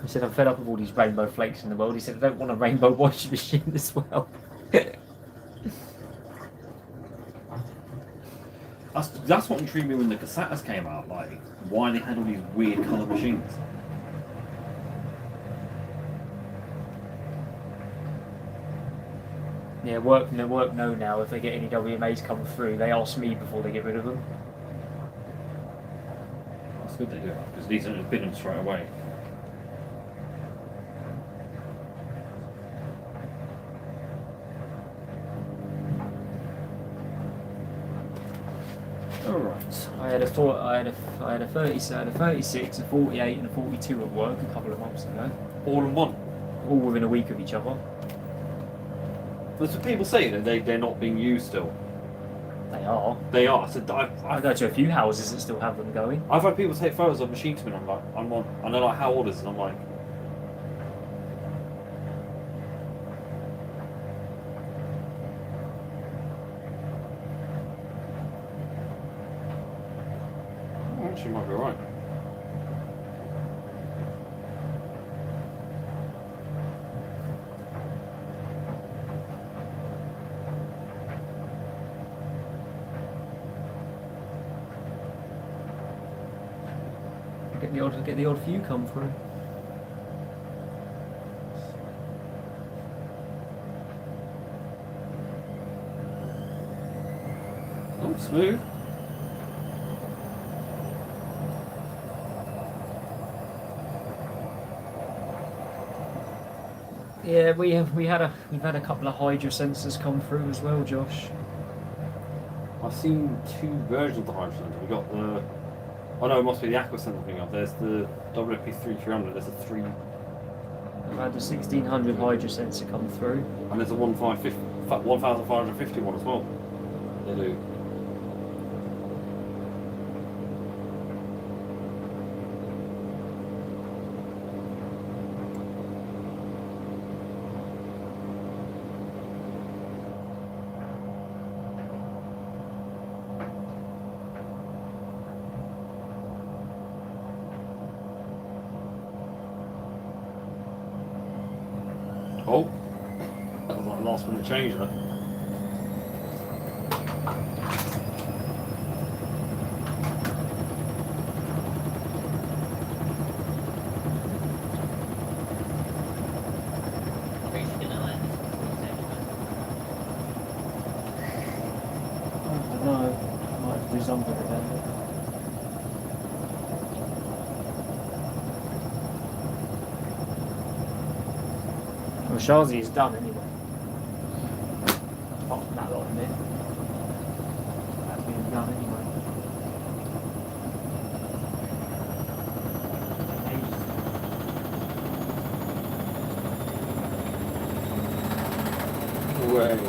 [SPEAKER 3] He said, "I'm fed up with all these rainbow flakes in the world." He said, "I don't want a rainbow washing machine as well."
[SPEAKER 6] That's what intrigued me when the cassettes came out, like why they had all these weird colour machines.
[SPEAKER 3] Yeah, work know now if they get any WMAs come through, they ask me before they get rid of them.
[SPEAKER 6] That's good they do that, because these don't just bid them straight away.
[SPEAKER 3] Alright. I had a 36, a 48 and a 42 at work a couple of months ago.
[SPEAKER 6] All in one.
[SPEAKER 3] All within a week of each other.
[SPEAKER 6] There's some people saying that they're not being used still.
[SPEAKER 3] They are.
[SPEAKER 6] They are. So
[SPEAKER 3] I go to a few houses that still have them going.
[SPEAKER 6] I've had people take photos of machines to me, and I'm like, and they're like, how old is it? And I'm like, oh, actually might be right.
[SPEAKER 3] Get the odd few come through.
[SPEAKER 6] Oh, smooth.
[SPEAKER 3] Yeah, we've had a couple of Hydra sensors come through as well, Josh.
[SPEAKER 6] I've seen 2 versions of the hydro sensor. We got the. Oh no, it must be the aqua sensor thing up. There's the WP3300. There's a 3, and
[SPEAKER 3] I've had the 1600 Hydra sensor come through.
[SPEAKER 6] there's a 1550 one as well. They do. Oh, that was like the last minute change there.
[SPEAKER 3] I don't know. Might have to do something about it. Well, Shazi is done anyway. Apart from that lot in there. That's been done anyway.
[SPEAKER 6] Way.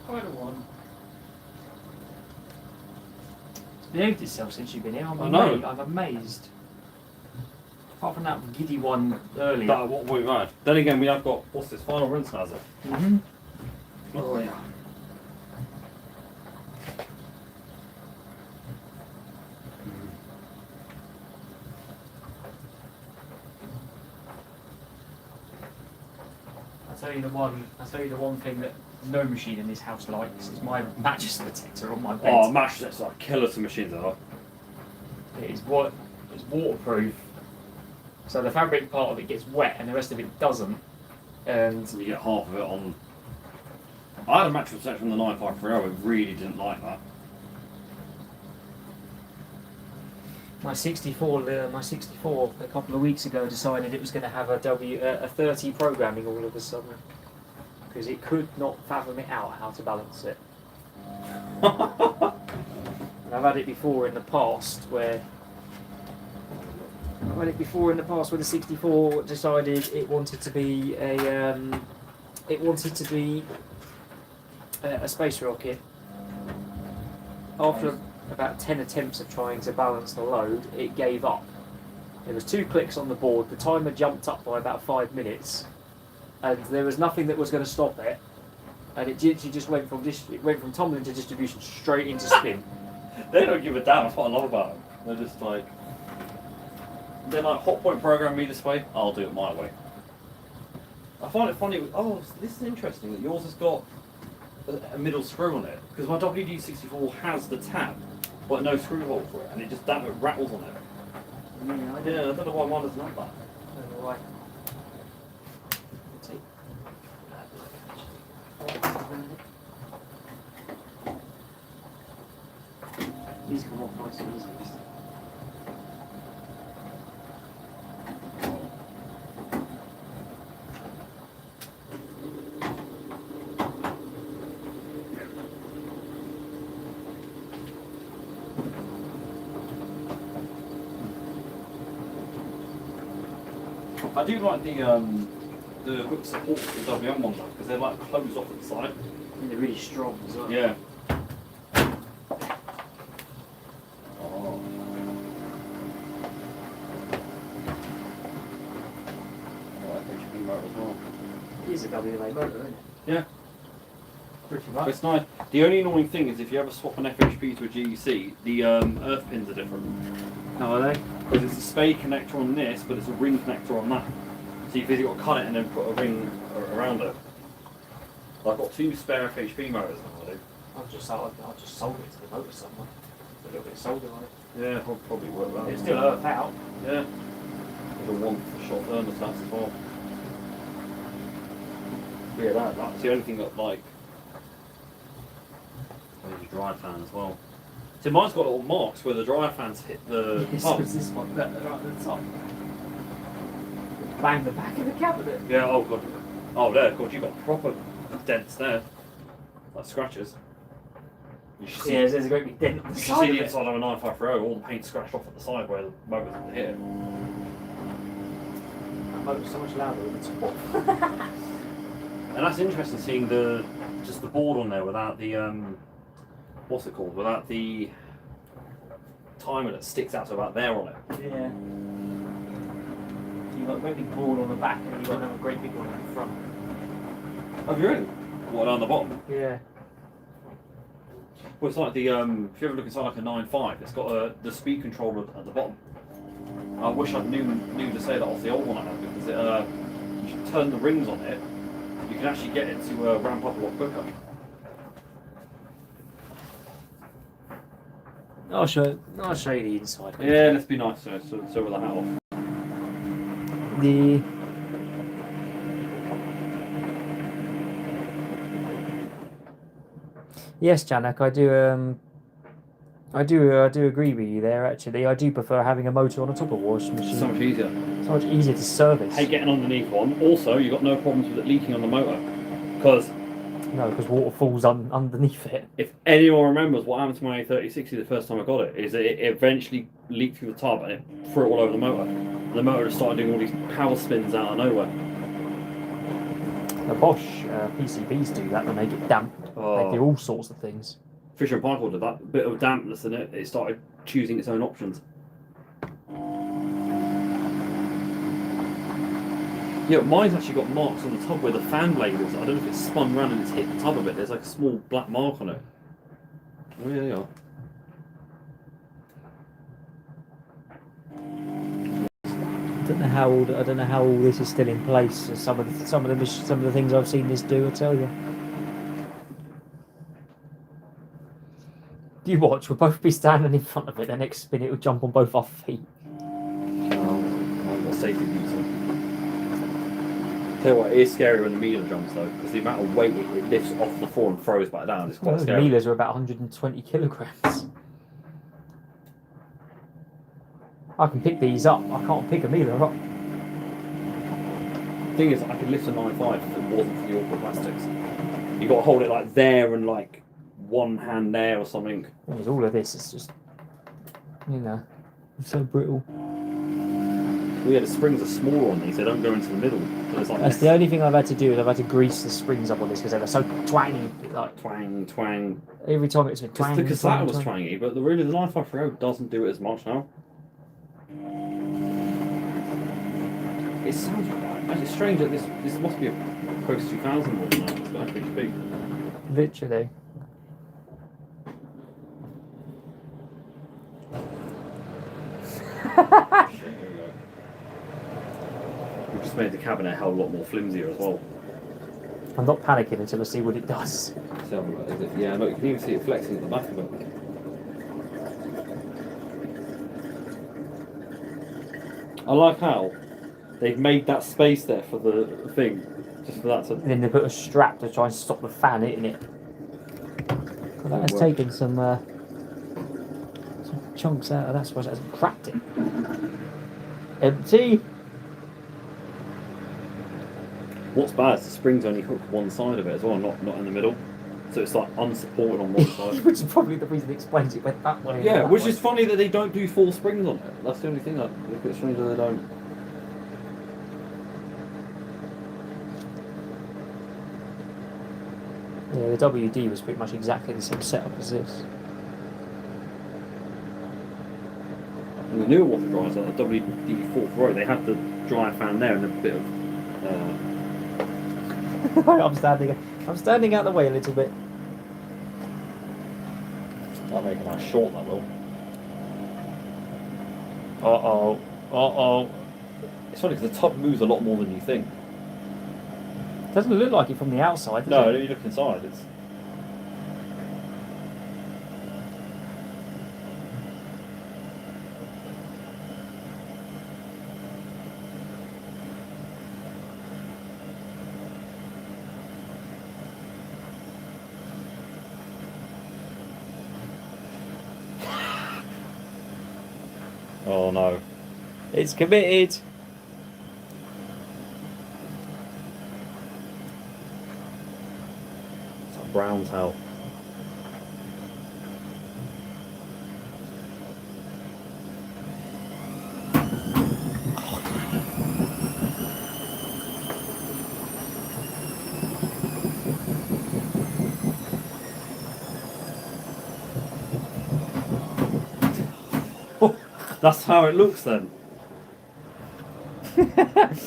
[SPEAKER 3] Quite a one. It's behaved itself since you've been here.
[SPEAKER 6] I know.
[SPEAKER 3] I'm amazed. Apart from that giddy one earlier.
[SPEAKER 6] That what we've had. Then again, we have got what's this final rinse now, is it?
[SPEAKER 3] Mm-hmm. Oh yeah. I'll tell you the one thing that no machine in this house likes is my mattress protector on my bed.
[SPEAKER 6] Oh, mattresses are killer to machines, are.
[SPEAKER 3] It's waterproof. So the fabric part of it gets wet and the rest of it doesn't. And
[SPEAKER 6] You get half of it on. I had a mattress protector from the 953. I really didn't like that.
[SPEAKER 3] my 64 a couple of weeks ago decided it was going to have a 30 programming all of a sudden because it could not fathom it out how to balance it. And I've had it before in the past where the 64 decided it wanted to be a space rocket. After about 10 attempts of trying to balance the load, it gave up. There was 2 clicks on the board, the timer jumped up by about 5 minutes, and there was nothing that was going to stop it, and it just went from tumbling to distribution straight into spin.
[SPEAKER 6] They don't give a damn. That's what I love about them. They're just like, they're like, hot point program me this way, I'll do it my way. I find it funny. Oh, this is interesting that yours has got a middle screw on it, because my WD-64 has the tab, but no screw hole for it, and it just damn it rattles on it.
[SPEAKER 3] Yeah,
[SPEAKER 6] Yeah, I don't know why mine doesn't have that.
[SPEAKER 3] I don't know why. Let's see. These come off nice and easy.
[SPEAKER 6] I do like the hook support for the WM ones because they're like closed off at the side.
[SPEAKER 3] And they're really strong as well.
[SPEAKER 6] Yeah. Oh.
[SPEAKER 3] WMA motor, isn't it?
[SPEAKER 6] Yeah.
[SPEAKER 3] Pretty
[SPEAKER 6] But
[SPEAKER 3] much.
[SPEAKER 6] it's nice. The only annoying thing is if you ever swap an FHP to a GEC, the earth pins are different.
[SPEAKER 3] How are they?
[SPEAKER 6] Because it's a spade connector on this, but it's a ring connector on that. So you've basically got to cut it and then put a ring around it. I've got 2 spare FHP motors now, I do.
[SPEAKER 3] I've just sold it to the motor somewhere. A little bit of solder on it.
[SPEAKER 6] Yeah, I'll probably work that.
[SPEAKER 3] It's still earth out.
[SPEAKER 6] Yeah. There's a one shot thermostat as well. Yeah, that's the only thing that like. There's a dry fan as well. So mine's got little marks where the dry fans hit the top.
[SPEAKER 3] This one, right at the top. Bang the back of the cabinet.
[SPEAKER 6] Yeah, oh god. Oh there, god, you've got proper dents there. Like scratches. You should see,
[SPEAKER 3] Yeah, there's a great big dent on the
[SPEAKER 6] you should
[SPEAKER 3] side
[SPEAKER 6] see
[SPEAKER 3] of
[SPEAKER 6] the
[SPEAKER 3] it.
[SPEAKER 6] inside of a 953, all the paint scratched off at the side where the motor's hit it.
[SPEAKER 3] That motor's so much louder than the top.
[SPEAKER 6] And that's interesting seeing just the board on there without the what's it called? Without the timer that sticks out to about there on it.
[SPEAKER 3] Yeah. So you've got a great big board on the back and you've got another great big one on the front.
[SPEAKER 6] Oh, you really? What, down the bottom?
[SPEAKER 3] Yeah.
[SPEAKER 6] Well, it's like the if you ever look inside like a 9.5, it's got the speed controller at the bottom. I wish I knew to say that off the old one I had, because it, you turn the rings on it, you can actually get it to ramp up a lot quicker.
[SPEAKER 3] I'll show you the inside.
[SPEAKER 6] Yeah, let's be nice. So with the hat off.
[SPEAKER 3] The yes, Janak, I do agree with you there. Actually, I do prefer having a motor on the top of a washing machine.
[SPEAKER 6] So much easier.
[SPEAKER 3] So much easier to service.
[SPEAKER 6] Hey, getting underneath one. Also, you've got no problems with it leaking on the motor, because
[SPEAKER 3] No, because water falls underneath it.
[SPEAKER 6] if anyone remembers what happened to my A3060 the first time I got it, is that it eventually leaked through the tub and it threw it all over the motor. And the motor just started doing all these power spins out of nowhere.
[SPEAKER 3] The Bosch PCBs do that. They make it damp. They do all sorts of things.
[SPEAKER 6] Fisher and Paykel did that. A bit of dampness in it, it started choosing its own options. Yeah, mine's actually got marks on the tub where the fan blade is. I don't know if it's spun round and it's hit the tub a bit. There's like a small black mark on it. Oh yeah, they are.
[SPEAKER 3] I don't know how all this is still in place. Some of the things I've seen this do, I tell you. You watch, we'll both be standing in front of it. The next spin, it will jump on both our feet.
[SPEAKER 6] I've got safety boots on. Tell you what, it is scary when the Miele jumps though, because the amount of weight it lifts off the floor and throws back down is quite
[SPEAKER 3] Well, the
[SPEAKER 6] scary.
[SPEAKER 3] Miele's are about 120 kilograms. I can pick these up. I can't pick a Miele up.
[SPEAKER 6] The thing is, I could lift a 9.5 if it wasn't for the awkward plastics. You got to hold it like there and like one hand there or something.
[SPEAKER 3] There's all of this. It's just, you know, it's so brittle.
[SPEAKER 6] Well, yeah, the springs are smaller on these. They don't go into the middle. So it's like
[SPEAKER 3] That's the only thing I've had to do is I've had to grease the springs up on this because they were so twangy. Like
[SPEAKER 6] twang, twang.
[SPEAKER 3] every time it's been twang.
[SPEAKER 6] The Casata was
[SPEAKER 3] twang.
[SPEAKER 6] twangy, but really the 9.5 doesn't do it as much now. It sounds actually strange that this must be a post 2000 model now. It's actually big.
[SPEAKER 3] Literally.
[SPEAKER 6] We've just made the cabinet a hell of a lot more flimsier as well.
[SPEAKER 3] I'm not panicking until I see what it does.
[SPEAKER 6] So, yeah, look, you can even see it flexing at the back of it. I like how they've made that space there for the thing, just for that to.
[SPEAKER 3] And then they put a strap to try and stop the fan hitting it. Well, that has
[SPEAKER 6] work.
[SPEAKER 3] taken some chunks out of that, so it hasn't cracked it. Empty.
[SPEAKER 6] What's bad is the springs only hook one side of it as well, not in the middle. So it's like unsupported on one side.
[SPEAKER 3] Which is probably the reason it explains it went that way. and
[SPEAKER 6] Yeah,
[SPEAKER 3] that
[SPEAKER 6] which
[SPEAKER 3] way.
[SPEAKER 6] is funny that they don't do full springs on it. That's the only thing I look at strange that they don't.
[SPEAKER 3] Yeah, the WD was pretty much exactly the same setup as this.
[SPEAKER 6] And the newer water dryers, like the WD-4 Pro, they had the dryer fan there and a bit of
[SPEAKER 3] I'm standing out the way a little bit.
[SPEAKER 6] That'll make a nice short, that will.
[SPEAKER 3] Uh oh.
[SPEAKER 6] It's funny because the top moves a lot more than you think.
[SPEAKER 3] Doesn't look like it from the outside, does
[SPEAKER 6] No,
[SPEAKER 3] it?
[SPEAKER 6] you look inside, it's... Oh no.
[SPEAKER 3] It's committed.
[SPEAKER 6] It's like Brown's hell. That's how it looks then.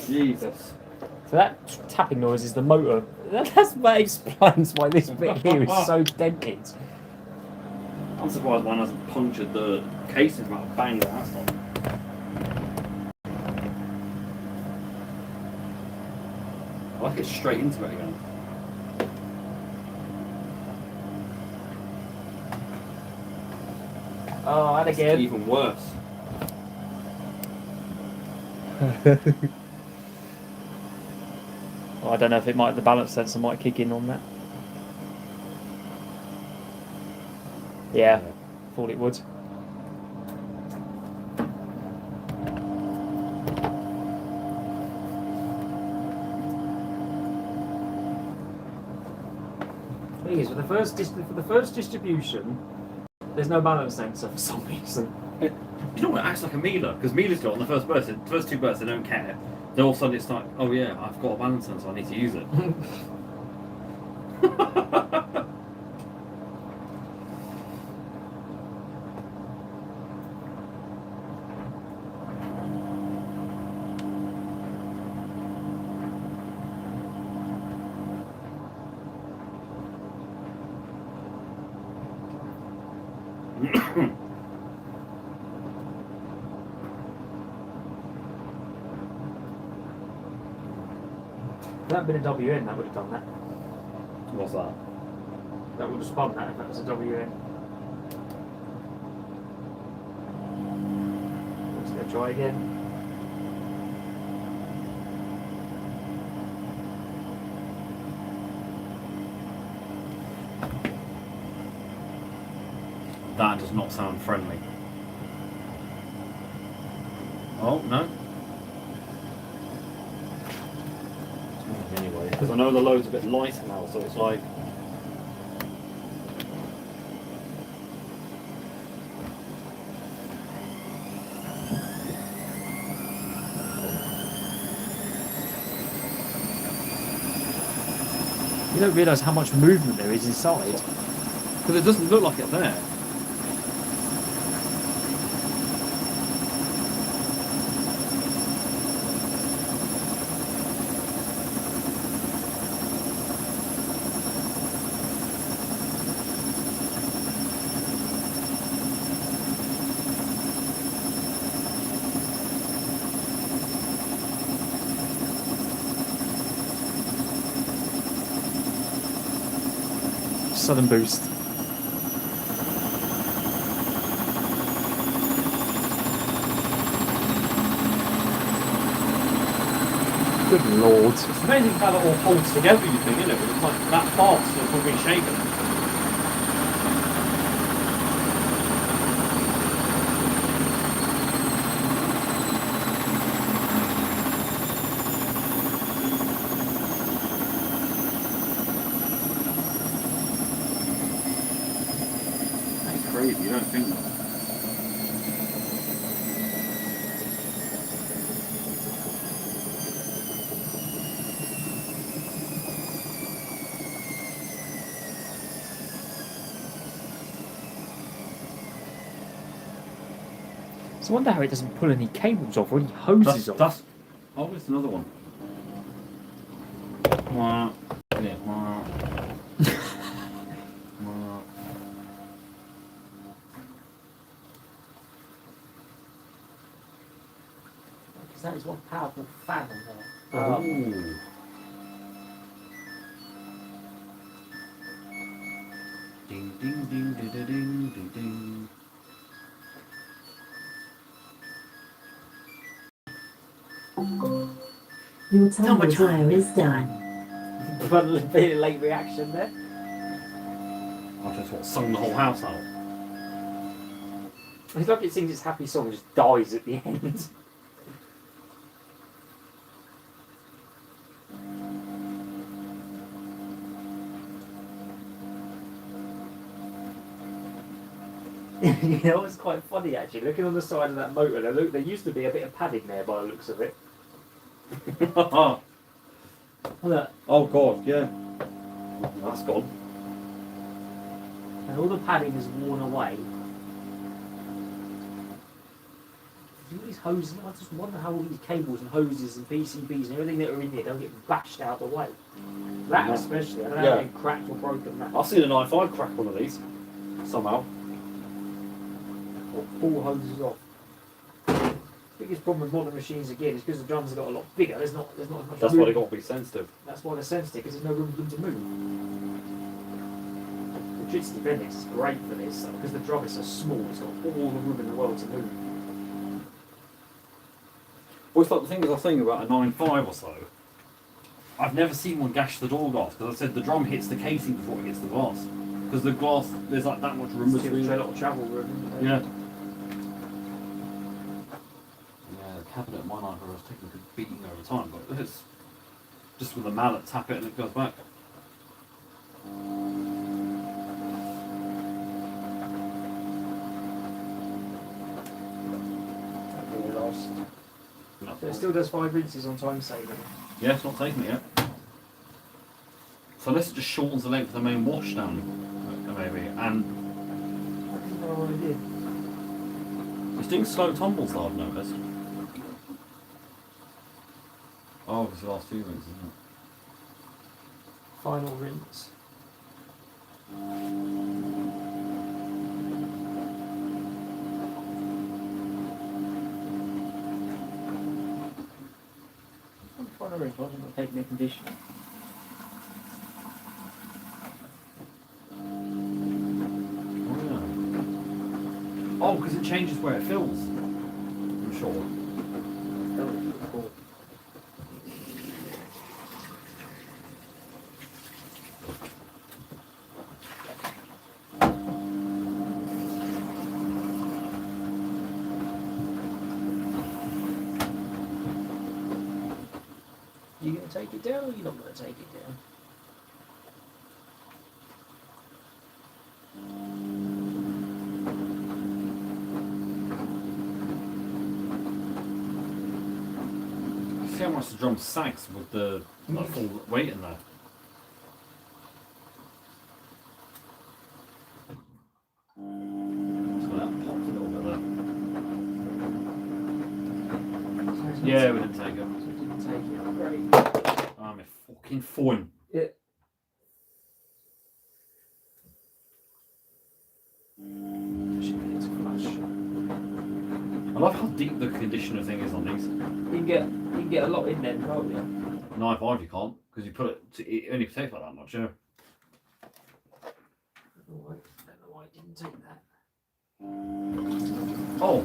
[SPEAKER 6] Jesus.
[SPEAKER 3] So that tapping noise is the motor. That explains why this bit here is so dented.
[SPEAKER 6] I'm surprised one hasn't punctured the casing from how bang the ass on. I like it straight into it again.
[SPEAKER 3] Oh, and
[SPEAKER 6] It's
[SPEAKER 3] again.
[SPEAKER 6] even worse.
[SPEAKER 3] Oh, I don't know if the balance sensor might kick in on that. Yeah, thought it would. Thing is, for the first distribution, there's no balance sensor for some reason.
[SPEAKER 6] You know what? It acts like a Miele, because Miele's got on the first burst. The first two bursts, they don't care. Then all of a sudden it's like, oh yeah, I've got a balance sensor, I need to use it.
[SPEAKER 3] If that had been a WN, that would have done that.
[SPEAKER 6] What's that?
[SPEAKER 3] That would have spun that if that was a WN. Let's go try again.
[SPEAKER 6] That does not sound friendly. Oh, no. Anyway, because I know the load's a bit lighter now, so it's like...
[SPEAKER 3] You don't realise how much movement there is inside.
[SPEAKER 6] Because it doesn't look like it there.
[SPEAKER 3] Sudden boost. Good lord.
[SPEAKER 6] It's amazing how that all holds together, you think, isn't it? But it's like that fast, so it's all being shaken. That's crazy, you don't think that.
[SPEAKER 3] So I wonder how it doesn't pull any cables off or any hoses off.
[SPEAKER 6] That's... Oh, it's another one. Wow.
[SPEAKER 3] Because that is one powerful fan on there.
[SPEAKER 6] Ooh. Ding ding ding ding ding ding ding ding.
[SPEAKER 5] Your tumble dryer is done.
[SPEAKER 3] But a bit of late reaction there.
[SPEAKER 6] I just sung the whole house out.
[SPEAKER 3] It's like it sings its happy song and just dies at the end. You know, it's quite funny actually. Looking on the side of that motor, there used to be a bit of padding there by the looks of it. Look,
[SPEAKER 6] Oh god, yeah. That's gone.
[SPEAKER 3] and all the padding is worn away. All these hoses, I just wonder how all these cables and hoses and PCBs and everything that are in here don't get bashed out of the way. That especially, I don't know how
[SPEAKER 6] Yeah.
[SPEAKER 3] they're cracked or broken that.
[SPEAKER 6] I've seen a 9.5 crack one of these. Somehow.
[SPEAKER 3] Or pull hoses off. Biggest problem with modern machines again is because the drums have got a lot bigger. There's not as much
[SPEAKER 6] That's
[SPEAKER 3] room.
[SPEAKER 6] why they got to be sensitive.
[SPEAKER 3] That's why they're sensitive, because there's no room for them to move. The Tritsky Bendix is great for this, because the drum is so small, it's got all the room in the world to move.
[SPEAKER 6] Well, it's like the thing is, I was thinking about a 9.5 or so. I've never seen one gash the door glass, because I said the drum hits the casing before it hits the glass. Because the glass, there's like that much room
[SPEAKER 3] It's
[SPEAKER 6] between.
[SPEAKER 3] a lot of travel room.
[SPEAKER 6] Yeah. Yeah, the cabinet in my library was taking a good beating over time, but it's just with a mallet, tap it and it goes back.
[SPEAKER 3] Really lost.
[SPEAKER 6] No.
[SPEAKER 3] So it still does 5 rinses on time saving.
[SPEAKER 6] Yeah, it's not taking it yet. So this just shortens the length of the main wash down, maybe, and
[SPEAKER 3] No idea.
[SPEAKER 6] it's doing slow tumbles though, I've noticed. Oh, it's the last few rinses, isn't it?
[SPEAKER 3] Final rinse. Final rinse wasn't it taking the conditioner?
[SPEAKER 6] Oh, because it changes where it fills. I'm sure.
[SPEAKER 3] You going to take it down or you not going to take it down?
[SPEAKER 6] See how much the drum sags with the like, full weight in there. So that popped a little bit there. Yeah, we didn't take it.
[SPEAKER 3] Didn't take it. Great.
[SPEAKER 6] I'm a fucking phone.
[SPEAKER 3] Yeah.
[SPEAKER 6] I love how deep the conditioner thing is on these.
[SPEAKER 3] You can get a lot in there, can't you?
[SPEAKER 6] 9.5 you can't, because you put it only takes like that much, yeah.
[SPEAKER 3] I don't know why I didn't take that.
[SPEAKER 6] Oh,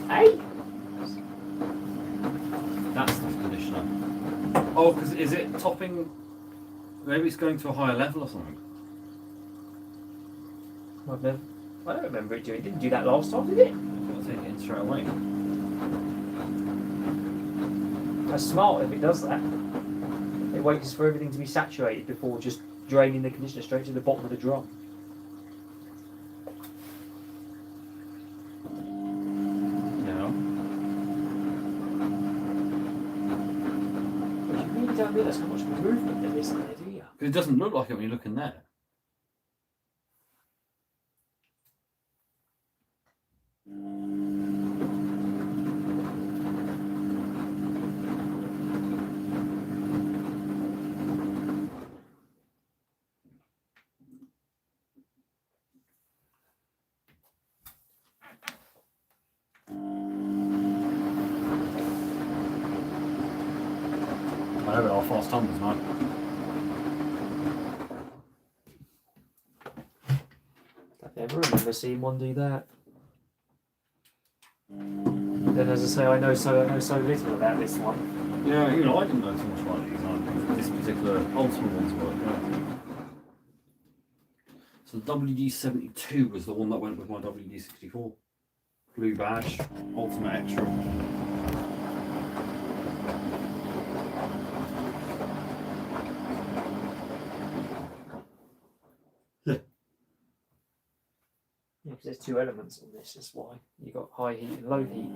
[SPEAKER 3] Hey!
[SPEAKER 6] that's the conditioner. Oh, because is it topping? Maybe it's going to a higher level or something.
[SPEAKER 3] I don't remember it doing. It didn't do that last time, did it?
[SPEAKER 6] I'll take it in straight away.
[SPEAKER 3] That's smart if it does that. It waits for everything to be saturated before just draining the conditioner straight to the bottom of the drum.
[SPEAKER 6] Yeah.
[SPEAKER 3] But you really don't realise how much movement there is there, do you?
[SPEAKER 6] Because it doesn't look like it when you look in there. fast tumblers, man.
[SPEAKER 3] I never remember seeing one do that. Then, as I say, I know so little about this one.
[SPEAKER 6] Yeah, even I didn't know too much about these. This particular Ultimate one's work. Yeah. So the WD-72 was the one that went with my WD-64. Blue badge, Ultimate Extra.
[SPEAKER 3] Yeah, because there's two elements on this. That's why you got high heat and low heat.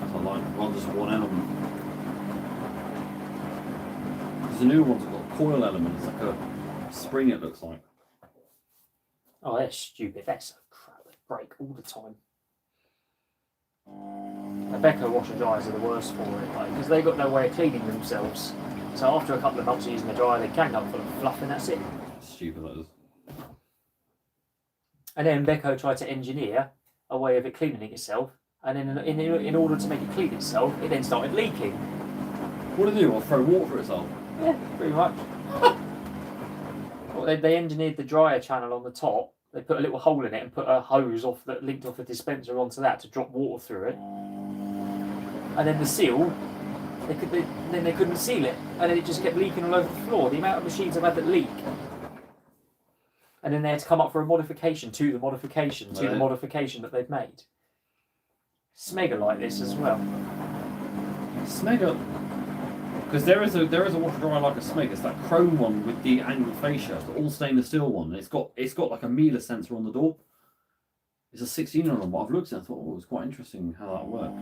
[SPEAKER 6] I like rather just one element. Because the new one's got a coil element. It's like a spring. It looks like.
[SPEAKER 3] Oh, that's stupid. That's so crap. They break all the time. The Beko washer dryers are the worst for it, because they've got no way of cleaning themselves. So after a couple of months of using the dryer, they can come full of fluff, and that's it.
[SPEAKER 6] Stupid that is.
[SPEAKER 3] And then Beko tried to engineer a way of it cleaning itself, and then in order to make it clean itself, it then started leaking.
[SPEAKER 6] What do they do? Or throw water for itself?
[SPEAKER 3] Yeah, pretty much. Well, they engineered the dryer channel on the top. They put a little hole in it and put a hose off that linked off the dispenser onto that to drop water through it. And then the seal, they couldn't seal it, and then it just kept leaking all over the floor. The amount of machines I've had that leak. And then they had to come up for a modification to the modification to the modification that they've made. Smega like this as well.
[SPEAKER 6] Smega, because there is a washer dryer like a Smega. It's that chrome one with the angled fascia, it's the all stainless steel one. And it's got like a Miele sensor on the door. It's a 16 on them, but I've looked at it and thought, oh, it was quite interesting how that worked.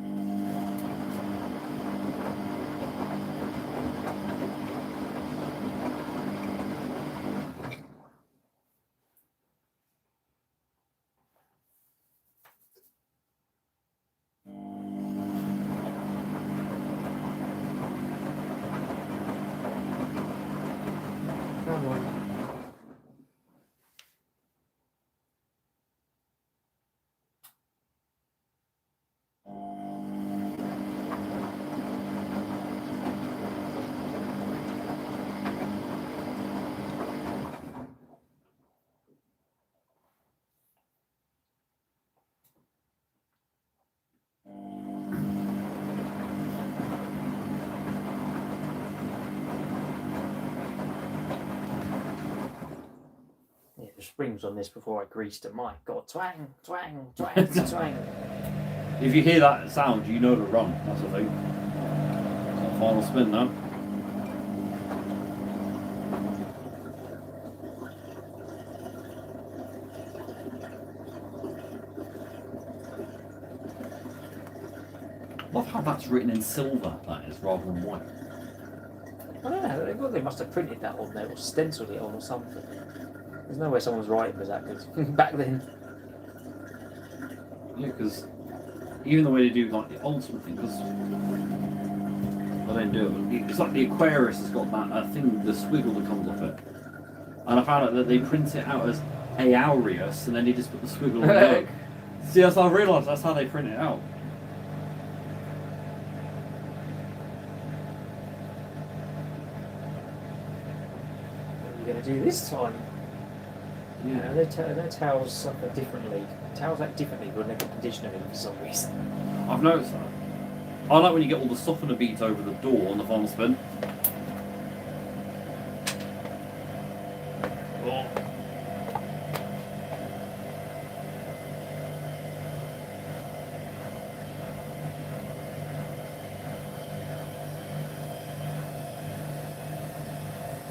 [SPEAKER 3] Springs on this before I greased it. My God, twang, twang, twang, twang.
[SPEAKER 6] If you hear that sound, you know to run. That's the thing. Final spin now. Love how that's written in silver, that is, rather than white.
[SPEAKER 3] I don't know, they must have printed that on there or stenciled it on or something. There's no way someone's writing was that good back then.
[SPEAKER 6] Yeah, because even the way they do like the ultimate thing, because I don't do it. It's like the Aquarius has got that thing, the squiggle that comes off it. And I found out that they print it out as Aureus, and then they just put the squiggle on the See, that's how I realised that's how they print it out.
[SPEAKER 3] What are you going to do this time?
[SPEAKER 6] Yeah.
[SPEAKER 3] Their towels suffer differently. Towels act differently when they put conditioner in for some reason.
[SPEAKER 6] I've noticed that. I like when you get all the softener beads over the door on the final spin. Oh.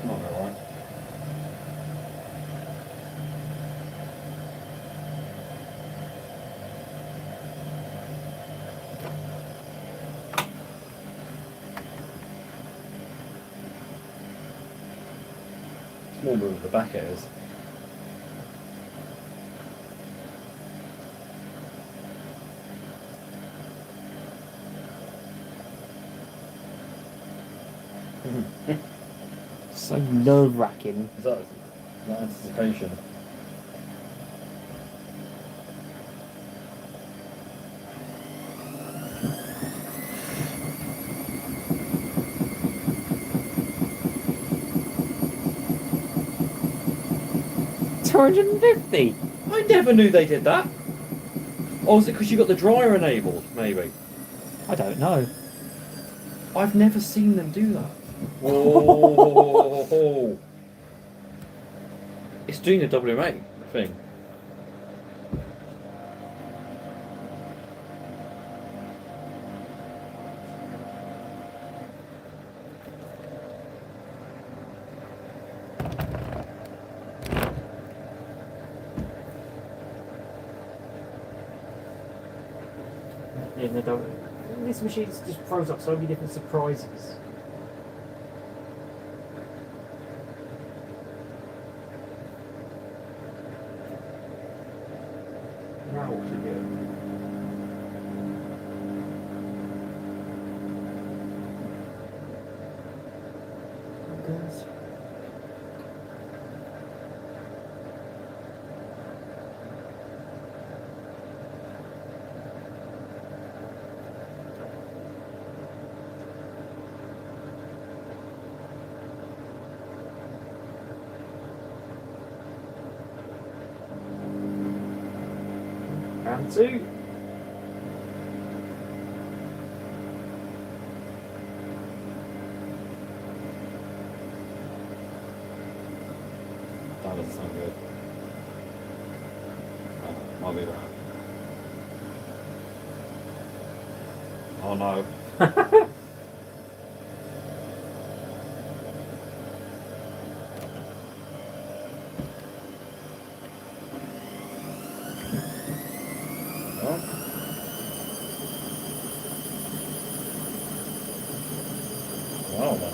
[SPEAKER 6] Not very right. Small move at the back it is.
[SPEAKER 3] So nerve-wracking.
[SPEAKER 6] Is that anticipation?
[SPEAKER 4] 450. I never knew they did that. Or was it because you got the dryer enabled? Maybe.
[SPEAKER 3] I don't know.
[SPEAKER 4] I've never seen them do that. Oh, it's doing the WMA thing.
[SPEAKER 3] Yeah, they don't. This machine just throws up so many different surprises.
[SPEAKER 4] Now what should do?
[SPEAKER 3] Round two.
[SPEAKER 4] That doesn't sound good. Oh, might be that. Oh no. Wow, man.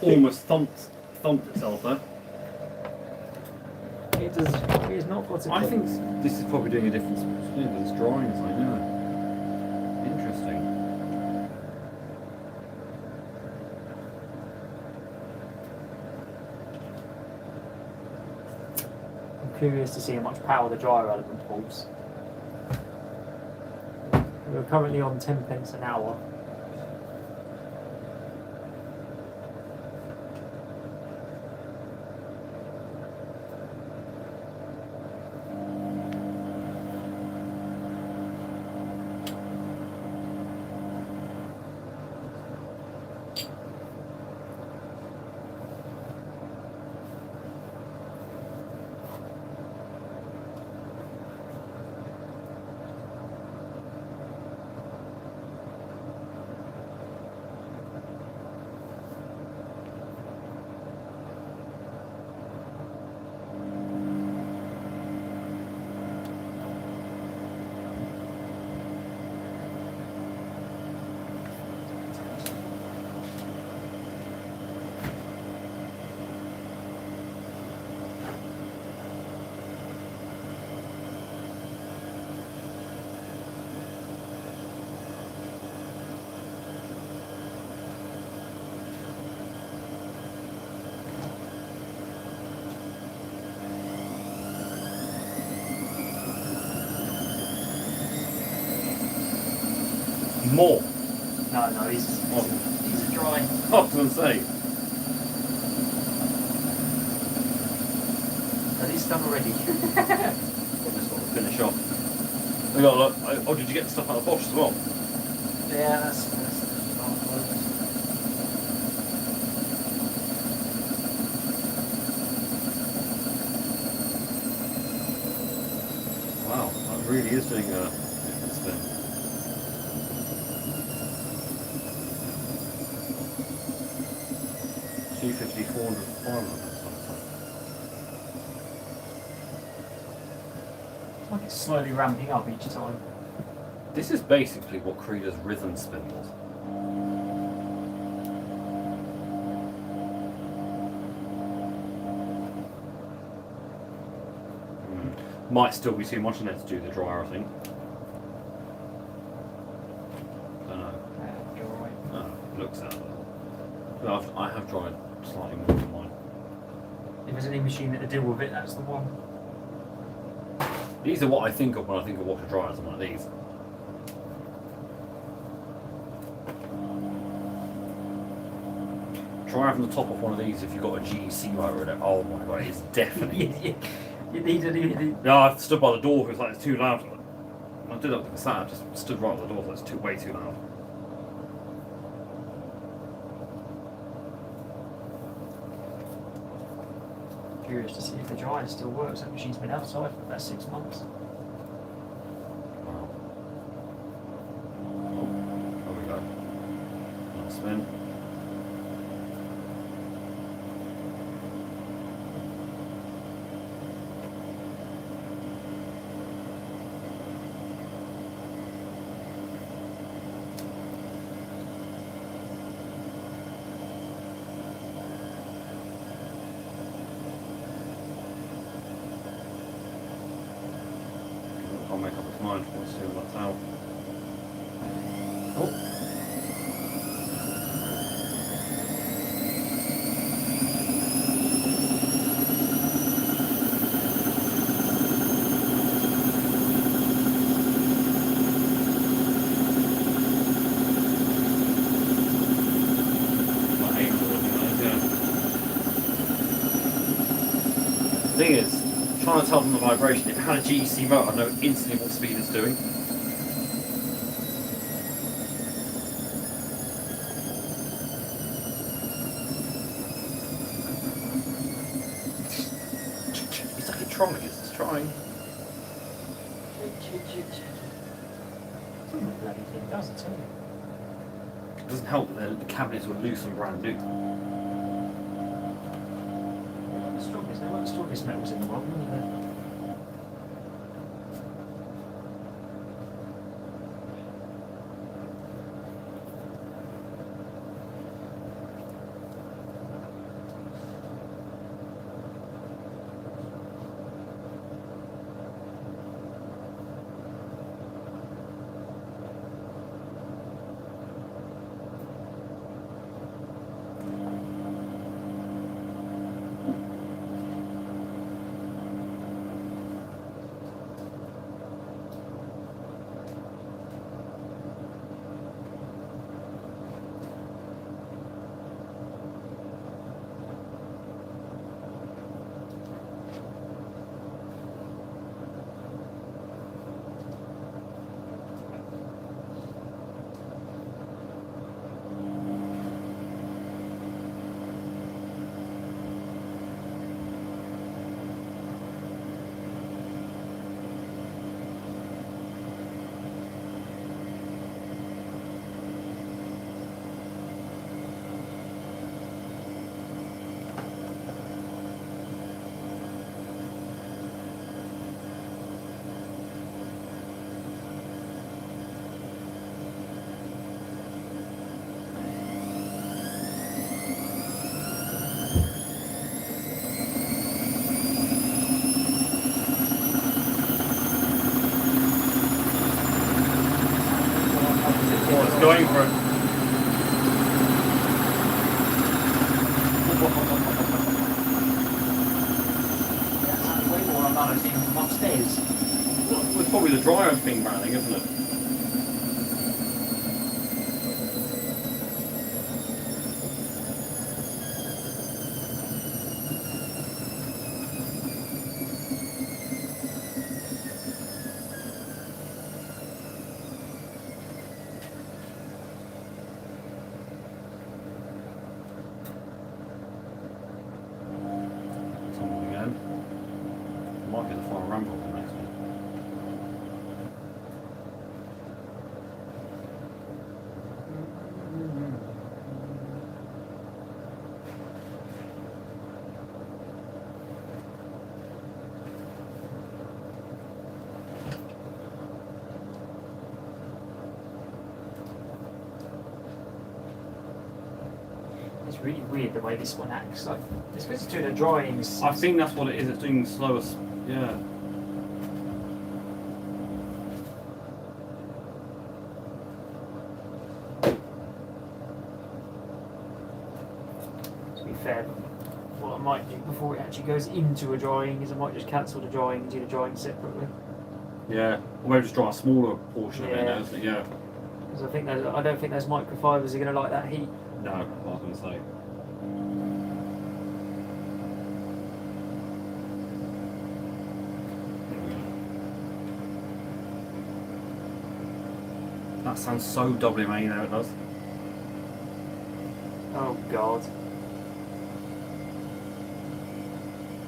[SPEAKER 4] Almost thumped itself there.
[SPEAKER 3] It does. It's not got a
[SPEAKER 4] I
[SPEAKER 3] click.
[SPEAKER 4] think this is probably doing a difference. It's drawing something, yeah. Interesting.
[SPEAKER 3] I'm curious to see how much power the dryer element pulls. We're currently on 10 pence an hour.
[SPEAKER 4] More.
[SPEAKER 3] No, he's dry.
[SPEAKER 4] I was going to say.
[SPEAKER 3] But he's done already.
[SPEAKER 4] Got this one to finish off. We got look. Oh, did you get the stuff out of the Bosch as well?
[SPEAKER 3] Yeah, that's
[SPEAKER 4] Wow, that really is doing a different spin. $250, $400, $500.
[SPEAKER 3] like it's slowly ramping up each time.
[SPEAKER 4] This is basically what Creeder's rhythm spin was. Might still be too much in there to do the dryer, I think. Don't know.
[SPEAKER 3] You're right.
[SPEAKER 4] Oh, look
[SPEAKER 6] No, I have tried slightly more than mine.
[SPEAKER 2] If there's any machine that will deal with it, that's the one.
[SPEAKER 6] These are what I think of when I think of washer dryers. I'm like these. Try having the top off one of these if you've got a GEC motor in it. Oh my god, it's definitely.
[SPEAKER 2] You need a
[SPEAKER 6] Yeah, I stood by the door because like, it's too loud. I did up to the I just stood right at the door, so it's way too loud.
[SPEAKER 2] Curious to see if the dryer still works. That machine's been outside for about 6 months.
[SPEAKER 6] Wow. Oh, there we go. Nice spin. I'll make up its mind. Let's see what that's out. The thing is, trying to tell from the vibration, if it had a GEC motor, I know instantly what speed it's doing. It's like it's trying, it's trying.
[SPEAKER 2] Bloody thing doesn't tell you.
[SPEAKER 6] It doesn't help that the cabinets were loose and brand new.
[SPEAKER 2] They weren't the strongest metals in the world, were they?
[SPEAKER 6] Oh, it's going for it.
[SPEAKER 2] That's way more unbalanced even from upstairs.
[SPEAKER 6] Well, it's probably the dryer thing running, isn't it? Something again. Might be the fire ramble the next one.
[SPEAKER 2] It's really weird the way this one acts. Like, it's because it's doing the drawings.
[SPEAKER 6] I think that's what it is. It's doing slower. Yeah.
[SPEAKER 3] To be fair, what I might do before it actually goes into a drying is I might just cancel the drying and do the drying separately.
[SPEAKER 1] Yeah, or maybe just dry a smaller portion of it,
[SPEAKER 3] Yeah.
[SPEAKER 1] isn't it? Yeah.
[SPEAKER 3] Because I don't think those microfibers are going to like that heat.
[SPEAKER 1] No, I was going to say. That sounds so WMA now, it does.
[SPEAKER 3] Oh god.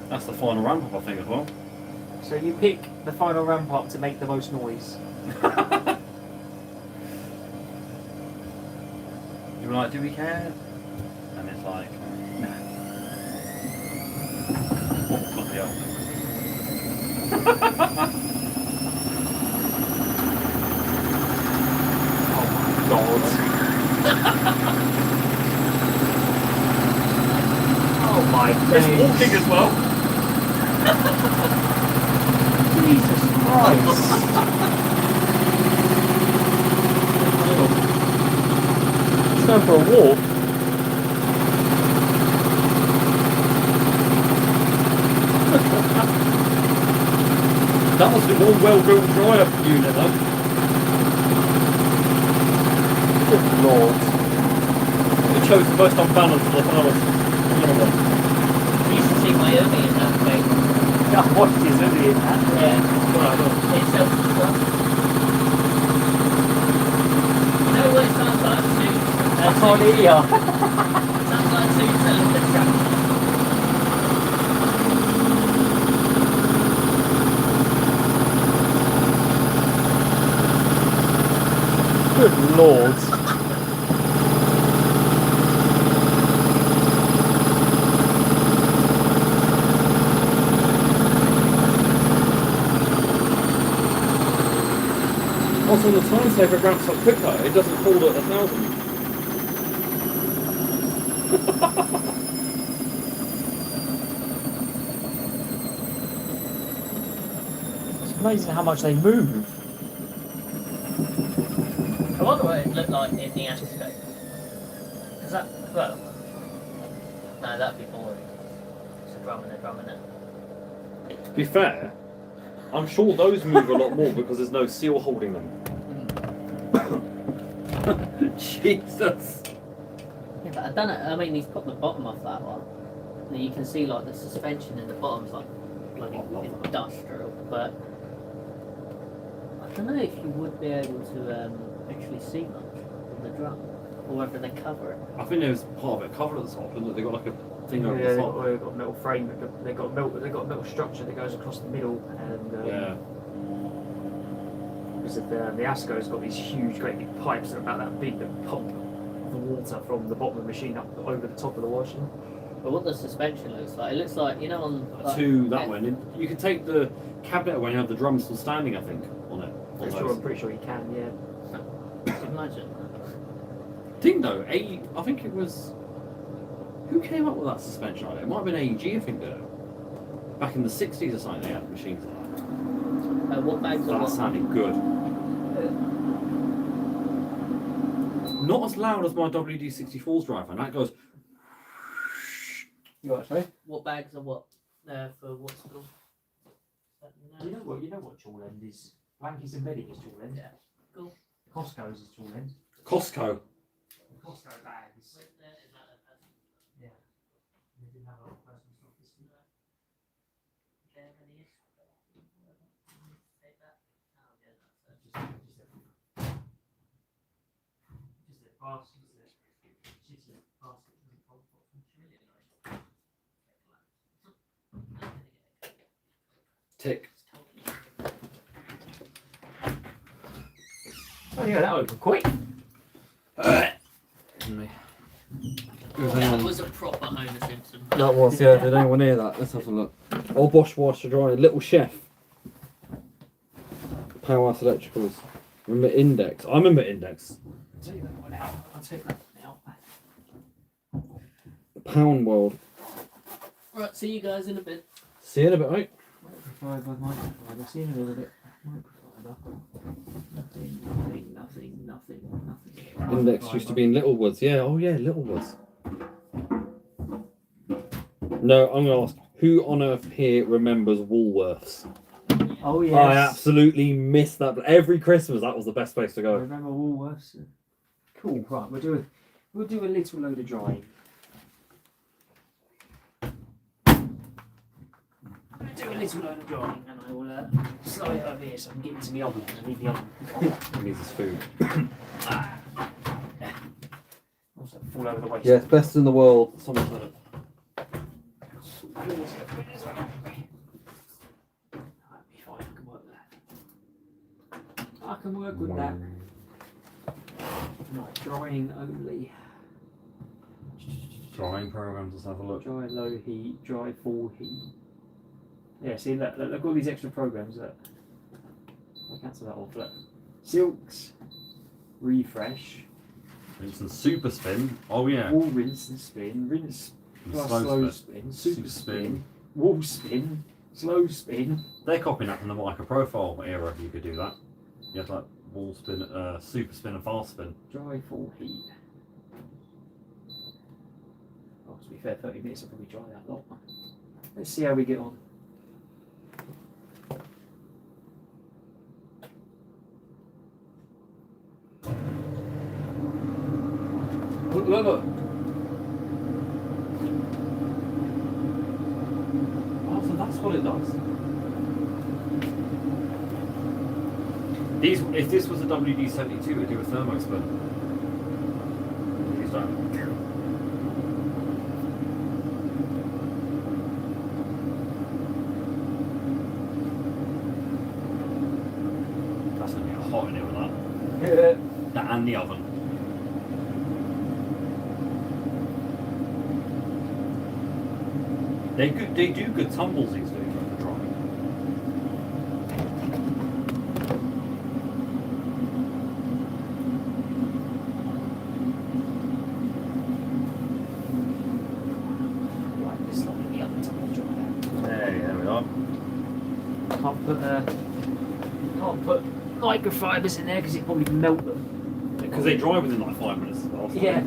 [SPEAKER 1] That's the final ramp up, I think, as well.
[SPEAKER 3] So you pick the final ramp up to make the most noise.
[SPEAKER 1] You were like, do we care? And it's like, no. Oh, bloody hell.
[SPEAKER 3] God. Oh my
[SPEAKER 1] It's
[SPEAKER 3] days.
[SPEAKER 1] walking as well.
[SPEAKER 3] Jesus Christ. Let's go for a walk.
[SPEAKER 1] That must be one well-built dryer unit, though.
[SPEAKER 3] Good lord.
[SPEAKER 1] It chose the most unbalanced for the finals.
[SPEAKER 7] I used to see Wyoming in that thing.
[SPEAKER 3] I watched his movie in that.
[SPEAKER 7] Yeah. It's self-destruct. You know what it sounds like?
[SPEAKER 3] I can't hear ya.
[SPEAKER 7] It sounds like two self-destruct.
[SPEAKER 3] Good lord.
[SPEAKER 1] Also, the time saver ramps up quicker. It doesn't hold at 1,000.
[SPEAKER 3] It's amazing how much they move.
[SPEAKER 7] I wonder what it looked like in the aspect. Is that, well, no, that'd be boring. It's a drum and it.
[SPEAKER 1] To be fair, I'm sure those move a lot more because there's no seal holding them. Jesus.
[SPEAKER 7] Yeah, but I don't know, I mean, he's put the bottom off that one. And you can see, like, the suspension in the bottom's like bloody industrial, but I don't know if you would be able to actually see much in the drum, or whether they cover it.
[SPEAKER 1] I think there's part of it covered at the top, isn't it? They've got like a thing over the
[SPEAKER 3] They've
[SPEAKER 1] top.
[SPEAKER 3] got a metal frame, they've got a metal structure that goes across the middle, and
[SPEAKER 1] Yeah.
[SPEAKER 3] because the ASCO's got these huge, great big pipes that are about that big that pump the water from the bottom of the machine up over the top of the washing.
[SPEAKER 7] But what the suspension looks like, it looks like, you know, on like,
[SPEAKER 1] To that one, and you can take the cabinet away and have the drums still standing, I think, on it. On
[SPEAKER 3] I'm pretty sure you can, yeah.
[SPEAKER 7] imagine.
[SPEAKER 1] Ding though, I think it was. Who came up with that suspension idea? It might have been AEG, I think, did it. Back in the 60s or something, they had machines like that.
[SPEAKER 7] What bags are
[SPEAKER 1] That
[SPEAKER 7] what?
[SPEAKER 1] sounded good. Not as loud as my WD-64's drive, and that goes.
[SPEAKER 3] You got sorry?
[SPEAKER 7] What bags are what? For what school?
[SPEAKER 3] You know what tool end is? Blanky's embedding is tool end.
[SPEAKER 7] Yeah. Cool.
[SPEAKER 3] Costco's is tool end.
[SPEAKER 1] Costco.
[SPEAKER 3] Costco bags. Yeah. They didn't have a personal office.
[SPEAKER 1] Tick.
[SPEAKER 3] Oh yeah, that opened quick.
[SPEAKER 7] That was a proper Homer Simpson.
[SPEAKER 1] That was, yeah. Did anyone hear that? Let's have a look. Oh, Bosch washer dryer, Little Chef. Powerhouse Electricals. Remember Index? I remember Index.
[SPEAKER 3] I'll take that one out. I'll take that one out.
[SPEAKER 1] Pound World.
[SPEAKER 7] Right, see you guys in a bit.
[SPEAKER 1] See you in a bit, mate.
[SPEAKER 3] Microfiber. I've seen a little bit. Microfiber. Nothing.
[SPEAKER 1] Index used to be in Littlewoods. Yeah, oh yeah, Littlewoods.
[SPEAKER 6] No, I'm going to ask, who on earth here remembers Woolworths?
[SPEAKER 3] Oh yes.
[SPEAKER 6] I absolutely missed that. Every Christmas, that was the best place to
[SPEAKER 3] I
[SPEAKER 6] go.
[SPEAKER 3] remember Woolworths. Cool. Right, we'll do a little load of drying. We'll do a little load of drying, and I will slide it over here so I can get into the oven. I need the oven.
[SPEAKER 6] He needs his food.
[SPEAKER 3] Also fall over the waist.
[SPEAKER 6] Yes, best in the world. Someone said it.
[SPEAKER 3] That'll be fine. I can work that. I can work with that. Right, drying only.
[SPEAKER 6] Drying programs, let's have a look.
[SPEAKER 3] Dry low heat, dry full heat. Yeah, see, look, I've got all these extra programs that. I'll cancel that off. Look. Silks, refresh,
[SPEAKER 6] Rinse and super spin. Oh yeah.
[SPEAKER 3] wall rinse and spin, rinse plus slow spin, super spin, wall spin, slow spin.
[SPEAKER 6] They're copying that from the micro profile era. You could do that. You have like wall spin, super spin, and fast spin.
[SPEAKER 3] Dry full heat. Oh, to be fair, 30 minutes will probably dry that lot. Let's see how we get on.
[SPEAKER 6] Look. Oh, so that's what it does. If this was a WD-72, it'd do a thermo spin. These don't. That's gonna be hot in here with that.
[SPEAKER 3] Yeah.
[SPEAKER 6] That and the oven. They do good tumbles these days for drying.
[SPEAKER 3] Right, this is not in the oven to dry that.
[SPEAKER 6] There we are.
[SPEAKER 3] Can't put microfibers in there because it probably melt them.
[SPEAKER 6] Because they dry within like 5 minutes as well. So
[SPEAKER 3] Yeah.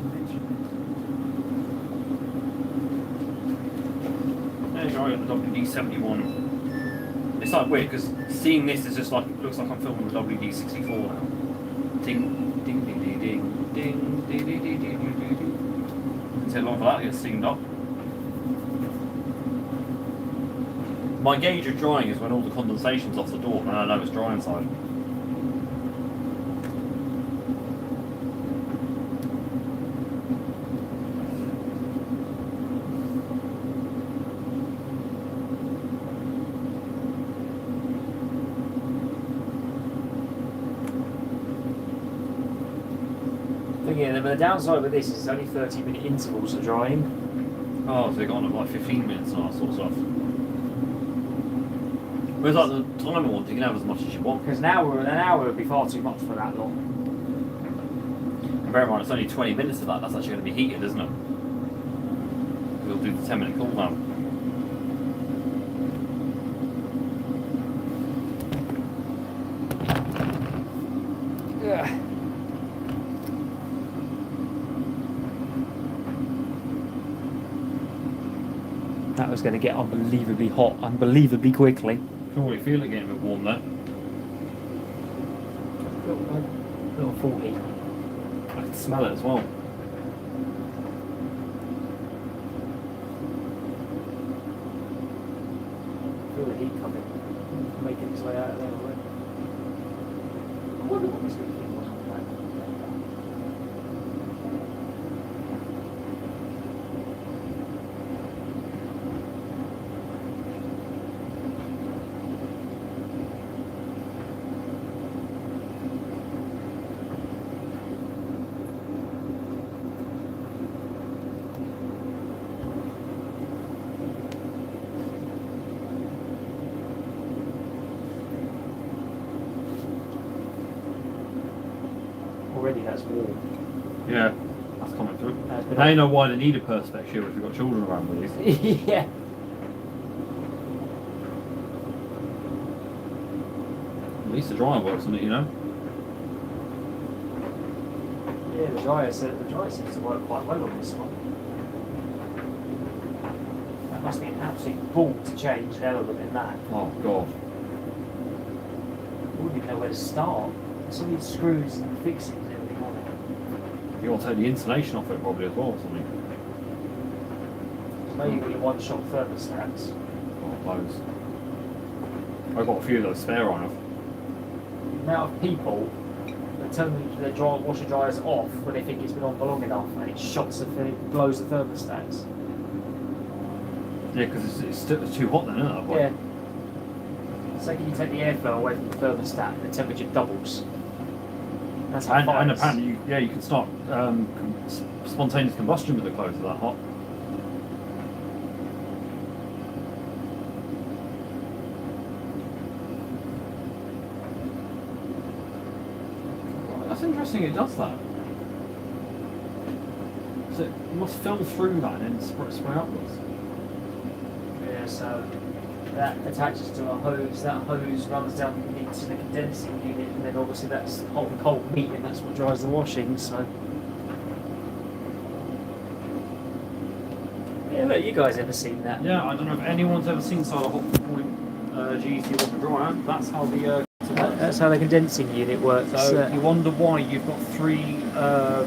[SPEAKER 6] There you are, I got the WD-71. It's like weird because seeing this is just like, it looks like I'm filming with WD-64 now. Ding, ding, ding, ding, ding, ding, ding, ding, ding, ding, ding, ding. Didn't take long for that to get steamed up. My gauge of drying is when all the condensation's off the door and I know it's dry inside.
[SPEAKER 3] Yeah, but the downside with this is it's only 30-minute intervals for drying.
[SPEAKER 6] Oh, so they got on at like 15 minutes and all that sort of stuff. Whereas like the timer ones, you can have as much as you want.
[SPEAKER 3] Because an hour would be far too much for that lot.
[SPEAKER 6] And bear in mind, it's only 20 minutes of that. That's actually going to be heated, isn't it? We'll do the 10-minute cool down.
[SPEAKER 3] Yeah. That was going to get unbelievably hot, unbelievably quickly.
[SPEAKER 6] You can already feel it getting a bit warm there.
[SPEAKER 3] Little full heat.
[SPEAKER 6] I can smell it as well.
[SPEAKER 3] Feel the heat coming, making its way out of there already. I wonder what this thing was on that. Already that's warm.
[SPEAKER 6] Yeah, that's coming through.
[SPEAKER 3] That's been
[SPEAKER 6] Now you know why they need a perspex shield if you've got children around with these.
[SPEAKER 3] yeah.
[SPEAKER 6] At least the dryer works on it, you know.
[SPEAKER 3] Yeah, the dryer seems to work quite well on this one. must be an absolute ball to change an element in that.
[SPEAKER 6] Oh god.
[SPEAKER 3] I wouldn't even know where to start. There's so many screws and fixings and everything on it.
[SPEAKER 6] You want to take the insulation off it probably as well or something.
[SPEAKER 3] Maybe you've got your one-shot thermostats.
[SPEAKER 6] Oh, loads. I've got a few of those spare on.
[SPEAKER 3] The amount of people that turn their washer dryers off when they think it's been on for long enough and it shots the thing, blows the thermostats.
[SPEAKER 6] Yeah, because it's too hot then, isn't it?
[SPEAKER 3] Yeah. It's like if you take the airflow away from the thermostat, the temperature doubles. That's how
[SPEAKER 6] And
[SPEAKER 3] fires.
[SPEAKER 6] apparently, you can start spontaneous combustion with the clothes that hot. That's interesting. It does that. So it must film through that and then spray upwards.
[SPEAKER 3] Yeah, so that attaches to a hose. That hose runs down into the condensing unit, and then obviously that's hot and cold meat, and that's what dries the washing. So yeah, look, you guys ever seen that?
[SPEAKER 6] Yeah, I don't know if anyone's ever seen such a hot point GC washer dryer. That's how the
[SPEAKER 3] That's how the condensing unit works.
[SPEAKER 6] So you wonder why you've got a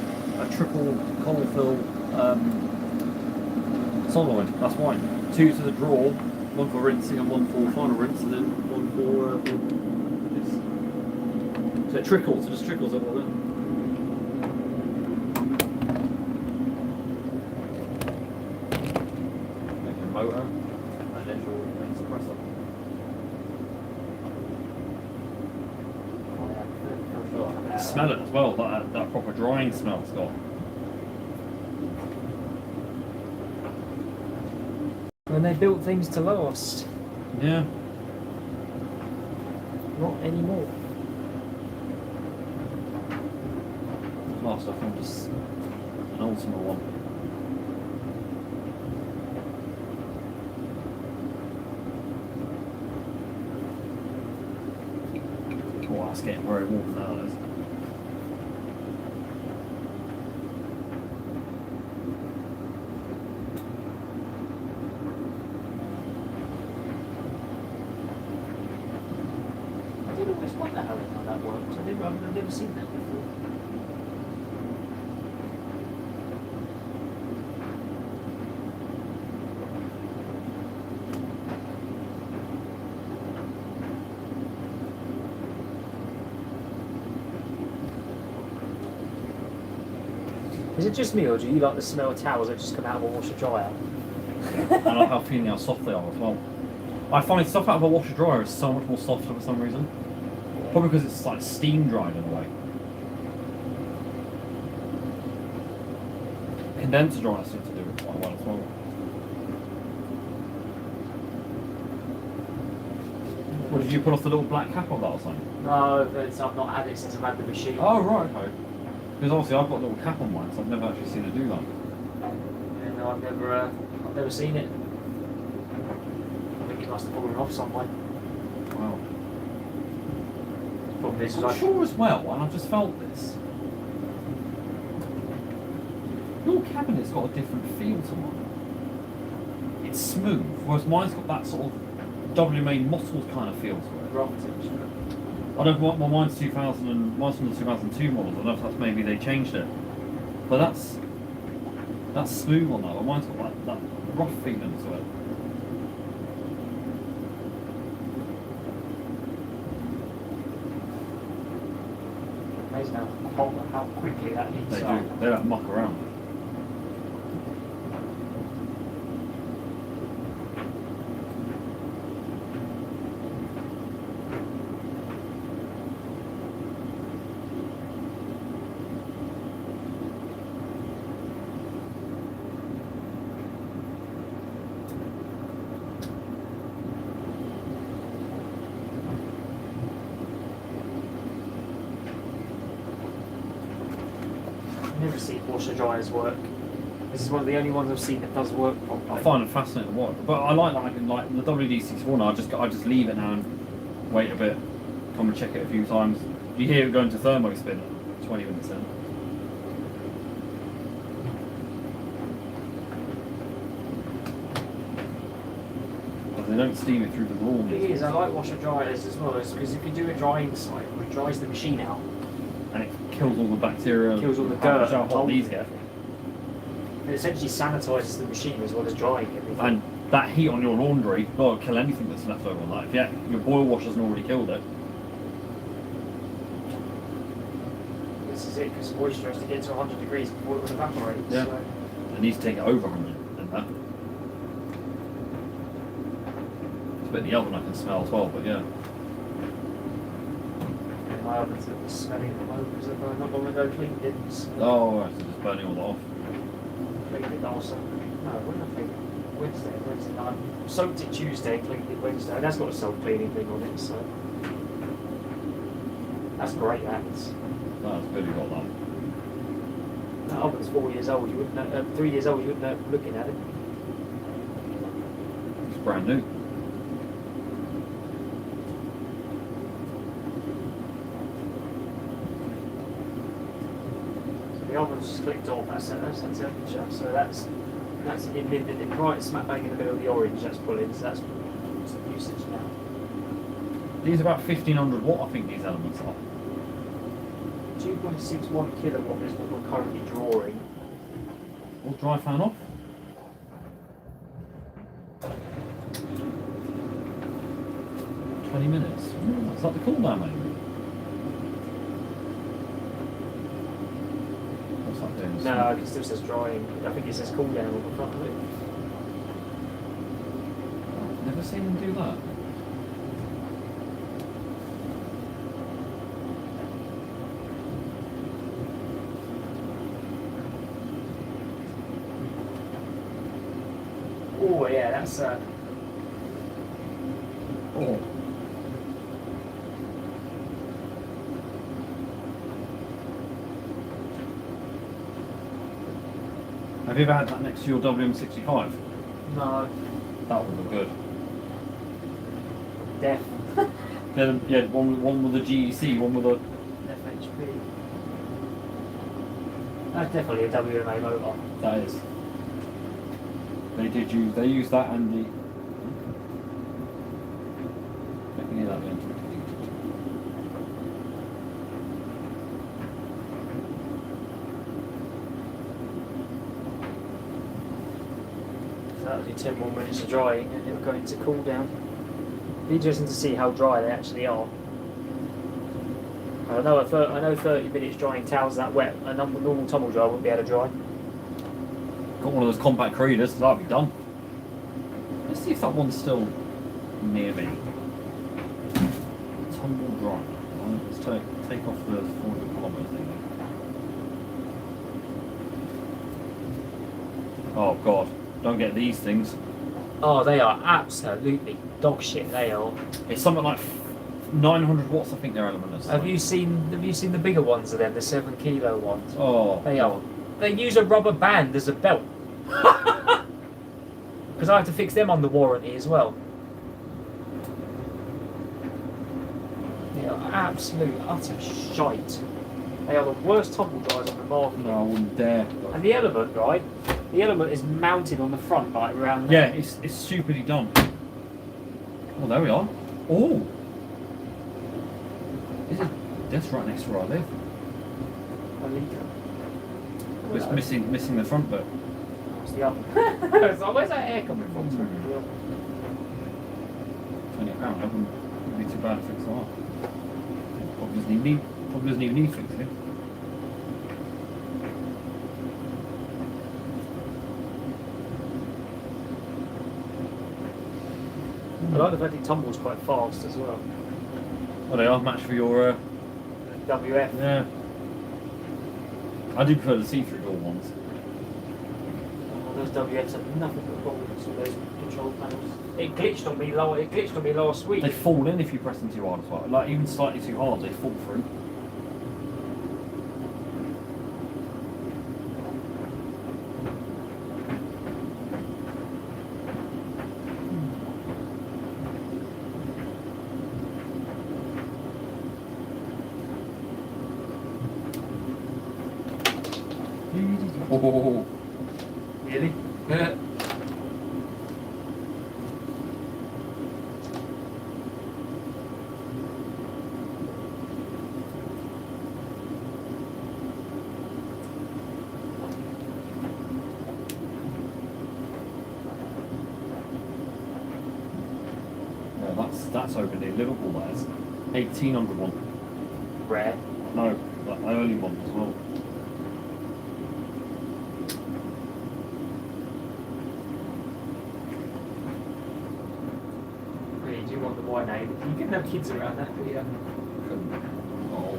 [SPEAKER 6] triple cold fill solenoid. That's why. 2 to the drawer, 1 for rinsing and 1 for final rinse, and then 1 for this. So it trickles. It just trickles up like that. Make a motor, and then your main suppressor. Smell it as well, that proper drying smell it's got.
[SPEAKER 3] When they built things to last,
[SPEAKER 6] Yeah.
[SPEAKER 3] not anymore.
[SPEAKER 6] Last I think is an Ultima one. Oh, that's getting very warm now. That is.
[SPEAKER 3] I did always wonder how that works. I've never seen that before. Is it just me, or do you like the smell of towels that just come out of a washer dryer?
[SPEAKER 6] I like how feeling how soft they are as well. I find stuff out of a washer dryer is so much more softer for some reason. Probably because it's like steam dried in a way. Condenser dryers seem to do it quite well as well. What, did you put off the little black cap on that or something?
[SPEAKER 3] No, I've not had it since I've had the machine.
[SPEAKER 6] Oh right, okay. Because obviously I've got a little cap on mine, so I've never actually seen it do that.
[SPEAKER 3] Yeah, no, I've never seen it. I think it must have fallen off somewhere.
[SPEAKER 6] Wow.
[SPEAKER 3] Problem is,
[SPEAKER 6] I'm
[SPEAKER 3] like,
[SPEAKER 6] sure as well, and I've just felt this. Your cabinet's got a different feel to mine. It's smooth, whereas mine's got that sort of WMA mottled kind of feel to it.
[SPEAKER 3] rock
[SPEAKER 6] I don't know, mine's 2000 and mine's from the 2002 models. I don't know if that's maybe they changed it, but that's smooth on that. But mine's got that rough feeling to it.
[SPEAKER 3] Amazing how quickly that heats
[SPEAKER 6] They
[SPEAKER 3] up.
[SPEAKER 6] do. They don't muck around.
[SPEAKER 3] I've never seen washer dryers work. This is one of the only ones I've seen that does work properly.
[SPEAKER 6] I find it fascinating to watch, but I like that I can like the WD-61. I just leave it now and wait a bit, come and check it a few times. You hear it going to thermo spin at 20 minutes in. don't steam it through the raw.
[SPEAKER 3] The thing is, I like washer dryers as well, because if you do a drying cycle, it dries the machine out.
[SPEAKER 6] And it kills all the bacteria.
[SPEAKER 3] Kills all the
[SPEAKER 6] How
[SPEAKER 3] dirt.
[SPEAKER 6] hot these get.
[SPEAKER 3] It essentially sanitises the machine as well as drying everything.
[SPEAKER 6] And that heat on your laundry, well, it'll kill anything that's left over on that. If your boil wash hasn't already killed it.
[SPEAKER 3] This is it, because moisture has to get to 100 degrees before it will evaporate.
[SPEAKER 6] Yeah.
[SPEAKER 3] So.
[SPEAKER 6] It needs to take it over 100 and that. It's a bit of the oven I can smell as well, but yeah.
[SPEAKER 3] And my oven's smelling at the moment because I've not long ago cleaned it. So
[SPEAKER 6] Oh, right, so just burning all that off.
[SPEAKER 3] cleaned it also. No, when did I clean it? Wednesday night. Soaked it Tuesday, cleaned it Wednesday. And that's got a self-cleaning thing on it, so. That's great, that is.
[SPEAKER 6] That's good you got that.
[SPEAKER 3] That oven's 4 years old, you wouldn't know, 3 years old, you wouldn't know looking at it.
[SPEAKER 6] It's brand new.
[SPEAKER 3] So the oven's just clicked off, that's temperature. So that's in right smack bang in the middle of the orange, that's pulling, so that's the usage now.
[SPEAKER 6] These are about 1500 watt, I think these elements are.
[SPEAKER 3] 2.61 kilowatt is what we're currently drawing.
[SPEAKER 6] All dry fan off. Minutes. It's like the cool down, maybe. What's that doing?
[SPEAKER 3] No, it still says drying. I think it says cool down on the front of it.
[SPEAKER 6] I've never seen them do that.
[SPEAKER 3] Oh yeah, that's
[SPEAKER 6] Oh. Have you ever had that next to your WM65?
[SPEAKER 3] no
[SPEAKER 6] That would look good.
[SPEAKER 3] def
[SPEAKER 6] Yeah, one with a GEC, one with a...
[SPEAKER 3] FHP. That's definitely a WMA motor.
[SPEAKER 6] That is. They use that and the... I can hear that then.
[SPEAKER 3] So that'll do 10 more minutes of drying and it'll go into cool down. Be interesting to see how dry they actually are. I know 30 minutes drying towels that wet, a normal tumble dryer wouldn't be able to dry.
[SPEAKER 6] Got one of those compact readers, so that'll be done. Let's see if that one's still near me. Tumble dry. Right, let's take off the 400 kilometre thing. Oh god, don't get these things.
[SPEAKER 3] Oh, they are absolutely dog shit. They are.
[SPEAKER 6] It's something like 900 watts, I think their element is.
[SPEAKER 3] Have you seen the bigger ones of them, the 7 kilo ones?
[SPEAKER 6] Oh.
[SPEAKER 3] They are. They use a rubber band as a belt. Because I have to fix them on the warranty as well. They are absolute utter shite. They are the worst tumble dryers on the market.
[SPEAKER 6] No, I wouldn't dare.
[SPEAKER 3] And the Element, right? The Element is mounted on the front, like around
[SPEAKER 6] Yeah,
[SPEAKER 3] there.
[SPEAKER 6] it's stupidly done. Oh, there we are. Oh! That's right next to where I live. It's missing the front bit.
[SPEAKER 3] What's the oven? So where's that air coming from?
[SPEAKER 6] £20. That wouldn't be too bad to fix that. Probably doesn't even need fixing.
[SPEAKER 3] I like the fact it tumbles quite fast as well.
[SPEAKER 6] Well, they are matched for your.
[SPEAKER 3] WF.
[SPEAKER 6] Yeah. I do prefer the see-through door ones.
[SPEAKER 3] Oh, those WFs have nothing but problems with those control panels. It glitched on me last week.
[SPEAKER 6] They fall in if you press them too hard as well. Like even slightly too hard, they fall through. Oh.
[SPEAKER 3] Really?
[SPEAKER 6] that's over near Liverpool. There's 1800 one.
[SPEAKER 3] Rare.
[SPEAKER 6] No, that early one as well.
[SPEAKER 3] Really do want the Y name. You can have kids around that, but yeah.
[SPEAKER 6] Oh.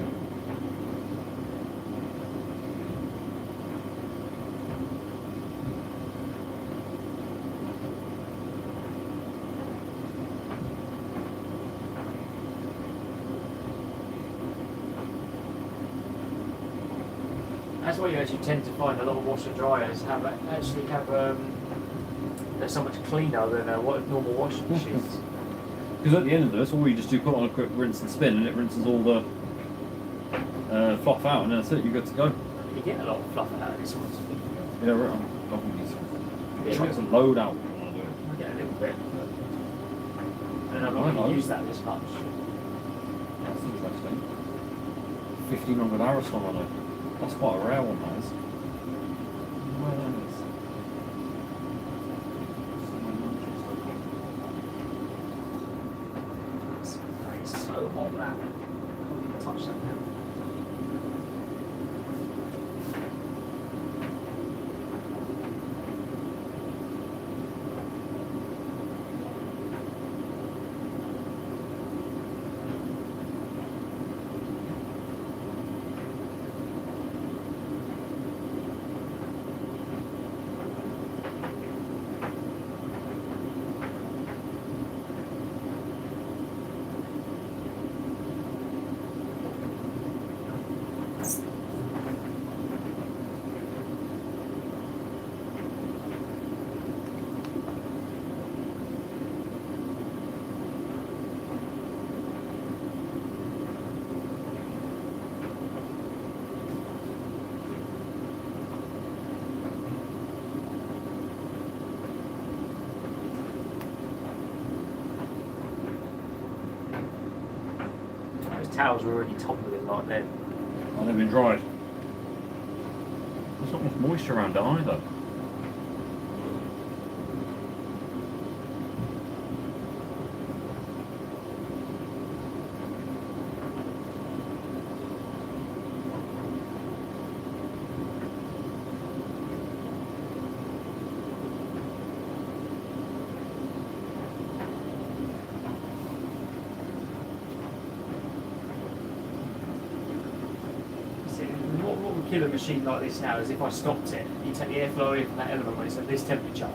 [SPEAKER 3] That's why you actually tend to find a lot of washer dryers have they're so much cleaner than what normal washing machines.
[SPEAKER 6] Because at the end of this, all you just do put on a quick rinse and spin, and it rinses all the fluff out, and that's it. You're good to go.
[SPEAKER 3] You get a lot of fluff out of this one.
[SPEAKER 6] Yeah, right.
[SPEAKER 3] Yeah,
[SPEAKER 6] Try to load out. When I do it.
[SPEAKER 3] I get a little bit, and I'm not
[SPEAKER 6] Right,
[SPEAKER 3] going to
[SPEAKER 6] nice.
[SPEAKER 3] use that this much.
[SPEAKER 6] That's interesting. 1500 Aerosol on it. That's quite a rare one, that is. Where that is?
[SPEAKER 3] It's so hot that. I can't touch that now. Towels were already tumbling like that.
[SPEAKER 6] Oh, they've been dried. There's not much moisture around it either.
[SPEAKER 3] What would kill a machine like this now is if I stopped it, you take the airflow away from that element when it's at this temperature,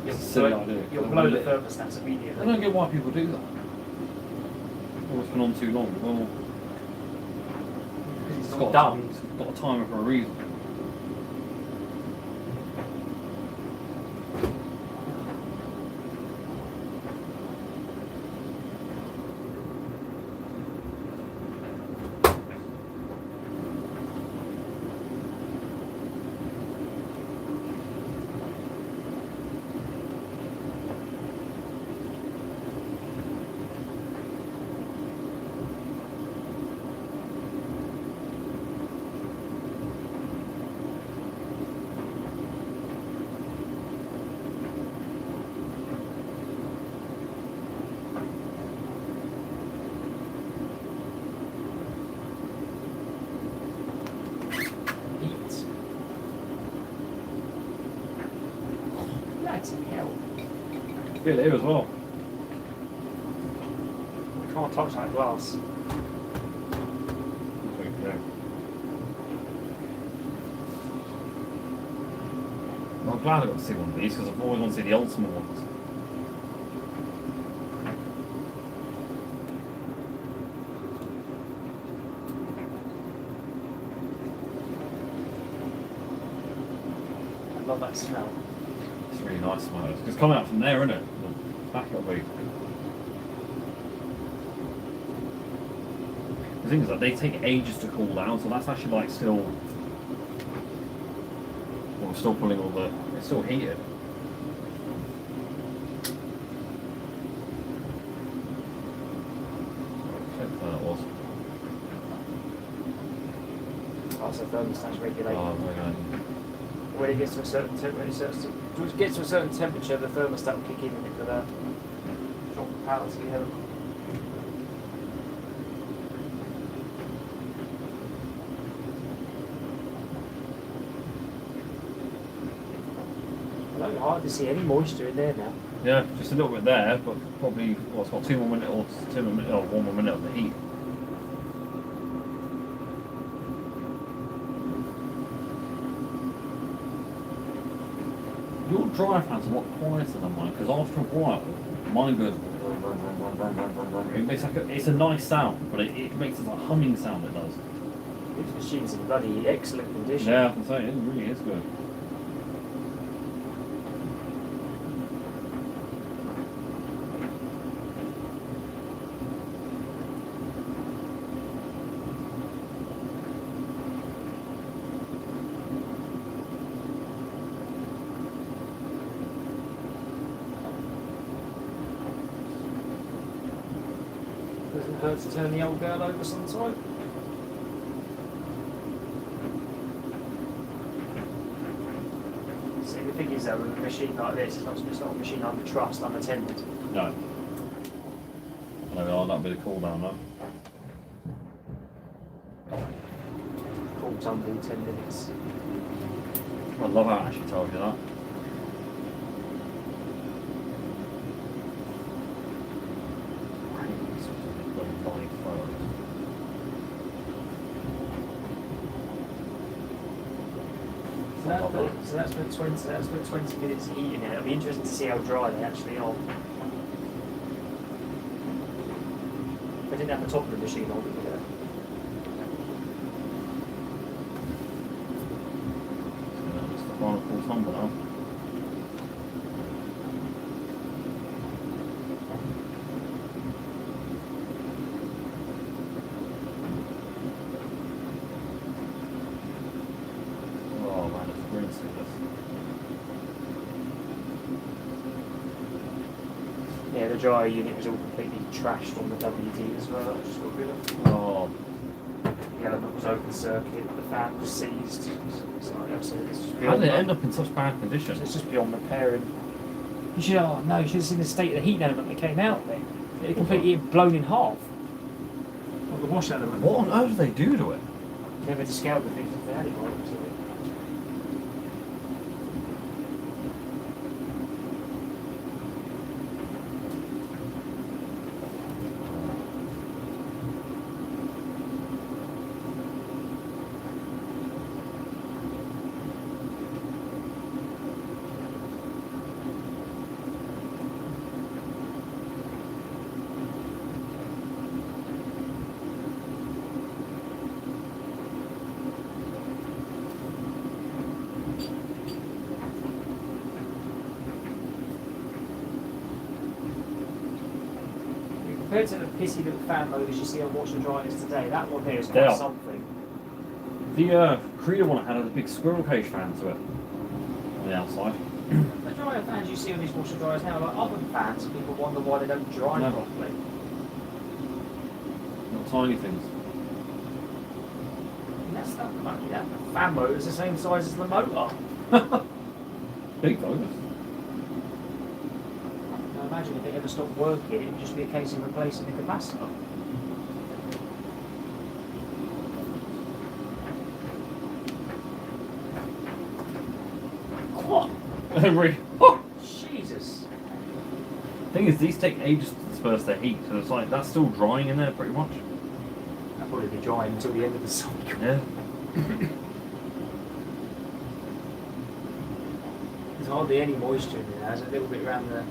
[SPEAKER 6] It's a silly idea.
[SPEAKER 3] you'll blow the thermostats immediately.
[SPEAKER 6] I don't get why people do that. Or it's been on too long. Well,
[SPEAKER 3] Because it's
[SPEAKER 6] it's
[SPEAKER 3] not
[SPEAKER 6] got,
[SPEAKER 3] done.
[SPEAKER 6] it's got a timer for a reason.
[SPEAKER 3] Heat. That's hell.
[SPEAKER 6] Feel it here as well.
[SPEAKER 3] I can't touch that glass.
[SPEAKER 6] Well, I'm glad I got to see one of these because I've always wanted to see the ultimate ones.
[SPEAKER 3] I love that smell.
[SPEAKER 6] It's really nice smell. It's coming out from there, isn't it? The back it'll be. The thing is that they take ages to cool down, so that's actually like still. Well, we're still pulling all the. It's still heated. Check that was.
[SPEAKER 3] Oh, so thermostat's regulated.
[SPEAKER 6] Oh, my God.
[SPEAKER 3] When it gets to a certain temperature, the thermostat will kick in and it will drop the power to the element. I hardly see any moisture in there now.
[SPEAKER 6] Yeah, just a little bit there, but probably, well, it's got 2 more minutes or 2 more minutes, or 1 more minute of the heat. Your dry fan's a lot quieter than mine, because after a while, mine goes. It makes like it's a nice sound, but it makes this like humming sound. It does.
[SPEAKER 3] This machine's in bloody excellent condition.
[SPEAKER 6] Yeah, I can say it really is good.
[SPEAKER 3] Doesn't hurt to turn the old girl over sometime. See, the thing is though, with a machine like this, it's not a machine I would trust unattended.
[SPEAKER 6] No. I know that'll be the cool down now.
[SPEAKER 3] Full tumble, 10 minutes.
[SPEAKER 6] I love how it actually tells you that.
[SPEAKER 3] So that's for 20 minutes heating it. It'll be interesting to see how dry they actually are. If I didn't have the top of the machine on, it would
[SPEAKER 6] It's the final full tumble now. Oh man, it's green sickness.
[SPEAKER 3] yeah, the dryer unit was all completely trashed on the WD as well. I just got rid of.
[SPEAKER 6] Oh,
[SPEAKER 3] The element was open circuit, the fan was seized. So it's like I said, it's just
[SPEAKER 6] how
[SPEAKER 3] beyond
[SPEAKER 6] did it
[SPEAKER 3] that.
[SPEAKER 6] end up in such bad condition?
[SPEAKER 3] It's just beyond repair. And you should, oh no, you should have seen the state of the heat element that came out then. It completely blown in half. Well, the wash element.
[SPEAKER 6] What on earth did they do to it?
[SPEAKER 3] Never to scale the things if they had it right. So compared to the pissy little fan motors you see on washer dryers today, that one there is quite
[SPEAKER 6] Yeah.
[SPEAKER 3] something.
[SPEAKER 6] The Creeder one had a big squirrel cage fan to it on the outside.
[SPEAKER 3] The dryer fans you see on these washer dryers now, like oven fans, people wonder why they don't dry
[SPEAKER 6] No.
[SPEAKER 3] properly.
[SPEAKER 6] Not tiny things.
[SPEAKER 3] And that's not funny, that fan motor is the same size as the motor.
[SPEAKER 6] Big though.
[SPEAKER 3] Now imagine if it ever stopped working, it would just be a case of replacing the capacitor. What?
[SPEAKER 6] Every
[SPEAKER 3] Jesus.
[SPEAKER 6] thing is, these take ages to disperse their heat, so it's like that's still drying in there pretty much.
[SPEAKER 3] That'll probably be drying until the end of the cycle.
[SPEAKER 6] Yeah.
[SPEAKER 3] There's hardly any moisture in there. There's a little bit around the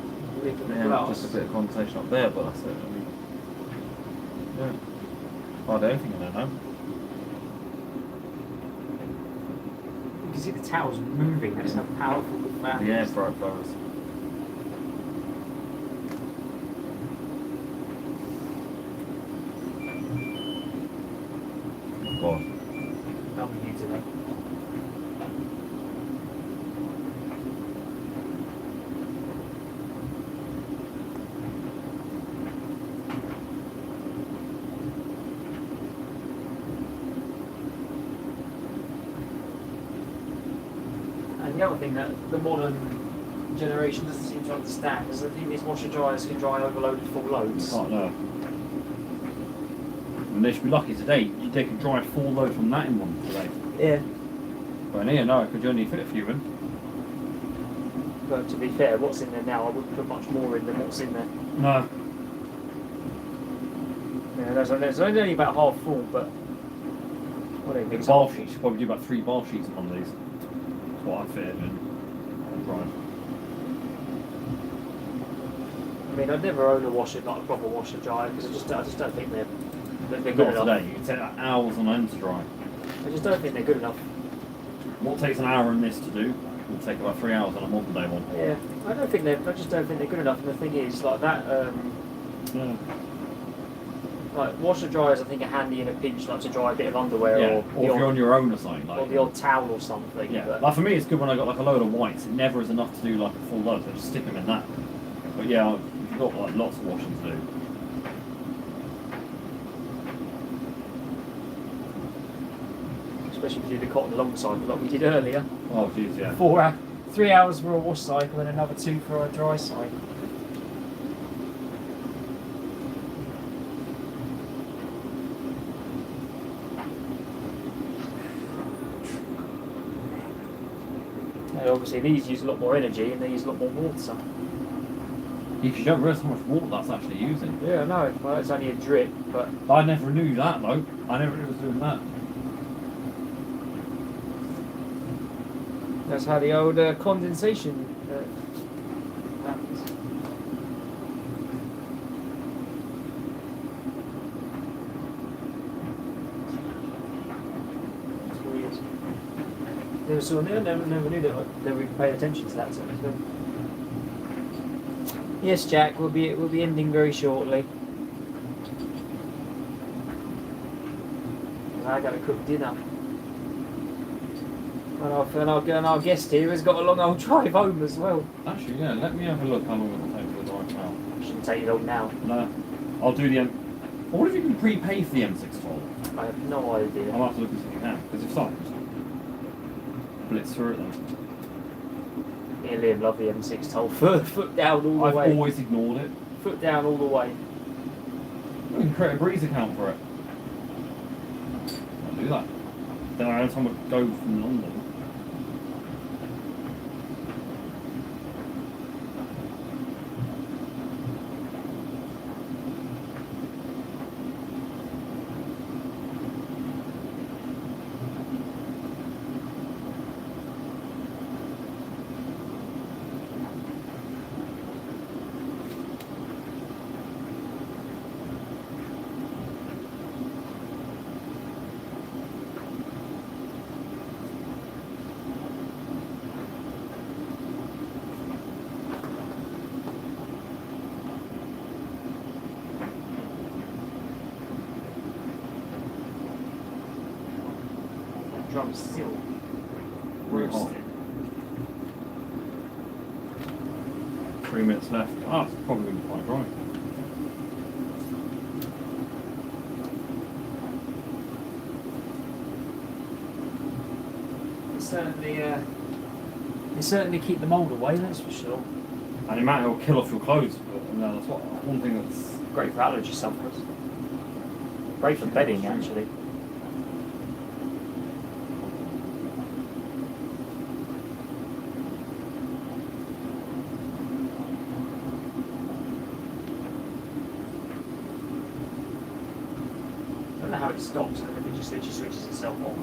[SPEAKER 3] lip of the
[SPEAKER 6] Yeah,
[SPEAKER 3] glass.
[SPEAKER 6] just a bit of condensation up there, but that's it. I mean, yeah. Hardly anything in there now.
[SPEAKER 3] You can see the towels moving. That's how powerful the fan
[SPEAKER 6] The air
[SPEAKER 3] is.
[SPEAKER 6] bright flowers. God.
[SPEAKER 3] W today. And the other thing that the modern generation doesn't seem to understand is that these washer dryers can dry overloaded full loads.
[SPEAKER 6] Can't know. And they should be lucky today. They could dry a full load from that in one today.
[SPEAKER 3] Yeah.
[SPEAKER 6] But in here, no, because you only fit a few in.
[SPEAKER 3] But to be fair, what's in there now, I wouldn't put much more in than what's in there.
[SPEAKER 6] No.
[SPEAKER 3] Yeah, there's only about half full, but I don't
[SPEAKER 6] The
[SPEAKER 3] think
[SPEAKER 6] bar sheets, you probably do about 3 bar sheets on these. That's what I fitted in. Right.
[SPEAKER 3] I mean, I'd never own a washer, like a proper washer dryer, because I just don't think they're good
[SPEAKER 6] Not
[SPEAKER 3] enough.
[SPEAKER 6] today. You can take hours on end to dry.
[SPEAKER 3] I just don't think they're good enough.
[SPEAKER 6] What takes an hour in this to do will take about 3 hours on a modern day one.
[SPEAKER 3] Yeah, I just don't think they're good enough. And the thing is, like that,
[SPEAKER 6] Yeah.
[SPEAKER 3] like washer dryers, I think are handy in a pinch, like to dry a bit of underwear
[SPEAKER 6] Yeah.
[SPEAKER 3] or
[SPEAKER 6] Or
[SPEAKER 3] the
[SPEAKER 6] if you're
[SPEAKER 3] odd,
[SPEAKER 6] on your own or something.
[SPEAKER 3] or
[SPEAKER 6] Like,
[SPEAKER 3] the odd towel or something.
[SPEAKER 6] yeah.
[SPEAKER 3] But
[SPEAKER 6] Like for me, it's good when I got like a load of whites. It never is enough to do like a full load. So I just stick them in that. But yeah, if you've got like lots of washing to do.
[SPEAKER 3] especially if you do the cotton long cycle like we did earlier.
[SPEAKER 6] Oh jeez, yeah.
[SPEAKER 3] 3 hours for a wash cycle and another 2 for a dry cycle. And obviously these use a lot more energy and they use a lot more water.
[SPEAKER 6] If you don't realise how much water that's actually using.
[SPEAKER 3] Yeah, no, well it's only a drip, but
[SPEAKER 6] I never knew that though. I never knew it was doing that.
[SPEAKER 3] that's how the old condensation happens. It's weird. Never knew that. Never even paid attention to that. So it's good. Yes, Jack, we'll be ending very shortly. I got to cook dinner. And our guest here has got a long old drive home as well.
[SPEAKER 6] Actually, yeah. Let me have a look how long it'll take to drive now.
[SPEAKER 3] Shouldn't take you long now.
[SPEAKER 6] No, I'll do the M. What if you can prepay for the M6 toll?
[SPEAKER 3] I have no idea.
[SPEAKER 6] I'll have to look and see if you can. Because if so, just blitz through it then.
[SPEAKER 3] Me and Liam love the M6 toll. Foot down all the
[SPEAKER 6] I've
[SPEAKER 3] way.
[SPEAKER 6] always ignored it.
[SPEAKER 3] Foot down all the way.
[SPEAKER 6] We can create a Breeze account for it. I'll do that. Then every time I go from London.
[SPEAKER 3] Drum's still
[SPEAKER 6] Very hot.
[SPEAKER 3] roasted.
[SPEAKER 6] 3 minutes left. Ah, it's probably going to be quite dry.
[SPEAKER 3] They certainly keep the mould away, that's for sure.
[SPEAKER 6] And the amount it will kill off your clothes. But, that's one thing that's.
[SPEAKER 3] Great for allergy sufferers. Great for bedding, actually. I don't know how it stops, and then it just literally switches itself off.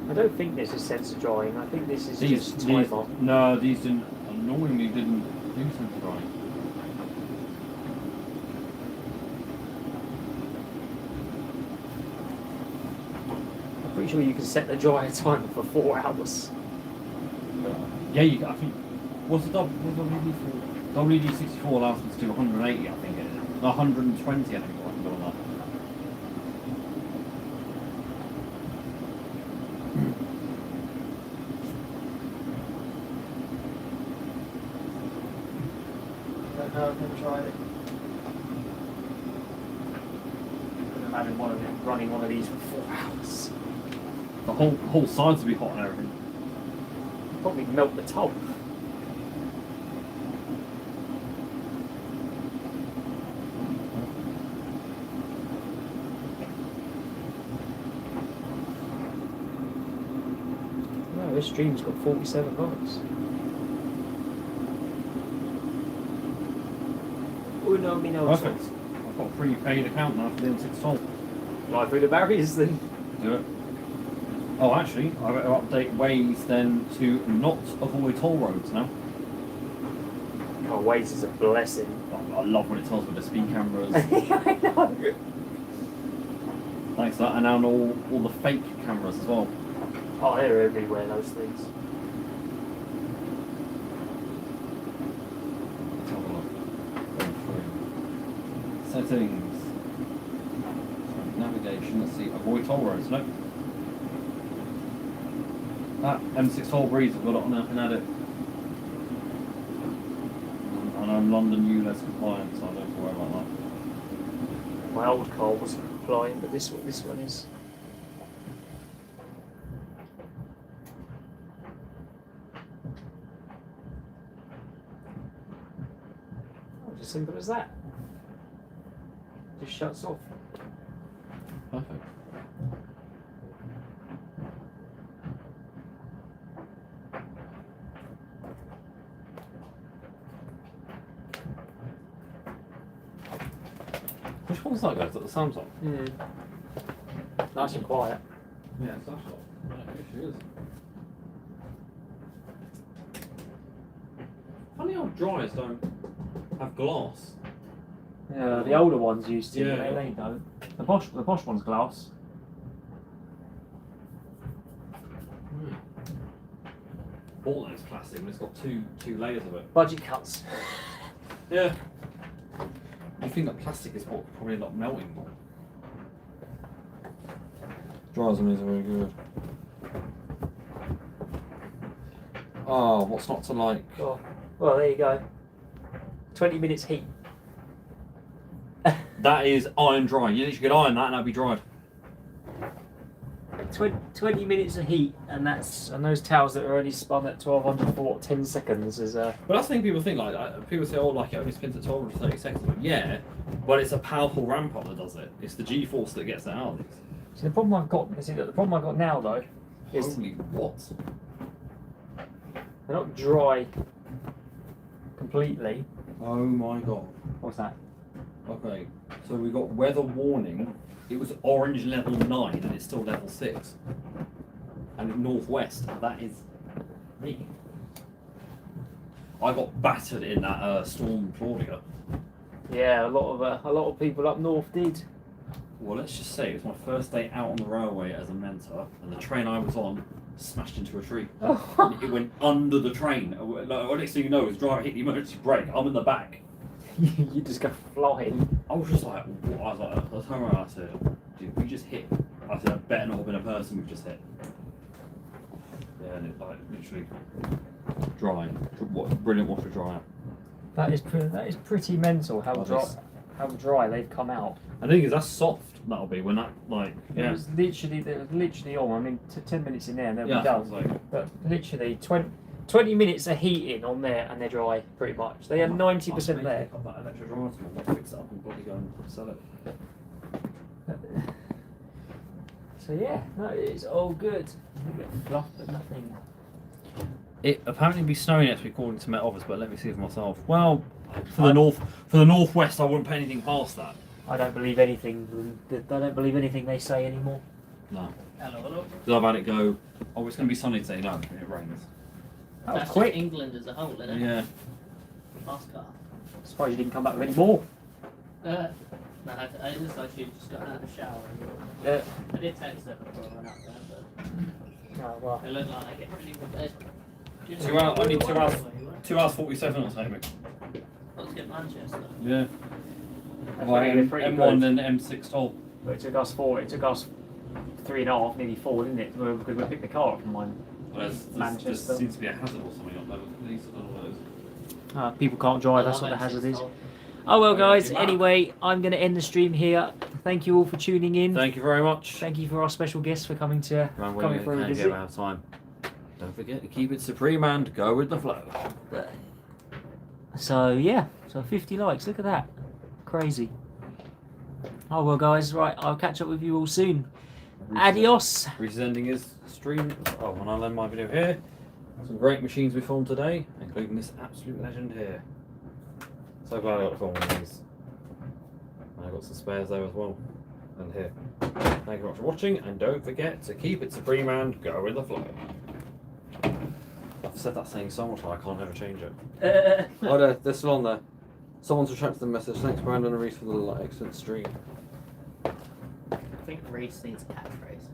[SPEAKER 3] I don't think this is sensor drying. I think this is just timer.
[SPEAKER 6] No, these didn't. Annoyingly didn't do sensor drying.
[SPEAKER 3] I'm pretty sure you can set the dryer timer for 4 hours.
[SPEAKER 6] Yeah, I think. What's the WD for? WD64 allows us to do 180, I think it is. 120, I think, I can do on that.
[SPEAKER 3] Don't know, I've never tried it. I can imagine running one of these for 4 hours.
[SPEAKER 6] The whole sides would be hot and everything.
[SPEAKER 3] Probably melt the tub. No, this stream's got 47 likes. Oh no, me no.
[SPEAKER 6] Perfect. I've got a prepaid account now for the M6
[SPEAKER 3] Right through the barriers then.
[SPEAKER 6] Do it. Oh, actually, I better update Waze then to not avoid toll roads now.
[SPEAKER 3] Oh, Waze is a blessing.
[SPEAKER 6] I love when it tells me the speed cameras.
[SPEAKER 3] I know.
[SPEAKER 6] Thanks for that, and now all the fake cameras as well.
[SPEAKER 3] Oh, they're everywhere, those things.
[SPEAKER 6] Let's have a look. Go through. Settings. Navigation, let's see, avoid toll roads, no. That M6 toll breeze, I've got it on there, I can add it. And I'm London ULEZ compliant, so I don't have to worry about that.
[SPEAKER 3] My old car wasn't compliant, but this one is. Oh, as simple as that. Just shuts off.
[SPEAKER 6] Perfect. Which one's that, guys? Is that the Samsung?
[SPEAKER 3] Nice and quiet.
[SPEAKER 6] Yeah, it's actually. Yeah, it is. Funny how dryers don't have glass.
[SPEAKER 3] Yeah, the older ones used to.
[SPEAKER 6] Yeah.
[SPEAKER 3] They don't. The posh one's glass.
[SPEAKER 6] All that is plastic, and it's got two layers of it.
[SPEAKER 3] Budget cuts.
[SPEAKER 6] Yeah. You think that plastic is what probably not melting more? Dryers on these are very good. Oh, what's not to like?
[SPEAKER 3] Oh, well, there you go. 20 minutes heat.
[SPEAKER 6] That is iron dry. You literally could iron that and that'd be dried.
[SPEAKER 3] 20 minutes of heat, and those towels that are only spun at 1200 for 10 seconds is
[SPEAKER 6] But that's the thing people think, like, people say, oh, like, it only spins at 12 or 30 seconds. But yeah, but it's a powerful ramp up that does it. It's the G-force that gets it out of these.
[SPEAKER 3] So the problem I've got now though is
[SPEAKER 6] Holy what?
[SPEAKER 3] they're not dry completely.
[SPEAKER 6] Oh my god.
[SPEAKER 3] What's that?
[SPEAKER 6] Okay, so we got weather warning. It was orange level 9 and it's still level 6. And northwest, that is me. I got battered in that storm Claudia.
[SPEAKER 3] Yeah, a lot of people up north did.
[SPEAKER 6] Well, let's just say it was my first day out on the railway as a mentor, and the train I was on smashed into a tree. And it went under the train. Like, next thing you know, it was driver hit the emergency brake. I'm in the back.
[SPEAKER 3] You just go flying.
[SPEAKER 6] I was just like, what? I was like, I turned around, I said, dude, we just hit. I said, I better not have been a person we've just hit. Yeah, and it like literally drying. What brilliant water dry out.
[SPEAKER 3] That is pretty mental how dry they've come out.
[SPEAKER 6] I think that's soft. That'll be when that like
[SPEAKER 3] It was literally on. I mean, 10 minutes in there and they'll be
[SPEAKER 6] yeah.
[SPEAKER 3] done.
[SPEAKER 6] Like,
[SPEAKER 3] But literally 20 minutes of heating on there and they're dry pretty much. They are 90% there.
[SPEAKER 6] I've got that electric dryer tomorrow. I'll fix it up and probably go and sell it.
[SPEAKER 3] So yeah, no, it's all good. A bit fluff, but nothing.
[SPEAKER 6] It apparently be snowing next week according to Met Office, but let me see for myself. Well, for the northwest, I wouldn't pay anything past that.
[SPEAKER 3] I don't believe anything. I don't believe anything they say anymore.
[SPEAKER 6] No.
[SPEAKER 7] Hello.
[SPEAKER 6] Because I've had it go, oh, it's going to be sunny today. No, it rains.
[SPEAKER 3] That was
[SPEAKER 7] That's
[SPEAKER 3] quick.
[SPEAKER 7] just England as a whole, isn't it?
[SPEAKER 6] Yeah.
[SPEAKER 7] Last car.
[SPEAKER 3] Surprised you didn't come back with any more.
[SPEAKER 7] No, it looks like she just got out of the shower.
[SPEAKER 3] Yeah.
[SPEAKER 7] I did text her before I went up there,
[SPEAKER 3] Oh, well.
[SPEAKER 7] but it looked like I get ready for bed.
[SPEAKER 6] 2 hours, only 2 hours, 2 hours 47 it'll take me.
[SPEAKER 7] Let's get Manchester.
[SPEAKER 6] Yeah.
[SPEAKER 3] That's
[SPEAKER 6] By
[SPEAKER 3] really pretty
[SPEAKER 6] M1
[SPEAKER 3] good.
[SPEAKER 6] and M6 toll.
[SPEAKER 3] But it took us 3.5, nearly 4, didn't it? Because we picked the car up from mine.
[SPEAKER 6] Well, there
[SPEAKER 3] Manchester.
[SPEAKER 6] seems to be a hazard or something up there. Look at these, I don't know what it is.
[SPEAKER 3] People can't drive, that's what the hazard is. Oh well, guys, anyway, I'm going to end the stream here. Thank you all for tuning in.
[SPEAKER 6] Thank you very much.
[SPEAKER 3] Thank you for our special guests for coming through and visit.
[SPEAKER 6] Have time. Don't forget to keep it supreme and go with the flow.
[SPEAKER 3] So yeah, so 50 likes. Look at that, crazy. Oh well, guys. Right, I'll catch up with you all soon. Adios.
[SPEAKER 6] Reese's ending his stream. Oh, and I'll end my video here. Some great machines we filmed today, including this absolute legend here. So glad I got to film one of these. And I got some spares there as well. And here. Thank you very much for watching, and don't forget to keep it supreme and go with the flow. I've said that saying so much that I can't ever change it. Oh, they're still on there. Someone's retracted the message. Thanks, Brandon and Reese, for the excellent stream.
[SPEAKER 7] I think Reese needs a catchphrase.